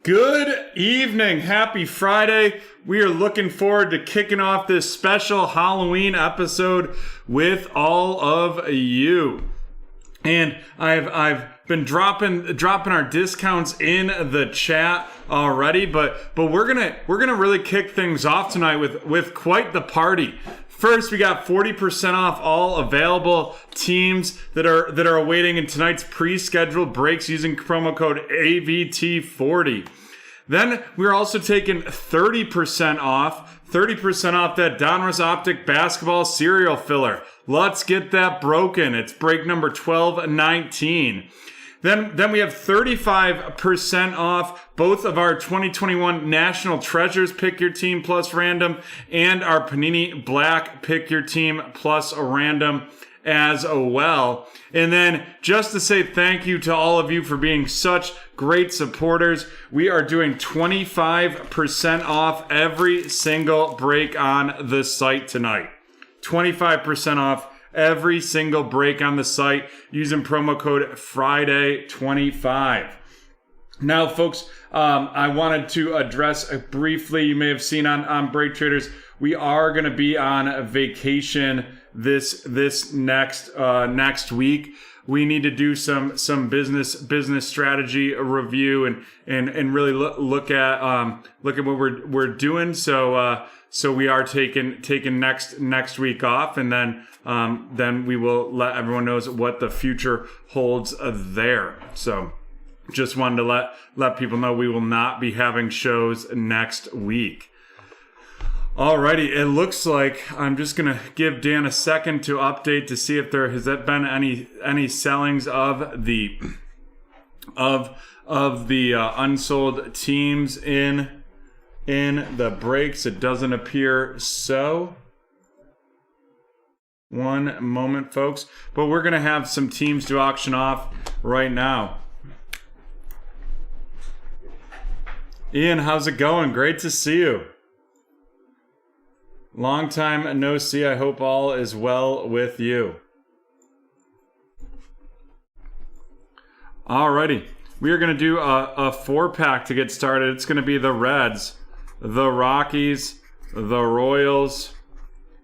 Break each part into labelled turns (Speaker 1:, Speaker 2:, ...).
Speaker 1: Good evening. Happy Friday. We are looking forward to kicking off this special Halloween episode with all of you. And I've been dropping our discounts in the chat already, but we're gonna really kick things off tonight with quite the party. First, we got 40% off all available teams that are awaiting in tonight's pre-scheduled breaks using promo code AVT40. Then we're also taking 30% off that Donruss Optic basketball serial filler. Let's get that broken. It's break number 1219. Then we have 35% off both of our 2021 National Treasures Pick Your Team Plus Random and our Panini Black Pick Your Team Plus Random as well. And then just to say thank you to all of you for being such great supporters, we are doing 25% off every single break on the site tonight. 25% off every single break on the site using promo code Friday25. Now, folks, I wanted to address briefly, you may have seen on BreakTraders, we are going to be on a vacation this next week. We need to do some business strategy review and really look at what we're doing. So we are taking next week off, and then we will let everyone knows what the future holds there. So just wanted to let people know we will not be having shows next week. Alrighty, it looks like I'm just gonna give Dan a second to update to see if there has been any sellings of the unsold teams in the breaks. It doesn't appear so. One moment, folks, but we're gonna have some teams to auction off right now. Ian, how's it going? Great to see you. Long time no see. I hope all is well with you. Alrighty. We are going to do a 4-pack to get started. It's going to be the Reds, the Rockies, the Royals,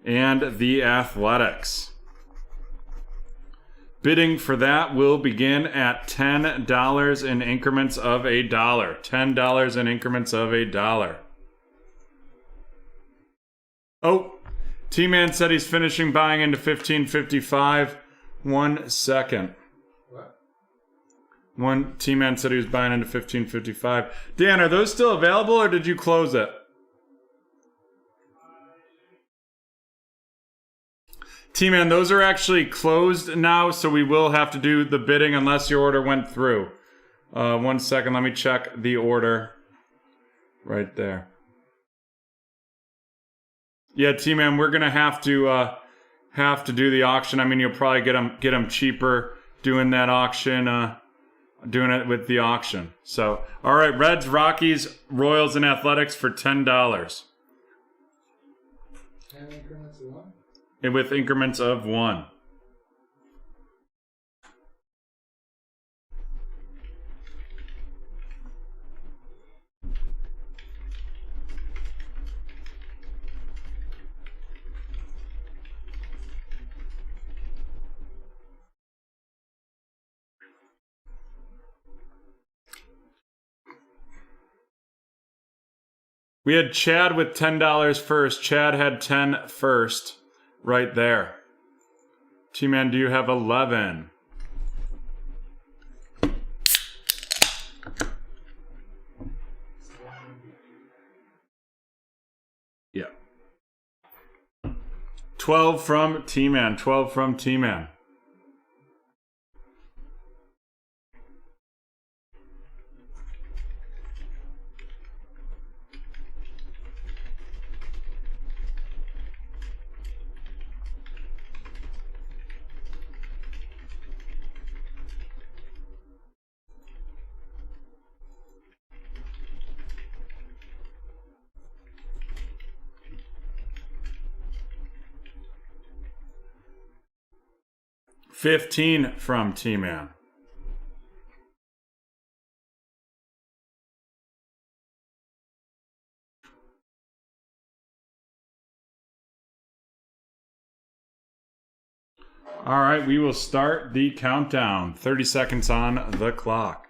Speaker 1: and the Athletics. Bidding for that will begin at $10 in increments of $1. $10 in increments of $1. Oh, T-Man said he's finishing buying into 1555. 1 second. What? T-Man said he was buying into 1555. Dan, are those still available or did you close it? T-Man, those are actually closed now, so we will have to do the bidding unless your order went through. 1 second, let me check the order right there. Yeah, T-Man, we're gonna have to do the auction. I mean, you'll probably get them cheaper doing that auction, doing it with the auction. So, all right, Reds, Rockies, Royals, and Athletics for $10.
Speaker 2: 10 increments of 1?
Speaker 1: And with increments of 1. We had Chad with $10 first. Chad had 10 first right there. T-Man, do you have 11? Yeah. 12 from T-Man. 12 from T-Man. $15 from T-Man. All right, we will start the countdown. 30 seconds on the clock.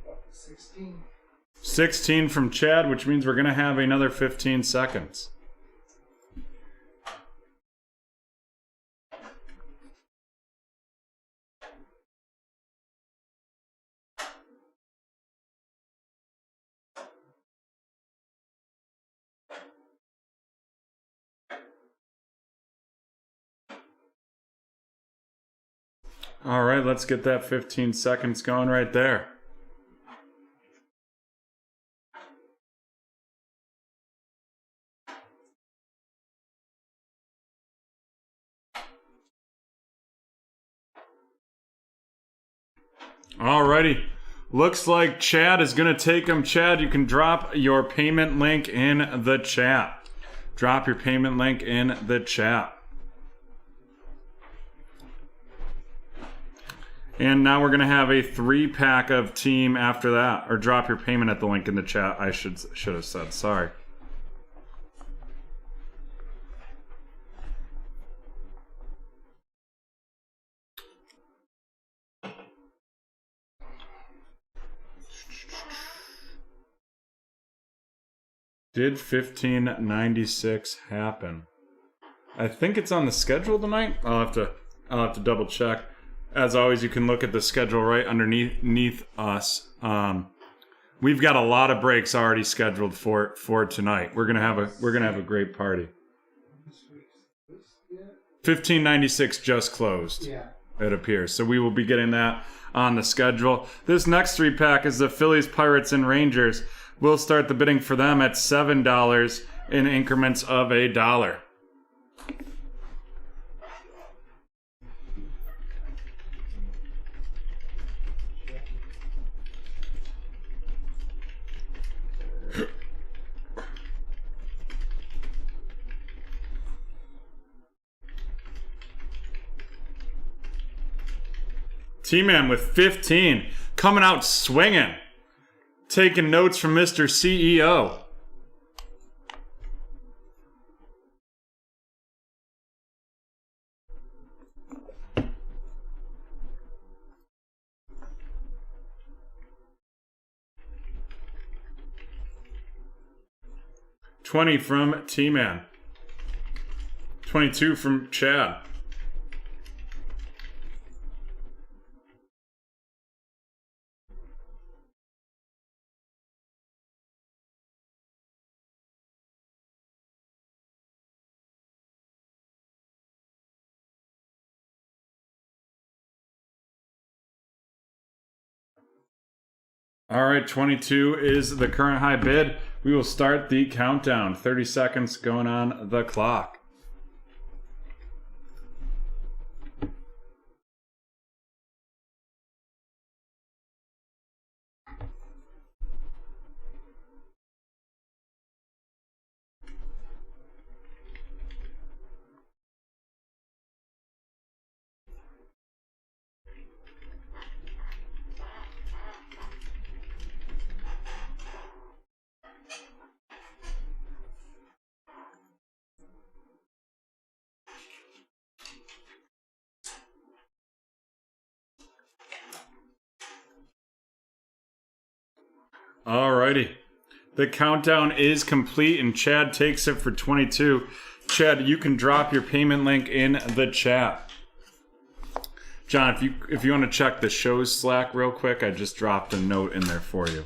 Speaker 2: Oh, 16.
Speaker 1: 16 from Chad, which means we're going to have another 15 seconds. All right, let's get that 15 seconds going right there. Alrighty. Looks like Chad is going to take them. Chad, you can drop your payment link in the chat. Drop your payment link in the chat. And now we're going to have a 3-pack of team after that. Or drop your payment at the link in the chat, I should have said. Sorry. Did 1596 happen? I think it's on the schedule tonight. I'll have to double check. As always, you can look at the schedule right underneath us. We've got a lot of breaks already scheduled for tonight. We're gonna have a great party. 1596 just closed.
Speaker 2: Yeah.
Speaker 1: It appears. So we will be getting that on the schedule. This next 3-pack is the Phillies, Pirates, and Rangers. We'll start the bidding for them at $7 in increments of $1. T-Man with 15, coming out swinging. Taking notes from Mr. CEO. $20 from T-Man. 22 from Chad. All right, 22 is the current high bid. We will start the countdown. 30 seconds going on the clock. Alrighty. The countdown is complete and Chad takes it for 22. Chad, you can drop your payment link in the chat. John, if you want to check the show's Slack real quick, I just dropped a note in there for you.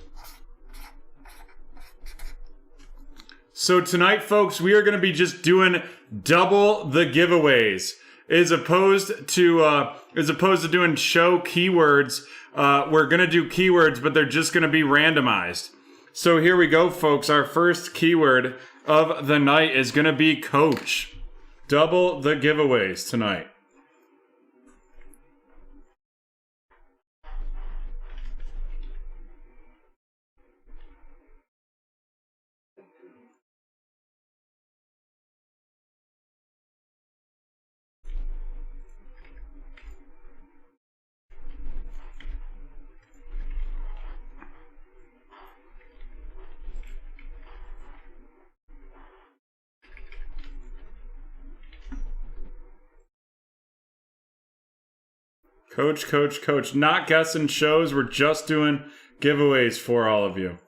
Speaker 1: So tonight, folks, we are going to be just doing double the giveaways. As opposed to doing show keywords, we're going to do keywords, but they're just going to be randomized. So here we go, folks. Our first keyword of the night is going to be coach. Double the giveaways tonight. Coach. Not guessing shows. We're just doing giveaways for all of you.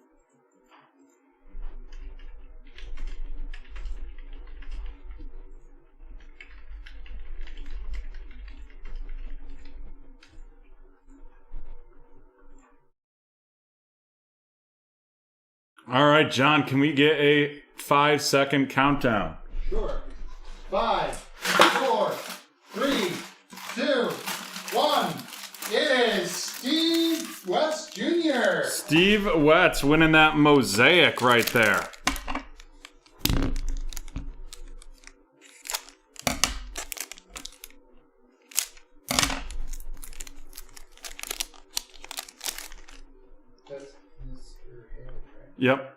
Speaker 1: All right, John, can we get a 5-second countdown?
Speaker 2: Sure. 5, 4, 3, 2, 1. It is Steve West Jr.
Speaker 1: Steve Wetz winning that mosaic right there.
Speaker 2: That's Mr. Haley, right?
Speaker 1: Yep.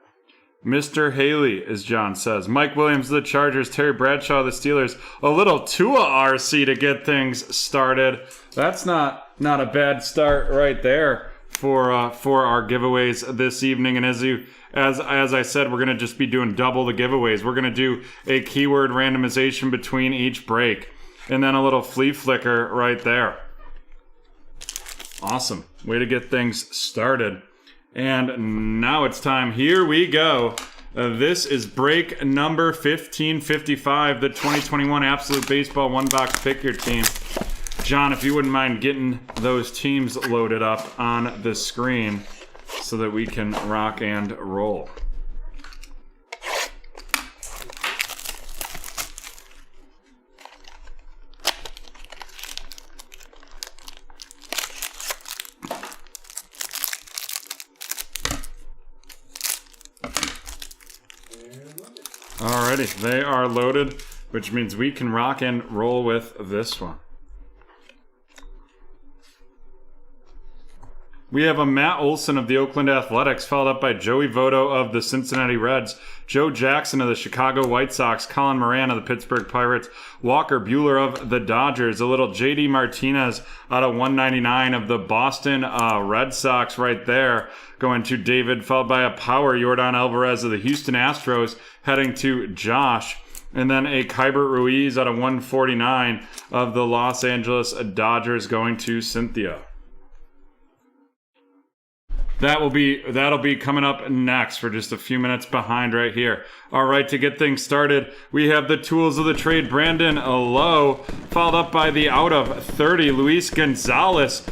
Speaker 1: Mr. Haley, as John says. Mike Williams, the Chargers. Terry Bradshaw, the Steelers. A little Tua RC to get things started. That's not a bad start right there for our giveaways this evening. And as I said, we're gonna just be doing double the giveaways. We're gonna do a keyword randomization between each break, and then a little flea flicker right there. Awesome. Way to get things started. And now it's time. Here we go. This is break number 1555, the 2021 Absolute Baseball One Box Pick Your Team. John, if you wouldn't mind getting those teams loaded up on the screen so that we can rock and roll. Alrighty, they are loaded, which means we can rock and roll with this one. We have a Matt Olson of the Oakland Athletics, followed up by Joey Votto of the Cincinnati Reds, Joe Jackson of the Chicago White Sox, Colin Moran of the Pittsburgh Pirates, Walker Buehler of the Dodgers, a little JD Martinez out of 199 of the Boston Red Sox right there, going to David, followed by a power Yordan Alvarez of the Houston Astros, heading to Josh. And then a Kybert Ruiz out of 149 of the Los Angeles Dodgers, going to Cynthia. That'll be coming up next. We're just a few minutes behind right here. All right, to get things started, we have the tools of the trade. Brandon Lowe, followed up by the out of 30 Luis Gonzalez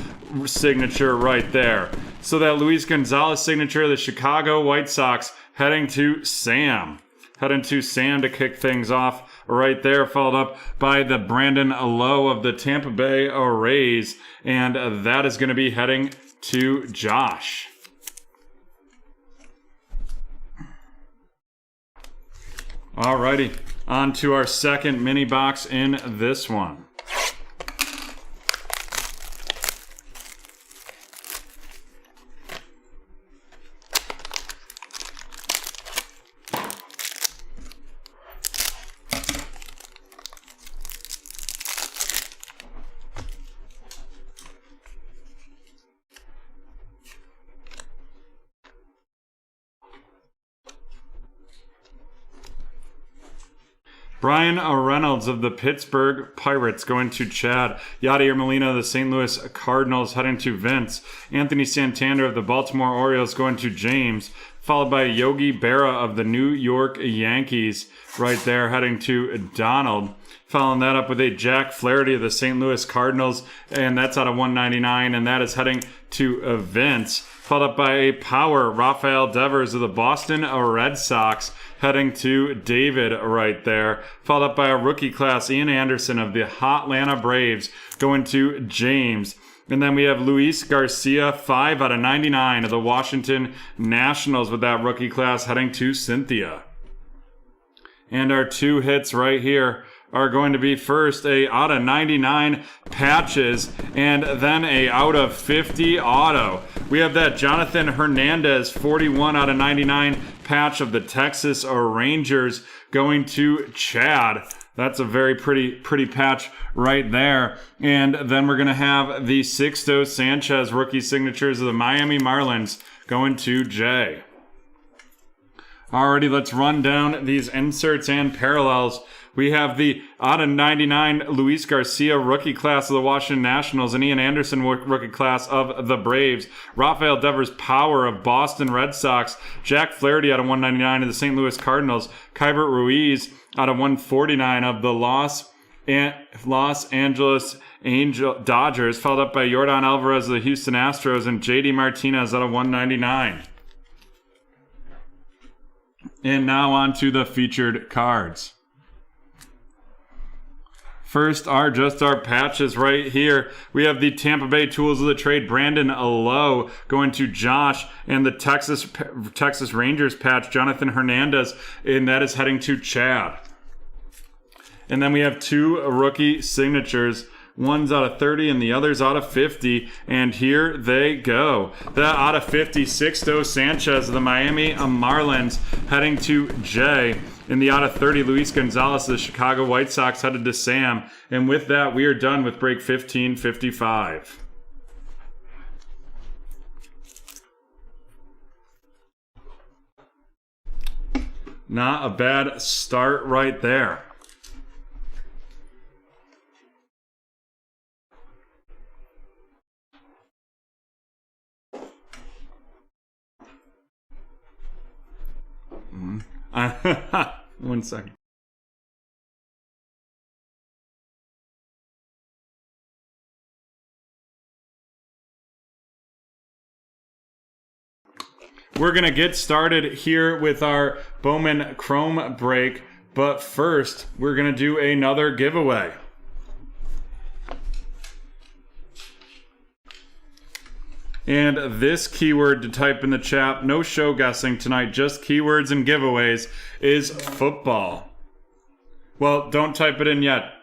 Speaker 1: signature right there. So that Luis Gonzalez signature of the Chicago White Sox heading to Sam. Heading to Sam to kick things off right there, followed up by the Brandon Lowe of the Tampa Bay Rays. And that is going to be heading to Josh. Alrighty, on to our second mini box in this one. Brian Reynolds of the Pittsburgh Pirates going to Chad. Yadier Molina of the St. Louis Cardinals heading to Vince. Anthony Santander of the Baltimore Orioles going to James. Followed by Yogi Berra of the New York Yankees right there heading to Donald. Following that up with a Jack Flaherty of the St. Louis Cardinals, and that's out of 199, and that is heading to Vince. Followed up by a power Rafael Devers of the Boston Red Sox heading to David right there. Followed up by a rookie class, Ian Anderson of the Atlanta Braves going to James. And then we have Luis Garcia, 5 out of 99 of the Washington Nationals with that rookie class heading to Cynthia. And our two hits right here are going to be first a out of 99 patches and then a out of 50 auto. We have that Jonathan Hernandez 41 out of 99 patch of the Texas Rangers going to Chad. That's a very pretty patch right there. And then we're going to have the Sixto Sanchez rookie signatures of the Miami Marlins going to Jay. Alrighty, let's run down these inserts and parallels We have the out of 99 Luis Garcia rookie class of the Washington Nationals and Ian Anderson rookie class of the Braves. Rafael Devers Power of Boston Red Sox. Jack Flaherty out of 199 of the St. Louis Cardinals. Kybert Ruiz out of 149 of the Los Angeles Dodgers, followed up by Yordan Alvarez of the Houston Astros and JD Martinez out of 199. And now on to the featured cards. First are just our patches right here. We have the Tampa Bay Tools of the Trade, Brandon Lowe, going to Josh, and the Texas Rangers patch, Jonathan Hernandez, and that is heading to Chad. And then we have two rookie signatures. One's out of 30 and the other's out of 50. And here they go. The out of 50, Sixto Sanchez of the Miami Marlins heading to Jay. In the out of 30, Luis Gonzalez of the Chicago White Sox headed to Sam. And with that, we are done with break 1555. Not a bad start right there. One second. We're going to get started here with our Bowman Chrome break, but first we're going to do another giveaway. And this keyword to type in the chat, no show guessing tonight, just keywords and giveaways, is football. Well, don't type it in yet.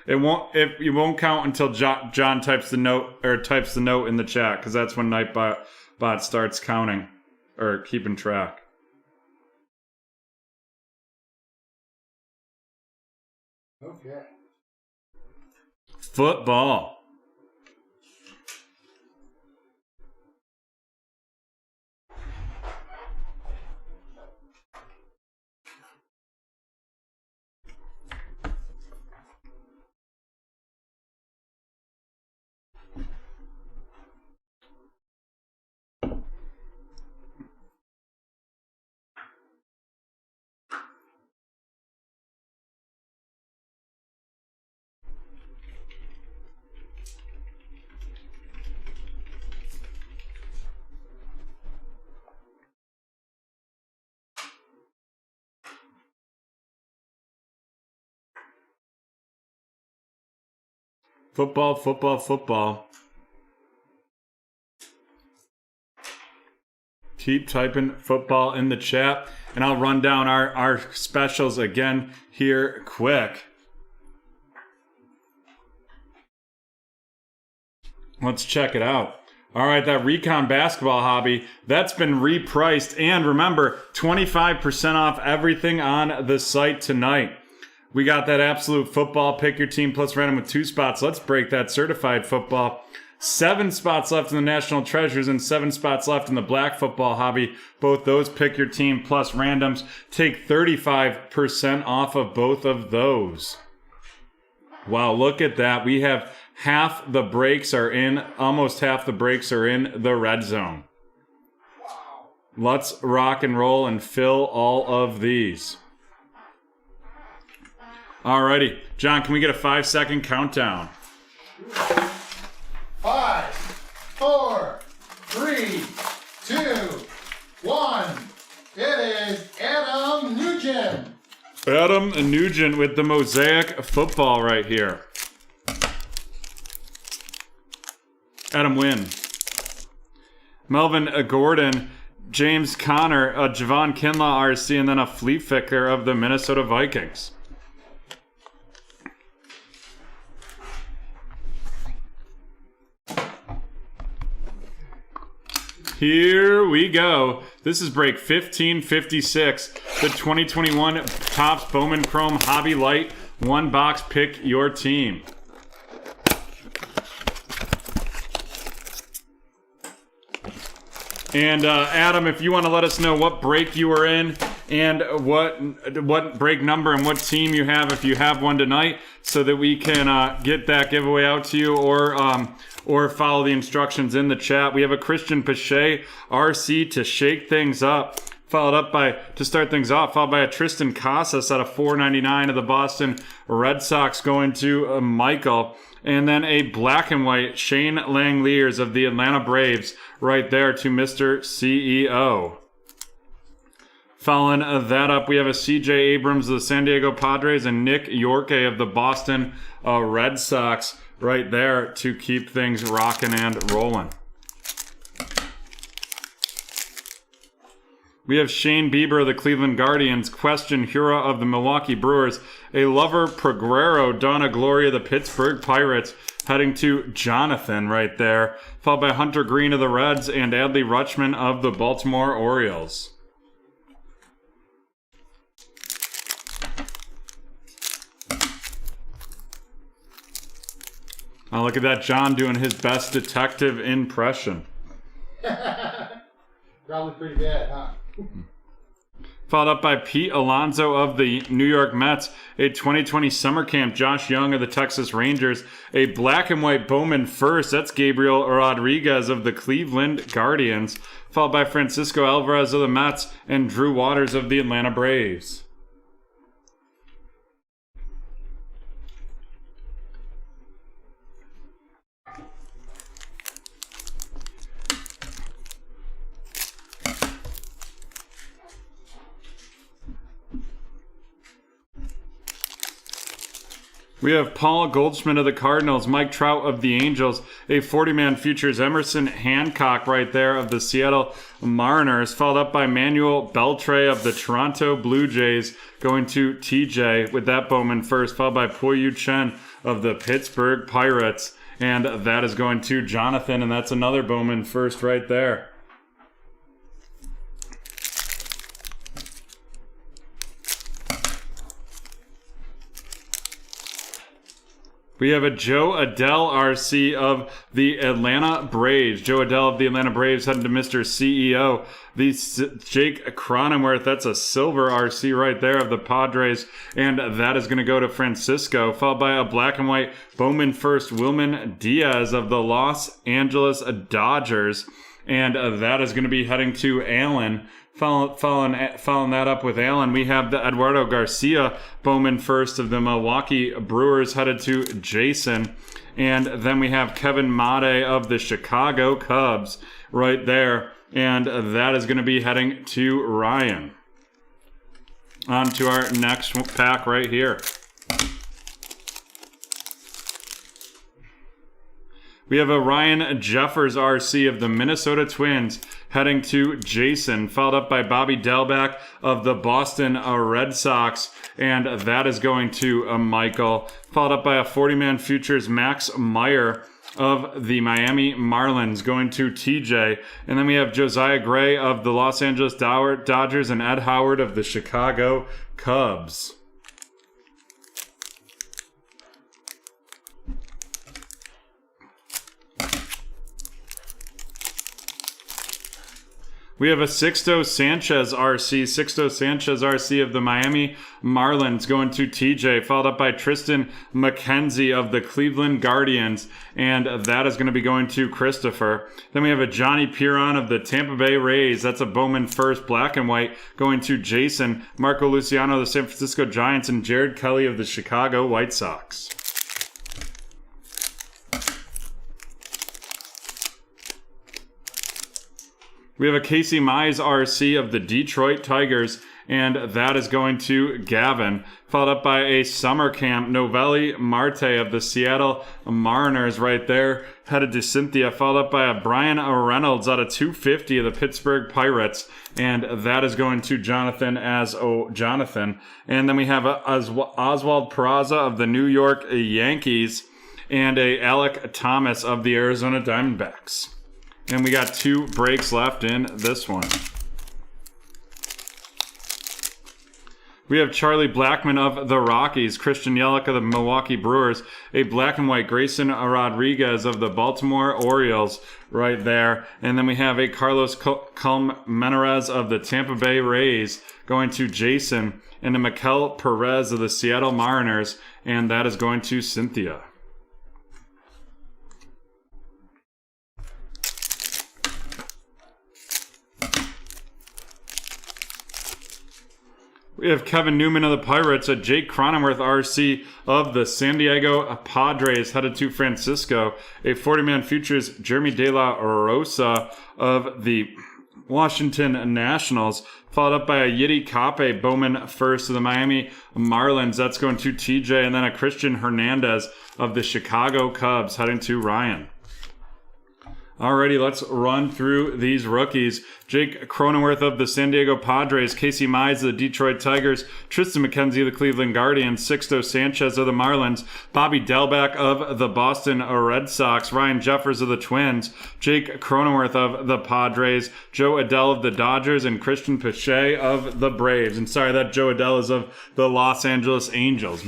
Speaker 1: It won't count until John types the note in the chat, because that's when Nightbot starts counting or keeping track.
Speaker 2: Okay.
Speaker 1: Football. Football, football, football. Keep typing football in the chat, and I'll run down our specials again here quick. Let's check it out. All right, that Recon basketball hobby, that's been repriced. And remember, 25% off everything on the site tonight. We got that absolute football, pick your team plus random with 2 spots. Let's break that certified football. 7 spots left in the National Treasures and 7 spots left in the black football hobby. Both those pick your team plus randoms. Take 35% off of both of those. Wow, look at that. We have half the breaks are in, almost half the breaks are in the red zone.
Speaker 2: Wow.
Speaker 1: Let's rock and roll and fill all of these. Alrighty, John, can we get a 5-second countdown?
Speaker 2: 5, 4, 3, 2, 1. It is Adam Nugent.
Speaker 1: Adam Nugent with the Mosaic football right here. Adam Wynn. Melvin Gordon, James Conner, Javon Kinlaw RC, and then a Fleet Picker of the Minnesota Vikings. Here we go. This is break 1556. The 2021 Topps Bowman Chrome Hobby Light 1 box. Pick your team. And Adam, if you want to let us know what break you were in and what break number and what team you have if you have one tonight, so that we can get that giveaway out to you, or follow the instructions in the chat. We have a Christian Pache RC to shake things up, to start things off, followed by a Tristan Casas out of 499 of the Boston Red Sox going to Michael. And then a black and white Shane Langeliers of the Atlanta Braves right there to Mr. CEO. Following that up, we have a CJ Abrams of the San Diego Padres and Nick Yorke of the Boston Red Sox right there to keep things rocking and rolling. We have Shane Bieber of the Cleveland Guardians, Question Hura of the Milwaukee Brewers, a Lover Progrero, Donna Gloria of the Pittsburgh Pirates, heading to Jonathan right there, followed by Hunter Green of the Reds and Adley Rutschman of the Baltimore Orioles. Oh, look at that, John doing his best detective impression.
Speaker 2: Probably pretty bad, huh?
Speaker 1: Followed up by Pete Alonso of the New York Mets, a 2020 summer camp, Josh Young of the Texas Rangers, a black and white Bowman first, that's Gabriel Rodriguez of the Cleveland Guardians, followed by Francisco Alvarez of the Mets and Drew Waters of the Atlanta Braves. We have Paul Goldschmidt of the Cardinals, Mike Trout of the Angels, a 40-man futures, Emerson Hancock right there of the Seattle Mariners, followed up by Manuel Beltre of the Toronto Blue Jays, going to TJ with that Bowman first, followed by Poyu Chen of the Pittsburgh Pirates, and that is going to Jonathan, and that's another Bowman first right there. We have a Joe Adell RC of the Atlanta Braves. Joe Adell of the Atlanta Braves heading to Mr. CEO. The Jake Cronenworth, that's a silver RC right there of the Padres. And that is going to go to Francisco, followed by a black and white Bowman first, Wilman Diaz of the Los Angeles Dodgers. And that is going to be heading to Allen. Following that up with Allen, we have the Eduardo Garcia Bowman first of the Milwaukee Brewers headed to Jason. And then we have Kevin Made of the Chicago Cubs right there. And that is going to be heading to Ryan. On to our next pack right here. We have a Ryan Jeffers RC of the Minnesota Twins heading to Jason, followed up by Bobby Delback of the Boston Red Sox, and that is going to Michael, followed up by a 40-man futures Max Meyer of the Miami Marlins going to TJ, and then we have Josiah Gray of the Los Angeles Dodgers and Ed Howard of the Chicago Cubs. We have a Sixto Sanchez RC of the Miami Marlins going to TJ, followed up by Tristan McKenzie of the Cleveland Guardians, and that is going to be going to Christopher. Then we have a Johnny Piron of the Tampa Bay Rays, that's a Bowman first, black and white, going to Jason, Marco Luciano of the San Francisco Giants, and Jared Kelly of the Chicago White Sox. We have a Casey Mize RC of the Detroit Tigers, and that is going to Gavin, followed up by a Summer Camp Novelli Marte of the Seattle Mariners right there, headed to Cynthia, followed up by a Brian Reynolds out of 250 of the Pittsburgh Pirates, and that is going to Jonathan Jonathan. And then we have a Oswald Peraza of the New York Yankees, and a Alec Thomas of the Arizona Diamondbacks. And we got 2 breaks left in this one. We have Charlie Blackmon of the Rockies, Christian Yelich of the Milwaukee Brewers, a black and white Grayson Rodriguez of the Baltimore Orioles right there. And then we have a Carlos Colmenares of the Tampa Bay Rays going to Jason, and a Mikel Perez of the Seattle Mariners, and that is going to Cynthia. We have Kevin Newman of the Pirates, a Jake Cronenworth RC of the San Diego Padres headed to Francisco, a 40-man futures Jeremy De La Rosa of the Washington Nationals, followed up by a Yiddy Cape Bowman first of the Miami Marlins. That's going to TJ, and then a Christian Hernandez of the Chicago Cubs heading to Ryan. Alrighty, let's run through these rookies. Jake Cronenworth of the San Diego Padres, Casey Mize of the Detroit Tigers, Tristan McKenzie of the Cleveland Guardians, Sixto Sanchez of the Marlins, Bobby Delback of the Boston Red Sox, Ryan Jeffers of the Twins, Jake Cronenworth of the Padres, Joe Adell of the Dodgers, and Christian Pache of the Braves. And sorry, that Joe Adell is of the Los Angeles Angels.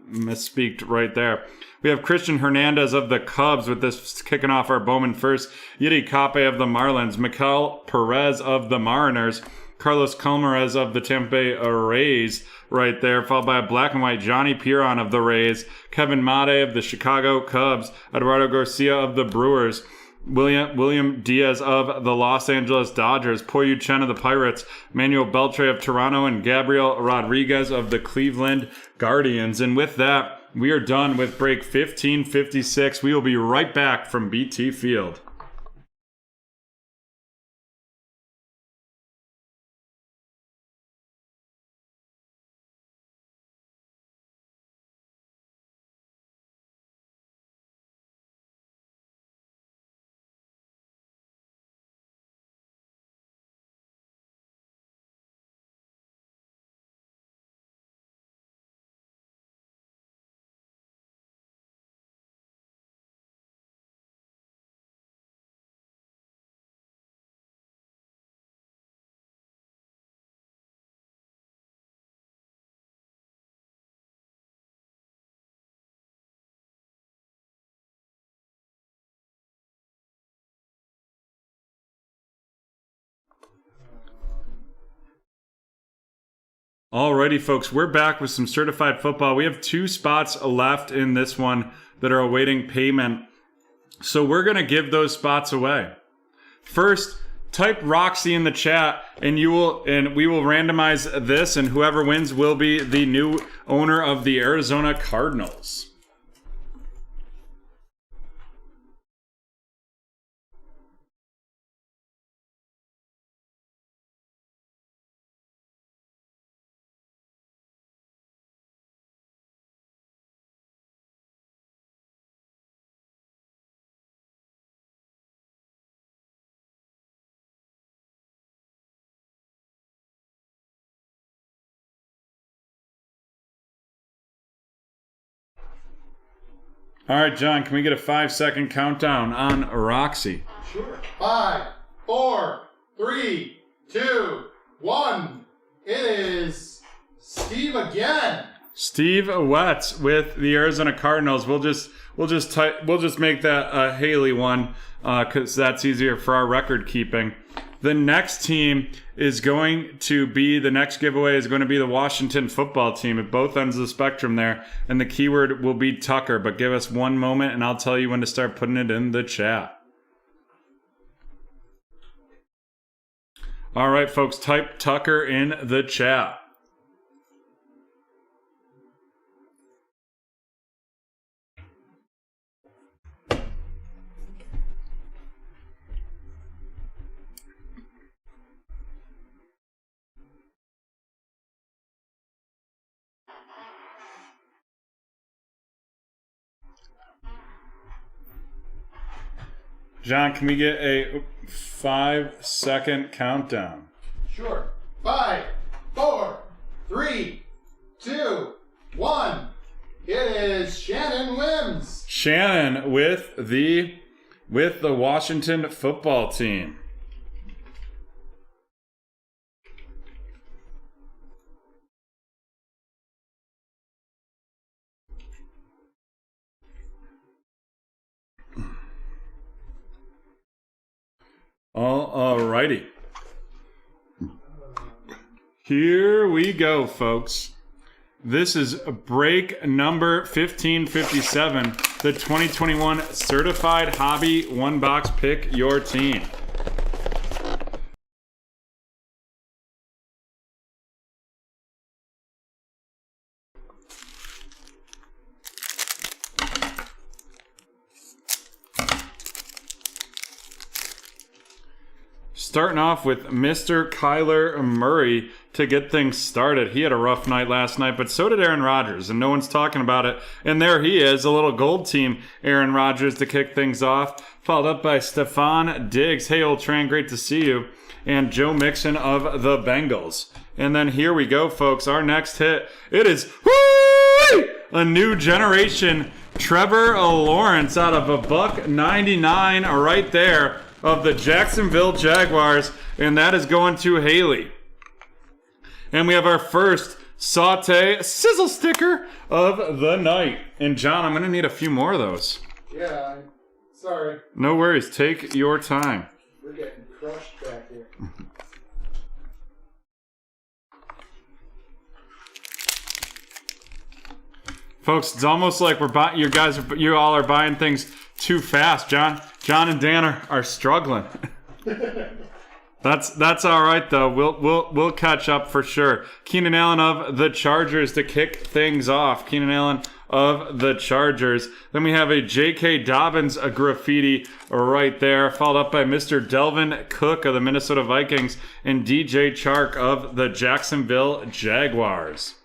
Speaker 1: Misspeaked right there. We have Christian Hernandez of the Cubs with this kicking off our Bowman first. Yiddy Cape of the Marlins. Mikel Perez of the Mariners. Carlos Colmenares of the Tampa Bay Rays right there, followed by a black and white Johnny Piron of the Rays. Kevin Made of the Chicago Cubs. Eduardo Garcia of the Brewers. William Diaz of the Los Angeles Dodgers, Poyu Chen of the Pirates, Manuel Beltre of Toronto, and Gabriel Rodriguez of the Cleveland Guardians. And with that, we are done with break 1556. We will be right back from BT Field. Alrighty, folks, we're back with some certified football. We have 2 spots left in this one that are awaiting payment, so we're going to give those spots away. First, type Roxy in the chat, and we will randomize this, and whoever wins will be the new owner of the Arizona Cardinals. All right, John, can we get a 5-second countdown on Roxy?
Speaker 2: Sure. 5, 4, 3, 2, 1. It is Steve again.
Speaker 1: Steve Wetz with the Arizona Cardinals. We'll just make that a Haley one because that's easier for our record keeping. The next team is going to be, the next giveaway is going to be the Washington football team at both ends of the spectrum there. And the keyword will be Tucker, but give us one moment and I'll tell you when to start putting it in the chat. All right, folks, type Tucker in the chat. John, can we get a 5-second countdown?
Speaker 2: Sure. 5, 4, 3, 2, 1. It is Shannon Wims.
Speaker 1: Shannon with the Washington football team. Alrighty. Here we go, folks. This is break number 1557, the 2021 Certified Hobby One Box Pick Your Team. Starting off with Mr. Kyler Murray to get things started. He had a rough night last night, but so did Aaron Rodgers, and no one's talking about it. And there he is, a little gold team Aaron Rodgers to kick things off, followed up by Stephon Diggs. Hey, old Tran, great to see you. And Joe Mixon of the Bengals. And then here we go, folks. Our next hit, it is a new generation Trevor Lawrence out of $1.99 right there of the Jacksonville Jaguars, and that is going to Haley. And we have our first Saute sizzle sticker of the night. And John, I'm going to need a few more of those.
Speaker 2: Yeah, sorry.
Speaker 1: No worries. Take your time.
Speaker 2: We're getting crushed back here.
Speaker 1: Folks, it's almost like you all are buying things too fast. John and Dan are struggling. That's all right though. We'll catch up for sure. Keenan Allen of the Chargers to kick things off. Keenan Allen of the Chargers. Then we have a J.K. Dobbins graffiti right there, followed up by Mr. Delvin Cook of the Minnesota Vikings and DJ Chark of the Jacksonville Jaguars.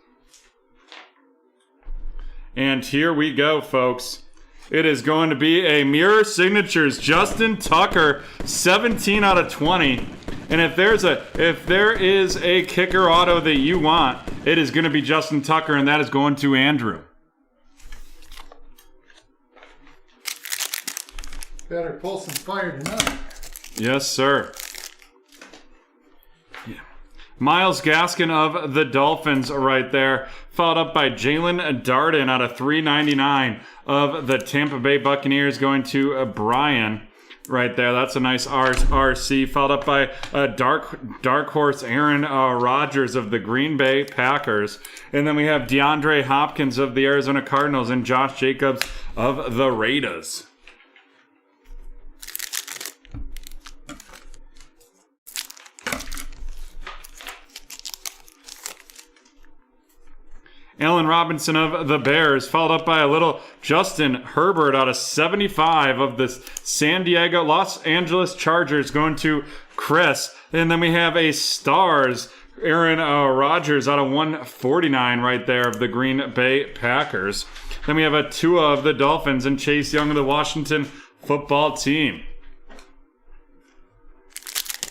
Speaker 1: And here we go, folks. It is going to be a Mirror Signatures Justin Tucker 17 out of 20. And if there is a kicker auto that you want, it is going to be Justin Tucker, and that is going to Andrew.
Speaker 2: Better pull some fire tonight.
Speaker 1: Yes, sir. Miles Gaskin of the Dolphins right there, followed up by Jalen Darden out of $3.99 of the Tampa Bay Buccaneers, going to Brian right there. That's a nice RC, followed up by dark horse Aaron Rodgers of the Green Bay Packers. And then we have DeAndre Hopkins of the Arizona Cardinals and Josh Jacobs of the Raiders. Allen Robinson of the Bears, followed up by a little Justin Herbert out of 75 of the Los Angeles Chargers, going to Chris. And then we have a Stars, Aaron Rodgers out of 149 right there of the Green Bay Packers. Then we have a Tua of the Dolphins and Chase Young of the Washington Football Team.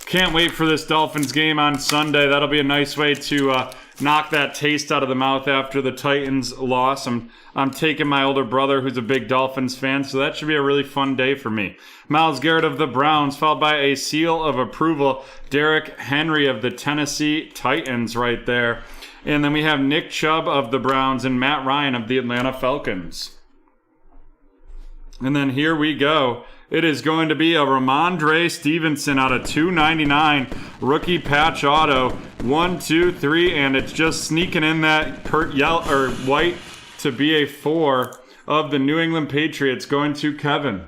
Speaker 1: Can't wait for this Dolphins game on Sunday. That'll be a nice way to knock that taste out of the mouth after the Titans loss. I'm taking my older brother, who's a big Dolphins fan, so that should be a really fun day for me. Myles Garrett of the Browns, followed by a seal of approval, Derrick Henry of the Tennessee Titans right there. And then we have Nick Chubb of the Browns and Matt Ryan of the Atlanta Falcons. And then here we go. It is going to be a Ramondre Stevenson out of $2.99 rookie patch auto. 1, 2, 3, and it's just sneaking in that white to be a 4 of the New England Patriots, going to Kevin.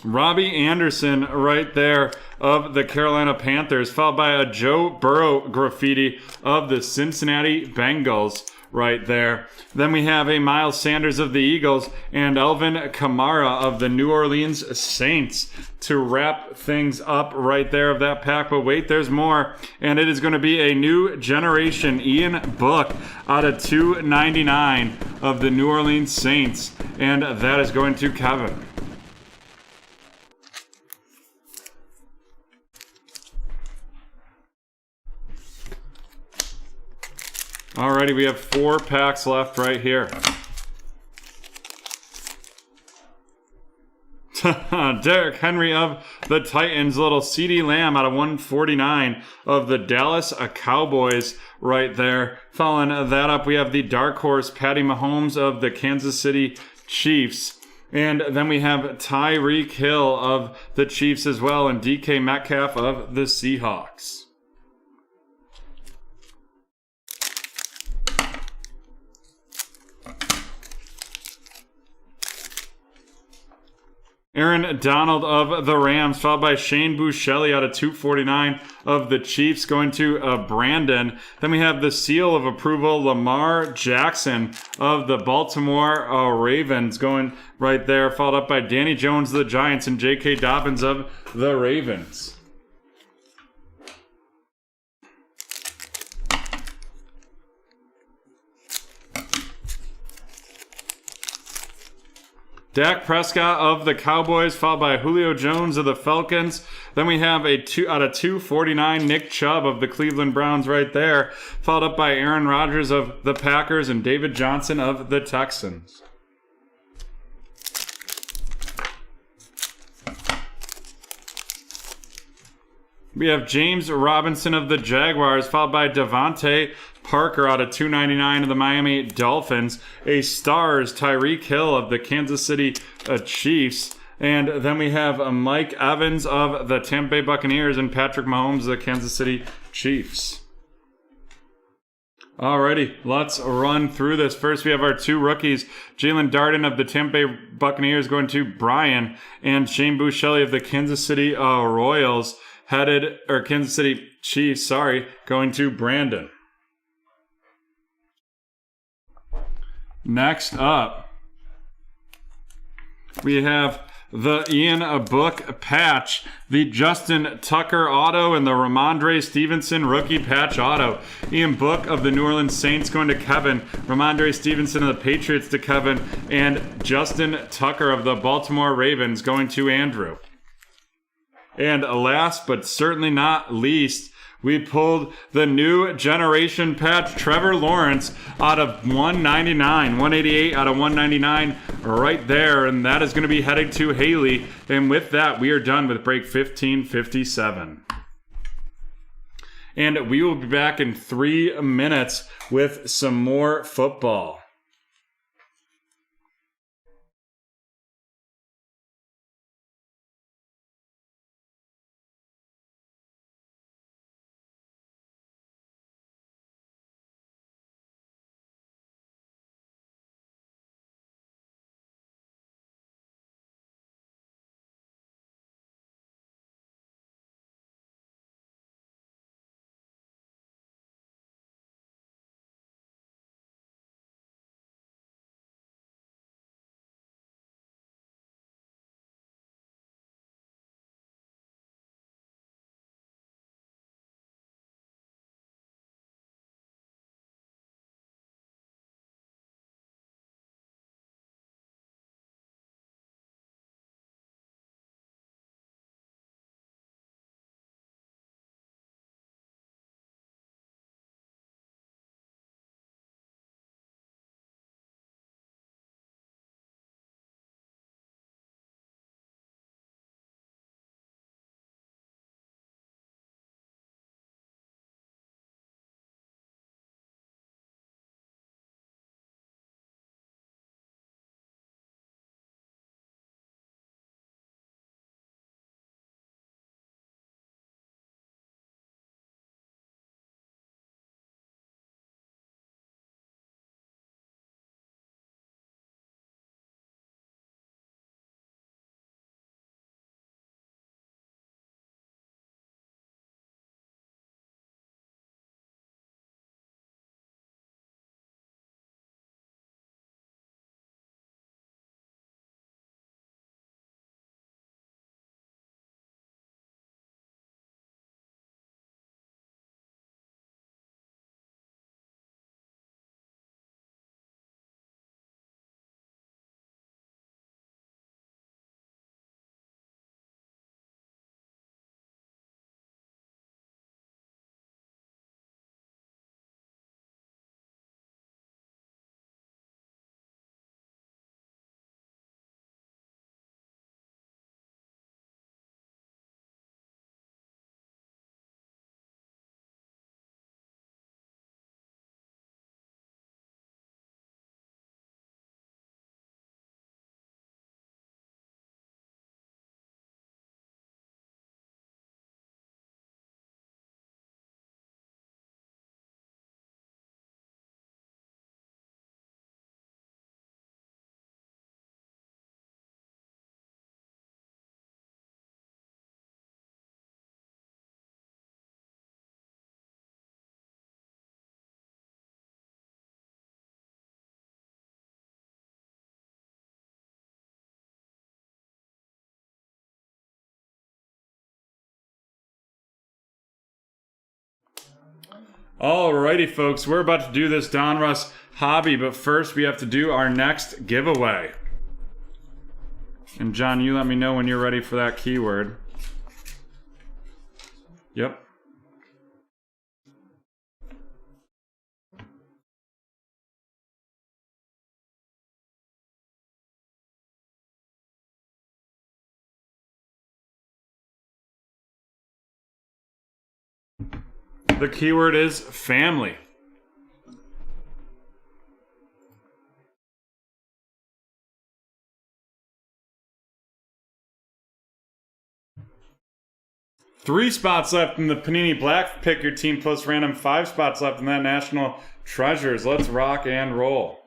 Speaker 1: Robbie Anderson right there of the Carolina Panthers, followed by a Joe Burrow graffiti of the Cincinnati Bengals right there. Then we have a Miles Sanders of the Eagles and Alvin Kamara of the New Orleans Saints to wrap things up right there of that pack. But wait, there's more. And it is going to be a new generation Ian Book out of $2.99 of the New Orleans Saints. And that is going to Kevin. Alrighty, we have 4 packs left right here. Derrick Henry of the Titans. Little CD Lamb out of 149 of the Dallas Cowboys right there. Following that up, we have the dark horse Patty Mahomes of the Kansas City Chiefs. And then we have Tyreek Hill of the Chiefs as well, and DK Metcalf of the Seahawks. Aaron Donald of the Rams, followed by Shane Buechele out of 249 of the Chiefs, going to Brandon. Then we have the seal of approval, Lamar Jackson of the Baltimore Ravens, going right there, followed up by Danny Jones of the Giants and J.K. Dobbins of the Ravens. Dak Prescott of the Cowboys, followed by Julio Jones of the Falcons. Then we have a 2 out of 249 Nick Chubb of the Cleveland Browns right there, followed up by Aaron Rodgers of the Packers and David Johnson of the Texans. We have James Robinson of the Jaguars, followed by Devontae Parker out of 299 of the Miami Dolphins. A Stars Tyreek Hill of the Kansas City Chiefs. And then we have Mike Evans of the Tampa Bay Buccaneers and Patrick Mahomes of the Kansas City Chiefs. Alrighty, let's run through this. First, we have our two rookies. Jalen Darden of the Tampa Bay Buccaneers going to Brian, and Shane Buechele of the Kansas City Kansas City Chiefs, going to Brandon. Next up, we have the Ian Book patch, the Justin Tucker auto, and the Ramondre Stevenson rookie patch auto. Ian Book of the New Orleans Saints going to Kevin, Ramondre Stevenson of the Patriots to Kevin, and Justin Tucker of the Baltimore Ravens going to Andrew. And last but certainly not least, we pulled the new generation patch, Trevor Lawrence, out of 199, 188 out of 199 right there. And that is going to be heading to Haley. And with that, we are done with break 1557. And we will be back in 3 minutes with some more football. Alrighty, folks, we're about to do this Donruss hobby, but first we have to do our next giveaway. And John, you let me know when you're ready for that keyword. Yep. The keyword is family. Three spots left in the Panini Black Pick Your Team Plus Random. 5 spots left in that National Treasures. Let's rock and roll.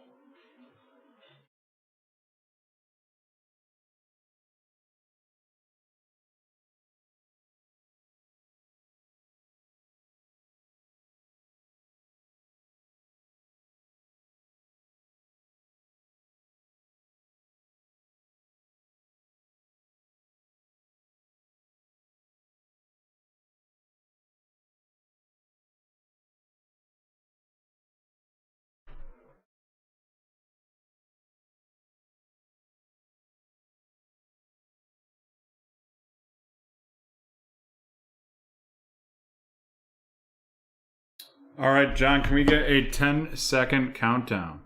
Speaker 1: All right, John, can we get a 10-second countdown?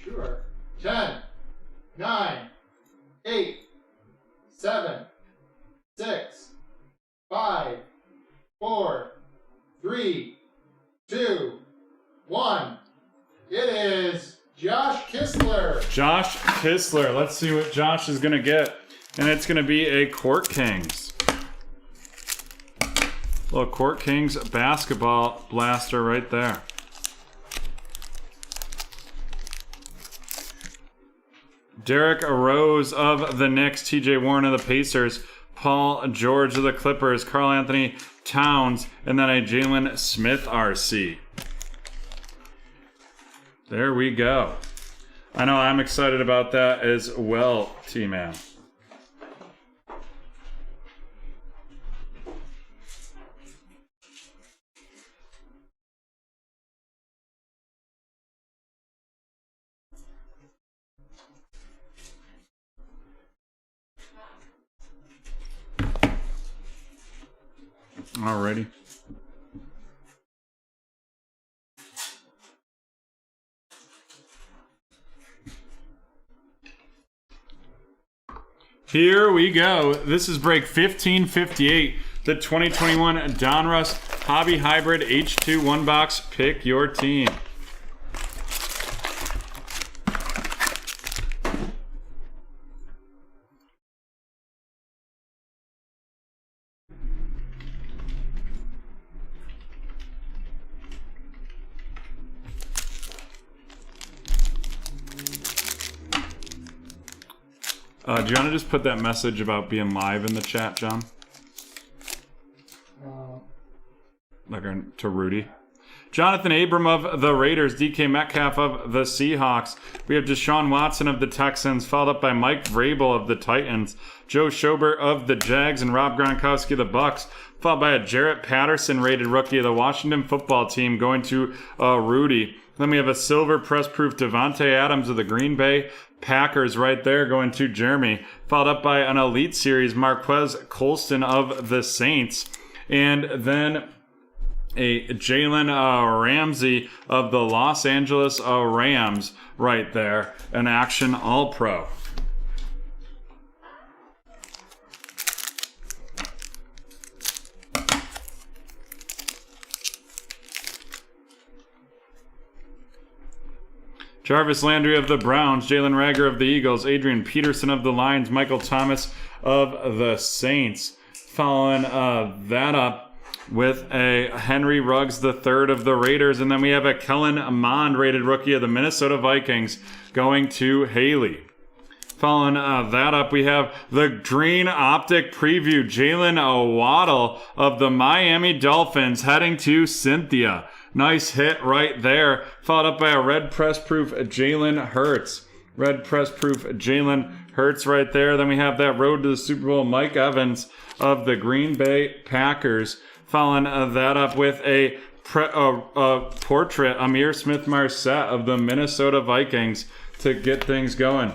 Speaker 2: Sure. 10, 9, 8, 7, 6, 5, 4, 3, 2, 1. It is Josh Kistler.
Speaker 1: Josh Kistler. Let's see what Josh is going to get. And it's going to be a Court Kings. Little Court Kings basketball blaster right there. Derrick Rose of the Knicks, TJ Warren of the Pacers, Paul George of the Clippers, Karl Anthony Towns, and then a Jalen Smith RC. There we go. I know I'm excited about that as well, T-Man. Alrighty. Here we go. This is break 1558, the 2021 Donruss Hobby Hybrid H2 one box. Pick your team. Do you want to just put that message about being live in the chat, John? Like to Rudy. Jonathan Abram of the Raiders, DK Metcalf of the Seahawks. We have Deshaun Watson of the Texans, followed up by Mike Vrabel of the Titans, Joe Schobert of the Jags, and Rob Gronkowski of the Bucks, followed by a Jarrett Patterson rated rookie of the Washington football team going to Rudy. Then we have a silver press-proof Devontae Adams of the Green Bay Packers right there going to Jeremy, followed up by an Elite Series Marquez Colston of the Saints, and then a Jalen Ramsey of the Los Angeles Rams right there, an Action All-Pro. Jarvis Landry of the Browns, Jalen Reagor of the Eagles, Adrian Peterson of the Lions, Michael Thomas of the Saints. Following that up with a Henry Ruggs III of the Raiders, and then we have a Kellen Mond rated rookie of the Minnesota Vikings going to Haley. Following that up, we have the Green Optic Preview, Jalen Waddle of the Miami Dolphins heading to Cynthia. Nice hit right there. Followed up by a red press proof Jalen Hurts. Red press proof Jalen Hurts right there. Then we have that road to the Super Bowl, Mike Evans of the Green Bay Packers. Following that up with a portrait, Amir Smith-Marset of the Minnesota Vikings to get things going.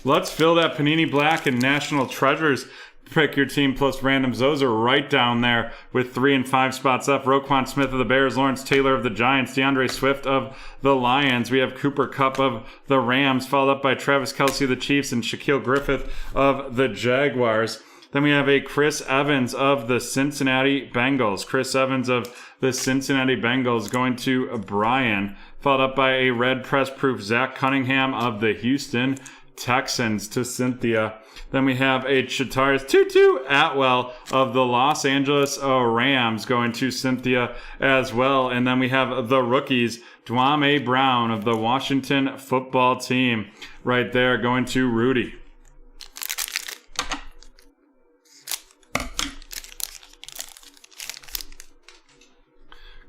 Speaker 1: Let's fill that Panini Black and National Treasures. Pick your team plus randoms. Those are right down there with 3 and 5 spots up. Roquan Smith of the Bears, Lawrence Taylor of the Giants, DeAndre Swift of the Lions. We have Cooper Kupp of the Rams, followed up by Travis Kelce of the Chiefs and Shaquille Griffith of the Jaguars. Then we have a Chris Evans of the Cincinnati Bengals. Chris Evans of the Cincinnati Bengals going to Brian, followed up by a red press proof Zach Cunningham of the Houston Texans to Cynthia. Then we have a Chatarius Tutu Atwell of the Los Angeles Rams going to Cynthia as well. And then we have the rookies, Dwame Brown of the Washington Football Team right there going to Rudy.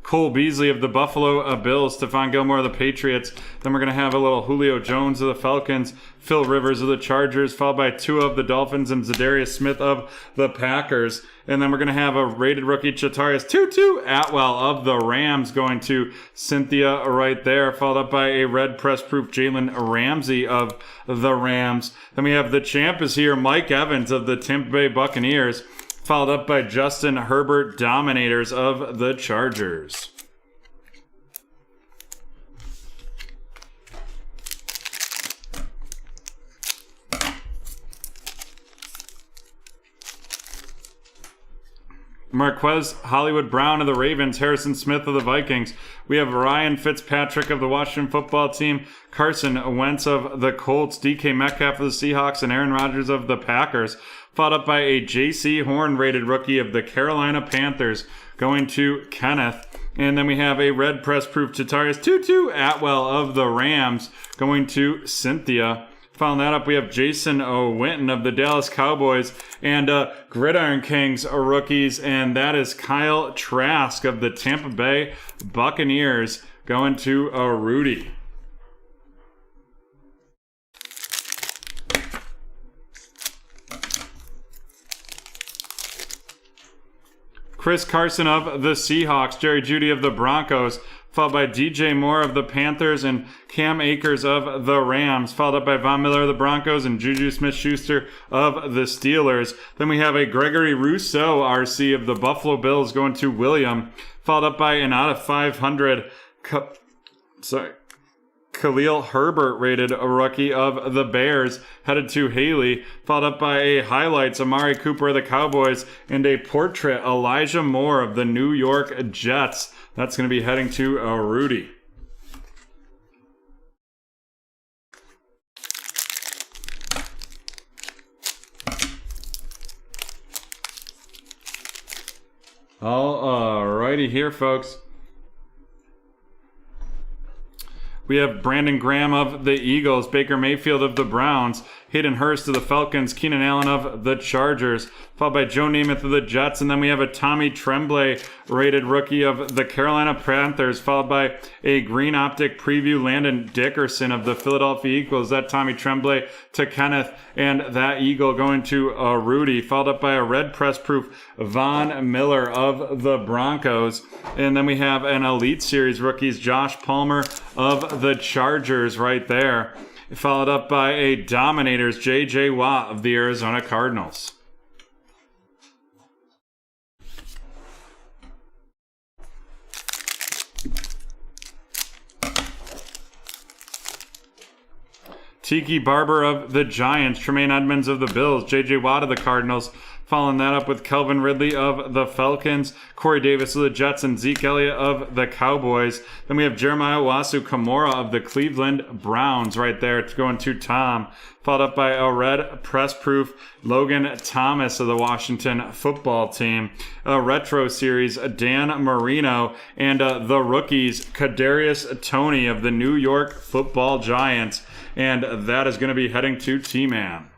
Speaker 1: Cole Beasley of the Buffalo Bills, Stephon Gilmore of the Patriots. Then we're going to have a little Julio Jones of the Falcons, Phil Rivers of the Chargers, followed by Tua of the Dolphins and Zadarius Smith of the Packers. And then we're going to have a rated rookie Chatarius Tutu Atwell of the Rams going to Cynthia right there, followed up by a red press proof Jalen Ramsey of the Rams. Then we have the champ is here, Mike Evans of the Tampa Bay Buccaneers, followed up by Justin Herbert Dominators of the Chargers. Marquez Hollywood Brown of the Ravens, Harrison Smith of the Vikings. We have Ryan Fitzpatrick of the Washington Football Team, Carson Wentz of the Colts, DK Metcalf of the Seahawks, and Aaron Rodgers of the Packers, followed up by a J.C. Horn rated rookie of the Carolina Panthers going to Kenneth. And then we have a red press proof Chatarius Tutu Atwell of the Rams going to Cynthia. Following that up, we have Jason Witten of the Dallas Cowboys and Gridiron Kings rookies, and that is Kyle Trask of the Tampa Bay Buccaneers going to Rudy. Chris Carson of the Seahawks, Jerry Jeudy of the Broncos, followed by DJ Moore of the Panthers and Cam Akers of the Rams, followed up by Von Miller of the Broncos and Juju Smith-Schuster of the Steelers. Then we have a Gregory Rousseau RC of the Buffalo Bills going to William, followed up by an out of 500 Khalil Herbert rated a rookie of the Bears headed to Haley, followed up by a highlights Amari Cooper of the Cowboys and a portrait Elijah Moore of the New York Jets. That's going to be heading to Rudy. Alrighty here, folks. We have Brandon Graham of the Eagles, Baker Mayfield of the Browns, Hayden Hurst of the Falcons, Keenan Allen of the Chargers, followed by Joe Namath of the Jets, and then we have a Tommy Tremblay rated rookie of the Carolina Panthers, followed by a green optic preview Landon Dickerson of the Philadelphia Eagles. That Tommy Tremblay to Kenneth, and that Eagle going to Rudy, followed up by a red press proof Von Miller of the Broncos. And then we have an Elite Series rookies, Josh Palmer of the Chargers right there, followed up by a Dominators, J.J. Watt of the Arizona Cardinals. Tiki Barber of the Giants, Tremaine Edmonds of the Bills, J.J. Watt of the Cardinals, following that up with Kelvin Ridley of the Falcons, Corey Davis of the Jets, and Zeke Elliott of the Cowboys. Then we have Jeremiah Owusu-Koramoah of the Cleveland Browns right there going to Tom, followed up by a red press proof Logan Thomas of the Washington Football Team, a retro series Dan Marino, and the rookies Kadarius Toney of the New York Football Giants, and that is going to be heading to T-Man.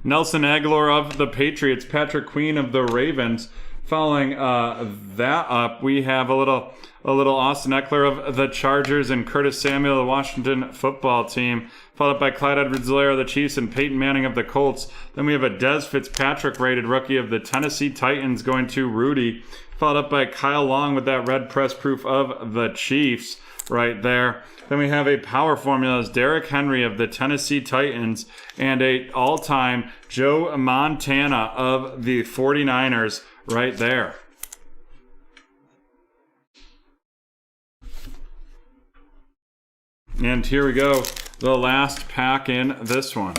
Speaker 1: Nelson Aguilar of the Patriots, Patrick Queen of the Ravens. Following that up, we have a little Austin Eckler of the Chargers and Curtis Samuel of the Washington Football Team, followed by Clyde Edwards-Helaire of the Chiefs and Peyton Manning of the Colts. Then we have a Dez Fitzpatrick rated rookie of the Tennessee Titans going to Rudy, followed up by Kyle Long with that red press proof of the Chiefs right there. Then we have a power formulas, Derrick Henry of the Tennessee Titans, and a all-time Joe Montana of the 49ers right there. And here we go, the last pack in this one.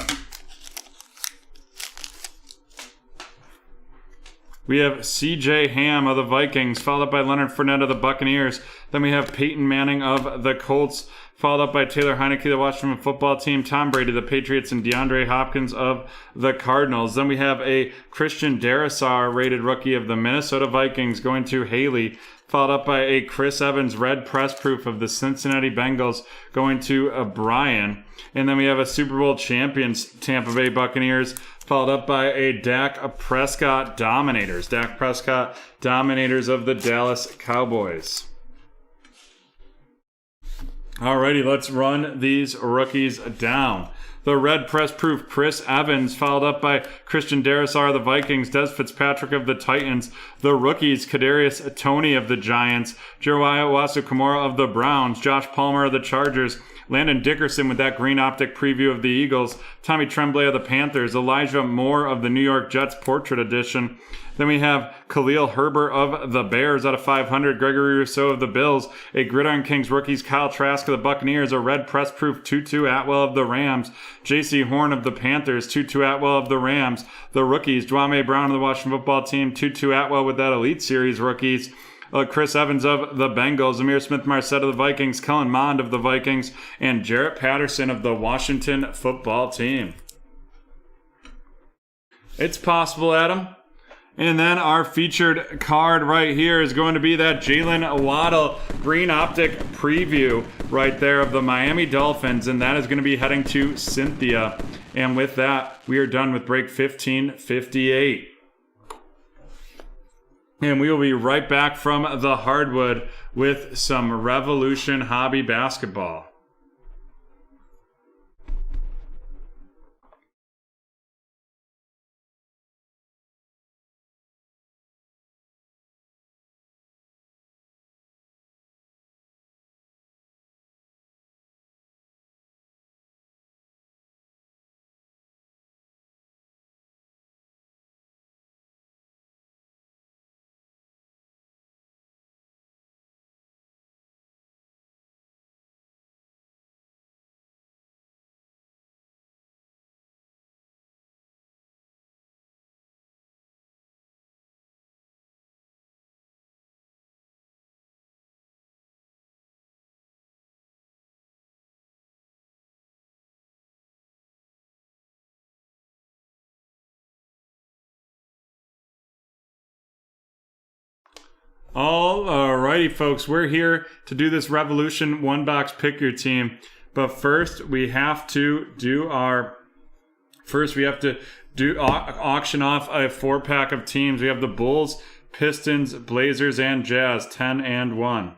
Speaker 1: We have CJ Ham of the Vikings, followed by Leonard Fournette of the Buccaneers. Then we have Peyton Manning of the Colts, followed up by Taylor Heineke, the Washington Football Team, Tom Brady, the Patriots, and DeAndre Hopkins of the Cardinals. Then we have a Christian Darrisaw rated rookie of the Minnesota Vikings going to Haley, followed up by a Chris Evans red press proof of the Cincinnati Bengals going to Brian. And then we have a Super Bowl champions Tampa Bay Buccaneers, followed up by a Dak Prescott Dominators. Dak Prescott Dominators of the Dallas Cowboys. Alrighty, let's run these rookies down. The red press proof Chris Evans, followed up by Christian Darrisaw of the Vikings, Dez Fitzpatrick of the Titans, the rookies Kadarius Toney of the Giants, Jeremiah Owusu-Koramoah of the Browns, Josh Palmer of the Chargers, Landon Dickerson with that green optic preview of the Eagles, Tommy Tremblay of the Panthers, Elijah Moore of the New York Jets Portrait Edition. Then we have Khalil Herbert of the Bears out of 500, Gregory Rousseau of the Bills, a Gridiron Kings rookies, Kyle Trask of the Buccaneers, a red press proof Tutu Atwell of the Rams, J.C. Horn of the Panthers, Tutu Atwell of the Rams, the rookies, Dwayne Brown of the Washington Football Team, Tutu Atwell with that Elite Series rookies, Chris Evans of the Bengals, Amir Smith-Marset of the Vikings, Kellen Mond of the Vikings, and Jarrett Patterson of the Washington Football Team. It's possible, Adam. And then our featured card right here is going to be that Jalen Waddle green optic preview right there of the Miami Dolphins, and that is going to be heading to Cynthia. And with that, we are done with break 1558. And we will be right back from the hardwood with some Revolution Hobby Basketball. Alrighty, folks, we're here to do this Revolution one box pick your team. But first, we have to do auction off a 4-pack of teams. We have the Bulls, Pistons, Blazers, and Jazz, 10 and 1.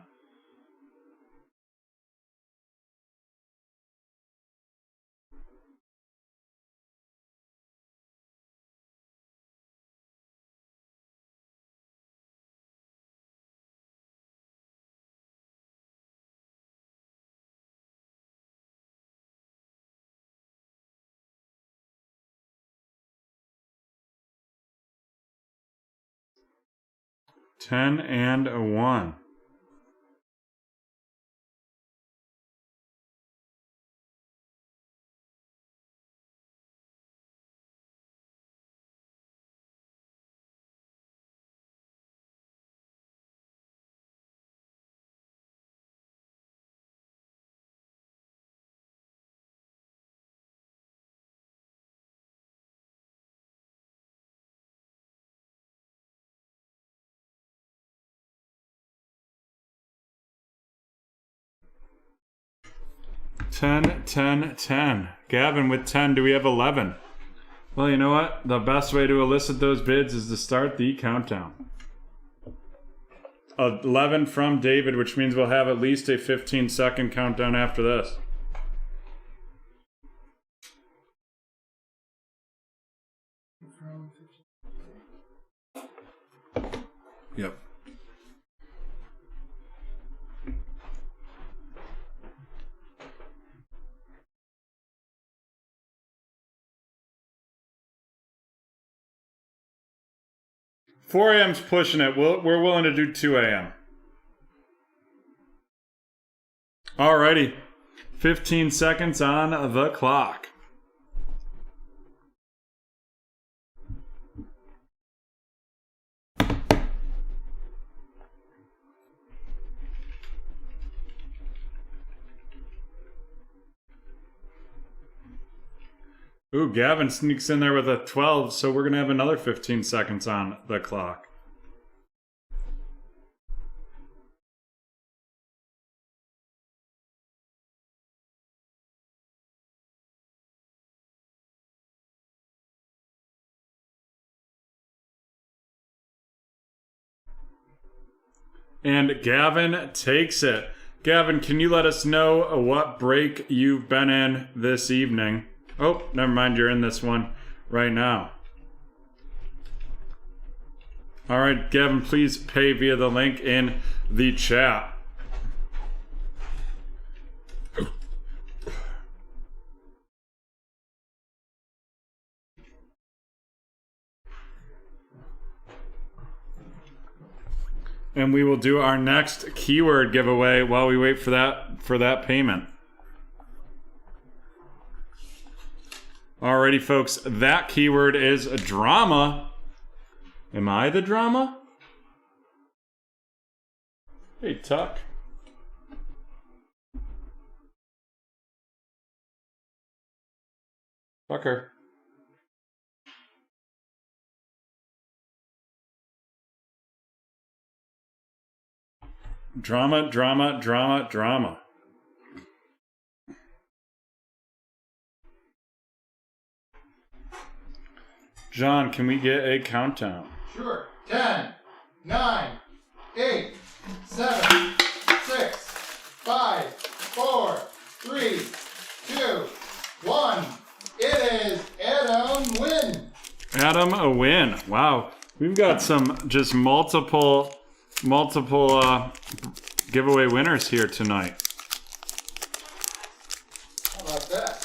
Speaker 1: Ten and 1. Ten. Gavin with 10. Do we have 11? Well, you know what? The best way to elicit those bids is to start the countdown. 11 from David, which means we'll have at least a 15-second countdown after this. Yep. Four a.m.'s pushing it. We're willing to do 2 a.m. Alrighty. 15 seconds on the clock. Ooh, Gavin sneaks in there with a 12, so we're going to have another 15 seconds on the clock. And Gavin takes it. Gavin, can you let us know what break you've been in this evening? Oh, never mind, you're in this one right now. All right, Gavin, please pay via the link in the chat. And we will do our next keyword giveaway while we wait for that payment. Alrighty, folks, that keyword is drama. Am I the drama? Hey, Tuck. Tucker. Drama, drama, drama, drama. John, can we get a countdown?
Speaker 2: Sure. 10, 9, 8, 7, 6, 5, 4, 3, 2, 1. It is Adam win.
Speaker 1: Adam a win. Wow. We've got some just multiple giveaway winners here tonight.
Speaker 2: How about that?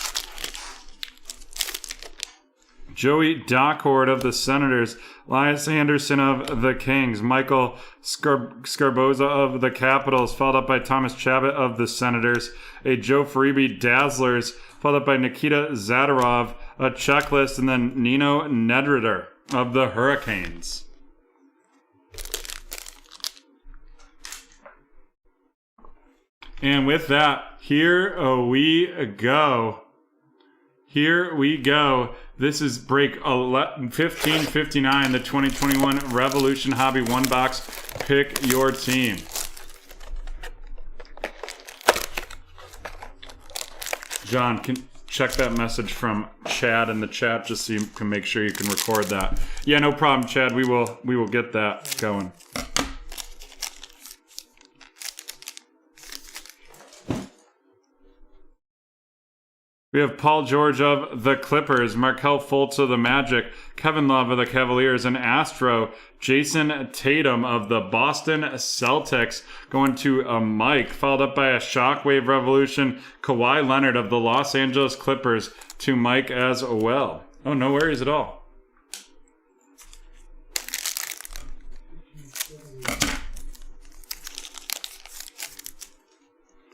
Speaker 1: Joey Dockord of the Senators, Elias Anderson of the Kings, Michael Scarboza of the Capitals, followed up by Thomas Chabot of the Senators, a Joe Faribi Dazzlers, followed up by Nikita Zadarov, a checklist, and then Nino Nedreter of the Hurricanes. And with that, here we go. Here we go. This is break 1559, the 2021 Revolution Hobby One Box. Pick your team. John, can check that message from Chad in the chat just so you can make sure you can record that. Yeah, no problem, Chad. We will get that going. We have Paul George of the Clippers, Markelle Fultz of the Magic, Kevin Love of the Cavaliers, and Astro, Jason Tatum of the Boston Celtics, going to Mike, followed up by a Shockwave Revolution, Kawhi Leonard of the Los Angeles Clippers to Mike as well. Oh, no worries at all.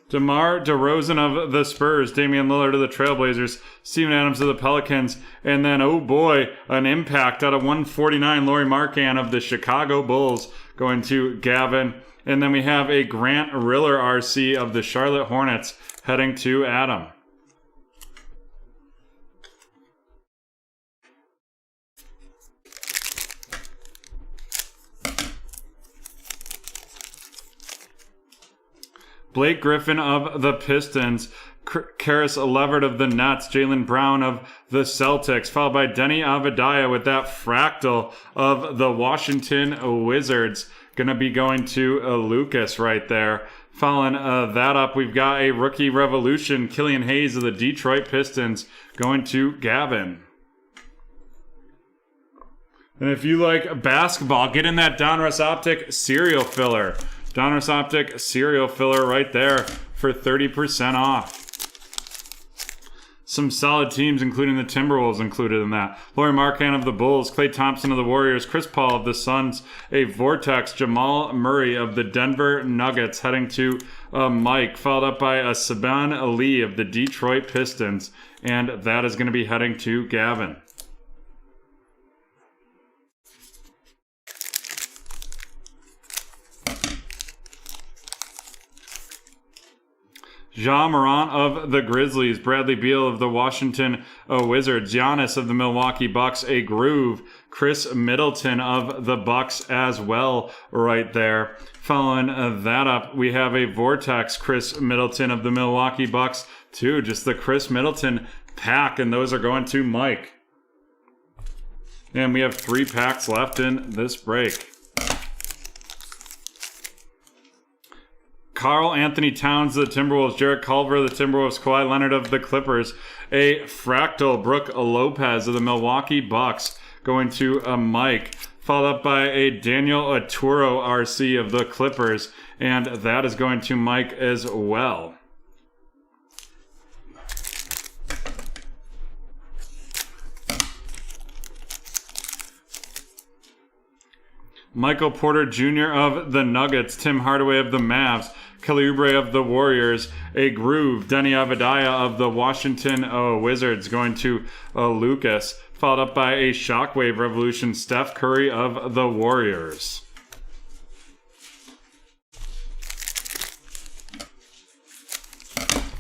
Speaker 1: DeMar DeRozan of the Spurs, Damian Lillard of the Trailblazers, Steven Adams of the Pelicans, and then, oh boy, an impact out of 149, Lauri Markkanen of the Chicago Bulls going to Gavin. And then we have a Grant Riller RC of the Charlotte Hornets heading to Adam. Blake Griffin of the Pistons, Karis Levert of the Nets, Jaylen Brown of the Celtics, followed by Denny Avdija with that fractal of the Washington Wizards. Going to be going to Lucas right there. Following that up, we've got a rookie revolution, Killian Hayes of the Detroit Pistons, going to Gavin. And if you like basketball, get in that Donruss Optic cereal filler. Donruss Optic cereal filler right there for 30% off. Some solid teams, including the Timberwolves, included in that. Lauri Markkanen of the Bulls, Klay Thompson of the Warriors, Chris Paul of the Suns, a Vortex, Jamal Murray of the Denver Nuggets heading to Mike, followed up by a Saban Lee of the Detroit Pistons, and that is going to be heading to Gavin. Ja Morant of the Grizzlies, Bradley Beal of the Washington Wizards, Giannis of the Milwaukee Bucks, a Groove, Chris Middleton of the Bucks as well right there. Following that up, we have a Vortex, Chris Middleton of the Milwaukee Bucks too. Just the Chris Middleton pack, and those are going to Mike. And we have 3 packs left in this break. Karl Anthony Towns of the Timberwolves, Jarrett Culver of the Timberwolves, Kawhi Leonard of the Clippers, a fractal Brook Lopez of the Milwaukee Bucks going to Mike, followed up by a Daniel Arturo RC of the Clippers, and that is going to Mike as well. Michael Porter Jr. of the Nuggets, Tim Hardaway of the Mavs, Kelly Oubre of the Warriors, a Groove, Denny Avdija of the Washington Wizards going to Lucas, followed up by a Shockwave Revolution, Steph Curry of the Warriors.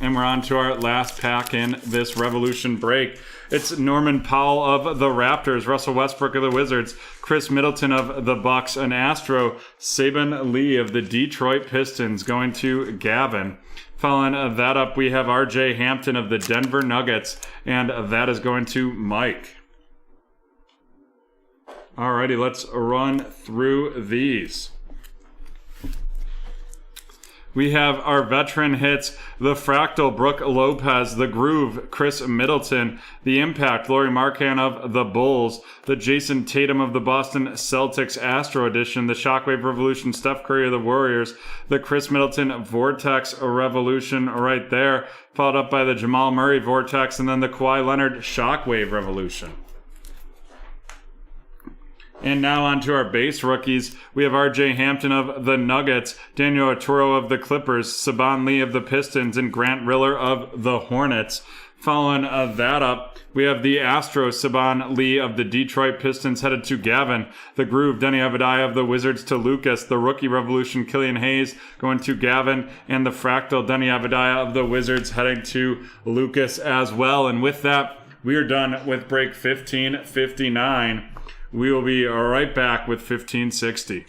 Speaker 1: And we're on to our last pack in this Revolution break. It's Norman Powell of the Raptors, Russell Westbrook of the Wizards, Chris Middleton of the Bucks, an Astro, Saban Lee of the Detroit Pistons going to Gavin. Following that up, we have RJ Hampton of the Denver Nuggets, and that is going to Mike. Alrighty, let's run through these. We have our veteran hits, the Fractal, Brook Lopez, the Groove, Chris Middleton, the Impact, Lauri Markkanen of the Bulls, the Jason Tatum of the Boston Celtics Astro Edition, the Shockwave Revolution, Steph Curry of the Warriors, the Chris Middleton Vortex Revolution right there, followed up by the Jamal Murray Vortex, and then the Kawhi Leonard Shockwave Revolution. And now on to our base rookies. We have RJ Hampton of the Nuggets, Daniel Arturo of the Clippers, Saban Lee of the Pistons, and Grant Riller of the Hornets. Following that up, we have the Astros, Saban Lee of the Detroit Pistons headed to Gavin. The Groove, Denny Avdija of the Wizards to Lucas. The Rookie Revolution, Killian Hayes going to Gavin. And the Fractal, Denny Avdija of the Wizards heading to Lucas as well. And with that, we are done with break 1559. We will be right back with 1560.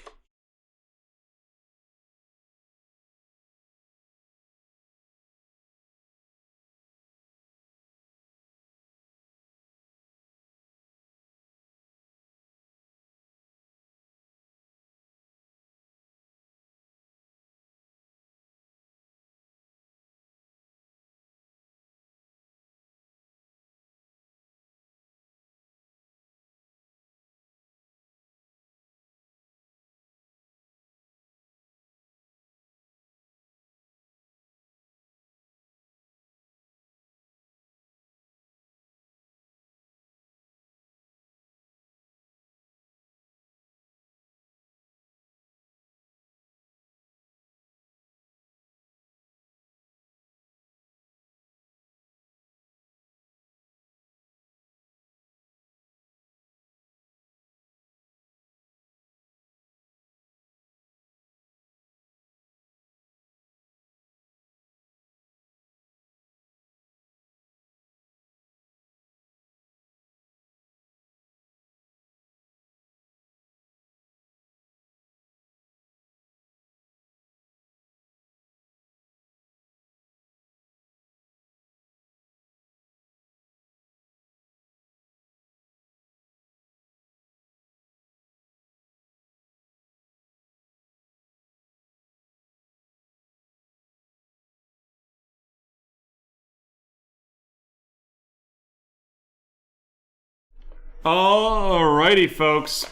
Speaker 1: Alrighty, folks.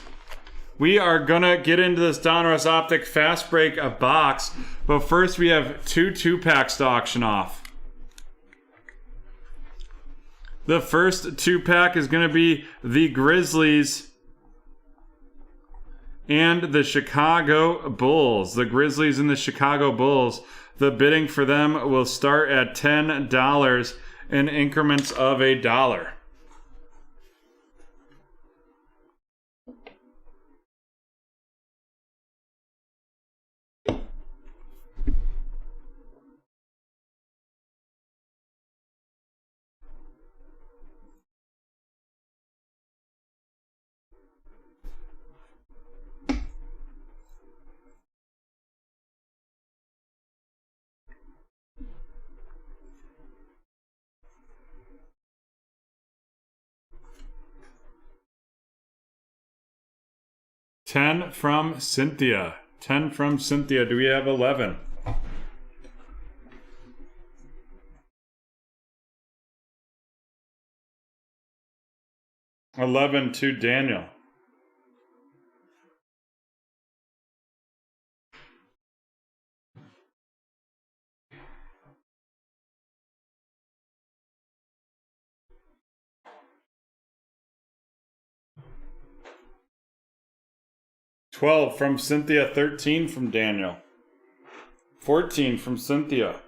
Speaker 1: We are gonna get into this Donruss Optic Fast Break box, but first we have two packs to auction off. The first 2-pack is gonna be the Grizzlies and the Chicago Bulls. The Grizzlies and the Chicago Bulls. The bidding for them will start at $10 in increments of $1. $10 from Cynthia. 10 from Cynthia. Do we have 11? $11 to Daniel. $12 from Cynthia. 13 from Daniel. 14 from Cynthia.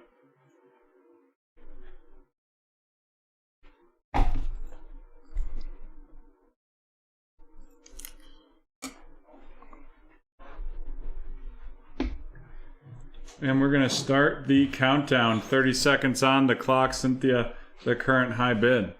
Speaker 1: And we're going to start the countdown. 30 seconds on the clock. Cynthia, the current high bid.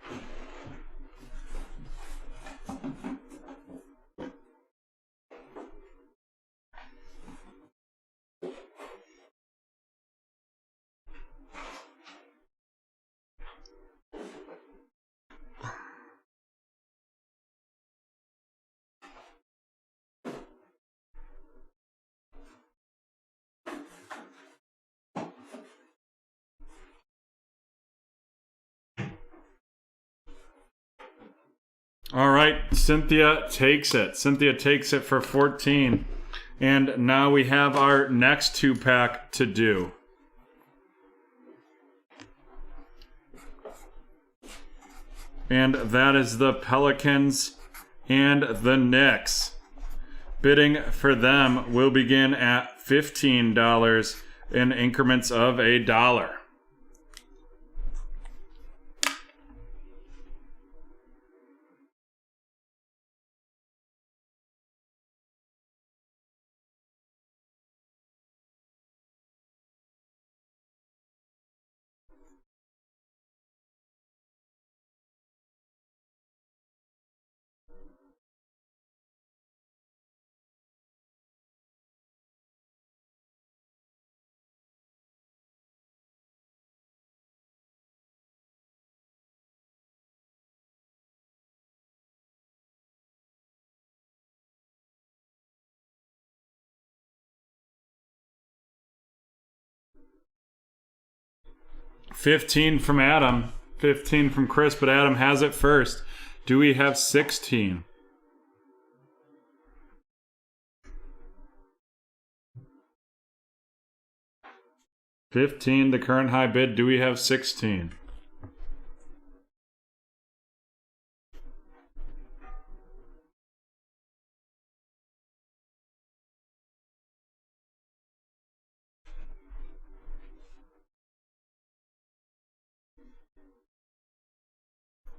Speaker 1: All right, Cynthia takes it. Cynthia takes it for 14. And now we have our next 2-pack to do. And that is the Pelicans and the Knicks. Bidding for them will begin at $15 in increments of $1. $15 from Adam, 15 from Chris, but Adam has it first. Do we have 16? $15, the current high bid. Do we have 16?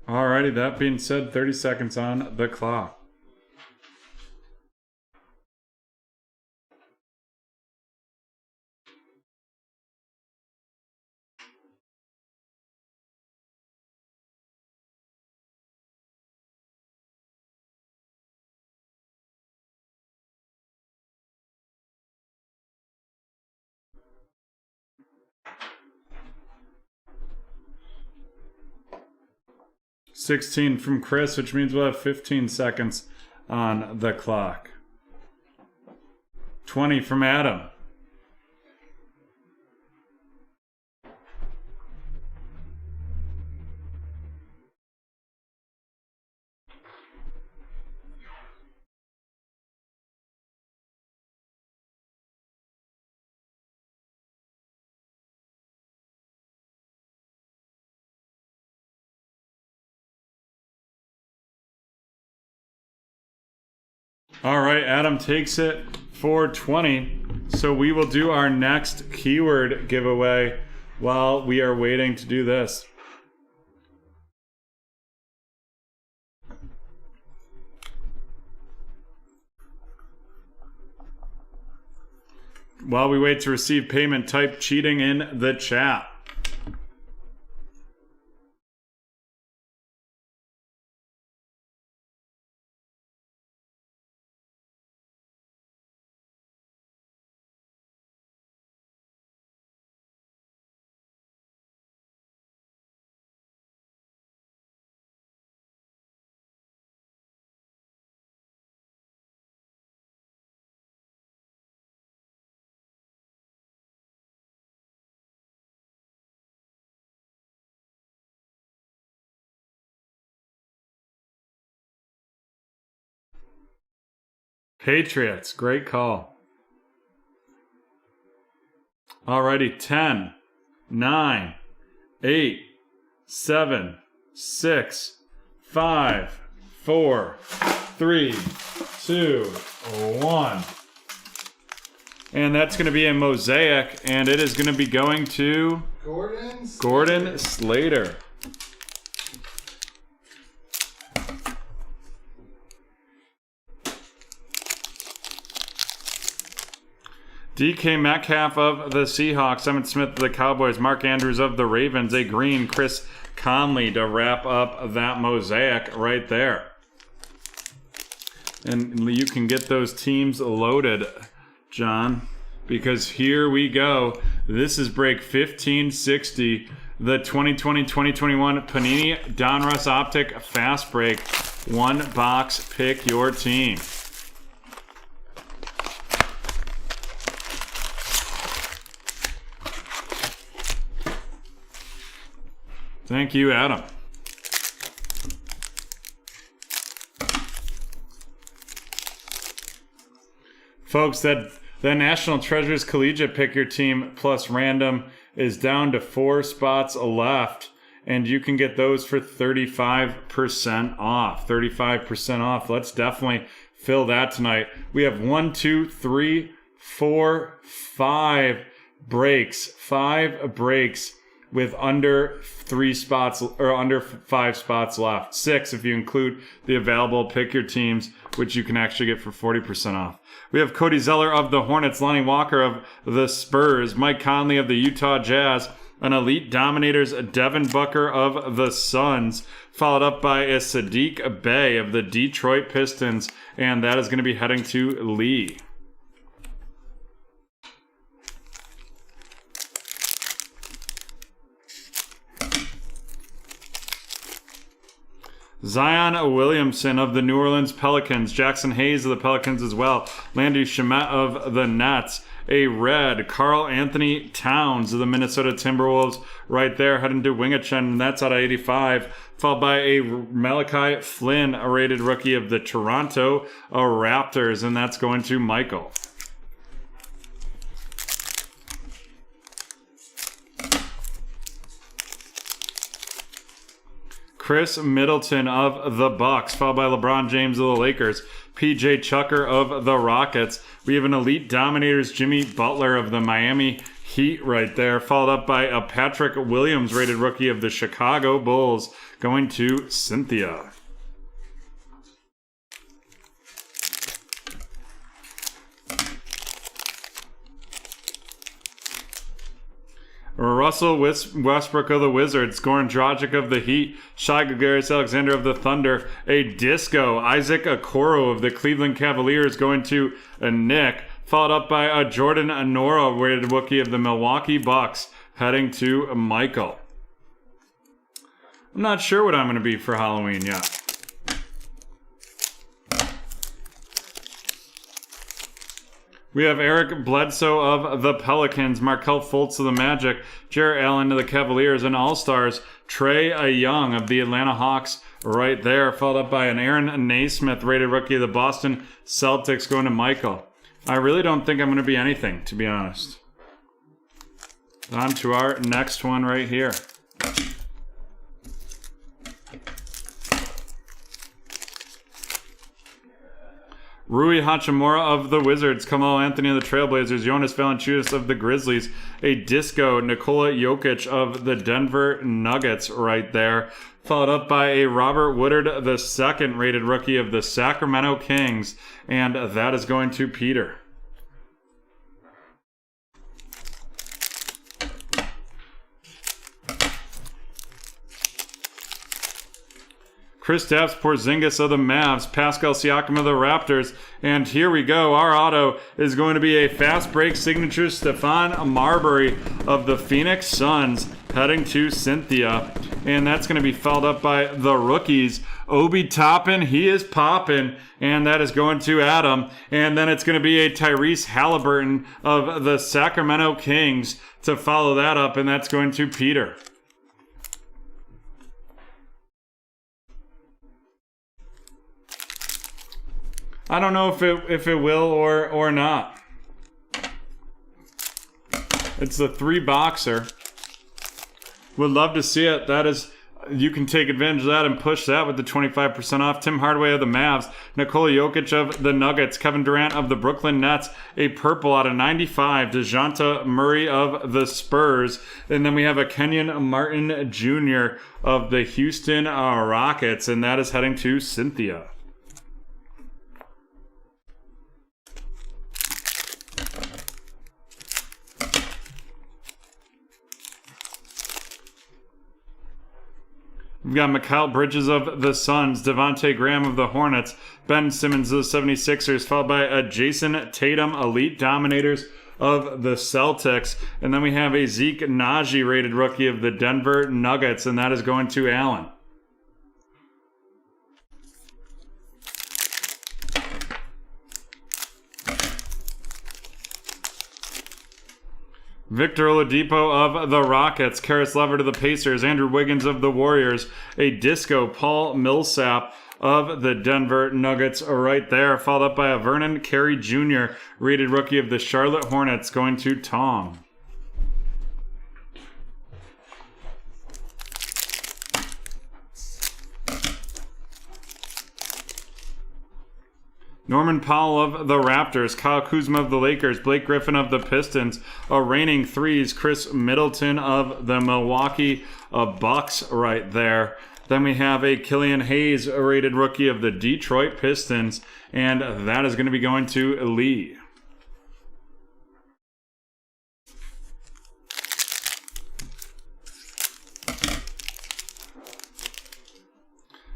Speaker 1: Alrighty, that being said, 30 seconds on the clock. $16 from Chris, which means we'll have 15 seconds on the clock. $20 from Adam. All right, Adam takes it for 20. So we will do our next keyword giveaway while we are waiting to do this. While we wait to receive payment, type cheating in the chat. Patriots, great call. Alrighty, 10, 9, 8, 7, 6, 5, 4, 3, 2, 1. And that's going to be a mosaic, and it is going to be going to Gordon Slater. DK Metcalf of the Seahawks, Emmitt Smith of the Cowboys, Mark Andrews of the Ravens, a green Chris Conley to wrap up that mosaic right there. And you can get those teams loaded, John, because here we go. This is break 1560, the 2020-2021 Panini Donruss Optic Fast Break. One box, pick your team. Thank you, Adam. Folks, that the National Treasures Collegiate Pick Your Team plus random is down to 4 spots left, and you can get those for 35% off. 35% off. Let's definitely fill that tonight. We have 1, 2, 3, 4, 5 breaks. 5 breaks with under 3 spots or under 5 spots left. 6 if you include the available pick your teams, which you can actually get for 40% off. We have Cody Zeller of the Hornets, Lonnie Walker of the Spurs, Mike Conley of the Utah Jazz, an Elite Dominators Devin Booker of the Suns, followed up by a Sadiq Bey of the Detroit Pistons, and that is going to be heading to Lee. Zion Williamson of the New Orleans Pelicans, Jackson Hayes of the Pelicans as well, Landry Shamet of the Nets, a red Karl Anthony Towns of the Minnesota Timberwolves right there heading to Wingachen, and that's out of 85, followed by a Malachi Flynn, a rated rookie of the Toronto Raptors, and that's going to Michael. Chris Middleton of the Bucks, followed by LeBron James of the Lakers, PJ Tucker of the Rockets. We have an Elite Dominators Jimmy Butler of the Miami Heat right there, followed up by a Patrick Williams rated rookie of the Chicago Bulls, going to Cynthia. Russell Westbrook of the Wizards, Goran Dragic of the Heat, Shai Gilgeous-Alexander of the Thunder, a Disco, Isaac Okoro of the Cleveland Cavaliers going to Nick, followed up by a Jordan Anora, rated rookie of the Milwaukee Bucks, heading to Michael. I'm not sure what I'm going to be for Halloween yet. We have Eric Bledsoe of the Pelicans, Markelle Fultz of the Magic, Jarrett Allen of the Cavaliers, and All-Stars, Trae Young of the Atlanta Hawks right there, followed up by an Aaron Naismith, rated rookie of the Boston Celtics, going to Michael. I really don't think I'm going to be anything, to be honest. On to our next one right here. Rui Hachimura of the Wizards, Carmelo Anthony of the Trailblazers, Jonas Valanciunas of the Grizzlies, a disco Nikola Jokic of the Denver Nuggets right there, followed up by a Robert Woodard, the second rated rookie of the Sacramento Kings, and that is going to Peter. Kristaps Porzingis of the Mavs, Pascal Siakam of the Raptors, and here we go. Our auto is going to be a fast break signature Stephon Marbury of the Phoenix Suns heading to Cynthia, and that's going to be followed up by the rookies. Obi Toppin, he is popping, and that is going to Adam, and then it's going to be a Tyrese Halliburton of the Sacramento Kings to follow that up, and that's going to Peter. I don't know if it will or not. It's the 3-boxer. Would love to see it. That is, you can take advantage of that and push that with the 25% off. Tim Hardaway of the Mavs, Nikola Jokic of the Nuggets, Kevin Durant of the Brooklyn Nets, a purple out of 95, DeJounte Murray of the Spurs, and then we have a Kenyon Martin Jr. of the Houston Rockets, and that is heading to Cynthia. We've got Mikal Bridges of the Suns, Devontae Graham of the Hornets, Ben Simmons of the 76ers, followed by Jason Tatum, Elite Dominators of the Celtics. And then we have a Zeke Naji rated rookie of the Denver Nuggets, and that is going to Allen. Victor Oladipo of the Rockets, Karis LeVert of the Pacers, Andrew Wiggins of the Warriors, a disco Paul Millsap of the Denver Nuggets right there, followed up by a Vernon Carey Jr. rated rookie of the Charlotte Hornets going to Tom. Norman Powell of the Raptors, Kyle Kuzma of the Lakers, Blake Griffin of the Pistons, a reigning threes, Chris Middleton of the Milwaukee Bucks right there. Then we have a Killian Hayes, a rated rookie of the Detroit Pistons, and that is going to be going to Lee.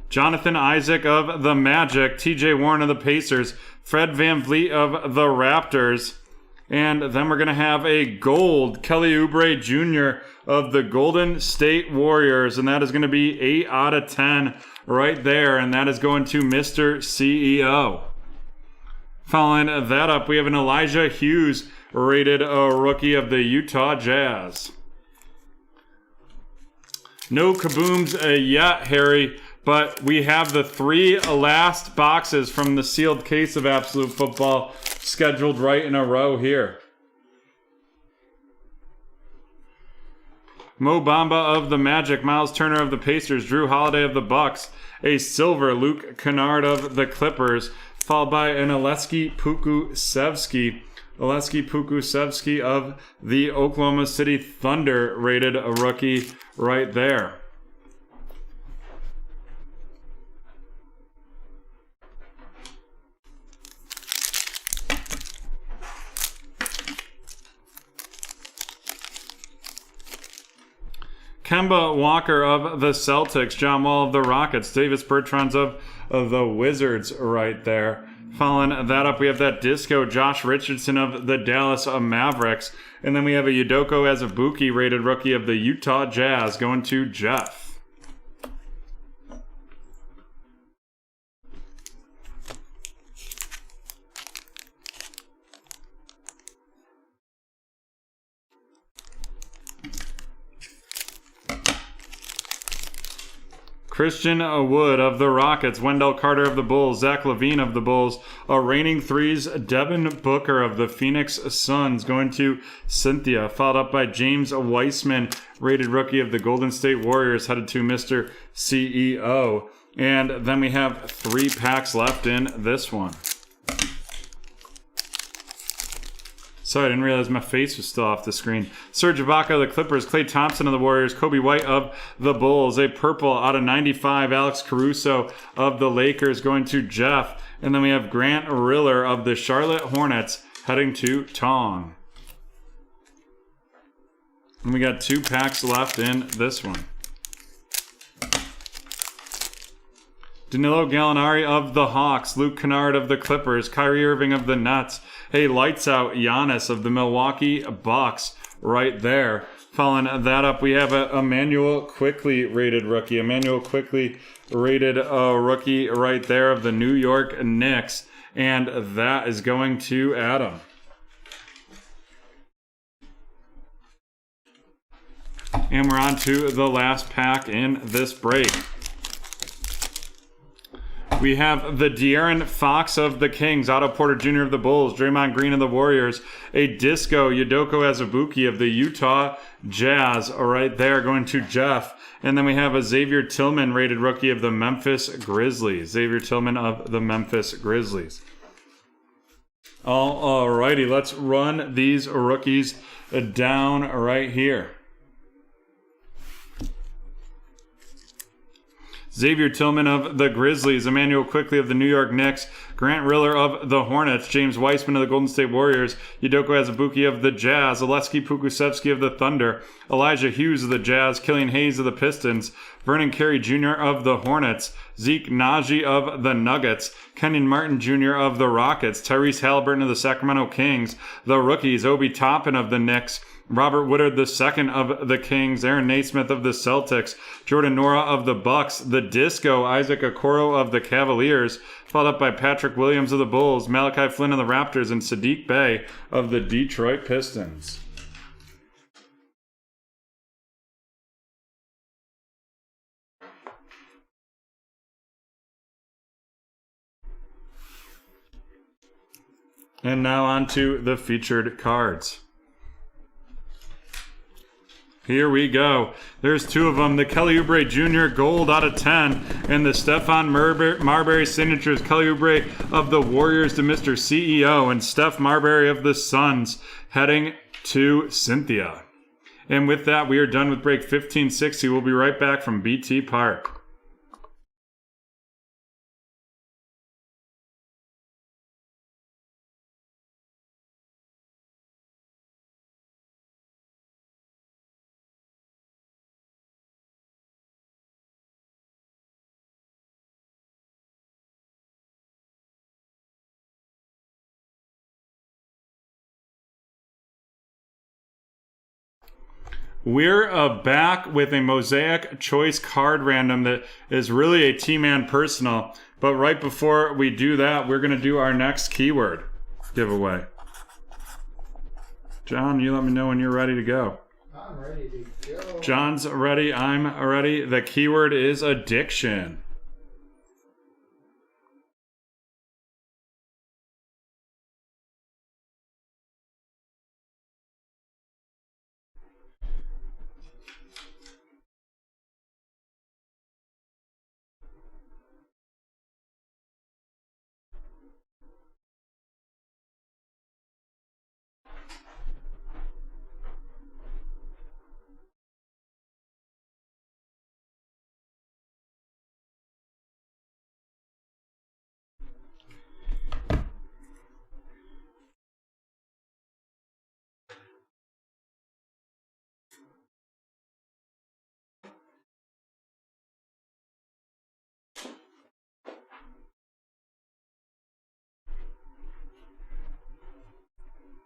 Speaker 1: Jonathan Isaac of the Magic, TJ Warren of the Pacers, Fred VanVleet of the Raptors, and then we're going to have a gold Kelly Oubre Jr. of the Golden State Warriors, and that is going to be 8 out of 10 right there, and that is going to Mr. CEO. Following that up, we have an Elijah Hughes rated rookie of the Utah Jazz. No kabooms yet, Harry. But we have the 3 last boxes from the sealed case of Absolute Football scheduled right in a row here. Mo Bamba of the Magic, Miles Turner of the Pacers, Drew Holiday of the Bucks, a silver Luke Kennard of the Clippers, followed by an Oleksiy Pokusevski of the Oklahoma City Thunder rated a rookie right there. Kemba Walker of the Celtics, John Wall of the Rockets, Davis Bertans of the Wizards right there. Following that up, we have that disco Josh Richardson of the Dallas Mavericks. And then we have a Udoko Azubuike rated rookie of the Utah Jazz going to Jeff. Christian Wood of the Rockets, Wendell Carter of the Bulls, Zach LaVine of the Bulls, a reigning threes, Devin Booker of the Phoenix Suns going to Cynthia, followed up by James Weissman, rated rookie of the Golden State Warriors, headed to Mr. CEO. And then we have 3 packs left in this one. Sorry, I didn't realize my face was still off the screen. Serge Ibaka of the Clippers, Klay Thompson of the Warriors, Kobe White of the Bulls, a purple out of 95, Alex Caruso of the Lakers going to Jeff. And then we have Grant Riller of the Charlotte Hornets heading to Tong. And we got 2 packs left in this one. Danilo Gallinari of the Hawks, Luke Kennard of the Clippers, Kyrie Irving of the Nets, hey, lights out Giannis of the Milwaukee Bucks right there. Following that up, we have a Emmanuel Quickley rated rookie. Emmanuel Quickley rated rookie right there of the New York Knicks. And that is going to Adam. And we're on to the last pack in this break. We have the De'Aaron Fox of the Kings, Otto Porter Jr. of the Bulls, Draymond Green of the Warriors, a Disco Yudoko Azubuike of the Utah Jazz right there going to Jeff. And then we have a Xavier Tillman rated rookie of the Memphis Grizzlies. Xavier Tillman of the Memphis Grizzlies. Alrighty, let's run these rookies down right here. Xavier Tillman of the Grizzlies, Emmanuel Quickley of the New York Knicks, Grant Riller of the Hornets, James Wiseman of the Golden State Warriors, Yudoko Azubuike of the Jazz, Oleksiy Pokusevski of the Thunder, Elijah Hughes of the Jazz, Killian Hayes of the Pistons, Vernon Carey Jr. of the Hornets, Zeke Naji of the Nuggets, Kenyon Martin Jr. of the Rockets, Tyrese Halliburton of the Sacramento Kings, the rookies, Obi Toppin of the Knicks, Robert Woodard II of the Kings, Aaron Naismith of the Celtics, Jordan Nora of the Bucks, the Disco, Isaac Okoro of the Cavaliers, followed up by Patrick Williams of the Bulls, Malachi Flynn of the Raptors, and Sadiq Bey of the Detroit Pistons. And now on to the featured cards. Here we go. There's 2 of them. The Kelly Oubre Jr. Gold out of 10. And the Stephon Marbury Signatures. Kelly Oubre of the Warriors to Mr. CEO. And Steph Marbury of the Suns heading to Cynthia. And with that, we are done with break 1560. We'll be right back from BT Park. We're back with a Mosaic Choice card random that is really a T-Man personal. But right before we do that, we're going to do our next keyword giveaway. John, you let me know when you're ready to go.
Speaker 2: I'm ready to go.
Speaker 1: John's ready. I'm ready. The keyword is addiction.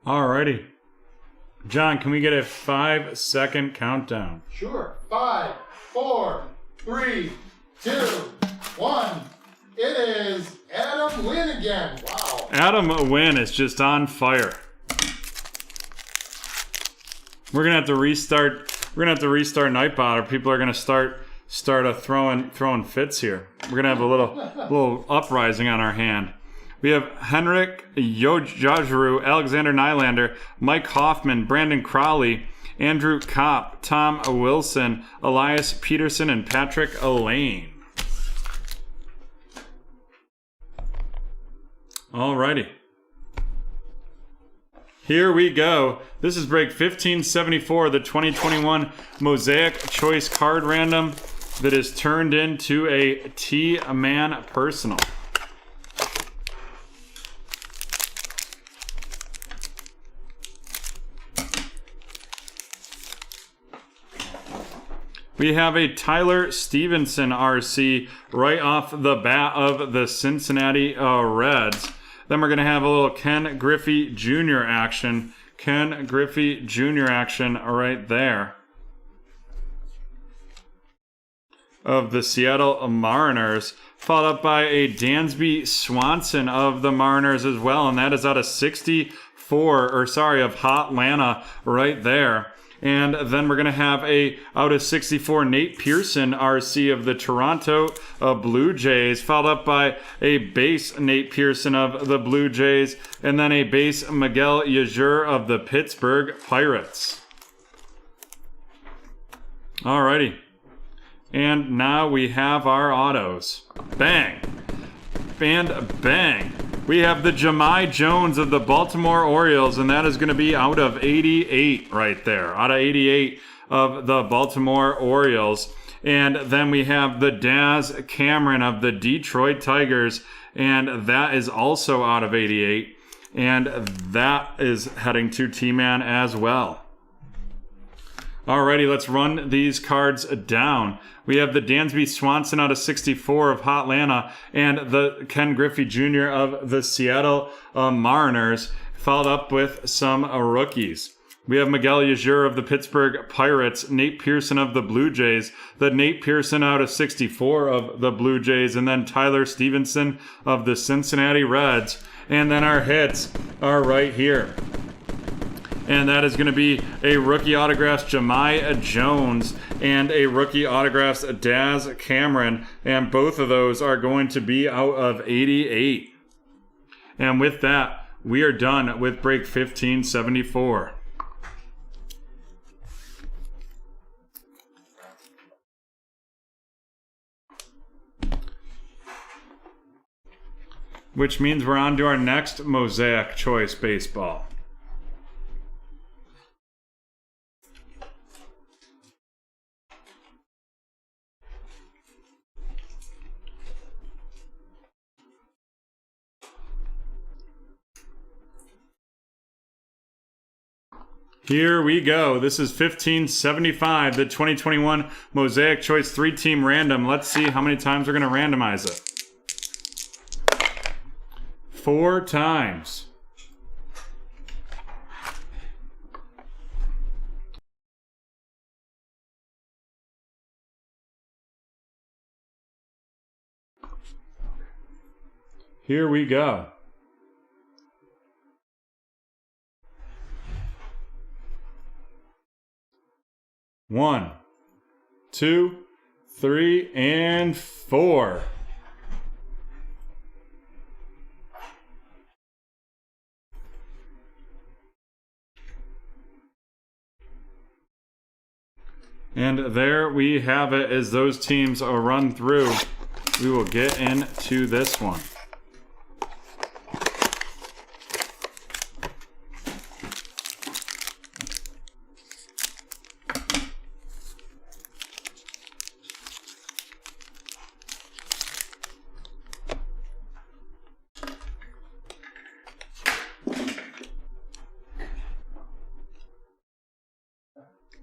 Speaker 1: Alrighty. John, can we get a 5-second countdown?
Speaker 2: Sure. 5, 4, 3, 2, 1. It is Adam Wynn again. Wow.
Speaker 1: Adam Wynn is just on fire. We're gonna have to restart. We're gonna have to restart Nightbot, or people are gonna start throwing fits here. We're gonna have a little uprising on our hand. We have Henrik Jojaru, Alexander Nylander, Mike Hoffman, Brandon Crowley, Andrew Kopp, Tom Wilson, Elias Peterson, and Patrick Elaine. Alrighty. Here we go. This is break 1574, the 2021 Mosaic Choice Card Random that is turned into a T-Man Personal. We have a Tyler Stevenson RC right off the bat of the Cincinnati Reds. Then we're going to have a little Ken Griffey Jr. action. Ken Griffey Jr. action right there of the Seattle Mariners. Followed up by a Dansby Swanson of the Mariners as well. And that is out of 64, or sorry, of Hotlanta right there. And then we're going to have a out of 64 Nate Pearson RC of the Toronto Blue Jays, followed up by a base Nate Pearson of the Blue Jays, and then a base Miguel Yajur of the Pittsburgh Pirates. Alrighty. And now we have our autos. Bang. And bang. We have the Jahmai Jones of the Baltimore Orioles, and that is going to be out of 88 right there. Out of 88 of the Baltimore Orioles. And then we have the Daz Cameron of the Detroit Tigers, and that is also out of 88. And that is heading to T-Man as well. Alrighty, let's run these cards down. We have the Dansby Swanson out of 64 of Hotlanta and the Ken Griffey Jr. of the Seattle Mariners, followed up with some rookies. We have Miguel Yajur of the Pittsburgh Pirates, Nate Pearson of the Blue Jays, the Nate Pearson out of 64 of the Blue Jays, and then Tyler Stevenson of the Cincinnati Reds. And then our hits are right here. And that is going to be a rookie autographs Jahmai Jones and a rookie autographs Daz Cameron. And both of those are going to be out of 88. And with that, we are done with break 1574. Which means we're on to our next Mosaic Choice Baseball. Here we go. This is 1575, the 2021 Mosaic Choice 3-team random. Let's see how many times we're going to randomize it. 4 times. Here we go. 1, 2, 3, and 4. And there we have it. As those teams are run through, we will get into this one.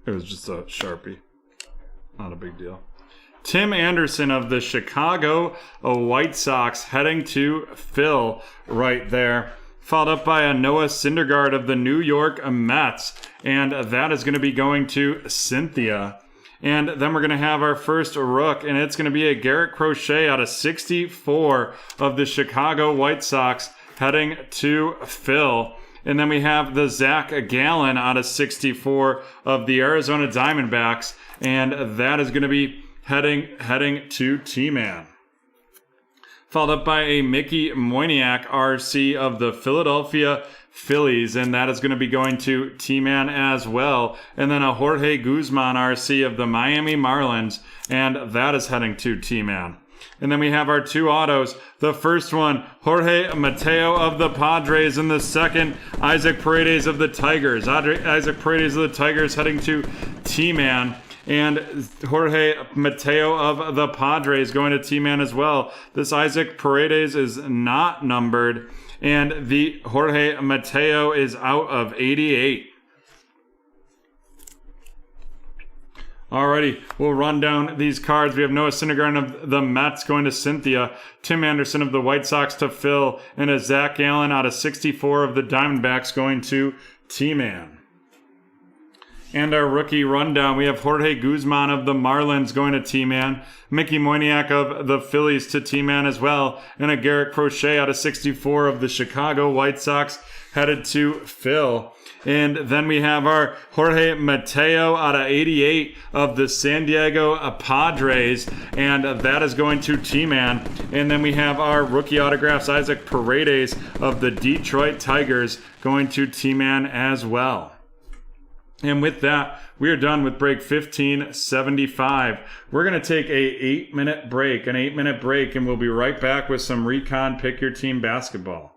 Speaker 1: It was just a Sharpie. Not a big deal. Tim Anderson of the Chicago White Sox heading to Phil right there. Followed up by a Noah Syndergaard of the New York Mets. And that is going to be going to Cynthia. And then we're going to have our first rook, and it's going to be a Garrett Crochet out of 64 of the Chicago White Sox heading to Phil. And then we have the Zach Gallen out of 64 of the Arizona Diamondbacks. And that is going to be heading to T-Man. Followed up by a Mickey Moyniak RC of the Philadelphia Phillies. And that is going to be going to T-Man as well. And then a Jorge Guzman RC of the Miami Marlins. And that is heading to T-Man. And then we have our 2 autos. The first one, Jorge Mateo of the Padres. And the second, Isaac Paredes of the Tigers. Isaac Paredes of the Tigers heading to T-Man. And Jorge Mateo of the Padres going to T-Man as well. This Isaac Paredes is not numbered. And the Jorge Mateo is out of 88. Alrighty, we'll run down these cards. We have Noah Syndergaard of the Mets going to Cynthia, Tim Anderson of the White Sox to Phil, and a Zach Allen out of 64 of the Diamondbacks going to T-Man. And our rookie rundown, we have Jorge Guzman of the Marlins going to T-Man, Mickey Moniak of the Phillies to T-Man as well, and a Garrett Crochet out of 64 of the Chicago White Sox headed to Phil. And then we have our Jorge Mateo out of 88 of the San Diego Padres, and that is going to T-Man. And then we have our rookie autographs, Isaac Paredes of the Detroit Tigers going to T-Man as well. And with that, we are done with break 1575. We're going to take an 8-minute break, and we'll be right back with some Recon Pick Your Team basketball.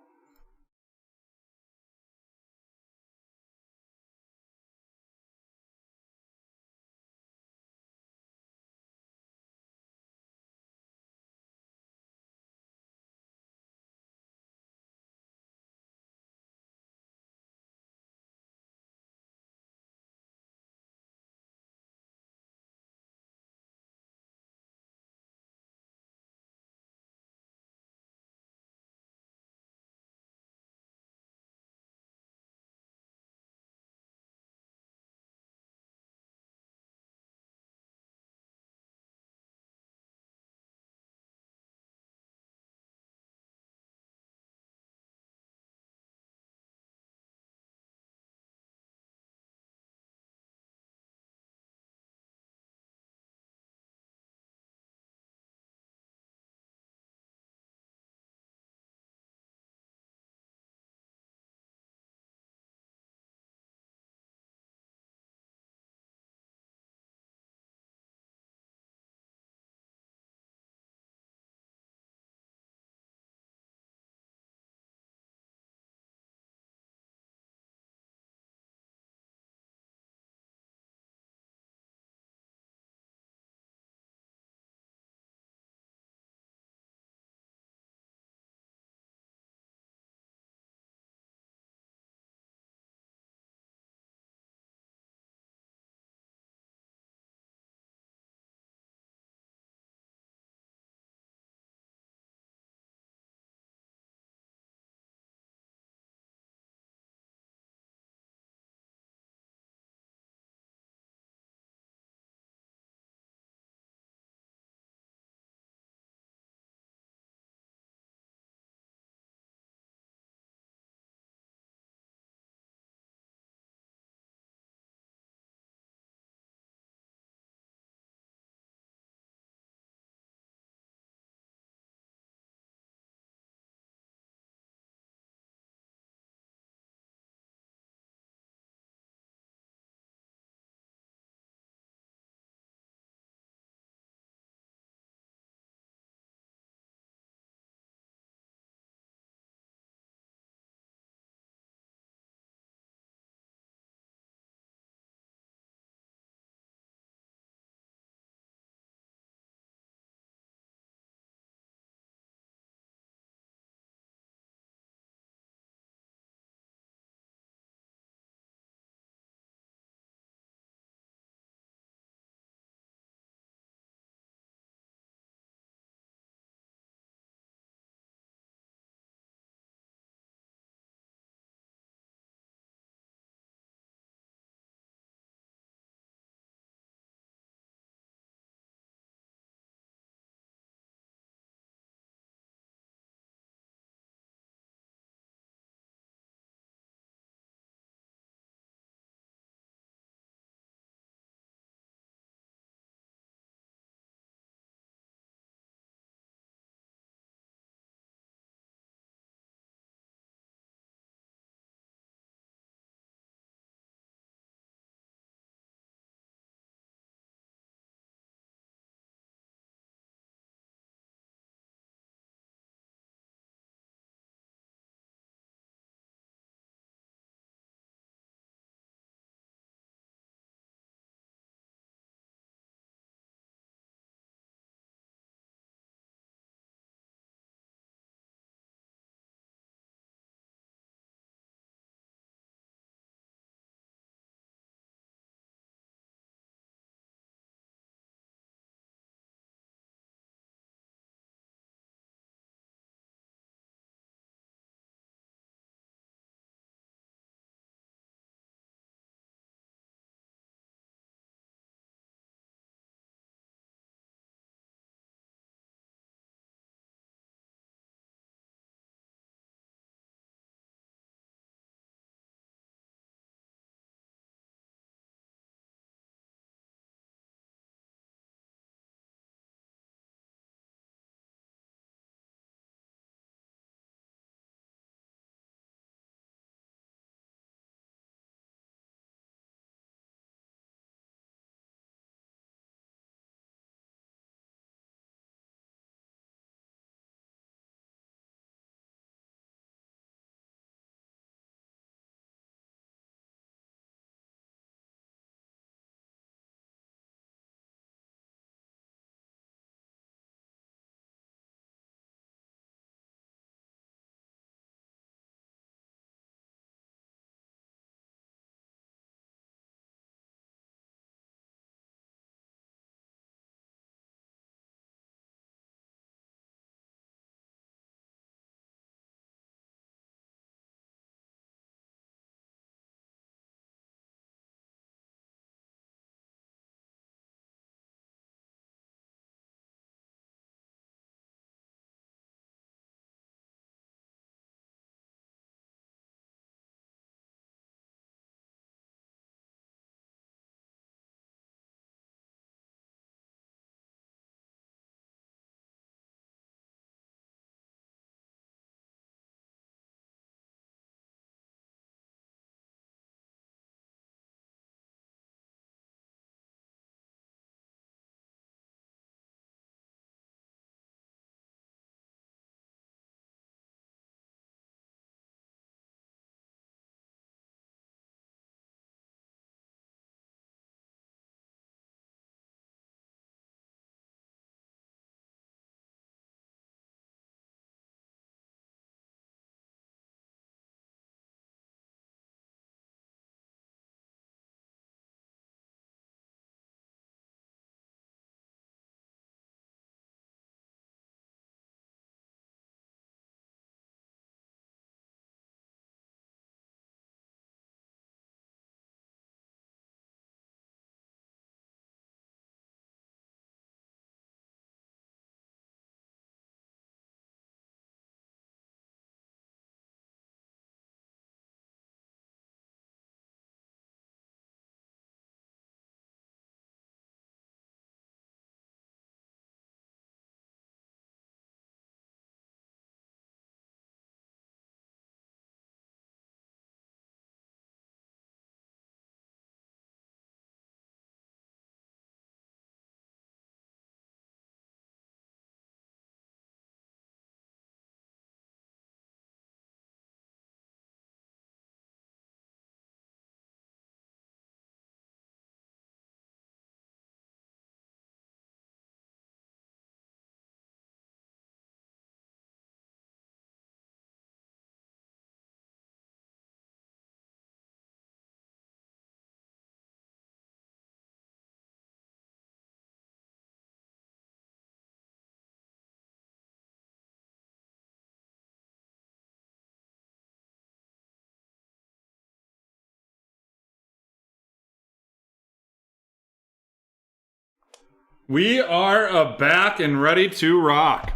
Speaker 1: We are back and ready to rock.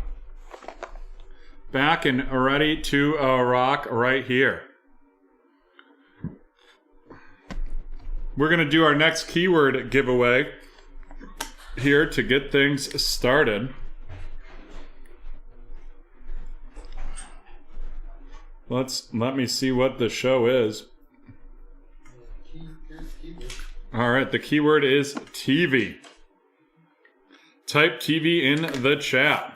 Speaker 1: Back and ready to rock right here. We're going to do our next keyword giveaway here to get things started. Let me see what the show is. All right, the keyword is TV. Type TV in the chat.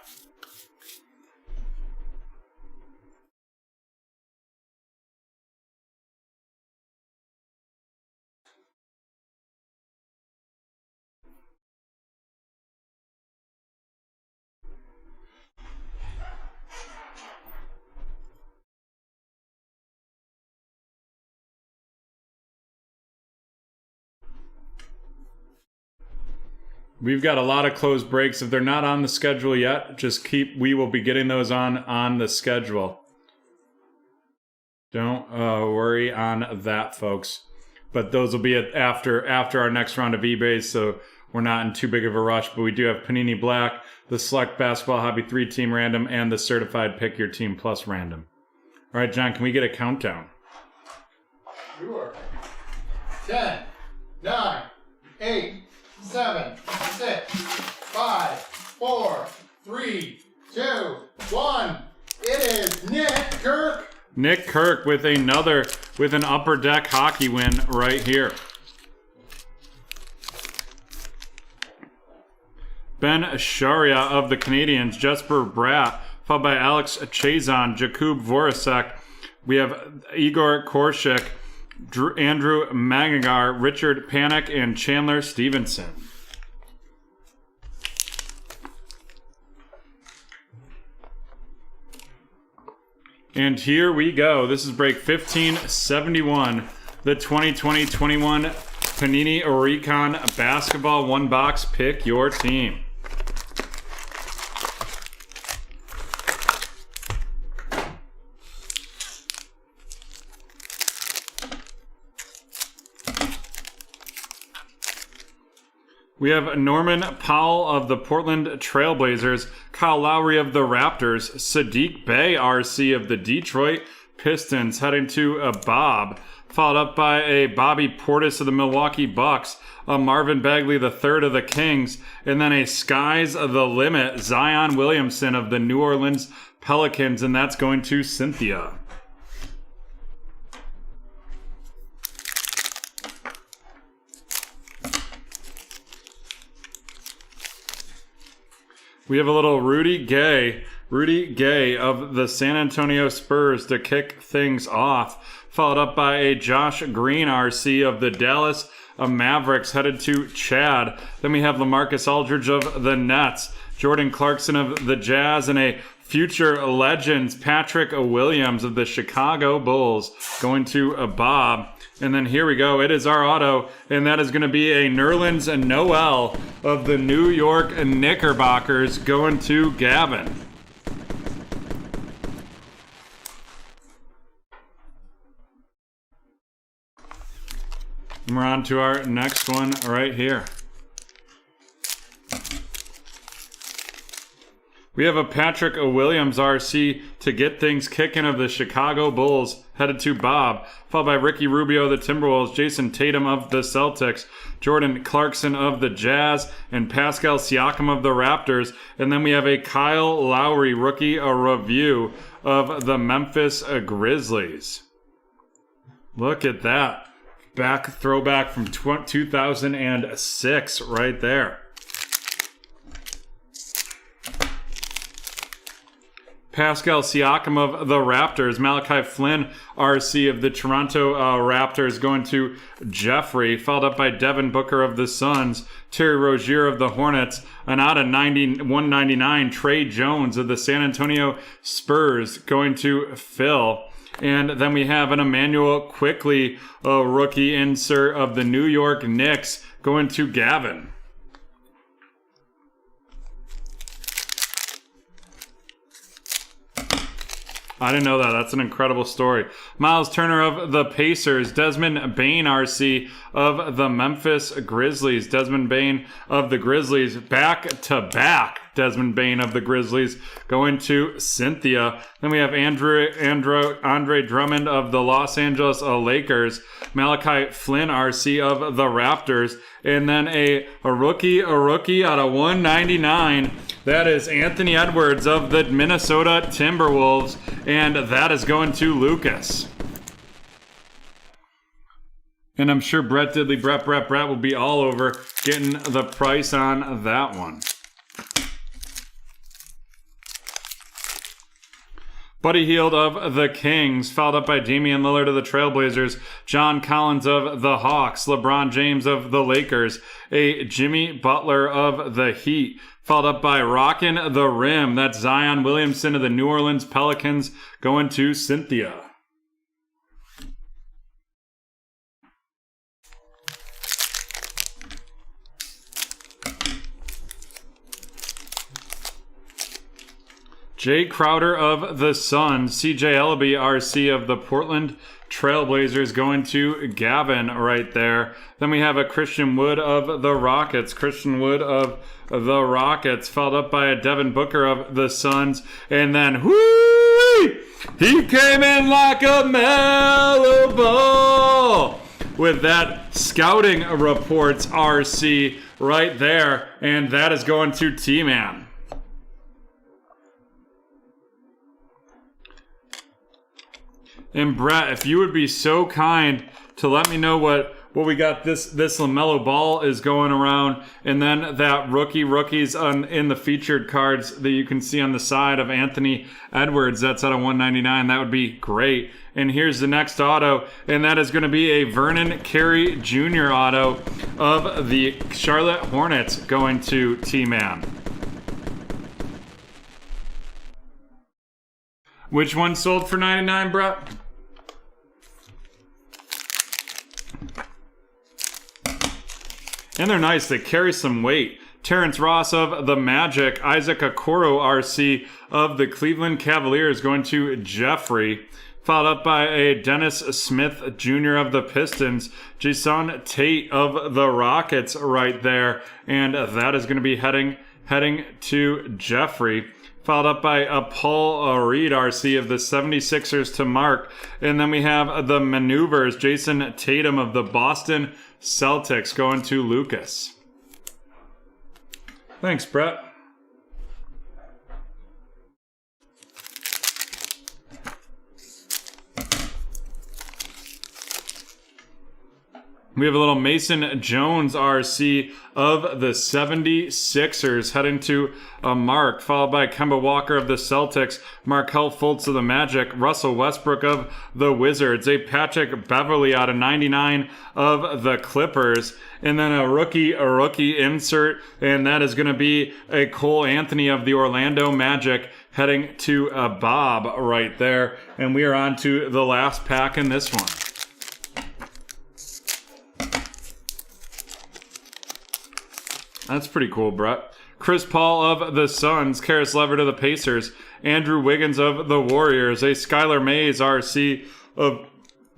Speaker 1: We've got a lot of closed breaks. If they're not on the schedule yet, we will be getting those on the schedule. Don't worry on that, folks. But those will be after our next round of eBays, so we're not in too big of a rush. But we do have Panini Black, the Select Basketball Hobby 3-Team Random, and the Certified Pick Your Team Plus Random. All right, John, can we get a countdown?
Speaker 2: Sure. 10, 9, 8, 7, 6, 5, 4, 3, 2, 1. It is Nick Kirk.
Speaker 1: Nick Kirk with an Upper Deck hockey win right here. Ben Sharia of the Canadiens, Jesper Bratt, followed by Alex Chazon, Jakub Voracek. We have Igor Korshik, Andrew Magagar, Richard Panik, and Chandler Stevenson. And here we go. This is break 1571, the 2020-21 Panini Recon Basketball One Box Pick Your Team. We have Norman Powell of the Portland Trailblazers, Kyle Lowry of the Raptors, Sadiq Bey RC of the Detroit Pistons heading to a Bob, followed up by a Bobby Portis of the Milwaukee Bucks, a Marvin Bagley III of the Kings, and then a Sky's the Limit, Zion Williamson of the New Orleans Pelicans, and that's going to Cynthia. We have a little Rudy Gay of the San Antonio Spurs to kick things off, followed up by a Josh Green RC of the Dallas Mavericks headed to Chad. Then we have LaMarcus Aldridge of the Nets, Jordan Clarkson of the Jazz, and a future legends Patrick Williams of the Chicago Bulls going to a Bob. And then here we go. It is our auto, and that is going to be a Nerlens Noel of the New York Knickerbockers going to Gavin. And we're on to our next one right here. We have a Patrick Williams RC to get things kicking of the Chicago Bulls, headed to Bob, followed by Ricky Rubio of the Timberwolves, Jason Tatum of the Celtics, Jordan Clarkson of the Jazz, and Pascal Siakam of the Raptors. And then we have a Kyle Lowry rookie review of the Memphis Grizzlies. Look at that. Throwback from 2006 right there. Pascal Siakam of the Raptors, Malachi Flynn, RC of the Toronto Raptors, going to Jeffrey, followed up by Devin Booker of the Suns, Terry Rozier of the Hornets, and out of 199, Trey Jones of the San Antonio Spurs, going to Phil. And then we have an Emmanuel Quickley rookie insert of the New York Knicks, going to Gavin. I didn't know that. That's an incredible story. Miles Turner of the Pacers. Desmond Bain, RC, of the Memphis Grizzlies. Desmond Bain of the Grizzlies. Back to back. Desmond Bain of the Grizzlies going to Cynthia. Then we have Andre Drummond of the Los Angeles Lakers. Malachi Flynn, RC, of the Raptors. And then a rookie out of 199. That is Anthony Edwards of the Minnesota Timberwolves. And that is going to Lucas. And I'm sure Brett Diddley, Brett will be all over getting the price on that one. Buddy Hield of the Kings, fouled up by Damian Lillard of the Trailblazers, John Collins of the Hawks, LeBron James of the Lakers, a Jimmy Butler of the Heat, fouled up by Rockin' the Rim. That's Zion Williamson of the New Orleans Pelicans going to Cynthia. Jay Crowder of the Suns, CJ Ellaby, RC, of the Portland Trailblazers going to Gavin right there. Then we have a Christian Wood of the Rockets. Christian Wood of the Rockets, followed up by a Devin Booker of the Suns. And then, whoo! He came in like a mellow ball with that scouting reports RC right there. And that is going to T-Man. And Brett, if you would be so kind to let me know what we got this LaMelo Ball is going around, and then that rookies in the featured cards that you can see on the side of Anthony Edwards, that's out of 199, that would be great. And here's the next auto, and that is going to be a Vernon Carey Jr. auto of the Charlotte Hornets going to T-Man. Which one sold for 99, Brett? And they're nice. They carry some weight. Terrence Ross of the Magic. Isaac Okoro, RC, of the Cleveland Cavaliers going to Jeffrey. Followed up by a Dennis Smith Jr. of the Pistons. Jason Tate of the Rockets right there. And that is going to be heading to Jeffrey. Followed up by a Paul Reed, RC, of the 76ers to Mark. And then we have the Maneuvers. Jason Tatum of the Boston Celtics going to Lucas. Thanks, Brett. We have a little Mason Jones RC of the 76ers heading to a Mark, followed by Kemba Walker of the Celtics, Markelle Fultz of the Magic, Russell Westbrook of the Wizards, a Patrick Beverly out of 99 of the Clippers, and then a rookie insert, and that is going to be a Cole Anthony of the Orlando Magic heading to a Bob right there. And we are on to the last pack in this one. That's pretty cool, Brett. Chris Paul of the Suns, Karis LeVert of the Pacers, Andrew Wiggins of the Warriors, a Skylar Mays RC of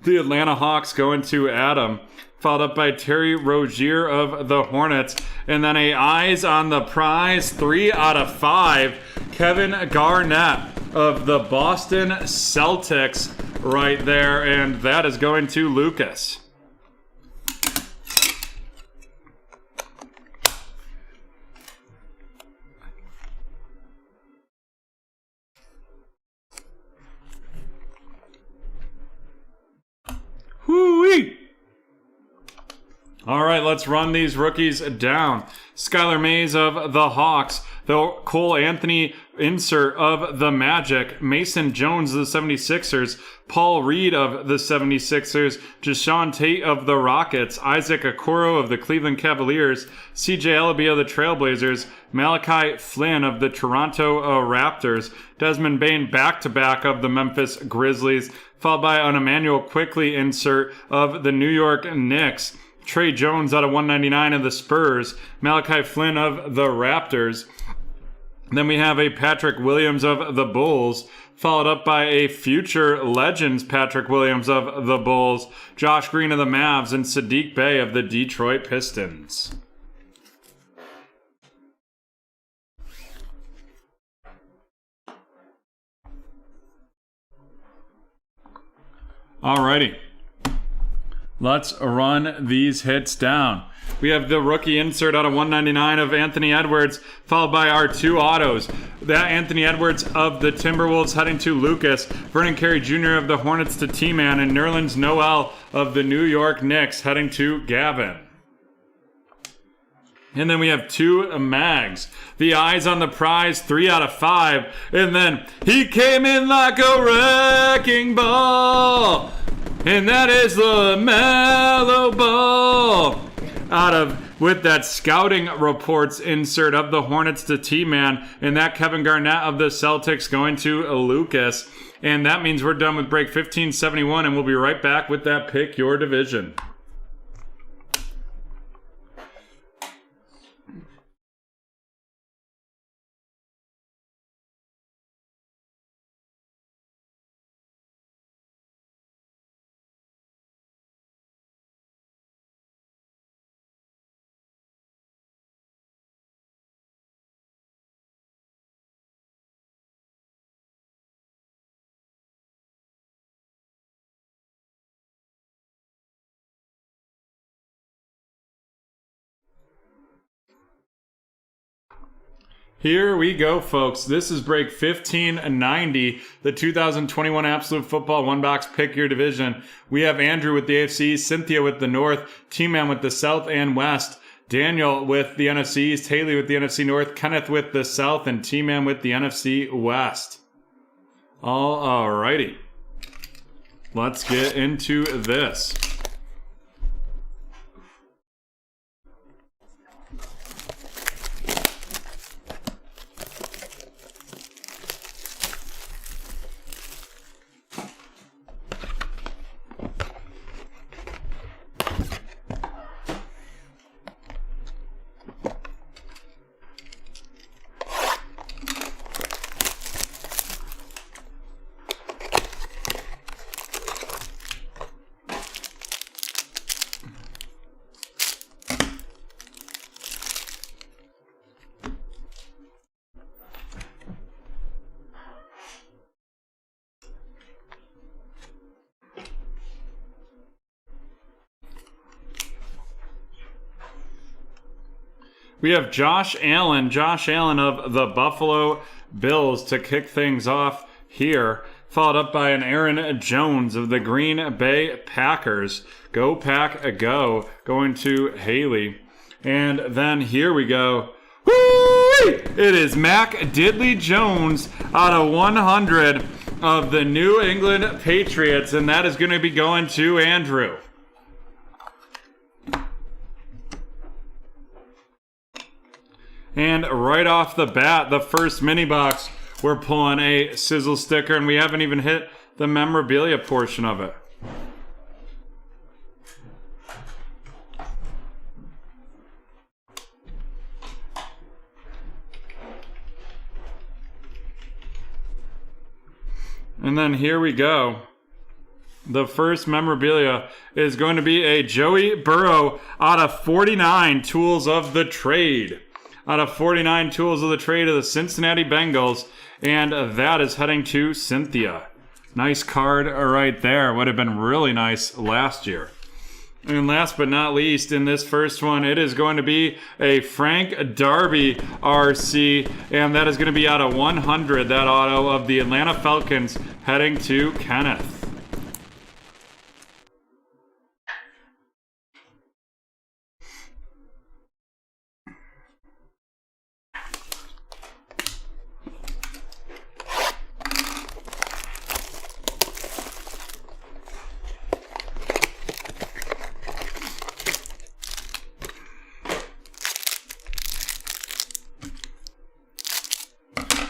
Speaker 1: the Atlanta Hawks going to Adam, followed up by Terry Rozier of the Hornets, and then a Eyes on the Prize 3 out of 5, Kevin Garnett of the Boston Celtics right there, and that is going to Lucas. Whoo-wee! All right, let's run these rookies down. Skylar Mays of the Hawks, the Cole Anthony insert of the Magic, Mason Jones of the 76ers, Paul Reed of the 76ers, Jason Tate of the Rockets, Isaac Okoro of the Cleveland Cavaliers, CJ Ellaby of the Trailblazers, Malachi Flynn of the Toronto Raptors, Desmond Bain back-to-back of the Memphis Grizzlies, followed by an Emmanuel Quickley insert of the New York Knicks, Trey Jones out of 199 of the Spurs, Malachi Flynn of the Raptors. Then we have a Patrick Williams of the Bulls, followed up by a future Legends Patrick Williams of the Bulls, Josh Green of the Mavs, and Sadiq Bey of the Detroit Pistons. Alrighty, let's run these hits down. We have the rookie insert out of 199 of Anthony Edwards, followed by our two autos. That Anthony Edwards of the Timberwolves heading to Lucas, Vernon Carey Jr. of the Hornets to T-Man, and Nerlens Noel of the New York Knicks heading to Gavin. And then we have two mags. The eyes on the prize, 3 out of 5. And then he came in like a wrecking ball. And that is the LaMelo Ball. With that scouting reports insert of the Hornets to T-Man. And that Kevin Garnett of the Celtics going to Lucas. And that means we're done with break 1571. And we'll be right back with that Pick Your Division. Here we go, folks. This is break 1590, the 2021 Absolute Football One Box Pick Your Division. We have Andrew with the AFC, Cynthia with the North, T-Man with the South and West, Daniel with the NFC East, Haley with the NFC North, Kenneth with the South, and T-Man with the NFC West. Alrighty. Let's get into this. We have Josh Allen of the Buffalo Bills to kick things off here, followed up by an Aaron Jones of the Green Bay Packers. Go Pack, go, going to Haley. And then here we go. Woo! It is Mac Diddley Jones out of 100 of the New England Patriots, and that is going to be going to Andrew. And right off the bat, the first mini box, we're pulling a sizzle sticker, and we haven't even hit the memorabilia portion of it. And then here we go. The first memorabilia is going to be a Joey Burrow out of 49 Tools of the Trade. Out of 49 Tools of the Trade of the Cincinnati Bengals. And that is heading to Cynthia. Nice card right there. Would have been really nice last year. And last but not least, in this first one, it is going to be a Frank Darby RC. And that is going to be out of 100, that auto of the Atlanta Falcons, heading to Kenneth.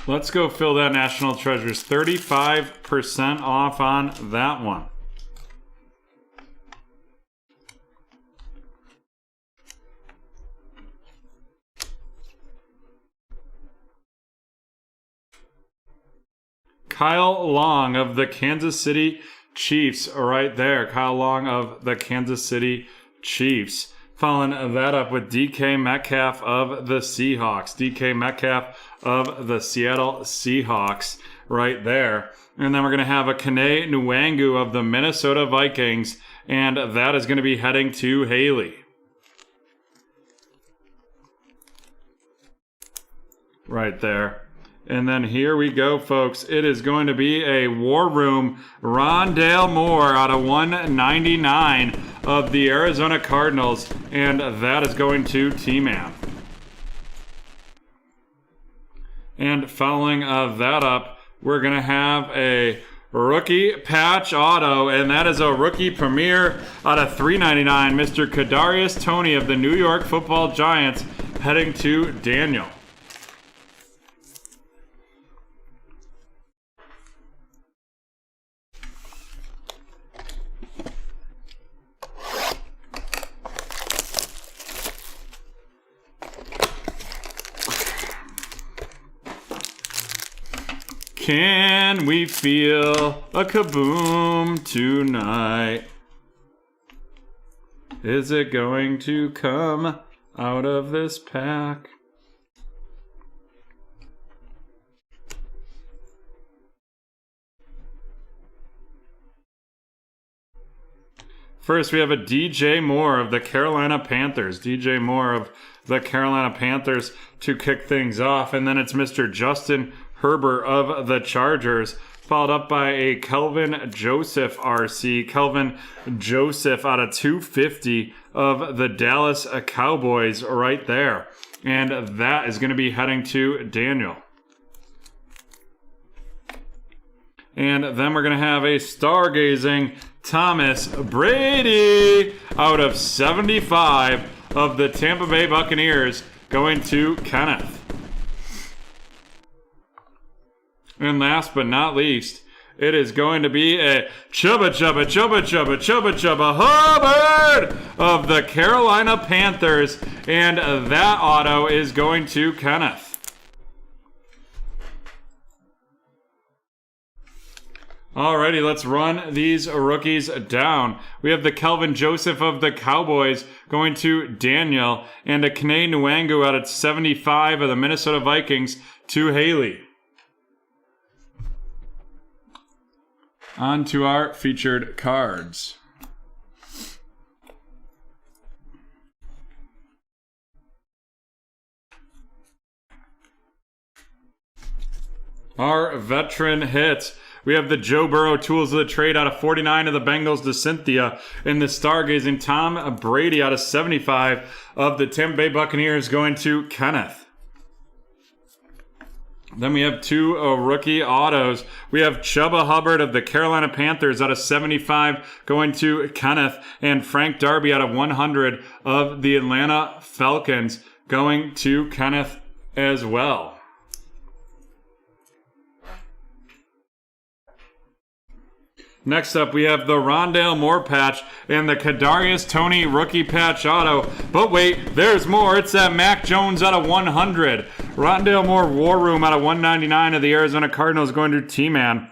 Speaker 1: Let's go fill that National Treasures. 35% off on that one. Kyle Long of the Kansas City Chiefs right there. Kyle Long of the Kansas City Chiefs. Following that up with DK Metcalf of the Seahawks. DK Metcalf of the Seattle Seahawks right there. And then we're going to have a Kene Nwangu of the Minnesota Vikings. And that is going to be heading to Haley. Right there. And then here we go, folks. It is going to be a War Room Rondale Moore out of 199 of the Arizona Cardinals. And that is going to T-Man. And following that up, we're going to have a rookie patch auto. And that is a rookie premier out of 399. Mr. Kadarius Toney of the New York Football Giants heading to Daniel. Can we feel a kaboom tonight? Is it going to come out of this pack? First, we have a DJ Moore of the Carolina Panthers. DJ Moore of the Carolina Panthers to kick things off. And then it's Mr. Justin Herbert of the Chargers, followed up by a Kelvin Joseph RC. Kelvin Joseph out of 250 of the Dallas Cowboys right there. And that is going to be heading to Daniel. And then we're going to have a stargazing Thomas Brady out of 75 of the Tampa Bay Buccaneers going to Kenneth. And last but not least, it is going to be a Chubba Hubbard of the Carolina Panthers. And that auto is going to Kenneth. Alrighty, let's run these rookies down. We have the Kelvin Joseph of the Cowboys going to Daniel. And a Kene Nwangu out of 75 of the Minnesota Vikings to Haley. On to our featured cards. Our veteran hits. We have the Joe Burrow Tools of the Trade out of 49 of the Bengals to Cynthia. And the stargazing Tom Brady out of 75 of the Tampa Bay Buccaneers going to Kenneth. Then we have two rookie autos. We have Chubba Hubbard of the Carolina Panthers out of 75 going to Kenneth. And Frank Darby out of 100 of the Atlanta Falcons going to Kenneth as well. Next up, we have the Rondale Moore patch and the Kadarius Toney rookie patch auto. But wait, there's more. It's that Mac Jones out of 100. Rondale Moore War Room out of 199 of the Arizona Cardinals going to T-Man.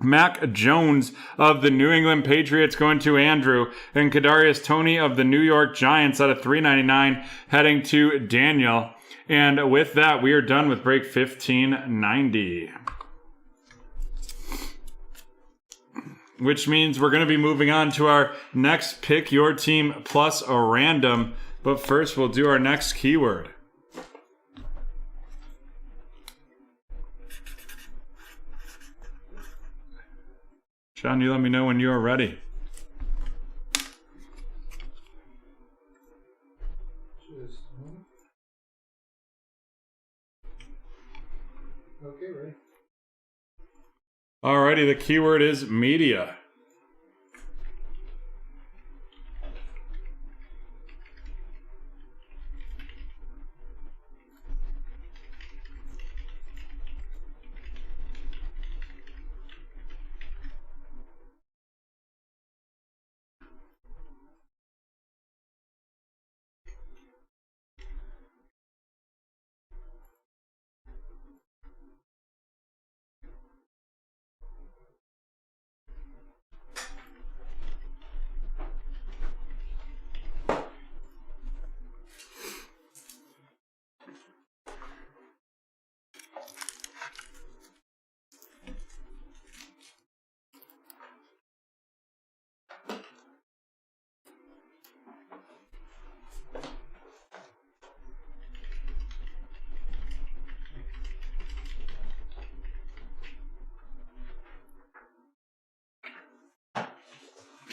Speaker 1: Mac Jones of the New England Patriots going to Andrew. And Kadarius Toney of the New York Giants out of 399 heading to Daniel. And with that, we are done with break 1590. Which means we're going to be moving on to our next Pick Your Team plus a random. But first, we'll do our next keyword. Sean, you let me know when you are ready.
Speaker 2: Okay, ready.
Speaker 1: Alrighty, the keyword is media.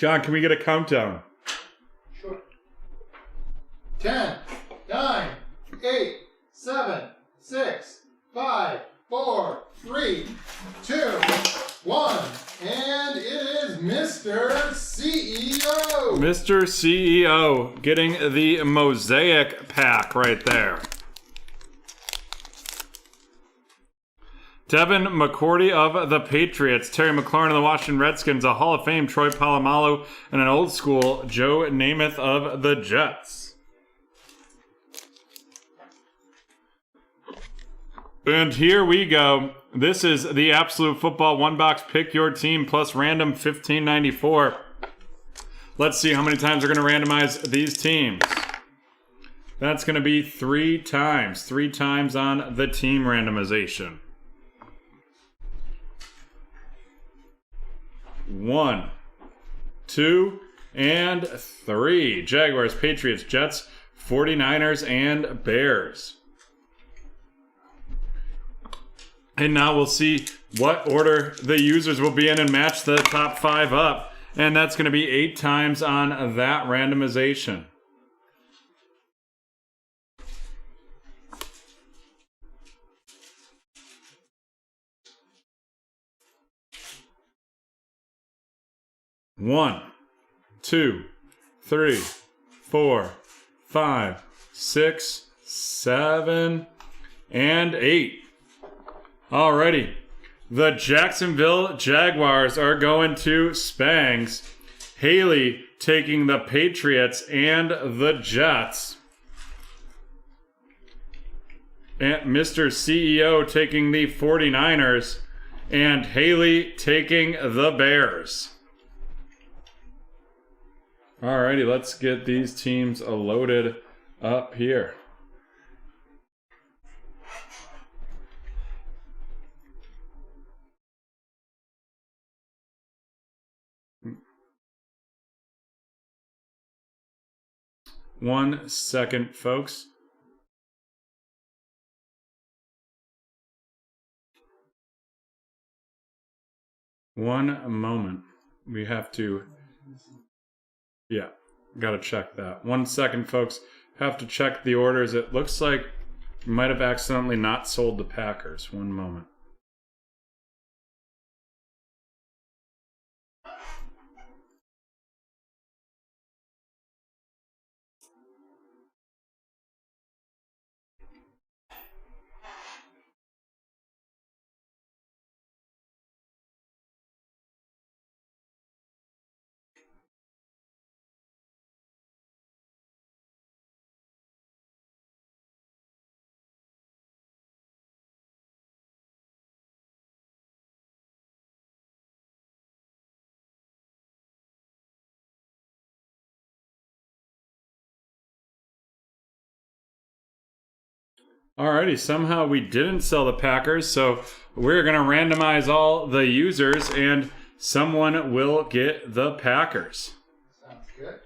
Speaker 1: John, can we get a countdown?
Speaker 2: Sure. 10, 9, 8, 7, 6, 5, 4, 3, 2, 1. And it is Mr. CEO.
Speaker 1: Mr. CEO getting the Mosaic pack right there. Devin McCourty of the Patriots, Terry McLaurin of the Washington Redskins, a Hall of Fame Troy Polamalu, and an old school Joe Namath of the Jets. And here we go. This is the Absolute Football one box pick your team plus random 1594. Let's see how many times we're going to randomize these teams. That's going to be 3 times. 3 times on the team randomization. 1, 2, and 3. Jaguars, Patriots, Jets, 49ers, and Bears. And now we'll see what order the users will be in and match the top 5 up. And that's going to be 8 times on that randomization. One, 2, 3, 4, 5, 6, 7, and 8. Alrighty. The Jacksonville Jaguars are going to Spangs. Haley taking the Patriots and the Jets. And Mr. CEO taking the 49ers. And Haley taking the Bears. Alrighty, let's get these teams loaded up here. One second, folks. One moment. We have to... Yeah, gotta check that. 1 second, folks. Have to check the orders. It looks like you might have accidentally not sold the Packers. 1 moment. Alrighty, somehow we didn't sell the Packers, so we're going to randomize all the users, and someone will get the Packers.
Speaker 2: Sounds good.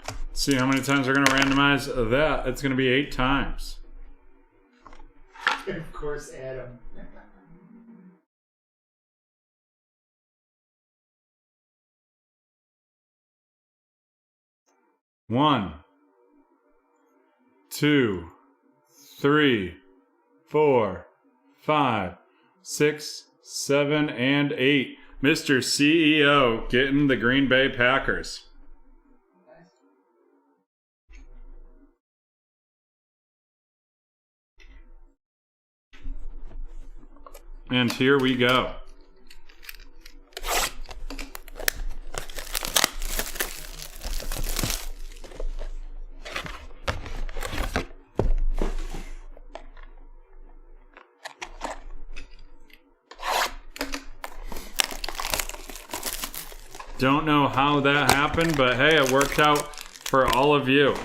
Speaker 1: Let's see how many times we're going to randomize that. It's going to be 8 times.
Speaker 2: Of course, Adam.
Speaker 1: 1, 2, 3, 4, 5, 6, 7, and 8. Mr. CEO getting the Green Bay Packers. And here we go. Don't know how that happened, but hey, it worked out for all of you.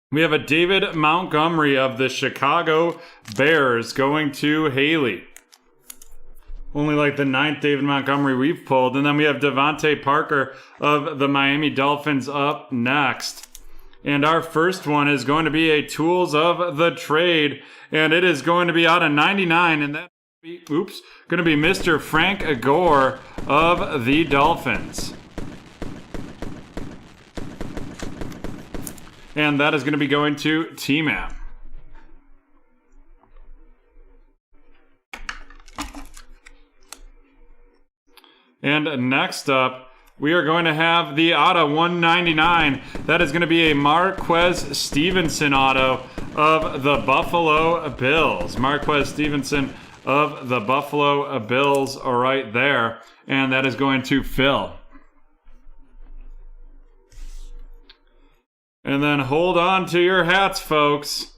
Speaker 1: We have a David Montgomery of the Chicago Bears going to Haley. Only like the 9th David Montgomery we've pulled. And then we have Devontae Parker of the Miami Dolphins up next. And our first one is going to be a Tools of the Trade. And it is going to be out of 99. And that's going to be Mr. Frank Gore of the Dolphins. And that is going to be going to T-Man. And next up, we are going to have the auto 199. That is going to be a Marquez Stevenson auto of the Buffalo Bills. Marquez Stevenson of the Buffalo Bills right there. And that is going to Phil. And then hold on to your hats, folks.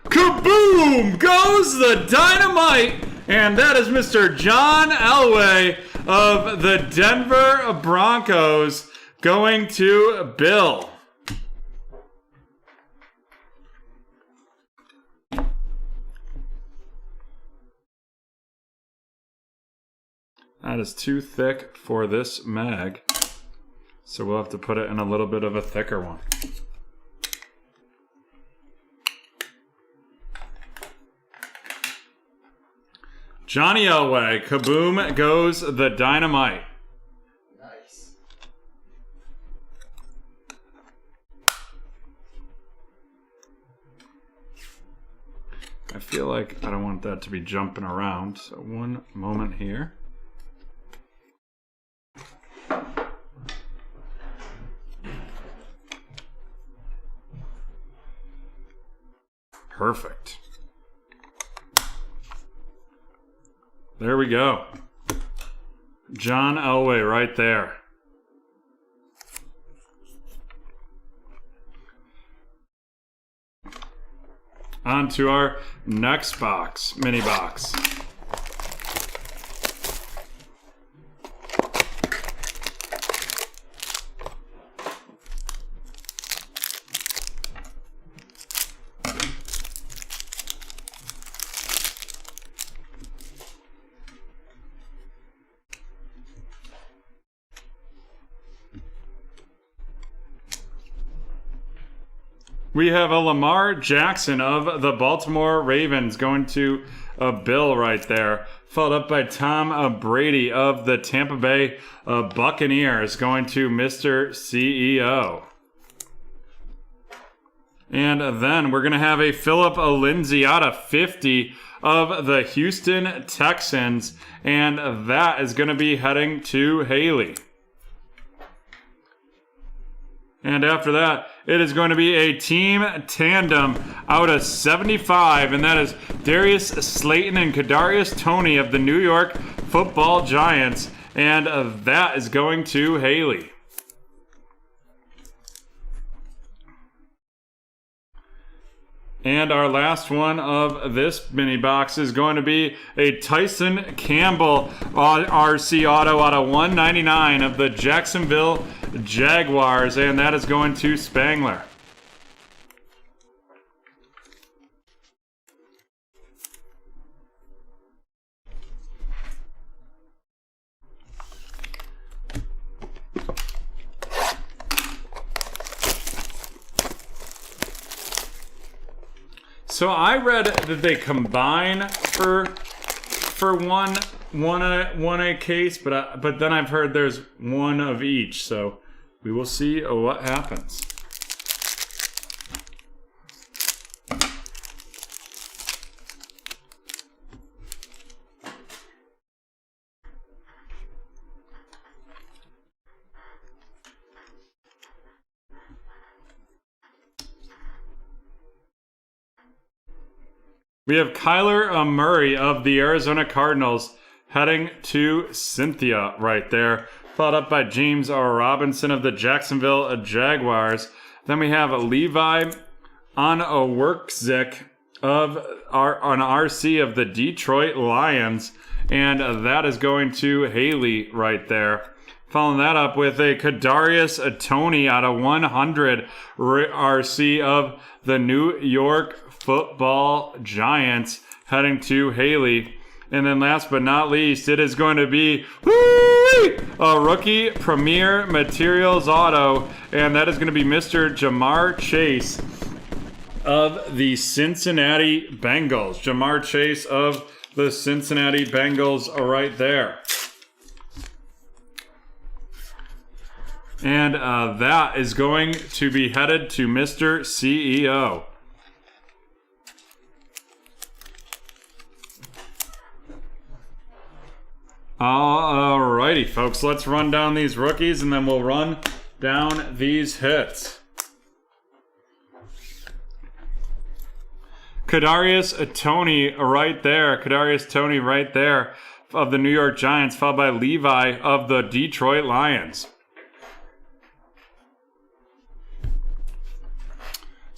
Speaker 1: Kaboom! Goes the dynamite! And that is Mr. John Elway of the Denver Broncos going to Bill. That is too thick for this mag, so we'll have to put it in a little bit of a thicker one. Johnny Elway, kaboom goes the dynamite.
Speaker 2: Nice.
Speaker 1: I feel like I don't want that to be jumping around, so one moment here. Perfect. There we go. John Elway right there. On to our next box, mini box. We have a Lamar Jackson of the Baltimore Ravens going to a Bill right there. Followed up by Tom Brady of the Tampa Bay Buccaneers going to Mr. CEO. And then we're going to have a Philip Lindsay out of 50 of the Houston Texans. And that is going to be heading to Haley. And after that, it is going to be a team tandem out of 75, and that is Darius Slayton and Kadarius Toney of the New York Football Giants, and that is going to Haley. And our last one of this mini box is going to be a Tyson Campbell RC auto out of 199 of the Jacksonville Jaguars, and that is going to Spangler. So I read that they combine for one a case, but then I've heard there's one of each. So we will see what happens. We have Kyler Murray of the Arizona Cardinals heading to Cynthia right there. Followed up by James Robinson of the Jacksonville Jaguars. Then we have Levi Onwurzik of an RC of the Detroit Lions. And that is going to Haley right there. Following that up with a Kadarius Toney out of 100 RC of the New York Football Giants, heading to Haley. And then last but not least, it is going to be a rookie Premier Materials auto, and that is going to be Mr. Jamar Chase of the Cincinnati Bengals. Jamar Chase of the Cincinnati Bengals right there. And that is going to be headed to Mr. CEO. Alrighty, folks. Let's run down these rookies, and then we'll run down these hits. Kadarius Toney right there. Kadarius Toney right there of the New York Giants, followed by Levi of the Detroit Lions.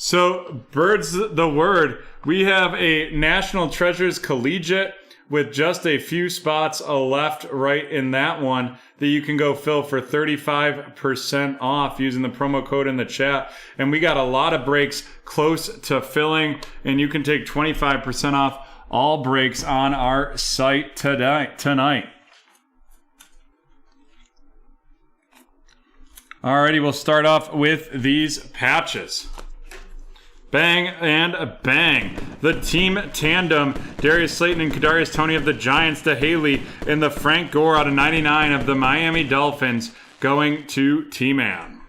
Speaker 1: So, birds the word. We have a National Treasures Collegiate with just a few spots left right in that one that you can go fill for 35% off using the promo code in the chat. And we got a lot of breaks close to filling, and you can take 25% off all breaks on our site tonight. Alrighty, we'll start off with these patches. Bang and bang. The team tandem, Darius Slayton and Kadarius Toney of the Giants to Haley, and the Frank Gore out of 99 of the Miami Dolphins going to T-Man.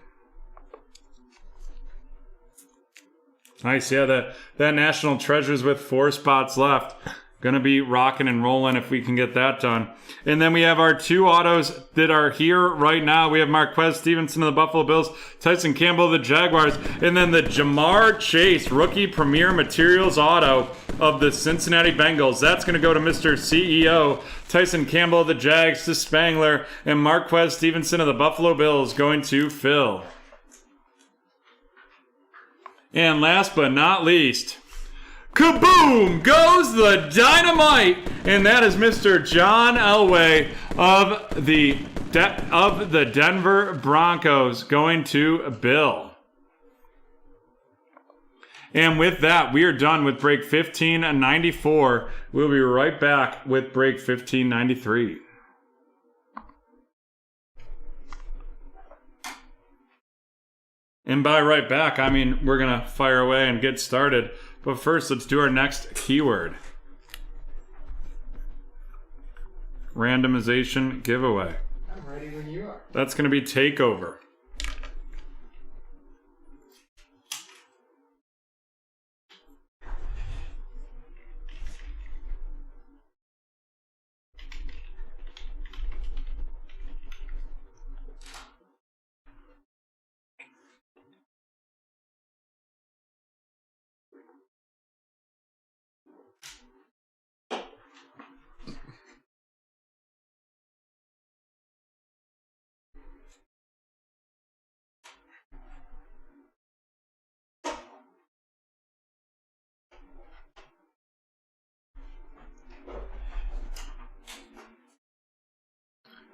Speaker 1: Nice, yeah, that National Treasures with 4 spots left. Going to be rocking and rolling if we can get that done. And then we have our 2 autos that are here right now. We have Marquez Stevenson of the Buffalo Bills, Tyson Campbell of the Jaguars, and then the Jamar Chase Rookie Premier Materials auto of the Cincinnati Bengals. That's going to go to Mr. CEO. Tyson Campbell of the Jags to Spangler, and Marquez Stevenson of the Buffalo Bills going to Phil. And last but not least, kaboom goes the dynamite, and that is Mr. John Elway of the Denver Broncos going to Bill. And with that, we are done with break 1594. We'll be right back with break 1593. And by right back, I mean we're going to fire away and get started. But first, let's do our next keyword. Randomization giveaway.
Speaker 2: I'm ready when you are.
Speaker 1: That's going to be takeover.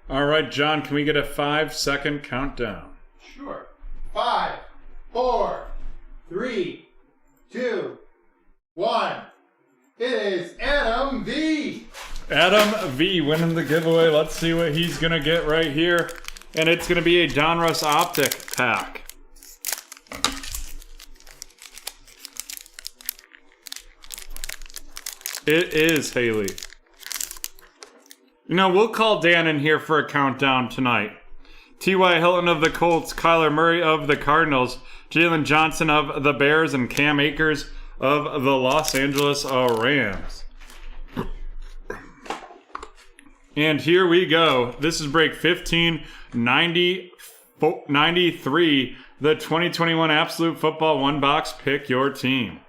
Speaker 1: All right, John, can we get a 5-second countdown?
Speaker 2: Sure. 5, 4, 3, 2, 1. It is Adam V.
Speaker 1: Adam V winning the giveaway. Let's see what he's going to get right here. And it's going to be a Donruss Optic pack. It is Haley. You know, we'll call Dan in here for a countdown tonight. T.Y. Hilton of the Colts, Kyler Murray of the Cardinals, Jalen Johnson of the Bears, and Cam Akers of the Los Angeles Rams. And here we go. This is break 1593, the 2021 Absolute Football One Box Pick Your Team.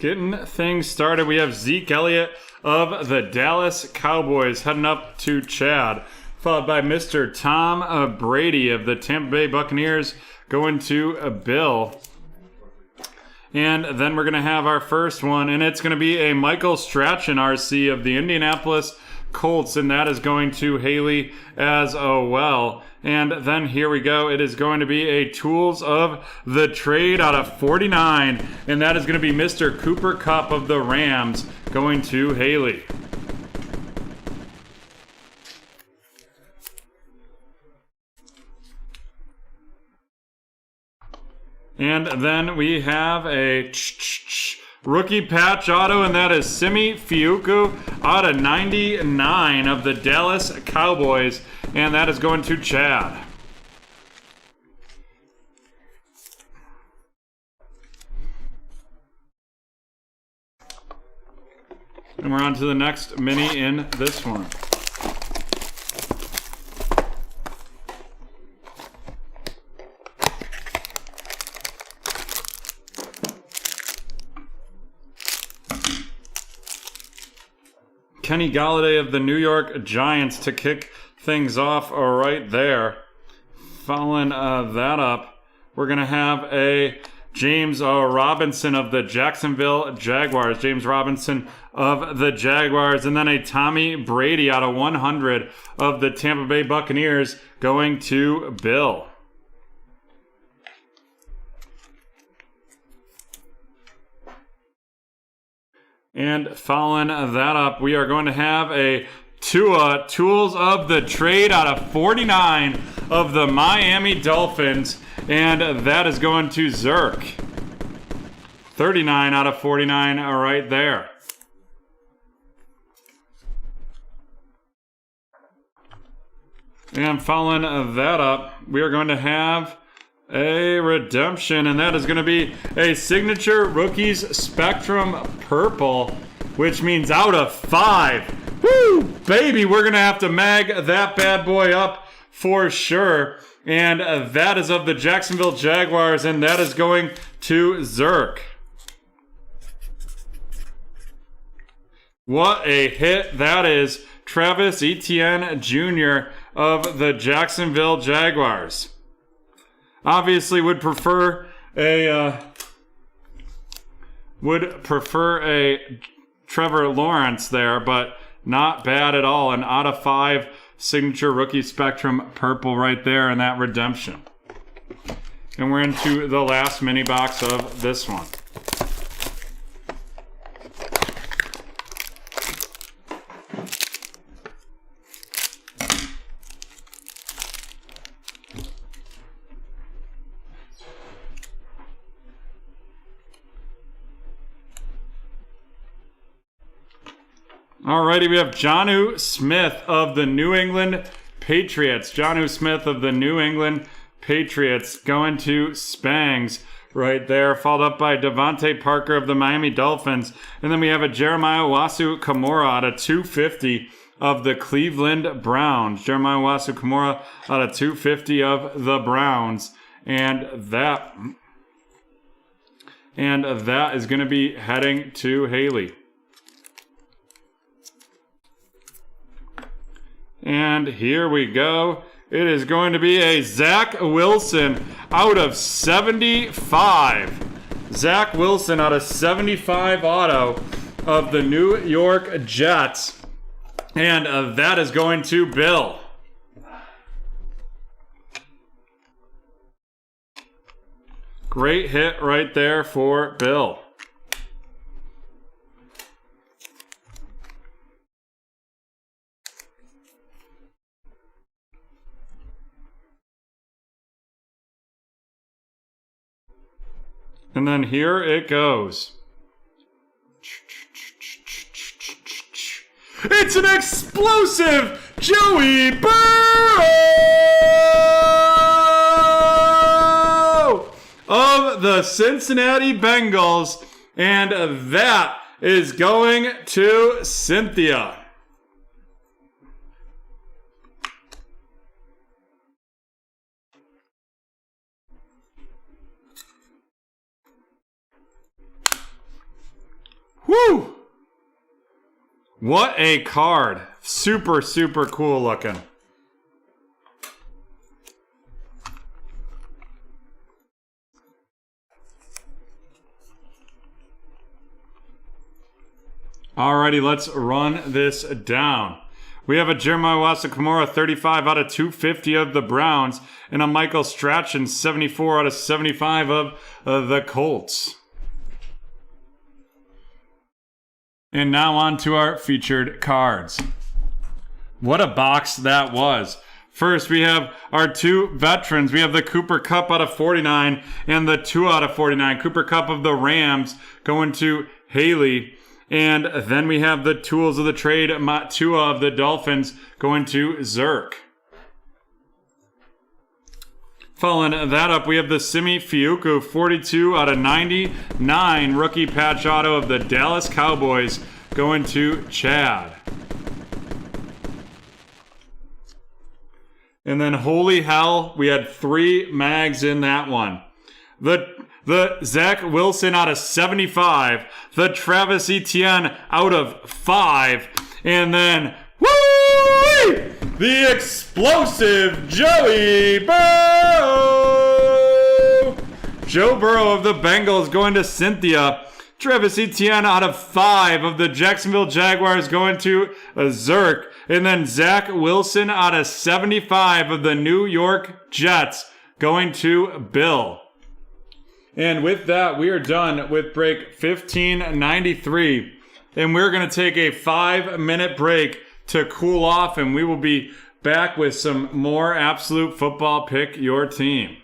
Speaker 1: Getting things started, we have Zeke Elliott of the Dallas Cowboys heading up to Chad, followed by Mr. Tom Brady of the Tampa Bay Buccaneers going to Bill. And then we're going to have our first one, and it's going to be a Michael Strachan RC of the Indianapolis Colts, and that is going to Haley as well. And then here we go. It is going to be a Tools of the Trade out of 49, and that is going to be Mr. Cooper Kupp of the Rams going to Haley. And then we have a rookie patch auto, and that is Simi Fiuku out of 99 of the Dallas Cowboys, and that is going to Chad. And we're on to the next mini in this one. Kenny Galladay of the New York Giants to kick things off right there. Following that up, we're going to have a James Robinson of the Jacksonville Jaguars. James Robinson of the Jaguars. And then a Tommy Brady out of 100 of the Tampa Bay Buccaneers going to Bill. And following that up, we are going to have a Tua Tools of the Trade out of 49 of the Miami Dolphins, and that is going to Zerk. 39 out of 49 right there. And following that up, we are going to have a redemption, and that is going to be a Signature Rookies Spectrum Purple, which means out of 5. Woo, baby, we're going to have to mag that bad boy up for sure. And that is of the Jacksonville Jaguars, and that is going to Zerk. What a hit that is. Travis Etienne Jr. of the Jacksonville Jaguars. Obviously would prefer a Trevor Lawrence there, but not bad at all. An out of 5 Signature Rookie Spectrum Purple right there in that redemption. And we're into the last mini box of this one. Alrighty, we have Jonnu Smith of the New England Patriots. Jonnu Smith of the New England Patriots going to Spangs right there, followed up by Devontae Parker of the Miami Dolphins. And then we have a Jeremiah Owusu-Koramoah out of 250 of the Cleveland Browns. Jeremiah Owusu-Koramoah out of 250 of the Browns. And that is going to be heading to Haley. And here we go. It is going to be a Zach Wilson out of 75. Zach Wilson out of 75 auto of the New York Jets. And that is going to Bill. Great hit right there for Bill. And then here it goes. It's an explosive Joey Burrow of the Cincinnati Bengals. And that is going to Cynthia. Woo! What a card. Super, super cool looking. Alrighty, let's run this down. We have a Jeremiah Wassa-Kamara 35 out of 250 of the Browns, and a Michael Strachan 74 out of 75 of the Colts. And now on to our featured cards. What a box that was. First, we have our two veterans. We have the Cooper Kupp out of 49 and the 2 out of 49. Cooper Kupp of the Rams going to Haley. And then we have the tools of the trade, Tua of the Dolphins going to Zerk. Following that up, we have the Simi Fiuku 42 out of 99 rookie patch auto of the Dallas Cowboys going to Chad. And then holy hell, we had 3 mags in that one. The Zach Wilson out of 75, the Travis Etienne out of 5, and then woo! The explosive Joey Burrow! Joe Burrow of the Bengals going to Cynthia. Travis Etienne out of 5 of the Jacksonville Jaguars going to Zerk. And then Zach Wilson out of 75 of the New York Jets going to Bill. And with that, we are done with break 1593. And we're going to take a 5-minute break to cool off, and we will be back with some more Absolute Football Pick Your Team.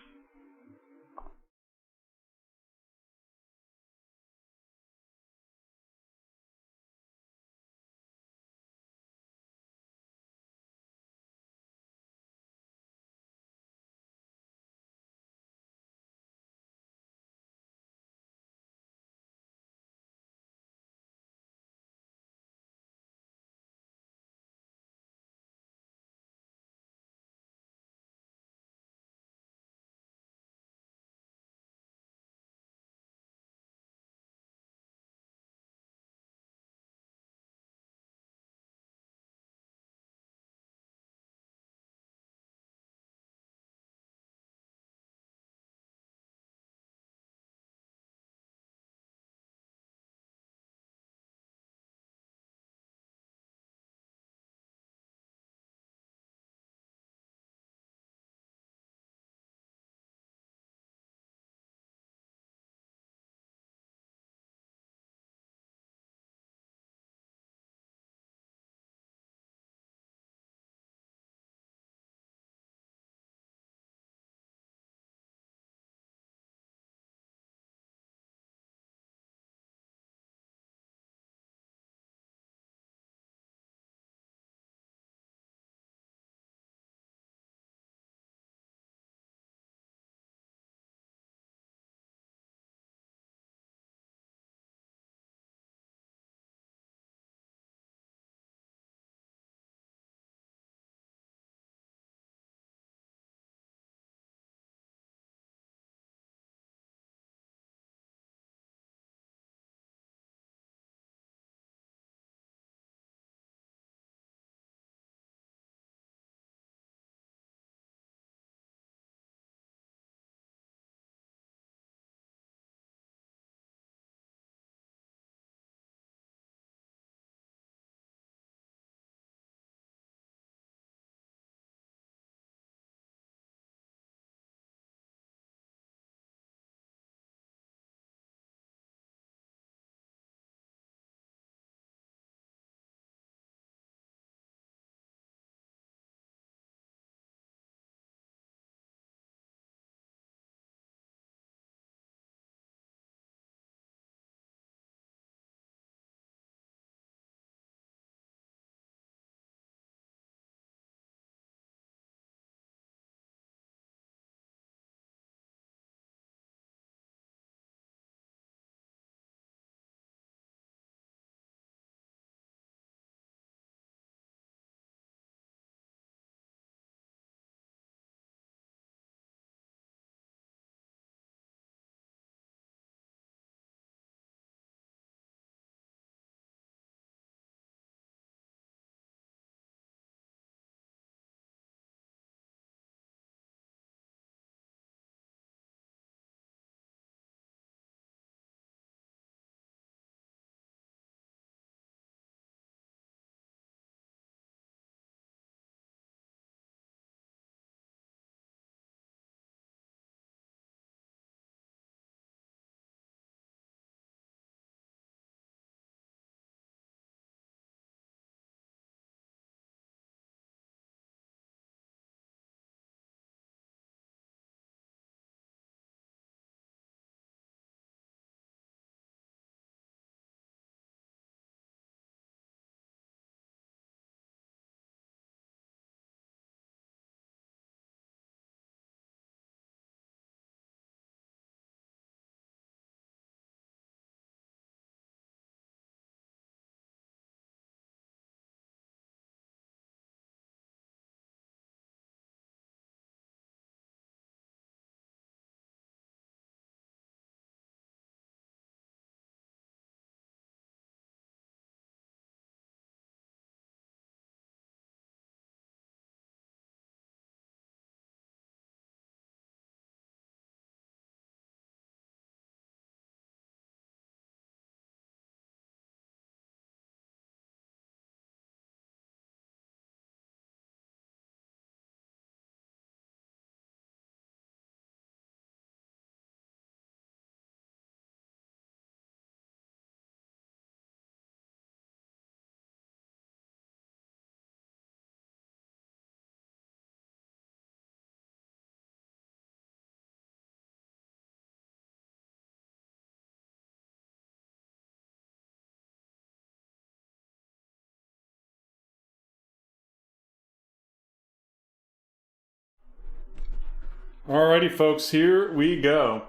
Speaker 1: Alrighty, folks, here we go.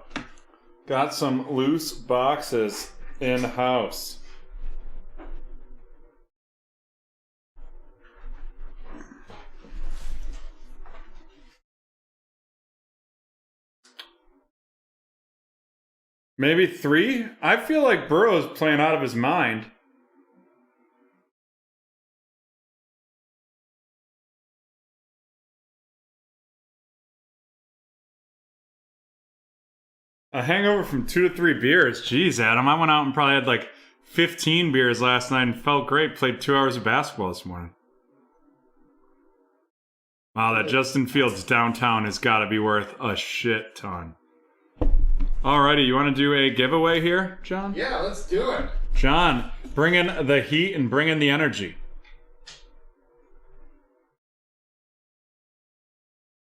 Speaker 1: Got some loose boxes in house. Maybe 3? I feel like Burrow's playing out of his mind. A hangover from 2 to 3 beers. Jeez, Adam, I went out and probably had like 15 beers last night and felt great. Played 2 hours of basketball this morning. Wow, that Justin Fields downtown has got to be worth a shit ton. Alrighty, you want to do a giveaway here, John?
Speaker 2: Yeah, let's do it.
Speaker 1: John, bring in the heat and bring in the energy.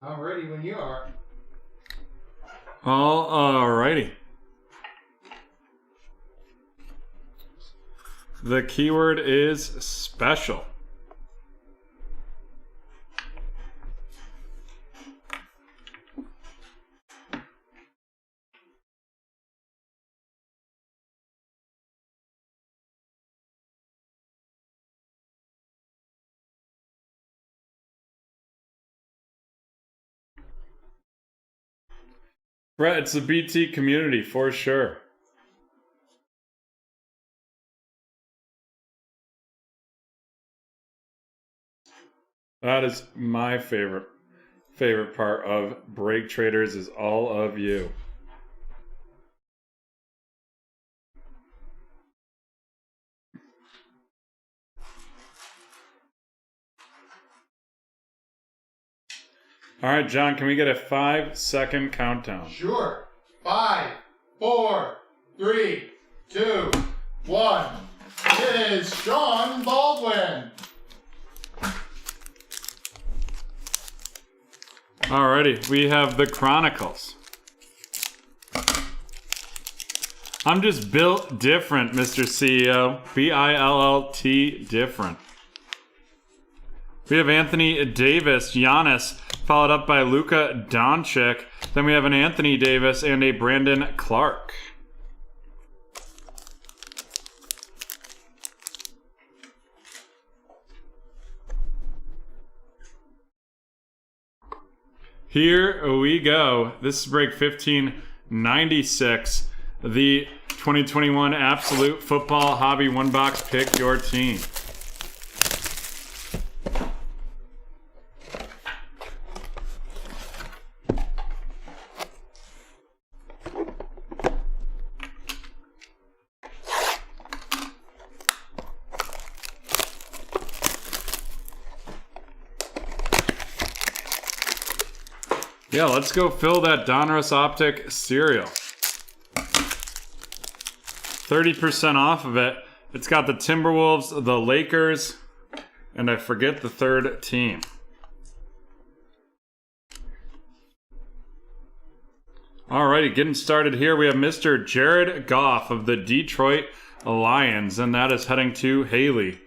Speaker 2: I'm ready when you are.
Speaker 1: Alrighty. The keyword is special. Brett, it's the BT community for sure. That is my favorite part of BreakTraders is all of you. All right, John, can we get a 5-second countdown?
Speaker 2: Sure. 5, 4, 3, 2, 1. It is Sean Baldwin.
Speaker 1: Alrighty, we have the Chronicles. I'm just built different, Mr. CEO. BILLT different. We have Anthony Davis, Giannis, followed up by Luka Doncic. Then we have an Anthony Davis and a Brandon Clark. Here we go. This is break 1596. The 2021 Absolute Football Hobby One Box Pick Your Team. Yeah, let's go fill that Donruss Optic cereal. 30% off of it. It's got the Timberwolves, the Lakers, and I forget the third team. Alrighty, getting started here. We have Mr. Jared Goff of the Detroit Lions, and that is heading to Haley.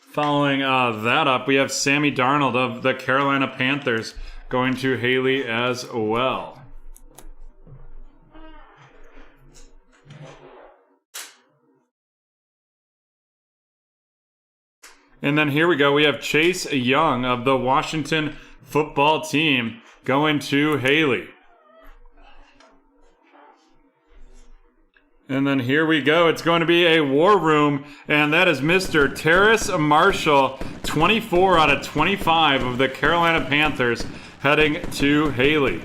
Speaker 1: Following that up, we have Sammy Darnold of the Carolina Panthers going to Haley as well. And then here we go. We have Chase Young of the Washington Football Team going to Haley. And then here we go. It's going to be a war room, and that is Mr. Terrace Marshall, 24 out of 25 of the Carolina Panthers, heading to Haley.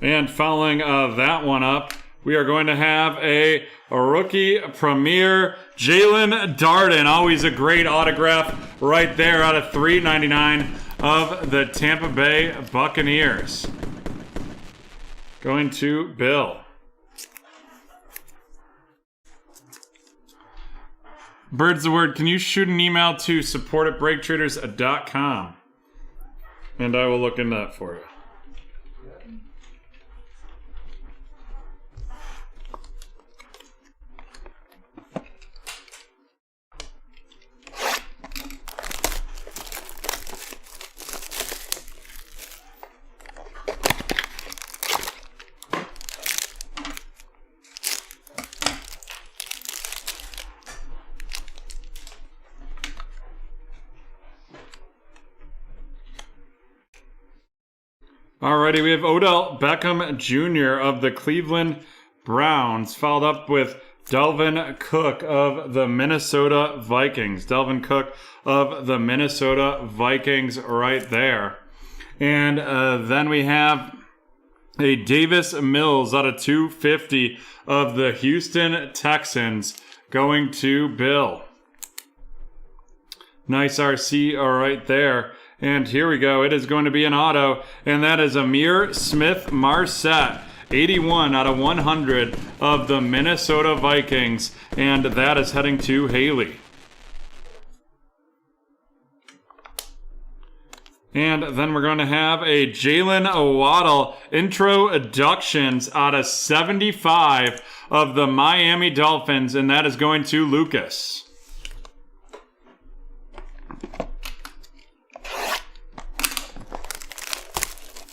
Speaker 1: And following that one up, we are going to have a rookie premier, Jalen Darden. Always a great autograph right there out of $3.99 of the Tampa Bay Buccaneers. Going to Bill. Birds the word, can you shoot an email to support@breaktraders.com? And I will look into that for you. Alrighty, we have Odell Beckham Jr. of the Cleveland Browns, followed up with Dalvin Cook of the Minnesota Vikings. Dalvin Cook of the Minnesota Vikings right there. And then we have a Davis Mills out of 250 of the Houston Texans going to Bill. Nice RC right there. And here we go. It is going to be an auto, and that is Amir Smith-Marset, 81 out of 100 of the Minnesota Vikings, and that is heading to Haley. And then we're going to have a Jalen Waddle introductions out of 75 of the Miami Dolphins, and that is going to Lucas.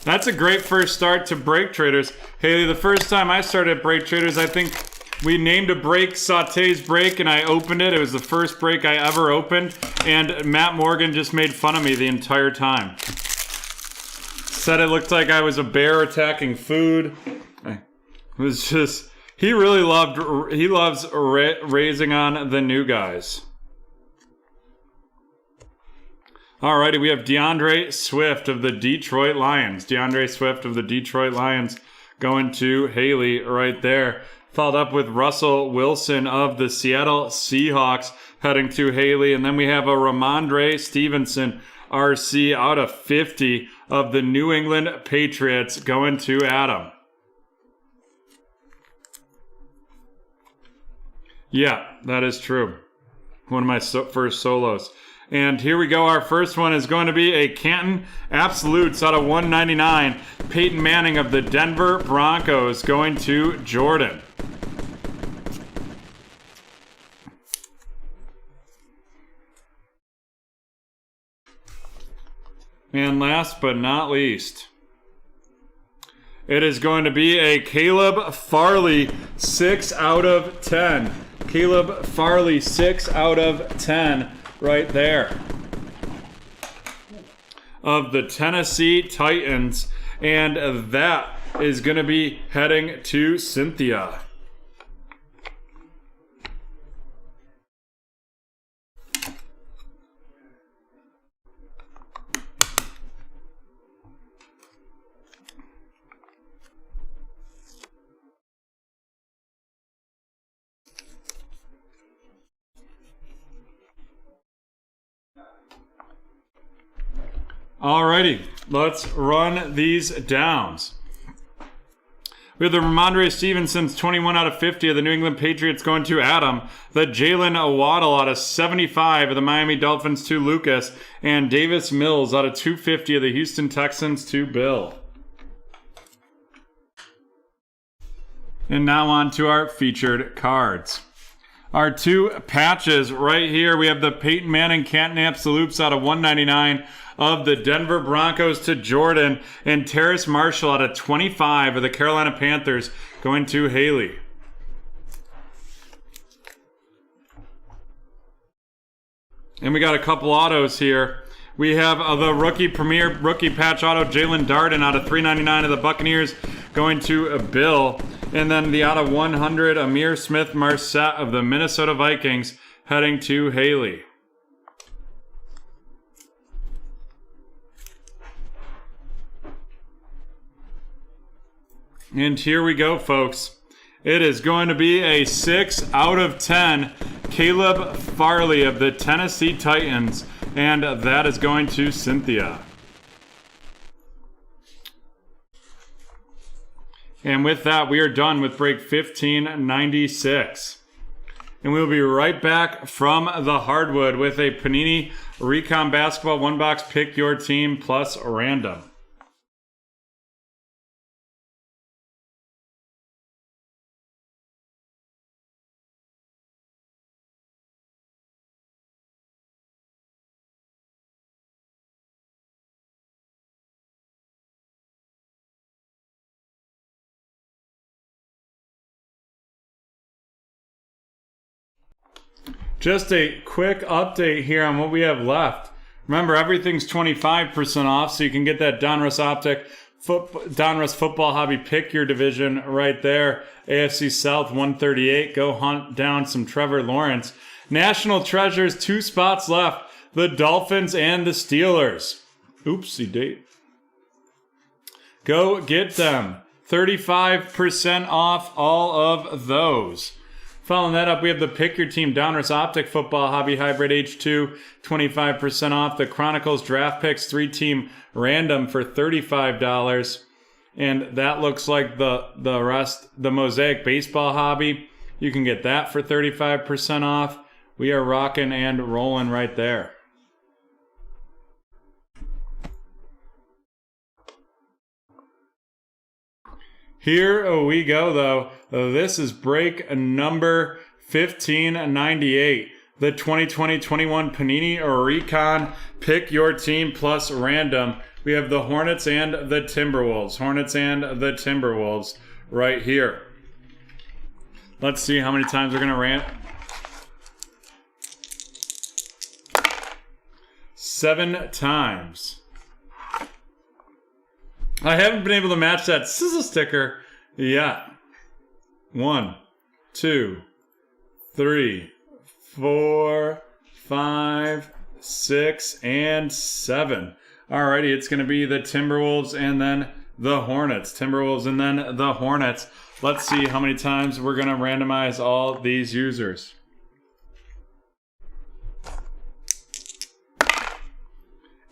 Speaker 1: That's a great first start to BreakTraders. Haley, the first time I started BreakTraders, I think we named a break Sauté's Break, and I opened it. It was the first break I ever opened, and Matt Morgan just made fun of me the entire time. Said it looked like I was a bear attacking food. It was just, he loves raising on the new guys. Alrighty, we have DeAndre Swift of the Detroit Lions. DeAndre Swift of the Detroit Lions going to Haley right there. Followed up with Russell Wilson of the Seattle Seahawks heading to Haley. And then we have a Ramondre Stevenson RC out of 50 of the New England Patriots going to Adam. Yeah, that is true. One of my first solos. And here we go. Our first one is going to be a Canton Absolutes out of 199. Peyton Manning of the Denver Broncos going to Jordan. And last but not least, it is going to be a Caleb Farley 6 out of 10. Caleb Farley 6 out of 10. Right there of the Tennessee Titans, and that is going to be heading to Cynthia. Alrighty, let's run these downs. We have the Ramondre Stevenson's 21 out of 50 of the New England Patriots going to Adam. The Jalen Waddle out of 75 of the Miami Dolphins to Lucas. And Davis Mills out of 250 of the Houston Texans to Bill. And now on to our featured cards. Our two patches right here. We have the Peyton Manning Canton Absolutes out of 199 of the Denver Broncos to Jordan, and Terrace Marshall out of 25 of the Carolina Panthers going to Haley. And we got a couple autos here. We have the Premier Rookie Patch Auto Jalen Darden out of 399 of the Buccaneers going to Bill. And then the out of 100 Amir Smith-Marset of the Minnesota Vikings heading to Haley. And here we go, folks. It is going to be a 6 out of 10 Caleb Farley of the Tennessee Titans, and that is going to Cynthia. And with that, we are done with break 1596. And we'll be right back from the hardwood with a Panini Recon Basketball 1-box Pick Your Team plus random. Just a quick update here on what we have left. Remember, everything's 25% off, so you can get that Donruss Optic Donruss Football Hobby, pick your division right there. AFC South 138. Go hunt down some Trevor Lawrence. National Treasures, 2 spots left. The Dolphins and the Steelers. Oopsie date. Go get them. 35% off all of those. Following that up, we have the Pick Your Team Donruss Optic Football Hobby Hybrid H2, 25% off. The Chronicles Draft Picks 3-team random for $35. And that looks like the rest, the Mosaic Baseball Hobby. You can get that for 35% off. We are rocking and rolling right there. Here we go, though. This is break number 1598. The 2020-21 Panini Recon Pick Your Team Plus Random. We have the Hornets and the Timberwolves. Hornets and the Timberwolves right here. Let's see how many times we're going to rant. 7 times. I haven't been able to match that sizzle sticker yet. 1, 2, 3, 4, 5, 6, and 7. Alrighty, it's going to be the Timberwolves and then the Hornets. Timberwolves and then the Hornets. Let's see how many times we're going to randomize all these users.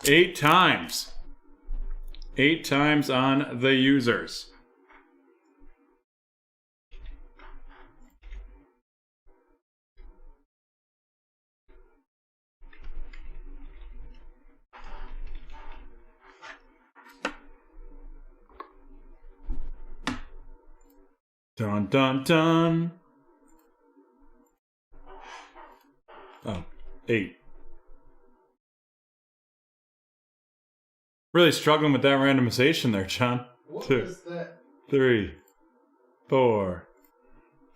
Speaker 1: 8 times. 8 times on the users. Dun dun dun. Oh, 8. Really struggling with that randomization there, John.
Speaker 2: What
Speaker 1: 2,
Speaker 2: is that?
Speaker 1: 3, 4,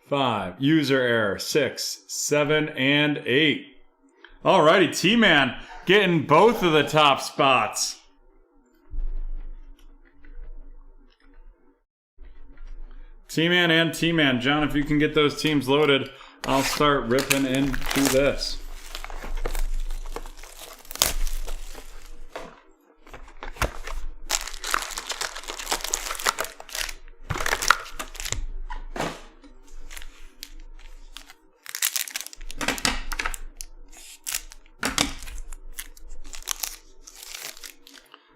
Speaker 1: 5. User error. 6, 7, and 8. Alrighty, T-Man getting both of the top spots. T-Man and T-Man. John, if you can get those teams loaded, I'll start ripping into this.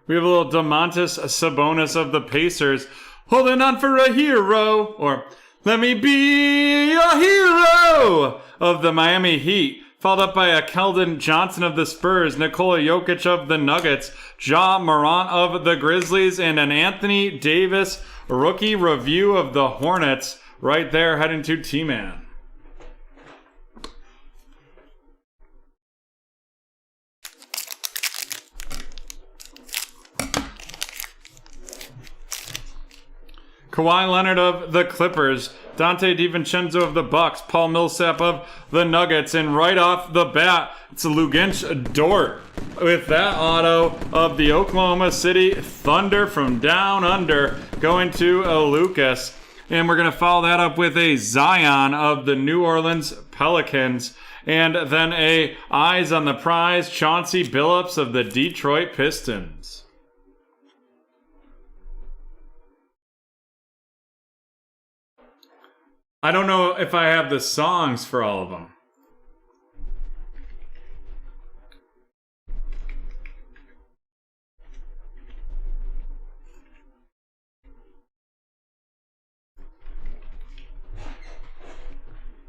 Speaker 1: We have a little Domantas Sabonis of the Pacers. Holding on for a hero. Or, let me be a hero of the Miami Heat. Followed up by a Keldon Johnson of the Spurs. Nikola Jokic of the Nuggets. Ja Morant of the Grizzlies. And an Anthony Davis rookie review of the Hornets. Right there, heading to T-Man. Kawhi Leonard of the Clippers, Dante DiVincenzo of the Bucks, Paul Millsap of the Nuggets, and right off the bat, it's a Luguentz Dort with that auto of the Oklahoma City Thunder from down under going to a Lucas. And we're going to follow that up with a Zion of the New Orleans Pelicans, and then a Eyes on the Prize, Chauncey Billups of the Detroit Pistons. I don't know if I have the songs for all of them.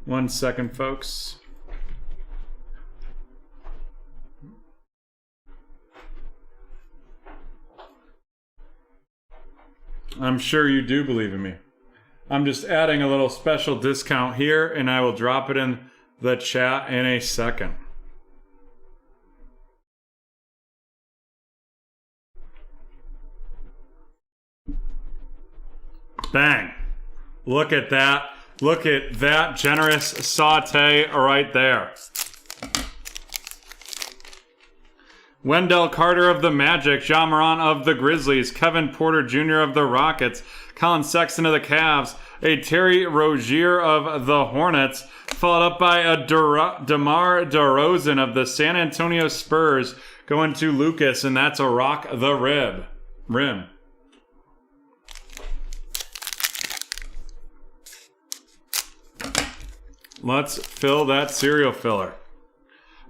Speaker 1: One second, folks. I'm sure you do believe in me. I'm just adding a little special discount here, and I will drop it in the chat in a second. Bang. Look at that. Look at that generous saute right there. Wendell Carter of the Magic, Ja Morant of the Grizzlies, Kevin Porter Jr. of the Rockets, Colin Sexton of the Cavs, a Terry Rozier of the Hornets, followed up by a DeMar DeRozan of the San Antonio Spurs, going to Lucas, and that's a Rock the Rim. Let's fill that cereal filler.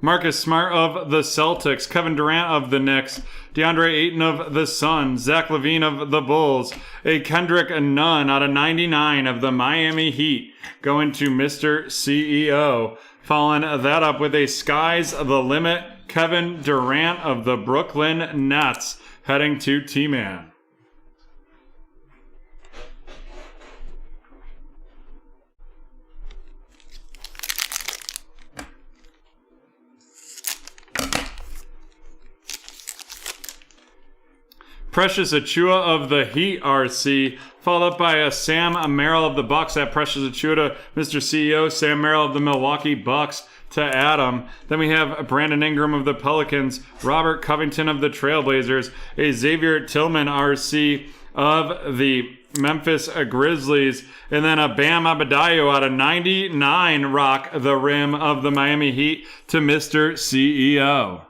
Speaker 1: Marcus Smart of the Celtics, Kevin Durant of the Knicks, DeAndre Ayton of the Suns, Zach LaVine of the Bulls, a Kendrick Nunn out of 99 of the Miami Heat, going to Mr. CEO. Following that up with a Sky's the Limit, Kevin Durant of the Brooklyn Nets, heading to T-Man. Precious Achua of the Heat RC, followed up by a Sam Merrill of the Bucks at Precious Achua to Mr. CEO, Sam Merrill of the Milwaukee Bucks to Adam. Then we have Brandon Ingram of the Pelicans, Robert Covington of the Trailblazers, a Xavier Tillman RC of the Memphis Grizzlies, and then a Bam Adebayo out of 99 Rock the Rim of the Miami Heat to Mr. CEO.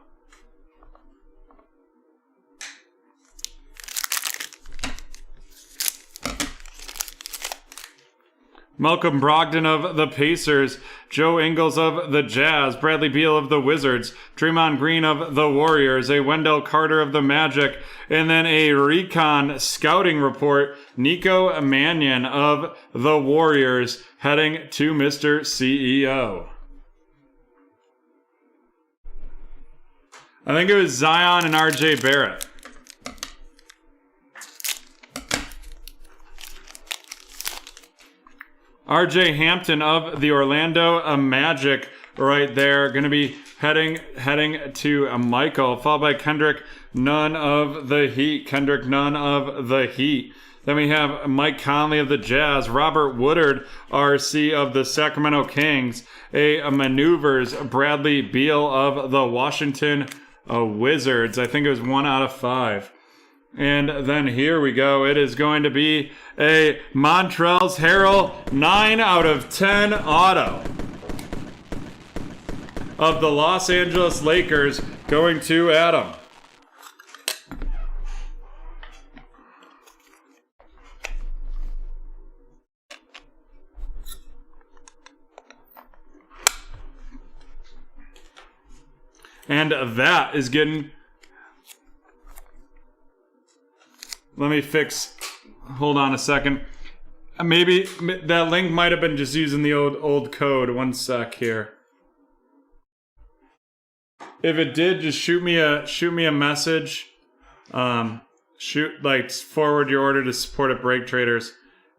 Speaker 1: Malcolm Brogdon of the Pacers, Joe Ingles of the Jazz, Bradley Beal of the Wizards, Draymond Green of the Warriors, a Wendell Carter of the Magic, and then a recon scouting report, Nico Mannion of the Warriors, heading to Mr. CEO. I think it was Zion and RJ Barrett. RJ Hampton of the Orlando Magic right there. Going to be heading to Michael, followed by Kendrick Nunn of the Heat. Kendrick Nunn of the Heat. Then we have Mike Conley of the Jazz, Robert Woodard, RC of the Sacramento Kings, a Maneuvers, Bradley Beal of the Washington Wizards. I think it was 1 out of 5. And then here we go. It is going to be a Montrezl Harrell 9 out of 10 auto of the Los Angeles Lakers, going to Adam. And that is getting... Let me fix... Hold on a second. Maybe that link might have been just using the old code. 1 sec here. If it did, just shoot me a message. Forward your order to support at BreakTraders,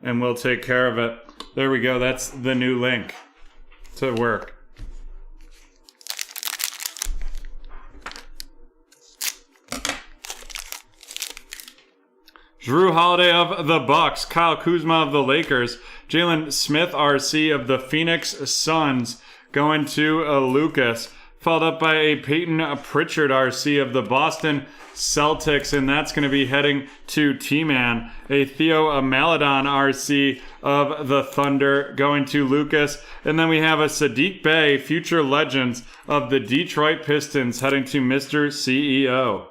Speaker 1: and we'll take care of it. There we go. That's the new link to work. Drew Holiday of the Bucks, Kyle Kuzma of the Lakers, Jalen Smith RC of the Phoenix Suns, going to Lucas, followed up by a Peyton Pritchard RC of the Boston Celtics, and that's going to be heading to T-Man. A Theo Maladon RC of the Thunder, going to Lucas, and then we have a Sadiq Bey, Future Legends of the Detroit Pistons, heading to Mr. CEO.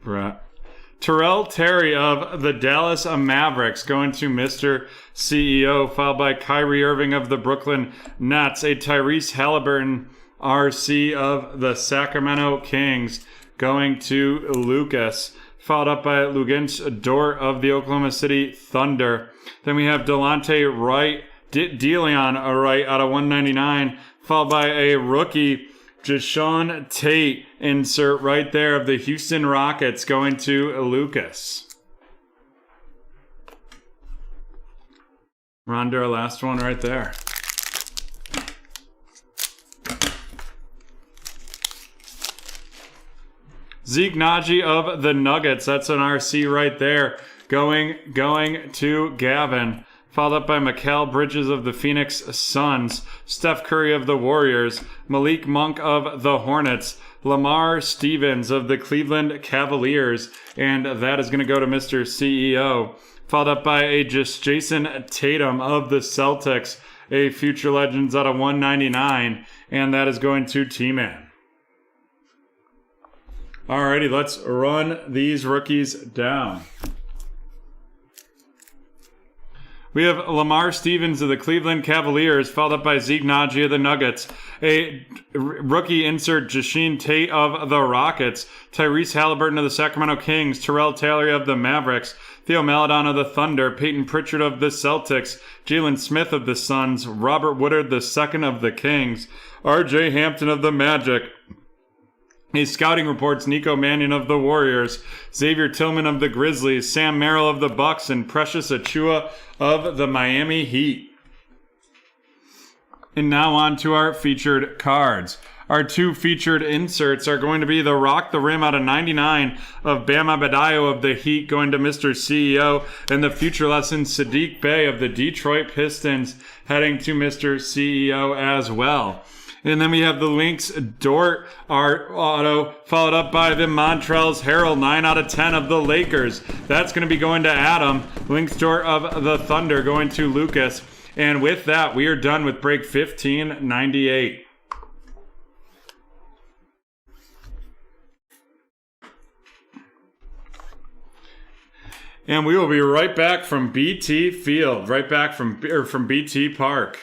Speaker 1: Right. Terrell Terry of the Dallas Mavericks, going to Mr. CEO, followed by Kyrie Irving of the Brooklyn Nets, a Tyrese Halliburton RC of the Sacramento Kings, going to Lucas, followed up by Luguentz Dort of the Oklahoma City Thunder. Then we have Delonte Wright, DeLeon Wright out of 199, followed by a rookie, Jashawn Tate, insert right there, of the Houston Rockets, going to Lucas. We're on to our last one right there. Zeke Naji of the Nuggets. That's an RC right there. Going to Gavin. Followed up by Mikal Bridges of the Phoenix Suns. Steph Curry of the Warriors. Malik Monk of the Hornets. Lamar Stevens of the Cleveland Cavaliers. And that is going to go to Mr. CEO. Followed up by Jason Tatum of the Celtics. A Future Legends out of 199. And that is going to T-Man. Alrighty, let's run these rookies down. We have Lamar Stevens of the Cleveland Cavaliers, followed up by Zeke Naji of the Nuggets. A rookie insert, Jasheen Tate of the Rockets. Tyrese Halliburton of the Sacramento Kings. Terrell Taylor of the Mavericks. Theo Maledon of the Thunder. Peyton Pritchard of the Celtics. Jalen Smith of the Suns. Robert Woodard II of the Kings. RJ Hampton of the Magic. A scouting reports Nico Mannion of the Warriors, Xavier Tillman of the Grizzlies, Sam Merrill of the Bucks, and Precious Achiuwa of the Miami Heat. And now on to our featured cards. Our two featured inserts are going to be the Rock the Rim out of 99 of Bam Adebayo of the Heat going to Mr. CEO, and the Future Lesson Sadiq Bey of the Detroit Pistons heading to Mr. CEO as well. And then we have the Lynx Dort art auto, followed up by the Montrezl Harrell 9 out of 10 of the Lakers. That's going to be going to Adam. Lynx Dort of the Thunder going to Lucas. And with that, we are done with break 1598. And we will be right back from BT Field, right back from BT Park.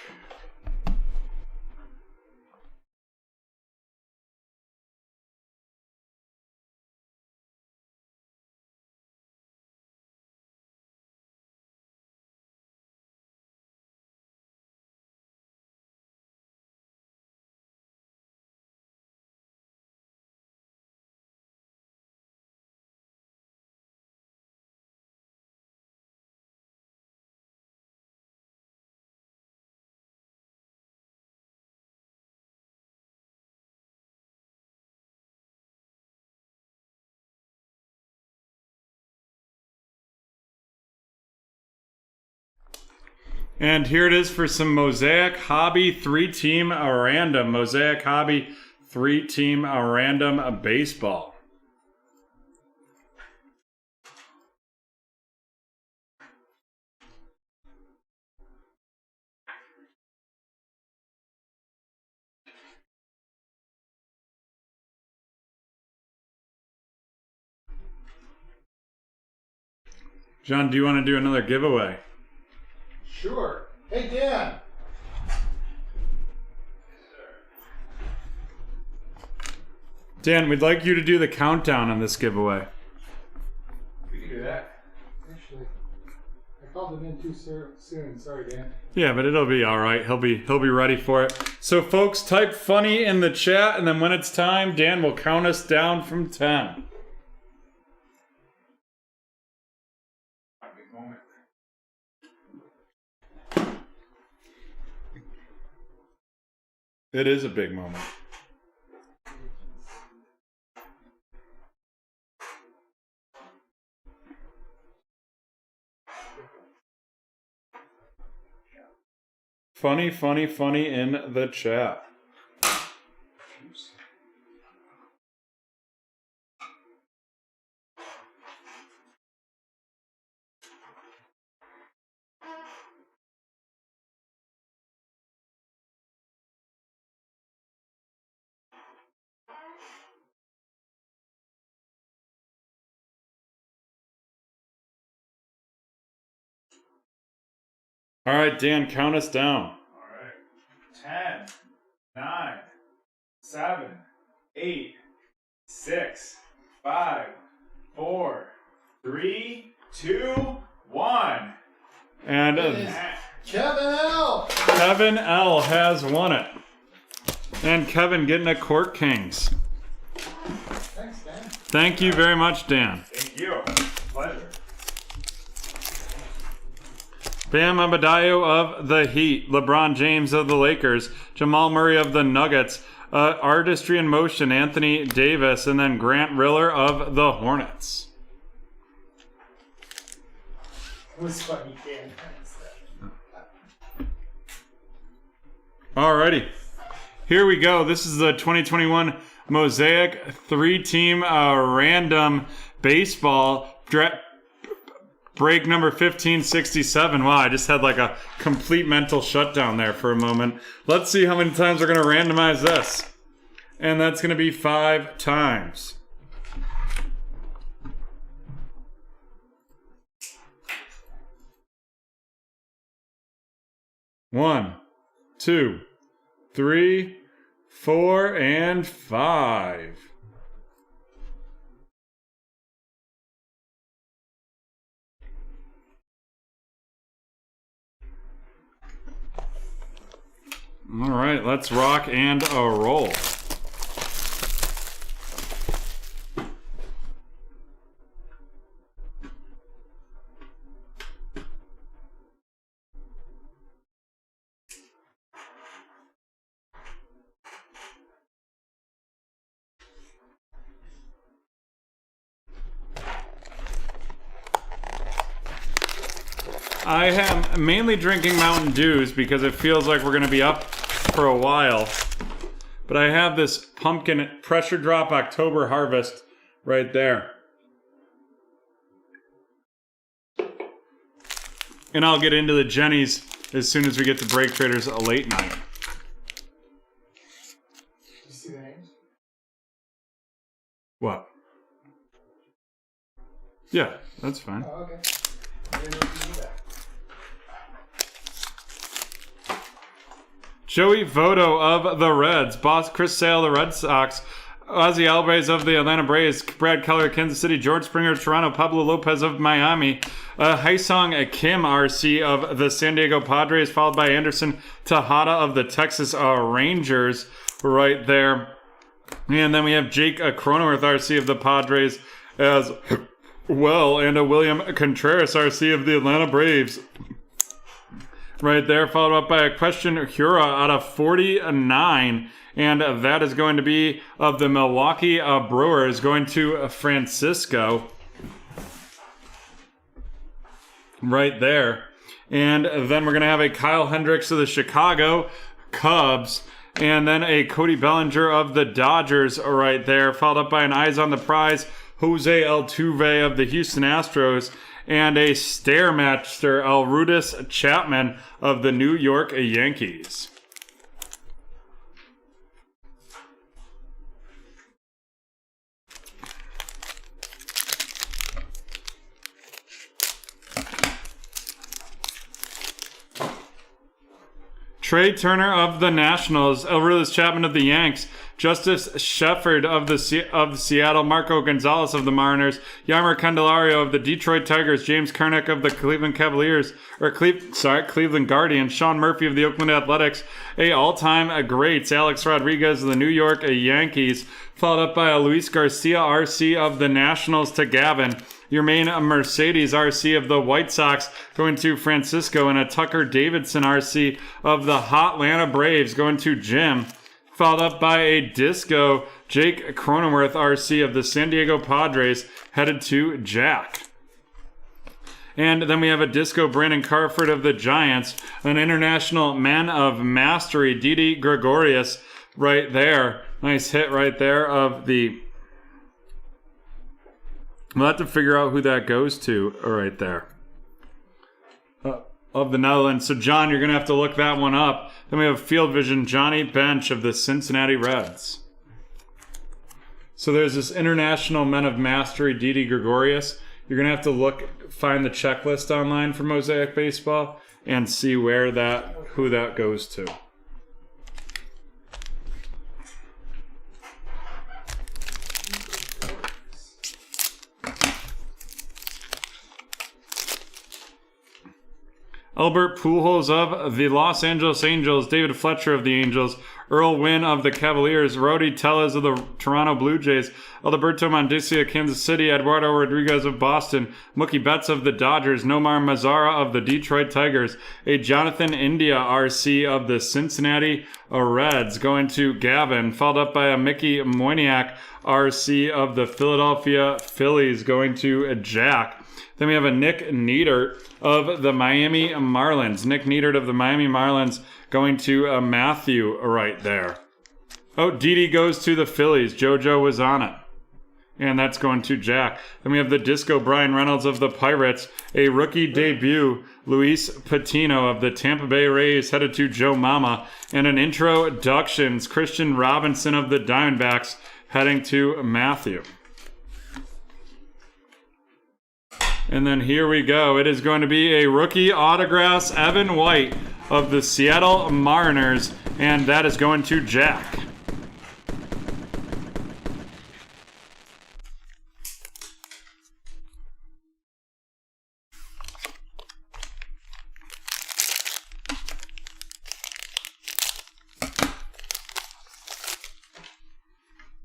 Speaker 1: And here it is for some Mosaic Hobby 3-team random. Mosaic Hobby 3-team random baseball. John, do you want to do another giveaway?
Speaker 2: Sure. Hey, Dan.
Speaker 1: Dan, we'd like you to do the countdown on this giveaway.
Speaker 2: We can do that. Actually, I called him in too soon. Sorry, Dan.
Speaker 1: Yeah, but it'll be all right. He'll be ready for it. So, folks, type funny in the chat, and then when it's time, Dan will count us down from 10. It is a big moment. Funny, funny, funny in the chat. All right, Dan, count us down.
Speaker 3: All right. 10, 9, 7, 8, 6, 5, 4, 3, 2, 1.
Speaker 1: And
Speaker 2: Kevin L.
Speaker 1: Kevin L has won it. And Kevin getting a Court Kings.
Speaker 2: Thanks, Dan.
Speaker 1: Thank you very much, Dan.
Speaker 3: Thank you. Pleasure.
Speaker 1: Bam Adebayo of the Heat, LeBron James of the Lakers, Jamal Murray of the Nuggets, Artistry in Motion, Anthony Davis, and then Grant Riller of the Hornets.
Speaker 2: It was funny, Dan.
Speaker 1: Alrighty. Here we go. This is the 2021 Mosaic 3-team random baseball break number 1567. Wow, I just had like a complete mental shutdown there for a moment. Let's see how many times we're going to randomize this. And that's going to be 5 times. One, 2, 3, 4, and 5. All right, let's rock and a roll. I am mainly drinking Mountain Dews because it feels like we're going to be up for a while. But I have this pumpkin pressure drop October harvest right there. And I'll get into the Jennies as soon as we get to BreakTraders a late night.
Speaker 2: Did you see the names?
Speaker 1: What? Yeah, that's fine.
Speaker 2: Oh, okay. I didn't know if you knew that.
Speaker 1: Joey Votto of the Reds, boss Chris Sale, the Red Sox, Ozzy Alvarez of the Atlanta Braves, Brad Keller, Kansas City, George Springer, Toronto, Pablo Lopez of Miami, Haesung Kim, RC of the San Diego Padres, followed by Anderson Tejada of the Texas Rangers right there. And then we have Jake Cronenworth, RC of the Padres as well, and a William Contreras, RC of the Atlanta Braves. Right there, followed up by a question Hura out of 49, and that is going to be of the Milwaukee Brewers, going to Francisco. Right there. And then we're going to have a Kyle Hendricks of the Chicago Cubs, and then a Cody Bellinger of the Dodgers right there, followed up by an Eyes on the Prize, Jose Altuve of the Houston Astros, and a Stairmaster, Aroldis Chapman of the New York Yankees. Trey Turner of the Nationals, Aroldis Chapman of the Yanks, Justice Shefford of the Seattle, Marco Gonzalez of the Mariners, Yammer Candelario of the Detroit Tigers, James Karnick of the Cleveland Cavaliers, Cleveland Guardians, Sean Murphy of the Oakland Athletics, all-time greats, Alex Rodriguez of the New York Yankees, followed up by a Luis Garcia, RC of the Nationals to Gavin, Yermaine Mercedes, RC of the White Sox, going to Francisco, and a Tucker Davidson, RC of the Hotlanta Braves, going to Jim. Followed up by a Disco Jake Cronenworth, RC of the San Diego Padres, headed to Jack. And then we have a Disco Brandon Carford of the Giants, an International Man of Mastery, Didi Gregorius, right there. Nice hit right there of the... We'll have to figure out who that goes to right there. Of the Netherlands. So, John, you're going to have to look that one up. Then we have Field Vision, Johnny Bench of the Cincinnati Reds. So there's this International Men of Mastery, Didi Gregorius. You're going to have to find the checklist online for Mosaic Baseball and see who that goes to. Albert Pujols of the Los Angeles Angels, David Fletcher of the Angels, Earl Wynn of the Cavaliers, Rody Tellez of the Toronto Blue Jays, Alberto Mondesi of Kansas City, Eduardo Rodriguez of Boston, Mookie Betts of the Dodgers, Nomar Mazara of the Detroit Tigers, a Jonathan India RC of the Cincinnati Reds going to Gavin, followed up by a Mickey Moyniak RC of the Philadelphia Phillies going to Jack. Then we have a Nick Neidert of the Miami Marlins. Nick Neidert of the Miami Marlins going to Matthew right there. Oh, Didi goes to the Phillies. JoJo was on it. And that's going to Jack. Then we have the Disco Brian Reynolds of the Pirates. A rookie debut, Luis Patino of the Tampa Bay Rays headed to Joe Mama. And an introductions, Christian Robinson of the Diamondbacks heading to Matthew. And then here we go. It is going to be a rookie autographs, Evan White of the Seattle Mariners, and that is going to Jack.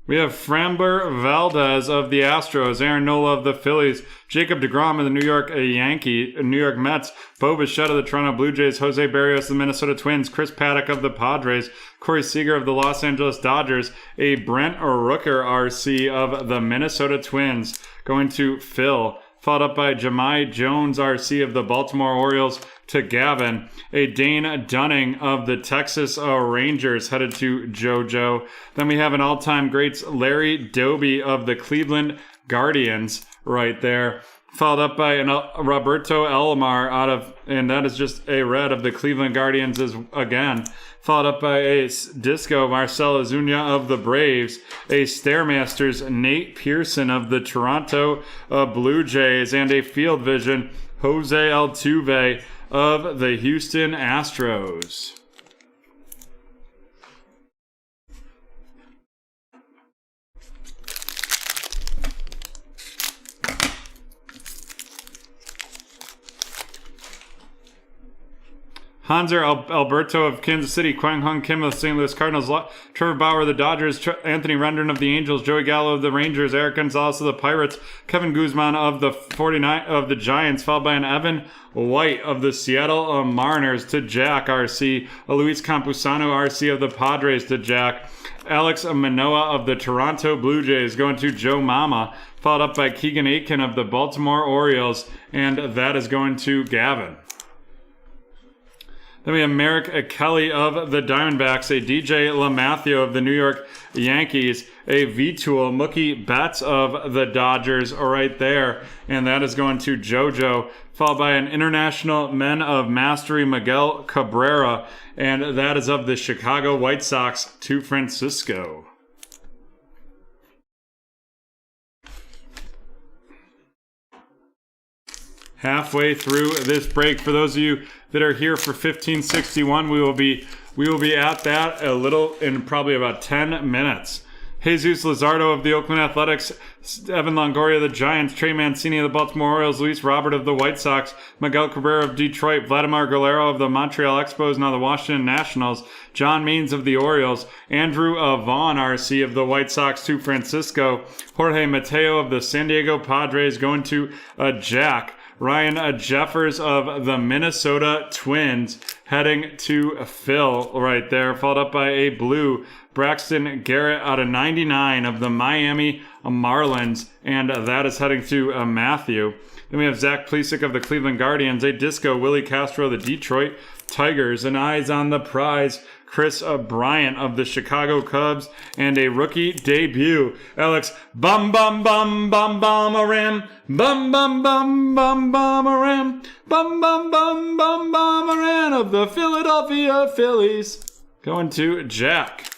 Speaker 1: We have Framber Valdez of the Astros, Aaron Nola of the Phillies, Jacob deGrom of the New York Mets, Bo Bichette of the Toronto Blue Jays, Jose Barrios of the Minnesota Twins, Chris Paddock of the Padres, Corey Seager of the Los Angeles Dodgers, a Brent Rooker RC of the Minnesota Twins going to Phil, followed up by Jahmai Jones RC of the Baltimore Orioles to Gavin, a Dane Dunning of the Texas Rangers headed to JoJo. Then we have an all-time greats, Larry Doby of the Cleveland Guardians right there, followed up by Roberto Alomar and that is just a red of the Cleveland Guardians again, followed up by a Disco Marcell Ozuna of the Braves, a Stairmasters Nate Pearson of the Toronto Blue Jays, and a Field Vision Jose Altuve of the Houston Astros. Hanser Alberto of Kansas City, Kwang Hung Kim of the St. Louis Cardinals, Trevor Bauer of the Dodgers, Anthony Rendon of the Angels, Joey Gallo of the Rangers, Eric Gonzalez of the Pirates, Kevin Guzman of the Giants, followed by an Evan White of the Seattle Mariners to Jack RC, a Luis Campusano RC of the Padres to Jack, Alex Manoah of the Toronto Blue Jays going to Joe Mama, followed up by Keegan Aitken of the Baltimore Orioles, and that is going to Gavin. Then we have Merrick Kelly of the Diamondbacks, a DJ LeMahieu of the New York Yankees, a V-Tool Mookie Betts of the Dodgers right there, and that is going to JoJo, followed by an International Men of Mastery Miguel Cabrera, and that is of the Chicago White Sox to Francisco. Halfway through this break, for those of you that are here for 1561, we will be at that in probably about 10 minutes. Jesus Luzardo of the Oakland Athletics, Evan Longoria of the Giants, Trey Mancini of the Baltimore Orioles, Luis Robert of the White Sox, Miguel Cabrera of Detroit, Vladimir Guerrero of the Montreal Expos, now the Washington Nationals, John Means of the Orioles, Andrew Vaughn RC of the White Sox to Francisco, Jorge Mateo of the San Diego Padres going to Jack, Ryan Jeffers of the Minnesota Twins heading to Phil right there, followed up by a blue Braxton Garrett out of 99 of the Miami Marlins, and that is heading to Matthew. Then we have Zach Plesac of the Cleveland Guardians, a Disco Willie Castro of the Detroit Tigers, an Eyes on the Prize Chris Bryant of the Chicago Cubs, and a rookie debut, Alex Bum Bum Bum Bum Bum-a-ram, Bum Bum Bum Bum Bum-a-ram, Bum Bum Bum Bum Bum-a-ram of the Philadelphia Phillies. Going to Jack.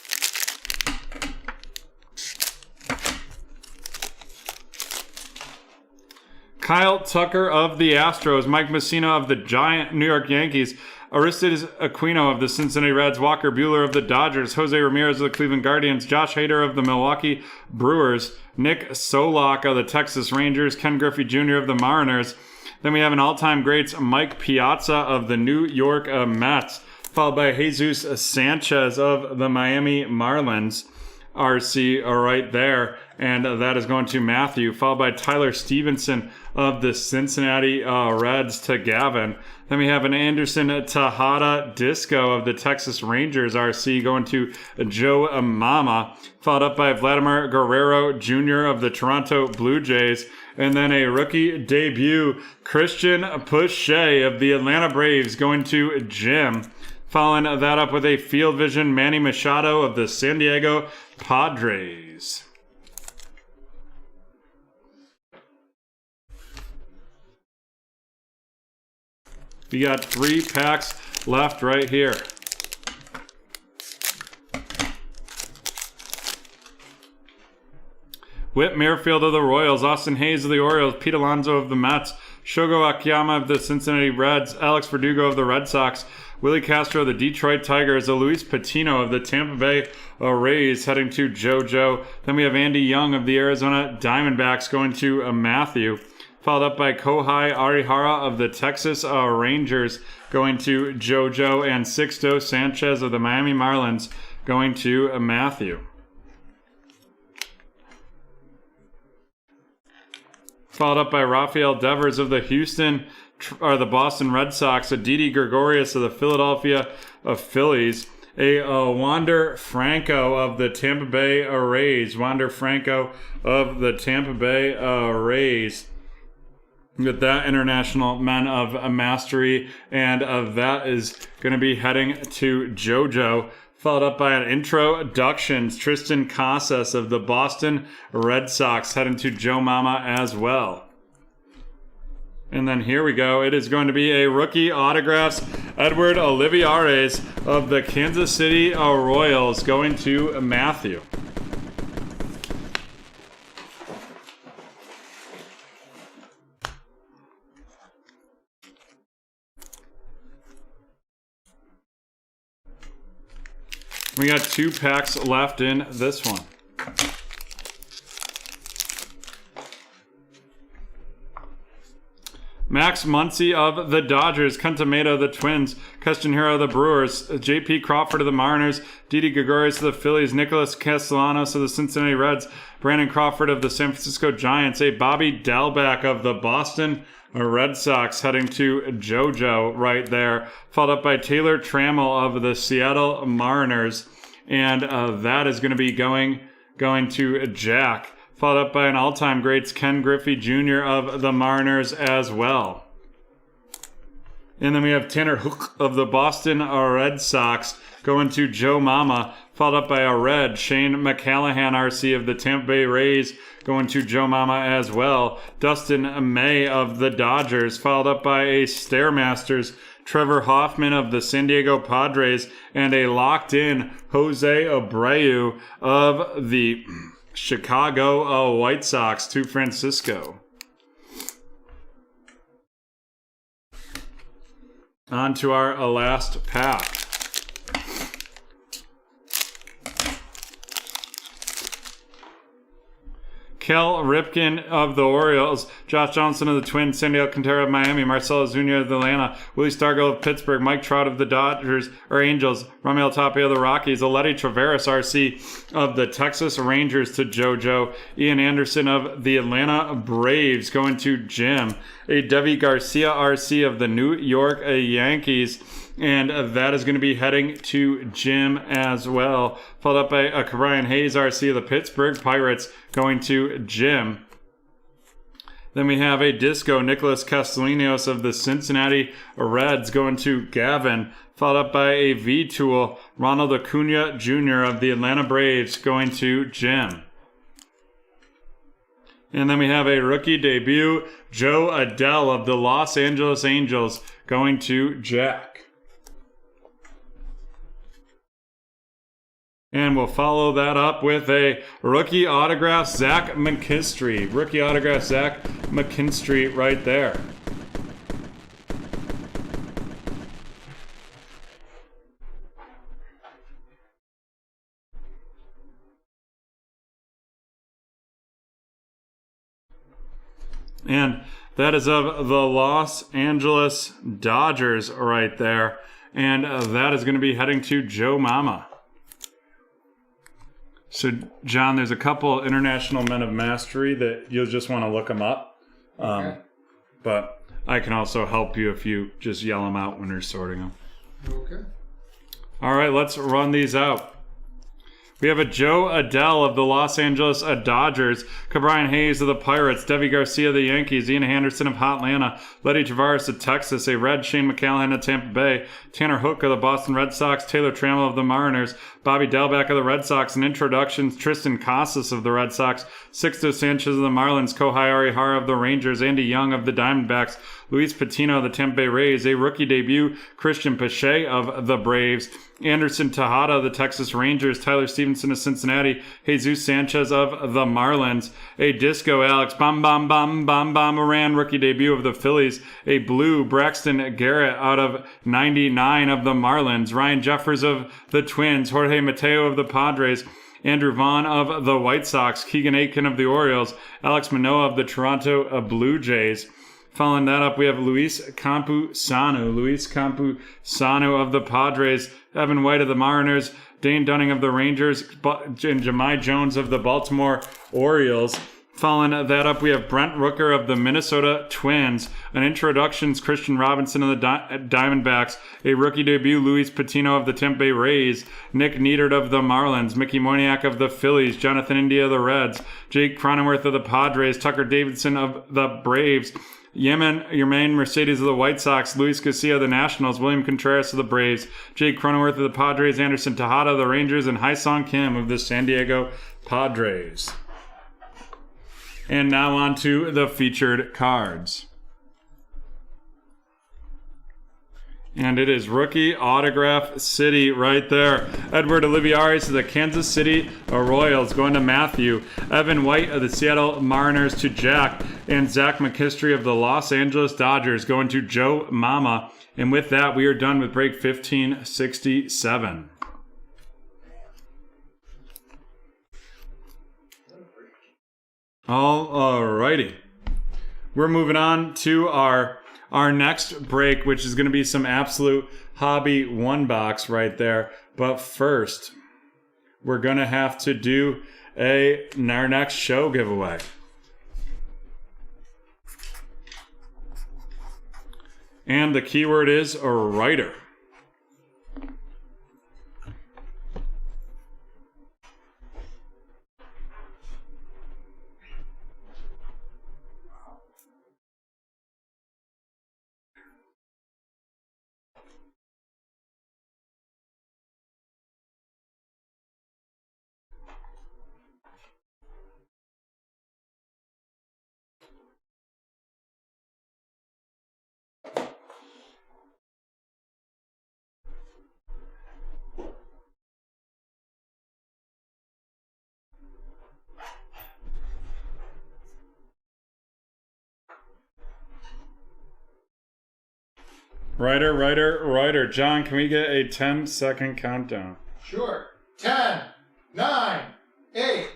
Speaker 1: Kyle Tucker of the Astros, Mike Mussina of the New York Yankees, Aristides Aquino of the Cincinnati Reds, Walker Buehler of the Dodgers, Jose Ramirez of the Cleveland Guardians, Josh Hader of the Milwaukee Brewers, Nick Solak of the Texas Rangers, Ken Griffey Jr. of the Mariners. Then we have an all-time greats, Mike Piazza of the New York Mets, followed by Jesus Sanchez of the Miami Marlins. RC right there, and that is going to Matthew, followed by Tyler Stevenson of the Cincinnati Reds to Gavin. Then we have an Anderson Tejada Disco of the Texas Rangers RC going to Joe Mama, followed up by Vladimir Guerrero Jr. of the Toronto Blue Jays, and then a rookie debut, Christian Pache of the Atlanta Braves going to Jim. Following that up with a Field Vision Manny Machado of the San Diego Padres. We got 3 packs left right here. Whit Merrifield of the Royals, Austin Hayes of the Orioles, Pete Alonso of the Mets, Shogo Akiyama of the Cincinnati Reds, Alex Verdugo of the Red Sox, Willie Castro of the Detroit Tigers, Luis Patino of the Tampa Bay Rays heading to JoJo. Then we have Andy Young of the Arizona Diamondbacks going to Matthew, followed up by Kohei Arihara of the Texas Rangers going to JoJo, and Sixto Sanchez of the Miami Marlins going to Matthew. Followed up by Rafael Devers of the Boston Red Sox, Didi Gregorius of the Philadelphia Phillies, a Wander Franco of the Tampa Bay Rays. Wander Franco of the Tampa Bay Rays. With that, International Men of Mastery, and that is going to be heading to JoJo. Followed up by an introductions, Tristan Casas of the Boston Red Sox heading to Joe Mama as well. And then here we go. It is going to be a rookie autographs, Edward Olivares of the Kansas City Royals going to Matthew. We got 2 packs left in this one. Max Muncy of the Dodgers, Kenta Maeda of the Twins, Keston Hiura of the Brewers, J.P. Crawford of the Mariners, Didi Gregorius of the Phillies, Nicholas Castellanos of the Cincinnati Reds, Brandon Crawford of the San Francisco Giants, a Bobby Dalbec of the Boston Red Sox heading to JoJo right there, followed up by Taylor Trammell of the Seattle Mariners, and that is going to be going to Jack, followed up by an all-time greats, Ken Griffey Jr. of the Mariners as well. And then we have Tanner Hook of the Boston Red Sox going to Joe Mama, followed up by a red, Shane McCallahan RC of the Tampa Bay Rays going to Joe Mama as well. Dustin May of the Dodgers, followed up by a Stairmasters, Trevor Hoffman of the San Diego Padres, and a locked-in Jose Abreu of the Chicago White Sox to Francisco. On to our last pack. Kel Ripken of the Orioles, Josh Johnson of the Twins, Sandy Alcantara of Miami, Marcelo Zuna of Atlanta, Willie Stargell of Pittsburgh, Mike Trout of the Dodgers or Angels, Raimel Tapia of the Rockies, Aletty Traveris RC of the Texas Rangers to JoJo, Ian Anderson of the Atlanta Braves going to Jim, a Devi Garcia RC of the New York Yankees, and that is going to be heading to Jim as well. Followed up by a Ryan Hayes RC of the Pittsburgh Pirates going to Jim. Then we have a Disco Nicholas Castellanos of the Cincinnati Reds going to Gavin. Followed up by a V-Tool Ronald Acuna Jr. of the Atlanta Braves going to Jim. And then we have a rookie debut, Joe Adele of the Los Angeles Angels going to Jack. And we'll follow that up with a rookie autograph, Zach McKinstry. Rookie autograph, Zach McKinstry right there. And that is of the Los Angeles Dodgers right there. And that is going to be heading to Joe Mama. So, John, there's a couple International Men of Mastery that you'll just want to look them up.
Speaker 2: Okay.
Speaker 1: But I can also help you if you just yell them out when you're sorting them.
Speaker 2: Okay.
Speaker 1: All right, let's run these out. We have a Joe Adele of the Los Angeles Dodgers, Cabrian Hayes of the Pirates, Devi Garcia of the Yankees, Ian Henderson of Hotlanta, Letty Tavares of Texas, a red Shane McCallahan of Tampa Bay, Tanner Hook of the Boston Red Sox, Taylor Trammell of the Mariners, Bobby Delback of the Red Sox, and introductions, Tristan Casas of the Red Sox, Sixto Sanchez of the Marlins, Kohei Arihara of the Rangers, Andy Young of the Diamondbacks, Luis Patino of the Tampa Bay Rays, a rookie debut, Christian Pache of the Braves, Anderson Tejada of the Texas Rangers, Tyler Stevenson of Cincinnati, Jesus Sanchez of the Marlins, a disco Alex Bam Moran, rookie debut of the Phillies, a blue Braxton Garrett out of 99 of the Marlins, Ryan Jeffers of the Twins, Jorge Mateo of the Padres, Andrew Vaughn of the White Sox, Keegan Aitken of the Orioles, Alex Manoah of the Toronto Blue Jays. Following that up, we have Luis Campusano of the Padres, Evan White of the Mariners, Dane Dunning of the Rangers, and Jahmai Jones of the Baltimore Orioles. Following that up, we have Brent Rooker of the Minnesota Twins, an introductions, Christian Robinson of the Diamondbacks, a rookie debut, Luis Patino of the Tampa Bay Rays, Nick Neidert of the Marlins, Mickey Moniak of the Phillies, Jonathan India of the Reds, Jake Cronenworth of the Padres, Tucker Davidson of the Braves, Yermain Mercedes of the White Sox, Luis Garcia of the Nationals, William Contreras of the Braves, Jake Cronenworth of the Padres, Anderson Tejada of the Rangers, and Hyesung Kim of the San Diego Padres. And now on to the featured cards. And it is rookie autograph city right there. Edward Olivares of the Kansas City Royals going to Matthew. Evan White of the Seattle Mariners to Jack. And Zach McKinstry of the Los Angeles Dodgers going to Joe Mama. And with that, we are done with break 1567. Alrighty. We're moving on to our next break, which is going to be some absolute hobby one box right there. But first, we're going to have to do our next show giveaway. And the keyword is a writer. Writer. John, can we get a 10-second countdown?
Speaker 2: Sure. 10, 9, 8,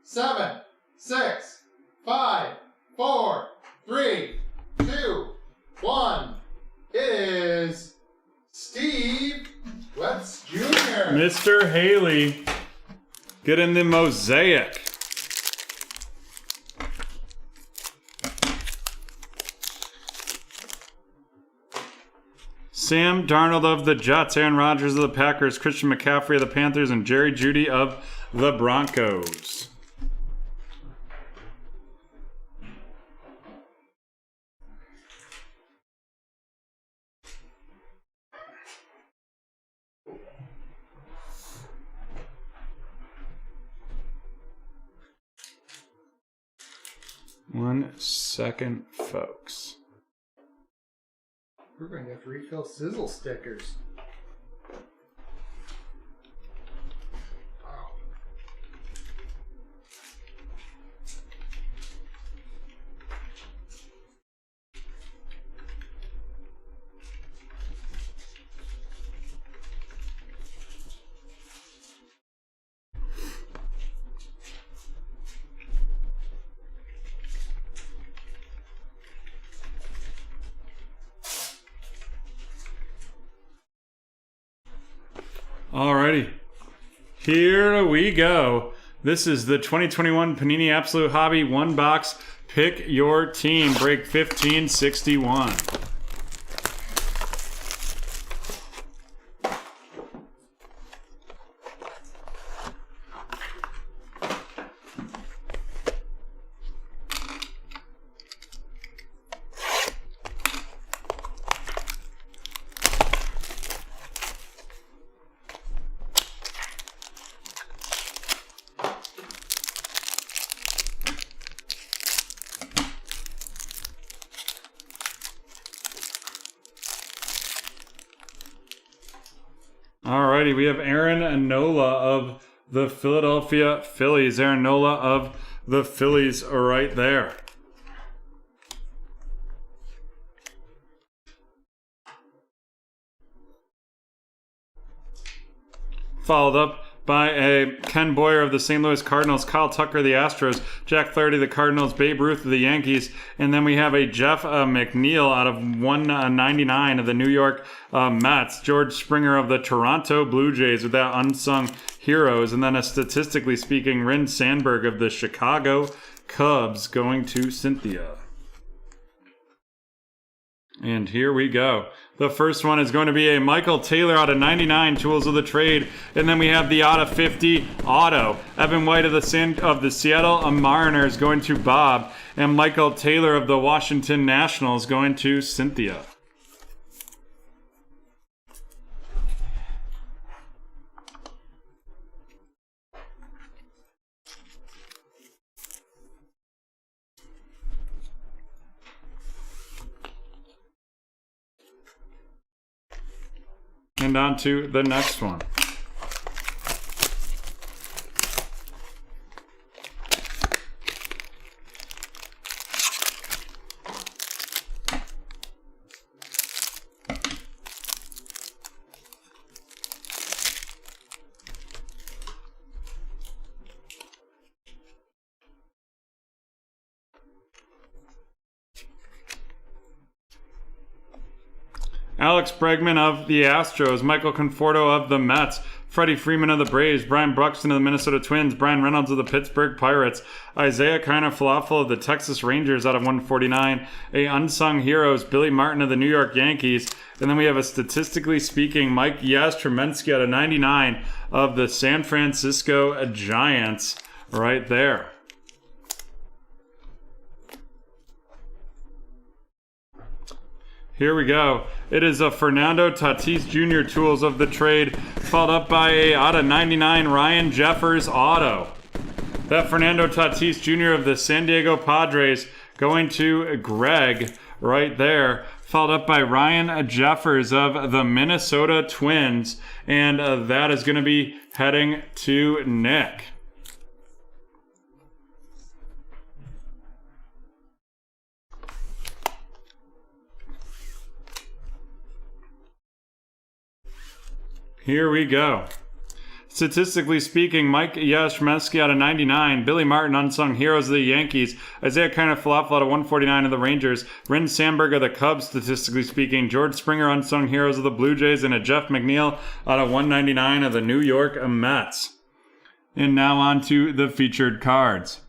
Speaker 2: 7, 6, 5, 4, 3, 2, 1. It is Steve Wetz Jr.
Speaker 1: Mr. Haley, get in the mosaic. Sam Darnold of the Jets, Aaron Rodgers of the Packers, Christian McCaffrey of the Panthers, and Jerry Jeudy of the Broncos. One second, folks.
Speaker 2: We're going to have to refill sizzle stickers.
Speaker 1: Alrighty. Here we go. This is the 2021 Panini Absolute Hobby 1-box. Pick your team. Break 1561. Alrighty, we have Aaron Nola of the Philadelphia Phillies. Aaron Nola of the Phillies are right there. Followed up by a Ken Boyer of the St. Louis Cardinals, Kyle Tucker of the Astros, Jack Flaherty of the Cardinals, Babe Ruth of the Yankees, and then we have a Jeff McNeil out of 199 of the New York Mets, George Springer of the Toronto Blue Jays with that unsung heroes, and then a statistically speaking Rin Sandberg of the Chicago Cubs going to Cynthia. And here we go. The first one is going to be a Michael Taylor out of 99, Tools of the Trade. And then we have the out of 50 auto. Evan White of the Seattle Mariners going to Bob. And Michael Taylor of the Washington Nationals going to Cynthia. And on to the next one. Alex Bregman of the Astros, Michael Conforto of the Mets, Freddie Freeman of the Braves, Brian Bruxton of the Minnesota Twins, Brian Reynolds of the Pittsburgh Pirates, Isaiah Kiner Falafel of the Texas Rangers out of 149, a unsung heroes, Billy Martin of the New York Yankees, and then we have a statistically speaking Mike Yastrzemski out of 99 of the San Francisco Giants right there. Here we go. It is a Fernando Tatis Jr. Tools of the Trade, followed up by a out of 99 Ryan Jeffers auto. That Fernando Tatis Jr. of the San Diego Padres going to Greg right there, followed up by Ryan Jeffers of the Minnesota Twins, and that is going to be heading to Nick. Here we go. Statistically speaking, Mike Yastrzemski out of 99, Billy Martin, unsung heroes of the Yankees, Isaiah Kiner Falafel out of 149 of the Rangers, Rin Sandberg of the Cubs, statistically speaking, George Springer, unsung heroes of the Blue Jays, and a Jeff McNeil out of 199 of the New York Mets. And now on to the featured cards.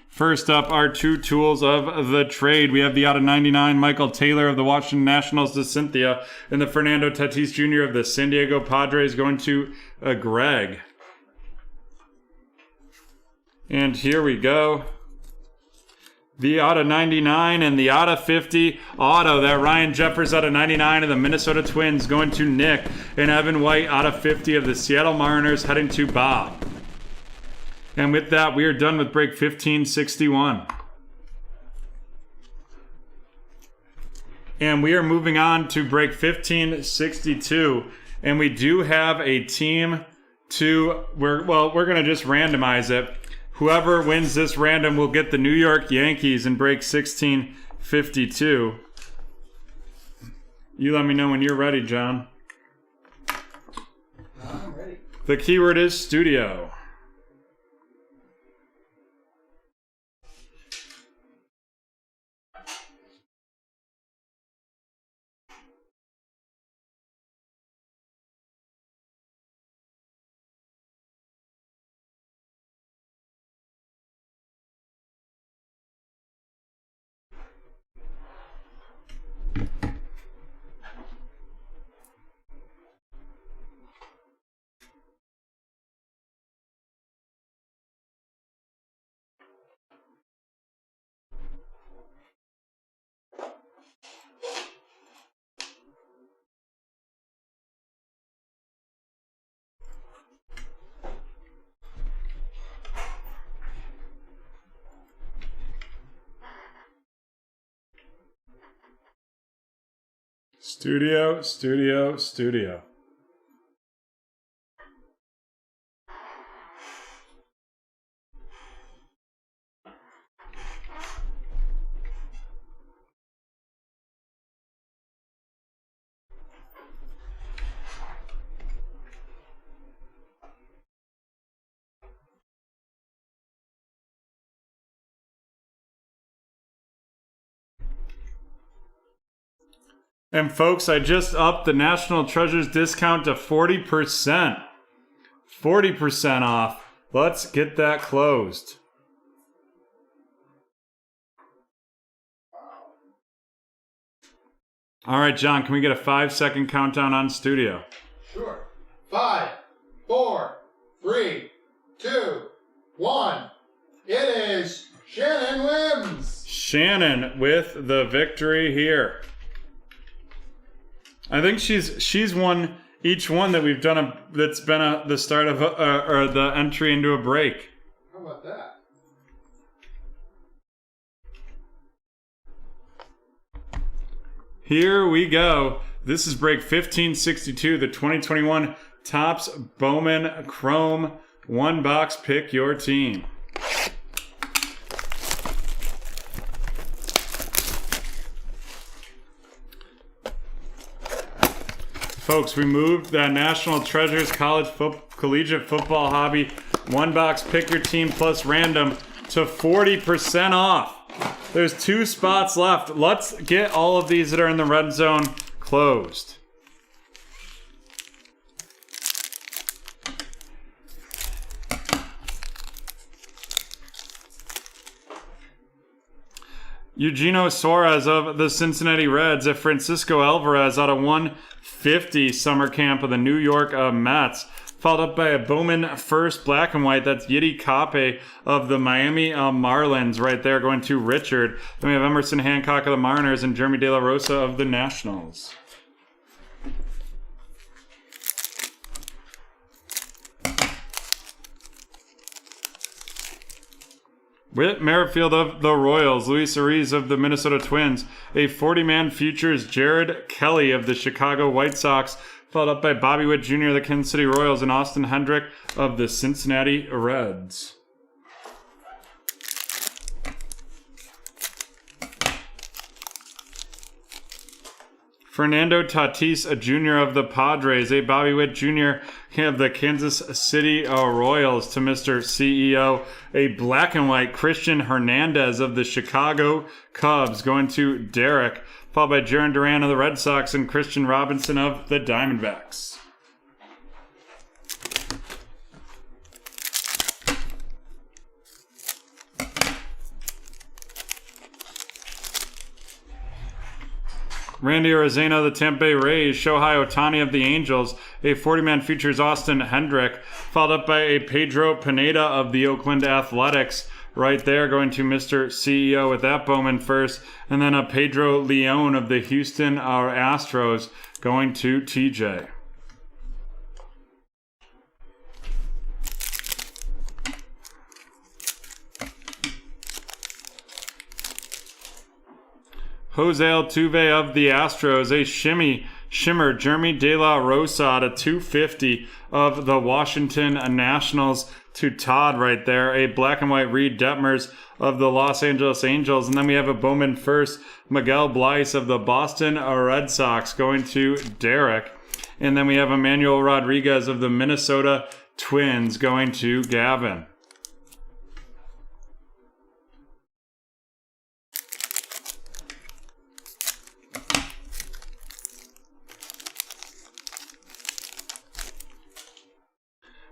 Speaker 1: First up are two tools of the trade. We have the out of 99 Michael Taylor of the Washington Nationals to Cynthia, and the Fernando Tatis Jr. of the San Diego Padres going to Greg. And here we go. The out of 99 and the out of 50 auto. That Ryan Jeffers out of 99 of the Minnesota Twins going to Nick, and Evan White out of 50 of the Seattle Mariners heading to Bob. And with that, we are done with break 1561. And we are moving on to break 1562. And we do have a team to, we're going to just randomize it. Whoever wins this random will get the New York Yankees in break 1652. You let me know when you're ready, John.
Speaker 2: I'm ready.
Speaker 1: The keyword is studio. Studio, studio, studio. And folks, I just upped the National Treasures discount to 40%. 40% off. Let's get that closed. All right, John, can we get a 5-second countdown on studio?
Speaker 2: Sure. 5, 4, 3, 2, 1. It is Shannon wins.
Speaker 1: Shannon with the victory here. I think she's won each one that we've done that's been the start of or the entry into a break.
Speaker 2: How about that?
Speaker 1: Here we go. This is break 1562, the 2021 Topps Bowman Chrome one box. Pick your team. Folks, we moved that National Treasures collegiate football hobby one box pick your team plus random to 40% off. There's 2 spots left. Let's get all of these that are in the red zone closed. Eugenio Suarez of the Cincinnati Reds, a Francisco Alvarez out of 150 summer camp of the New York Mets, followed up by a Bowman first black and white. That's Yiddy Cape of the Miami Marlins right there, going to Richard. Then we have Emerson Hancock of the Mariners and Jeremy De La Rosa of the Nationals. Whit Merrifield of the Royals, Luis Ariz of the Minnesota Twins, a 40-man futures Jared Kelly of the Chicago White Sox, followed up by Bobby Witt Jr. of the Kansas City Royals and Austin Hendrick of the Cincinnati Reds. Fernando Tatis Jr. of the Padres, a Bobby Witt Jr. of the Kansas City Royals to Mr. CEO, a black and white Christian Hernandez of the Chicago Cubs going to Derek, followed by Jarren Duran of the Red Sox and Christian Robinson of the Diamondbacks. Randy Arozarena of the Tampa Bay Rays, Shohei Ohtani of the Angels, a 40-man features Austin Hendrick, followed up by a Pedro Pineda of the Oakland Athletics, right there going to Mr. CEO with that Bowman first, and then a Pedro Leon of the Houston Astros going to TJ. Jose Altuve of the Astros, a shimmer Jeremy De La Rosa to 250 of the Washington Nationals to Todd right there, a black and white Reed Detmers of the Los Angeles Angels, and then we have a Bowman first Miguel Bleis of the Boston Red Sox going to Derek, and then we have Emmanuel Rodriguez of the Minnesota Twins going to Gavin.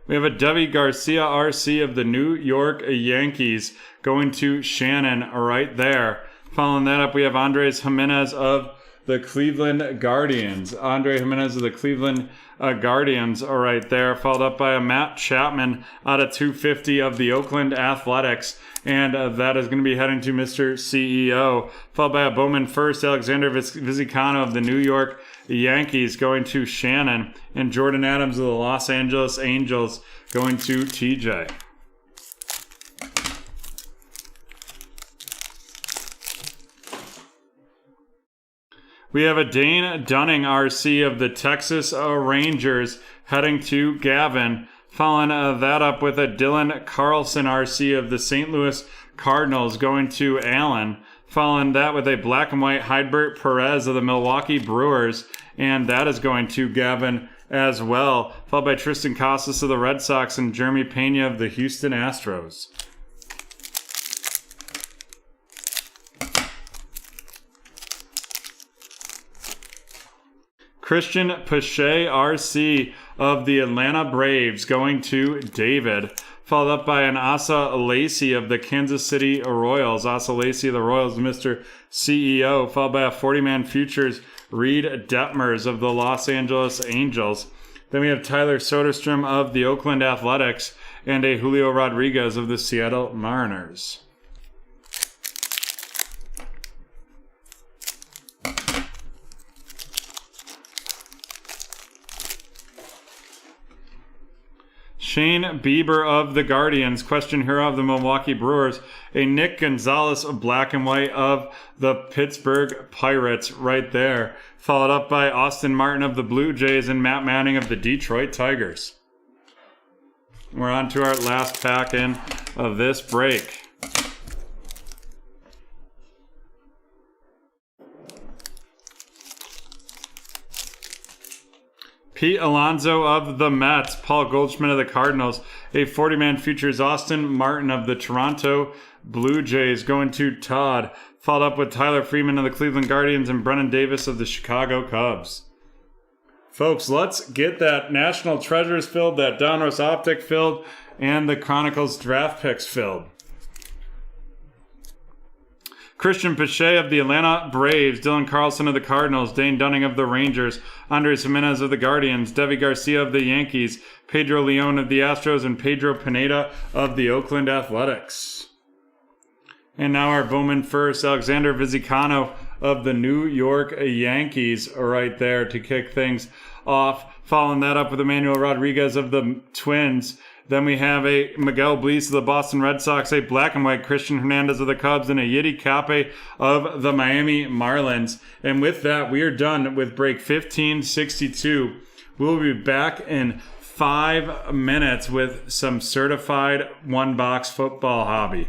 Speaker 1: We have a Devi Garcia RC of the New York Yankees going to Shannon right there. Following that up, we have Andres Jimenez of the Cleveland Guardians. Andre Jimenez of the Cleveland Guardians right there. Followed up by a Matt Chapman out of 250 of the Oakland Athletics. And that is going to be heading to Mr. CEO. Followed by a Bowman first, Alexander Vizcano of the New York Yankees going to Shannon, and Jordan Adams of the Los Angeles Angels going to TJ. We have a Dane Dunning RC of the Texas Rangers heading to Gavin. Following that up with a Dylan Carlson RC of the St. Louis Cardinals going to Allen. Following that with a black and white Hydbert Perez of the Milwaukee Brewers, and that is going to Gavin as well. Followed by Tristan Casas of the Red Sox and Jeremy Pena of the Houston Astros. Christian Pache RC of the Atlanta Braves going to David. Followed up by an Asa Lacey of the Kansas City Royals. Asa Lacey of the Royals, Mr. CEO. Followed by a 40-man futures Reed Detmers of the Los Angeles Angels. Then we have Tyler Soderstrom of the Oakland Athletics and a Julio Rodriguez of the Seattle Mariners. Shane Bieber of the Guardians, question hero of the Milwaukee Brewers, a Nick Gonzalez of black and white of the Pittsburgh Pirates right there. Followed up by Austin Martin of the Blue Jays and Matt Manning of the Detroit Tigers. We're on to our last pack in of this break. Pete Alonso of the Mets, Paul Goldschmidt of the Cardinals, a 40-man futures Austin Martin of the Toronto Blue Jays going to Todd, followed up with Tyler Freeman of the Cleveland Guardians and Brennan Davis of the Chicago Cubs. Folks, let's get that National Treasures filled, that Donruss Optic filled, and the Chronicles draft picks filled. Christian Pache of the Atlanta Braves, Dylan Carlson of the Cardinals, Dane Dunning of the Rangers, Andres Jimenez of the Guardians, Devi Garcia of the Yankees, Pedro Leon of the Astros, and Pedro Pineda of the Oakland Athletics. And now our Bowman first, Alexander Vizicano of the New York Yankees right there to kick things off. Following that up with Emmanuel Rodriguez of the Twins. Then we have a Miguel Bleis of the Boston Red Sox, a black and white Christian Hernandez of the Cubs, and a Yiddy Cape of the Miami Marlins. And with that, we are done with break 1562. We'll be back in 5 minutes with some certified one-box football hobby.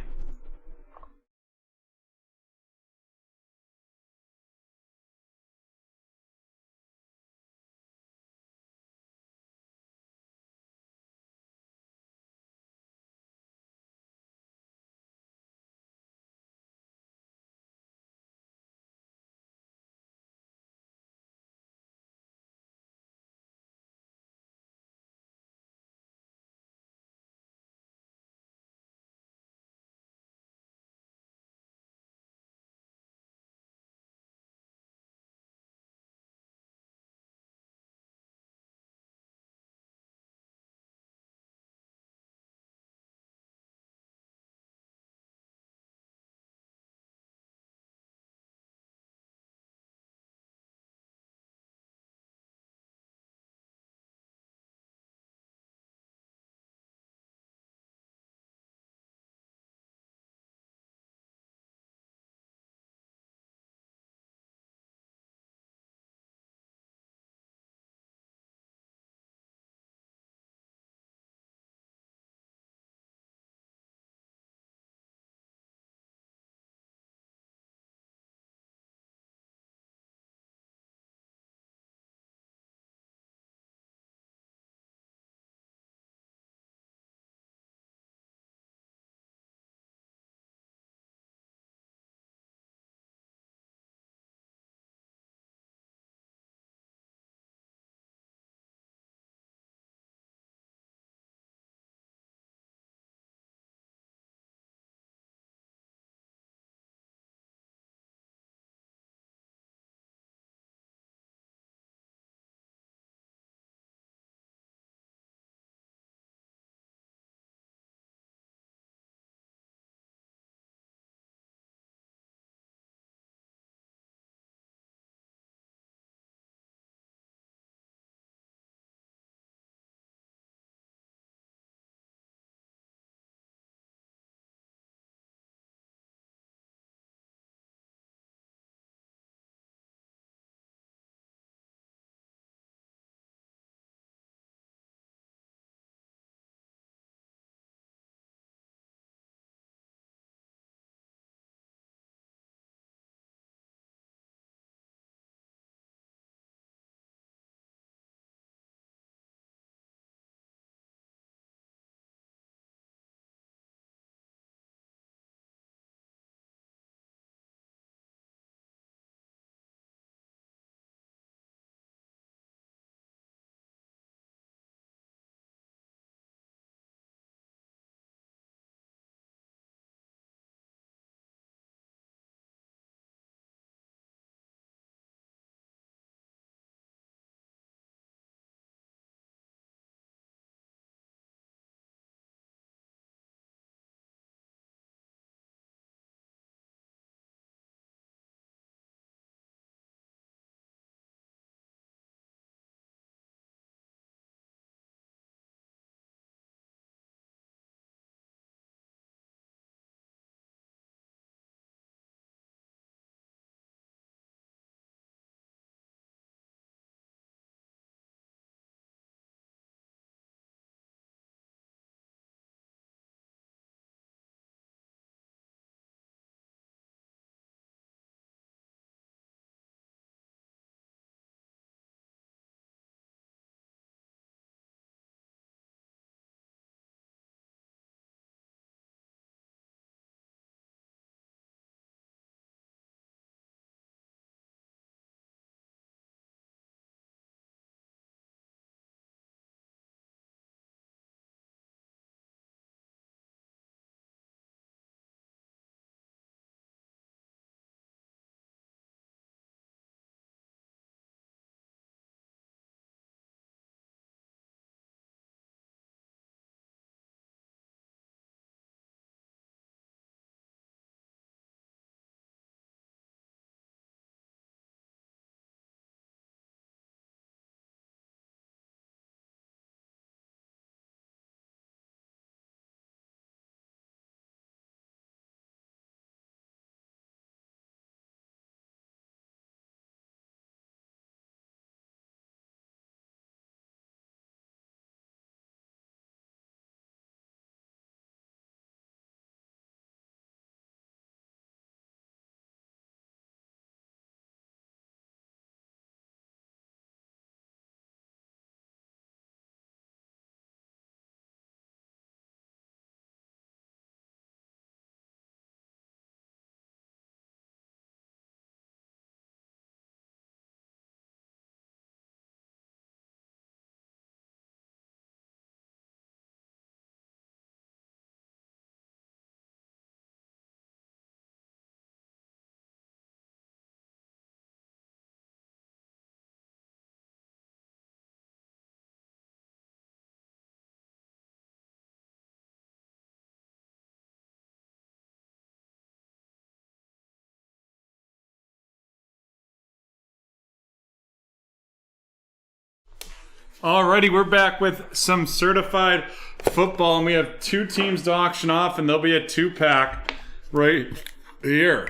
Speaker 1: Alrighty, we're back with some certified football, and we have two teams to auction off, and there'll be a 2-pack right here.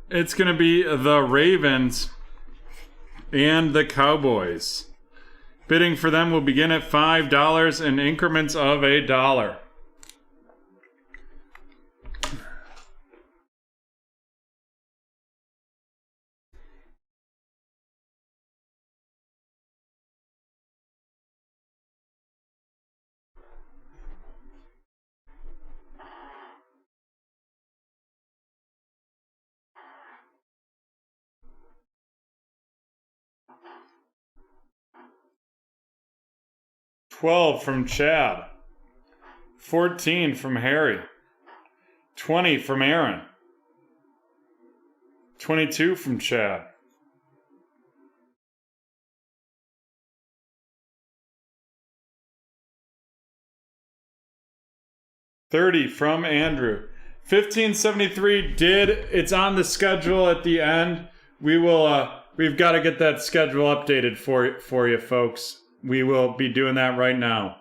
Speaker 1: It's going to be the Ravens and the Cowboys. Bidding for them will begin at $5 in increments of $1. $12 from Chad, 14 from Harry, 20 from Aaron, 22 from Chad, 30 from Andrew. 1573 it's on the schedule at the end. We've got to get that schedule updated for you folks. We will be doing that right now.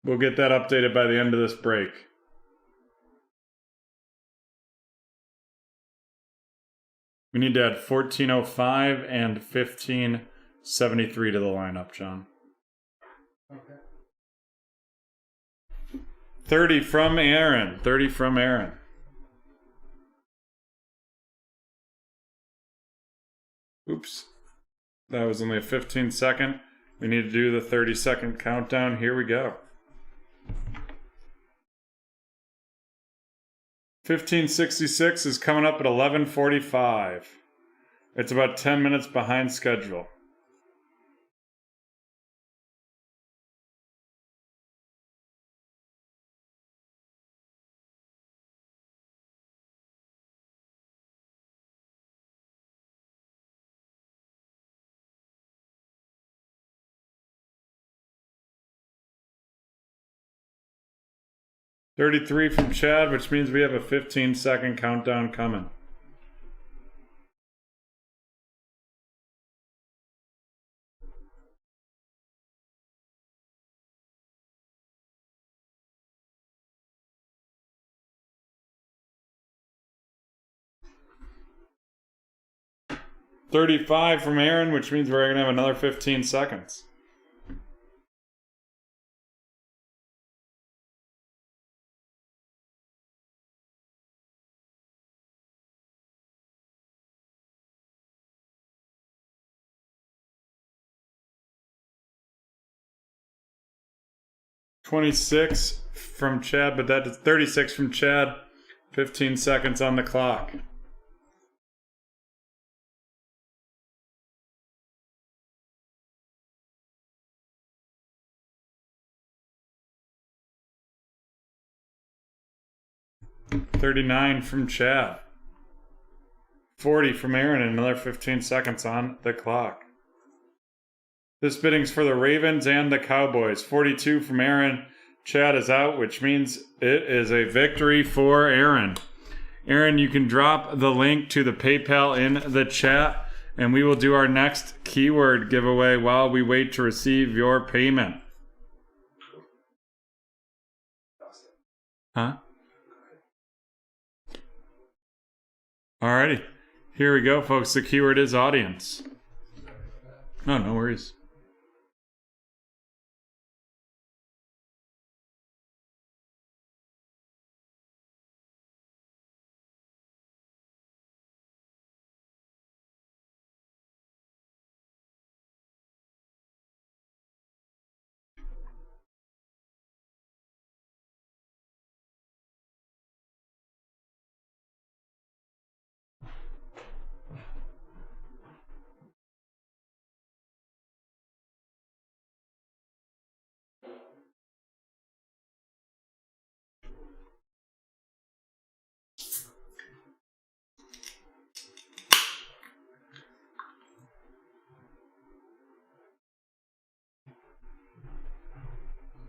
Speaker 1: We'll get that updated by the end of this break. We need to add 1405 and 1573 to the lineup, John.
Speaker 2: Okay.
Speaker 1: 30 from Aaron. 30 from Aaron. Oops. That was only a 15-second. We need to do the 30-second countdown. Here we go. 1566 is coming up at 11:45. It's about 10 minutes behind schedule. $33 from Chad, which means we have a 15-second countdown coming. $35 from Aaron, which means we're going to have another 15 seconds. $26 from Chad, but that is $36 from Chad. 15 seconds on the clock. $39 from Chad. 40 from Aaron, and another 15 seconds on the clock. This bidding's for the Ravens and the Cowboys. 42 from Aaron. Chad is out, which means it is a victory for Aaron. Aaron, you can drop the link to the PayPal in the chat, and we will do our next keyword giveaway while we wait to receive your payment. Huh? Alrighty. Here we go, folks. The keyword is audience. Oh, no worries.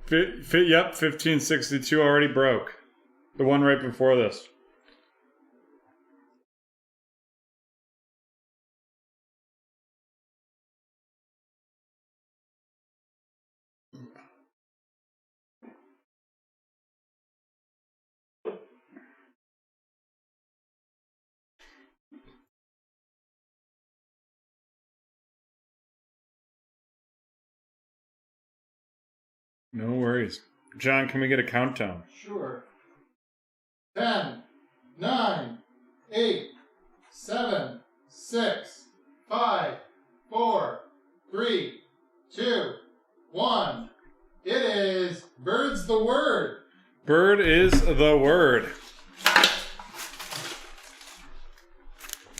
Speaker 1: Yep, 1562 already broke. The one right before this. No worries. John, can we get a countdown?
Speaker 2: Sure. 10, 9, 8, 7, 6, 5, 4, 3, 2, 1. It is Bird's the Word.
Speaker 1: Bird is the word.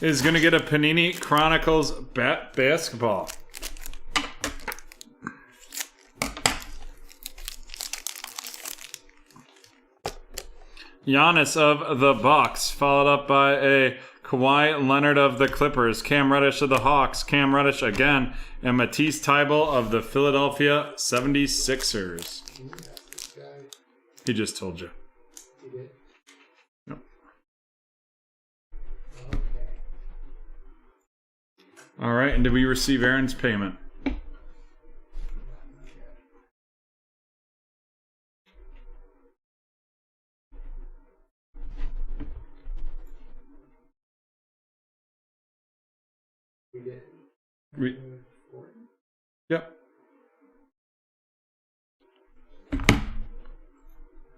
Speaker 1: Is going to get a Panini Chronicles basketball. Giannis of the Bucks, followed up by a Kawhi Leonard of the Clippers, Cam Reddish of the Hawks, Cam Reddish again, and Matisse Thybulle of the Philadelphia 76ers. He just told you.
Speaker 2: He did?
Speaker 1: Yep.
Speaker 2: Okay.
Speaker 1: All right, and did we receive Aaron's payment?
Speaker 2: We did.
Speaker 1: Yep.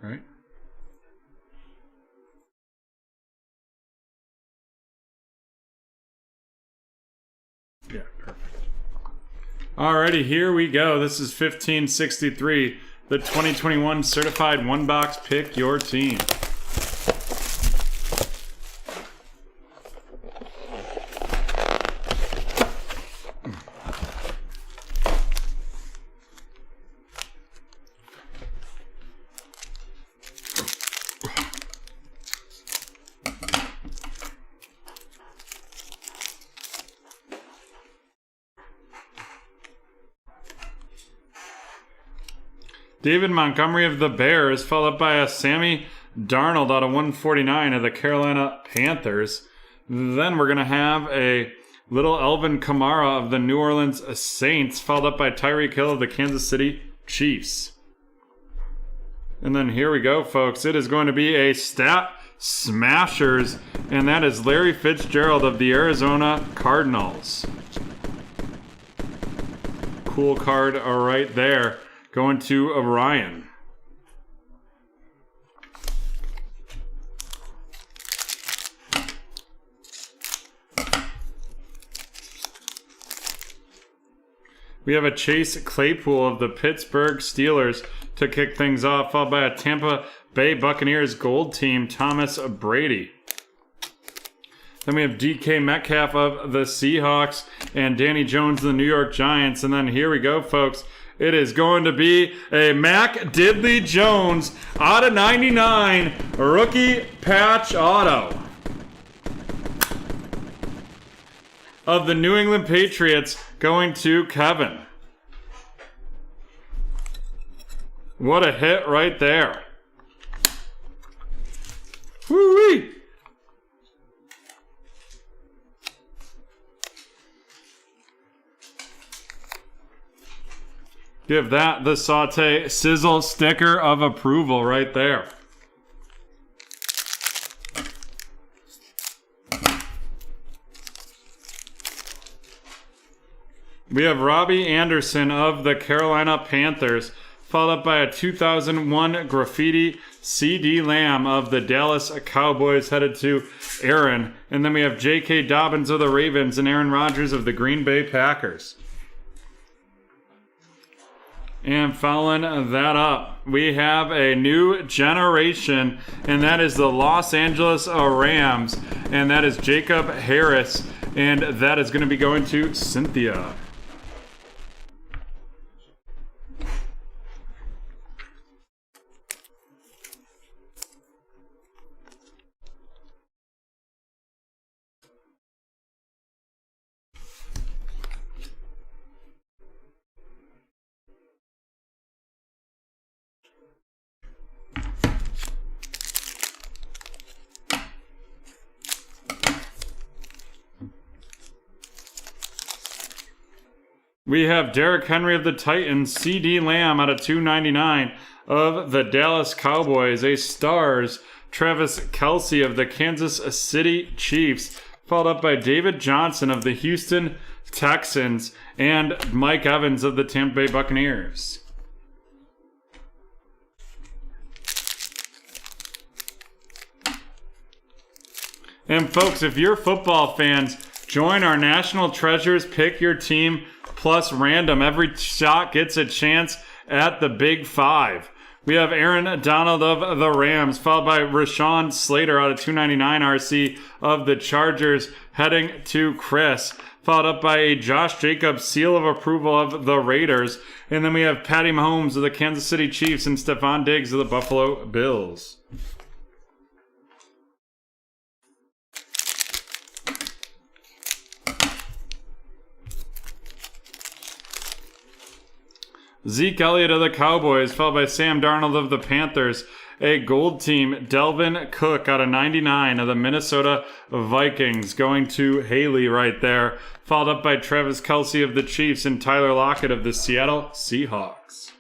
Speaker 1: Right. Yeah, perfect. Alrighty, here we go. This is 1563, the 2021 certified one box pick your team. David Montgomery of the Bears, followed by a Sammy Darnold out of 149 of the Carolina Panthers. Then we're going to have a little Elvin Kamara of the New Orleans Saints, followed up by Tyreek Hill of the Kansas City Chiefs. And then here we go, folks. It is going to be a Stat Smashers, and that is Larry Fitzgerald of the Arizona Cardinals. Cool card right there. Going to Orion. We have a Chase Claypool of the Pittsburgh Steelers to kick things off, followed by a Tampa Bay Buccaneers gold team, Thomas Brady. Then we have DK Metcalf of the Seahawks and Danny Jones of the New York Giants. And then here we go, folks. It is going to be a Mac Diddley Jones out of 99 rookie patch auto of the New England Patriots going to Kevin. What a hit right there. Woo-wee! Give that the Saute Sizzle sticker of approval right there. We have Robbie Anderson of the Carolina Panthers, followed up by a 2001 graffiti CD Lamb of the Dallas Cowboys headed to Aaron. And then we have J.K. Dobbins of the Ravens and Aaron Rodgers of the Green Bay Packers. And following that up, we have a new generation, and that is the Los Angeles Rams, and that is Jacob Harris, and that is going to be going to Cynthia. We have Derrick Henry of the Titans, C.D. Lamb out of 299 of the Dallas Cowboys, a Stars, Travis Kelce of the Kansas City Chiefs, followed up by David Johnson of the Houston Texans, and Mike Evans of the Tampa Bay Buccaneers. And folks, if you're football fans, join our National Treasures Pick Your Team plus random. Every shot gets a chance at the Big Five. We have Aaron Donald of the Rams, followed by Rashawn Slater out of 299 RC of the Chargers, heading to Chris, followed up by a Josh Jacobs seal of approval of the Raiders. And then we have Patty Mahomes of the Kansas City Chiefs and Stephon Diggs of the Buffalo Bills. Zeke Elliott of the Cowboys, followed by Sam Darnold of the Panthers. A gold team, Delvin Cook out of 99 of the Minnesota Vikings, going to Haley right there. Followed up by Travis Kelce of the Chiefs and Tyler Lockett of the Seattle Seahawks.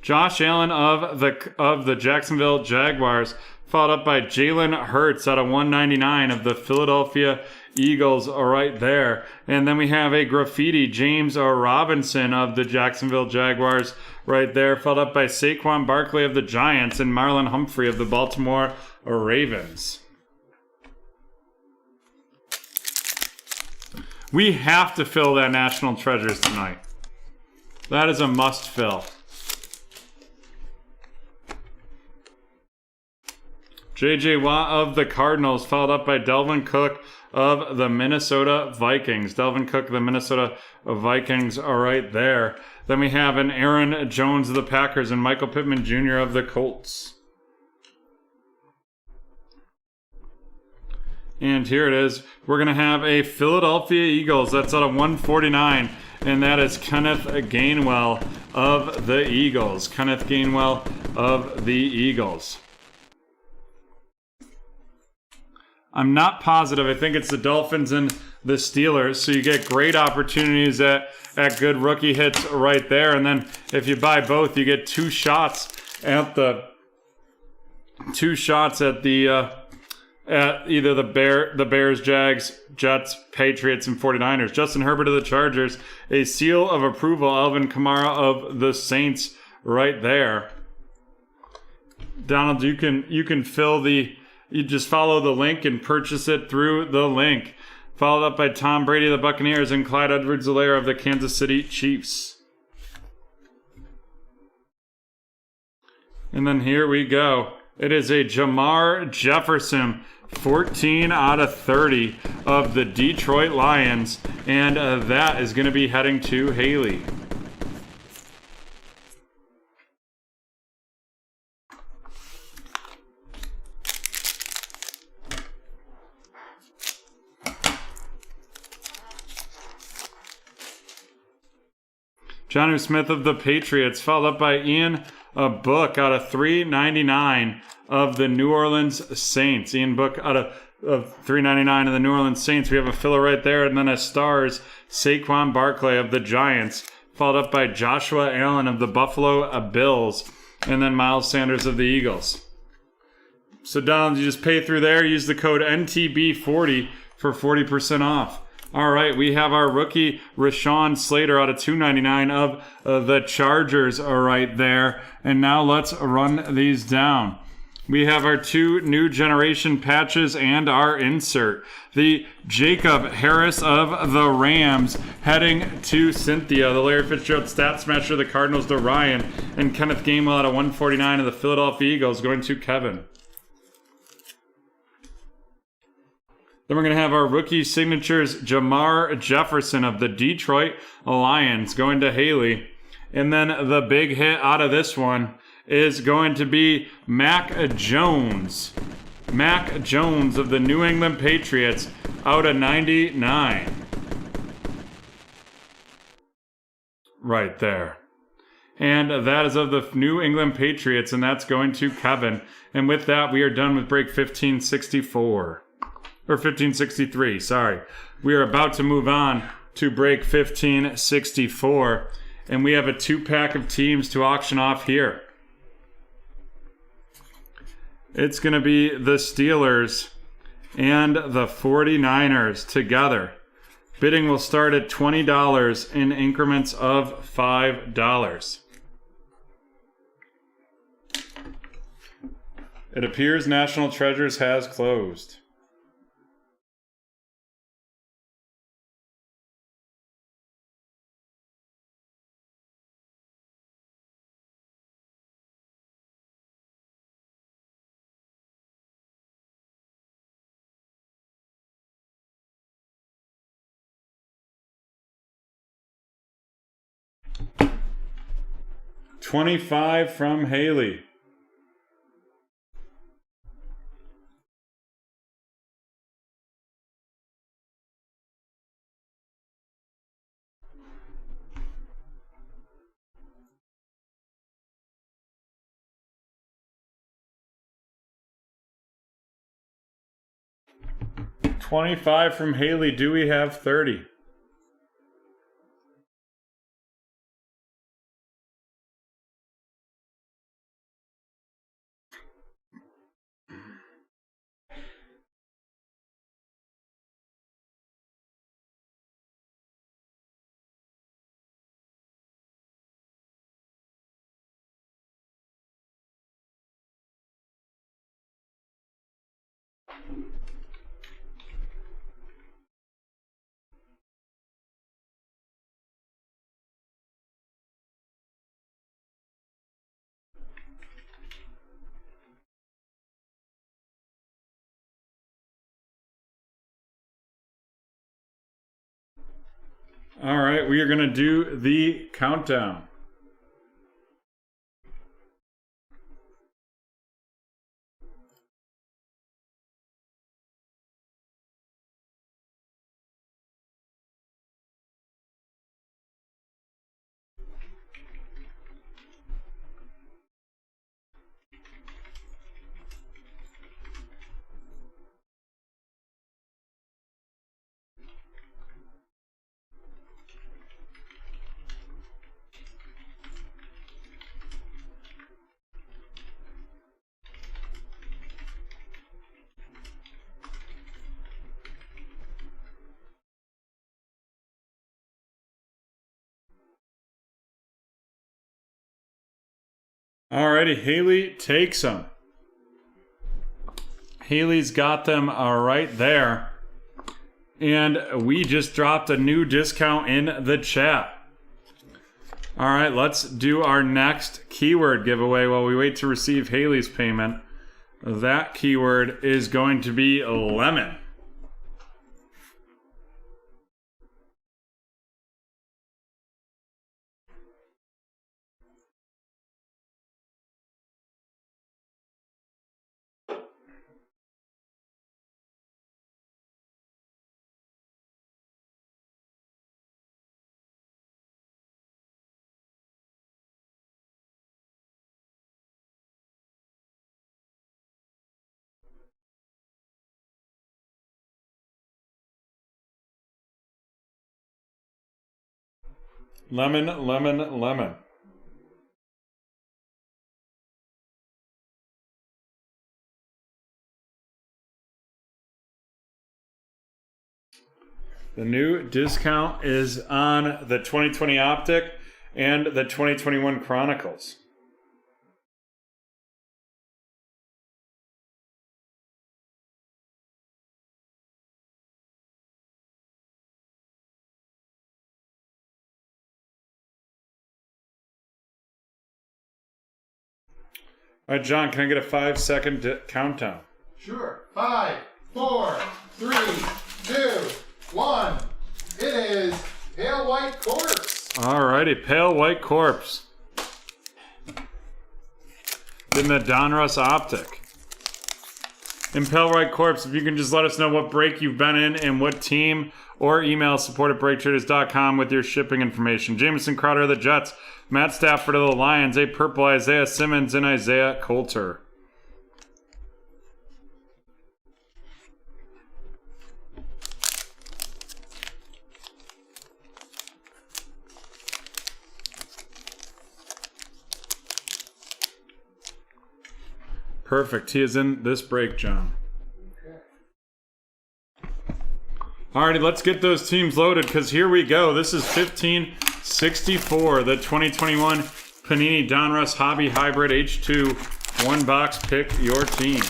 Speaker 1: Josh Allen of the Jacksonville Jaguars, followed up by Jalen Hurts out of 199 of the Philadelphia Eagles right there. And then we have a graffiti, James Robinson of the Jacksonville Jaguars right there, followed up by Saquon Barkley of the Giants and Marlon Humphrey of the Baltimore Ravens. We have to fill that National Treasures tonight. That is a must fill. J.J. Watt of the Cardinals, followed up by Delvin Cook of the Minnesota Vikings. Delvin Cook of the Minnesota Vikings are right there. Then we have an Aaron Jones of the Packers and Michael Pittman Jr. of the Colts. And here it is. We're going to have a Philadelphia Eagles. That's out of 149. And that is Kenneth Gainwell of the Eagles. Kenneth Gainwell of the Eagles. I'm not positive. I think it's the Dolphins and the Steelers. So you get great opportunities at good rookie hits right there. And then if you buy both, you get two shots at either the Bears, Jags, Jets, Patriots, and 49ers. Justin Herbert of the Chargers, a seal of approval. Alvin Kamara of the Saints right there. Donald, you can fill the... You just follow the link and purchase it through the link. Followed up by Tom Brady of the Buccaneers and Clyde Edwards-Helaire of the Kansas City Chiefs. And then here we go. It is a Jamar Jefferson, 14 out of 30 of the Detroit Lions. And that is going to be heading to Haley. Jonnu Smith of the Patriots, followed up by Ian Book out of 399 of the New Orleans Saints. Ian Book out of 399 of the New Orleans Saints. We have a filler right there, and then a Stars, Saquon Barkley of the Giants, followed up by Joshua Allen of the Buffalo Bills, and then Miles Sanders of the Eagles. So Donald, you just pay through there, use the code NTB40 for 40% off. All right, we have our rookie Rashawn Slater out of 299 of the Chargers right there. And now let's run these down. We have our two new generation patches and our insert. The Jacob Harris of the Rams heading to Cynthia. The Larry Fitzgerald Stat Smasher of the Cardinals to Ryan. And Kenneth Gainwell out of 149 of the Philadelphia Eagles going to Kevin. Then we're going to have our rookie signatures, Jamar Jefferson of the Detroit Lions going to Haley. And then the big hit out of this one is going to be Mac Jones. Mac Jones of the New England Patriots out of 99. Right there. And that is of the New England Patriots, and that's going to Kevin. And with that, we are done with break 1564. Or 1563, sorry. We are about to move on to break 1564. And we have a 2-pack of teams to auction off here. It's going to be the Steelers and the 49ers together. Bidding will start at $20 in increments of $5. It appears National Treasures has closed. $25 from Haley. $25 from Haley. Do we have 30? All right, we are going to do the countdown. Alrighty, Haley takes them. Haley's got them right there. And we just dropped a new discount in the chat. Alright, let's do our next keyword giveaway while we wait to receive Haley's payment. That keyword is going to be lemon. Lemon, lemon, lemon. The new discount is on the 2020 Optic and the 2021 Chronicles. All right, John, can I get a 5-second countdown?
Speaker 2: Sure. 5, 4, 3, 2, 1. It is Pale White Corpse.
Speaker 1: Alrighty, Pale White Corpse. In the Donruss Optic. In Pale White Corpse, if you can just let us know what break you've been in and what team, or email support@breaktraders.com with your shipping information. Jamison Crowder of the Jets, Matt Stafford of the Lions, A Purple, Isaiah Simmons, and Isaiah Coulter. Perfect. He is in this break, John. Alrighty, let's get those teams loaded because here we go. This is 1564, the 2021 Panini Donruss Hobby Hybrid H2 one box. Pick your team.